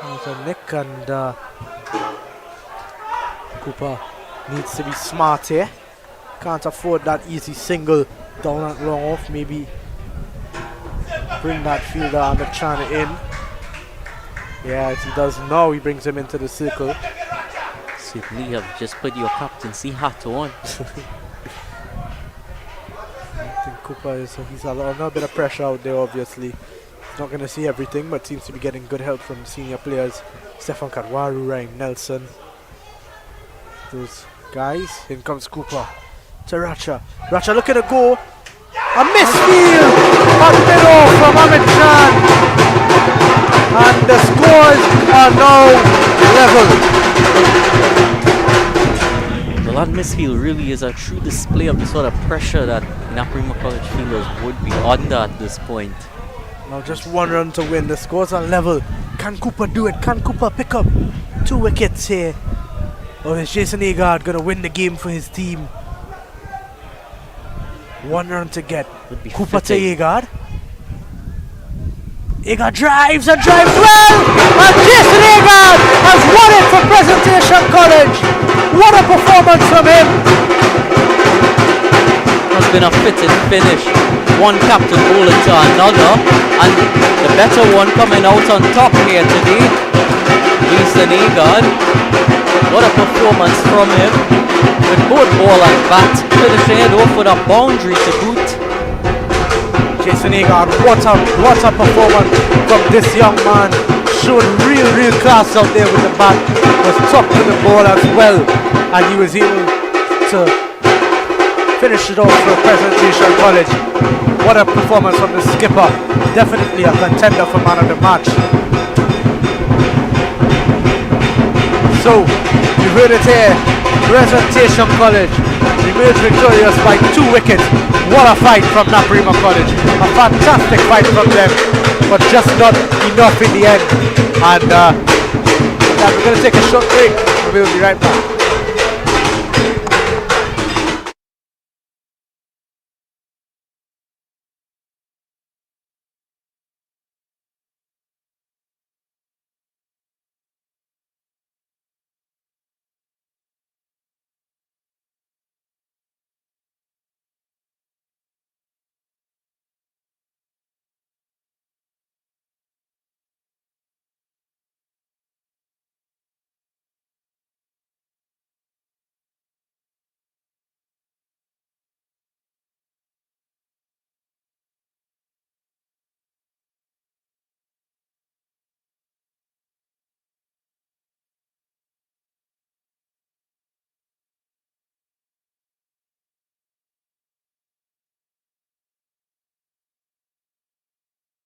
There's a nick, and Cooper needs to be smart here. Can't afford that easy single down and long off. Maybe bring that fielder and the channel in. Yeah, he does now. He brings him into the circle. Certainly have just put your captaincy hat on. I think Cooper is, he's a little bit of pressure out there, obviously. He's not going to see everything, but seems to be getting good help from senior players. Stefan Kadwaru, Ryan Nelson. Those guys. In comes Cooper to Racha. Racha looking to go. A misfield! A middle from Amit Khan. And the scores are now level. The lad misfield really is a true display of the sort of pressure that Naparima College fielders would be under at this point. Now just 1 run to win. The scores are level. Can Cooper do it? Can Cooper pick up 2 wickets here? Or is Jason Agard going to win the game for his team? 1 run to get. Cooper to Agard. Agard drives and drives well! And Jason Agard has won it for Presentation College! What a performance from him! Has been a fitting finish. One captain bowler to another, and the better one coming out on top here today. Jason Agard. What a performance from him. With both ball and bat, finishing it off with a boundary to boot. Jason Agard, what a performance from this young man. Showed real class out there with the bat. Was top to the ball as well, and he was able to finish it off for Presentation College. What a performance from the skipper. Definitely a contender for man of the match. So, you heard it here. Presentation College emerged victorious by 2 wickets. What a fight from Naparima College. A fantastic fight from them, but just not enough in the end. And we're going to take a short break. We'll be right back.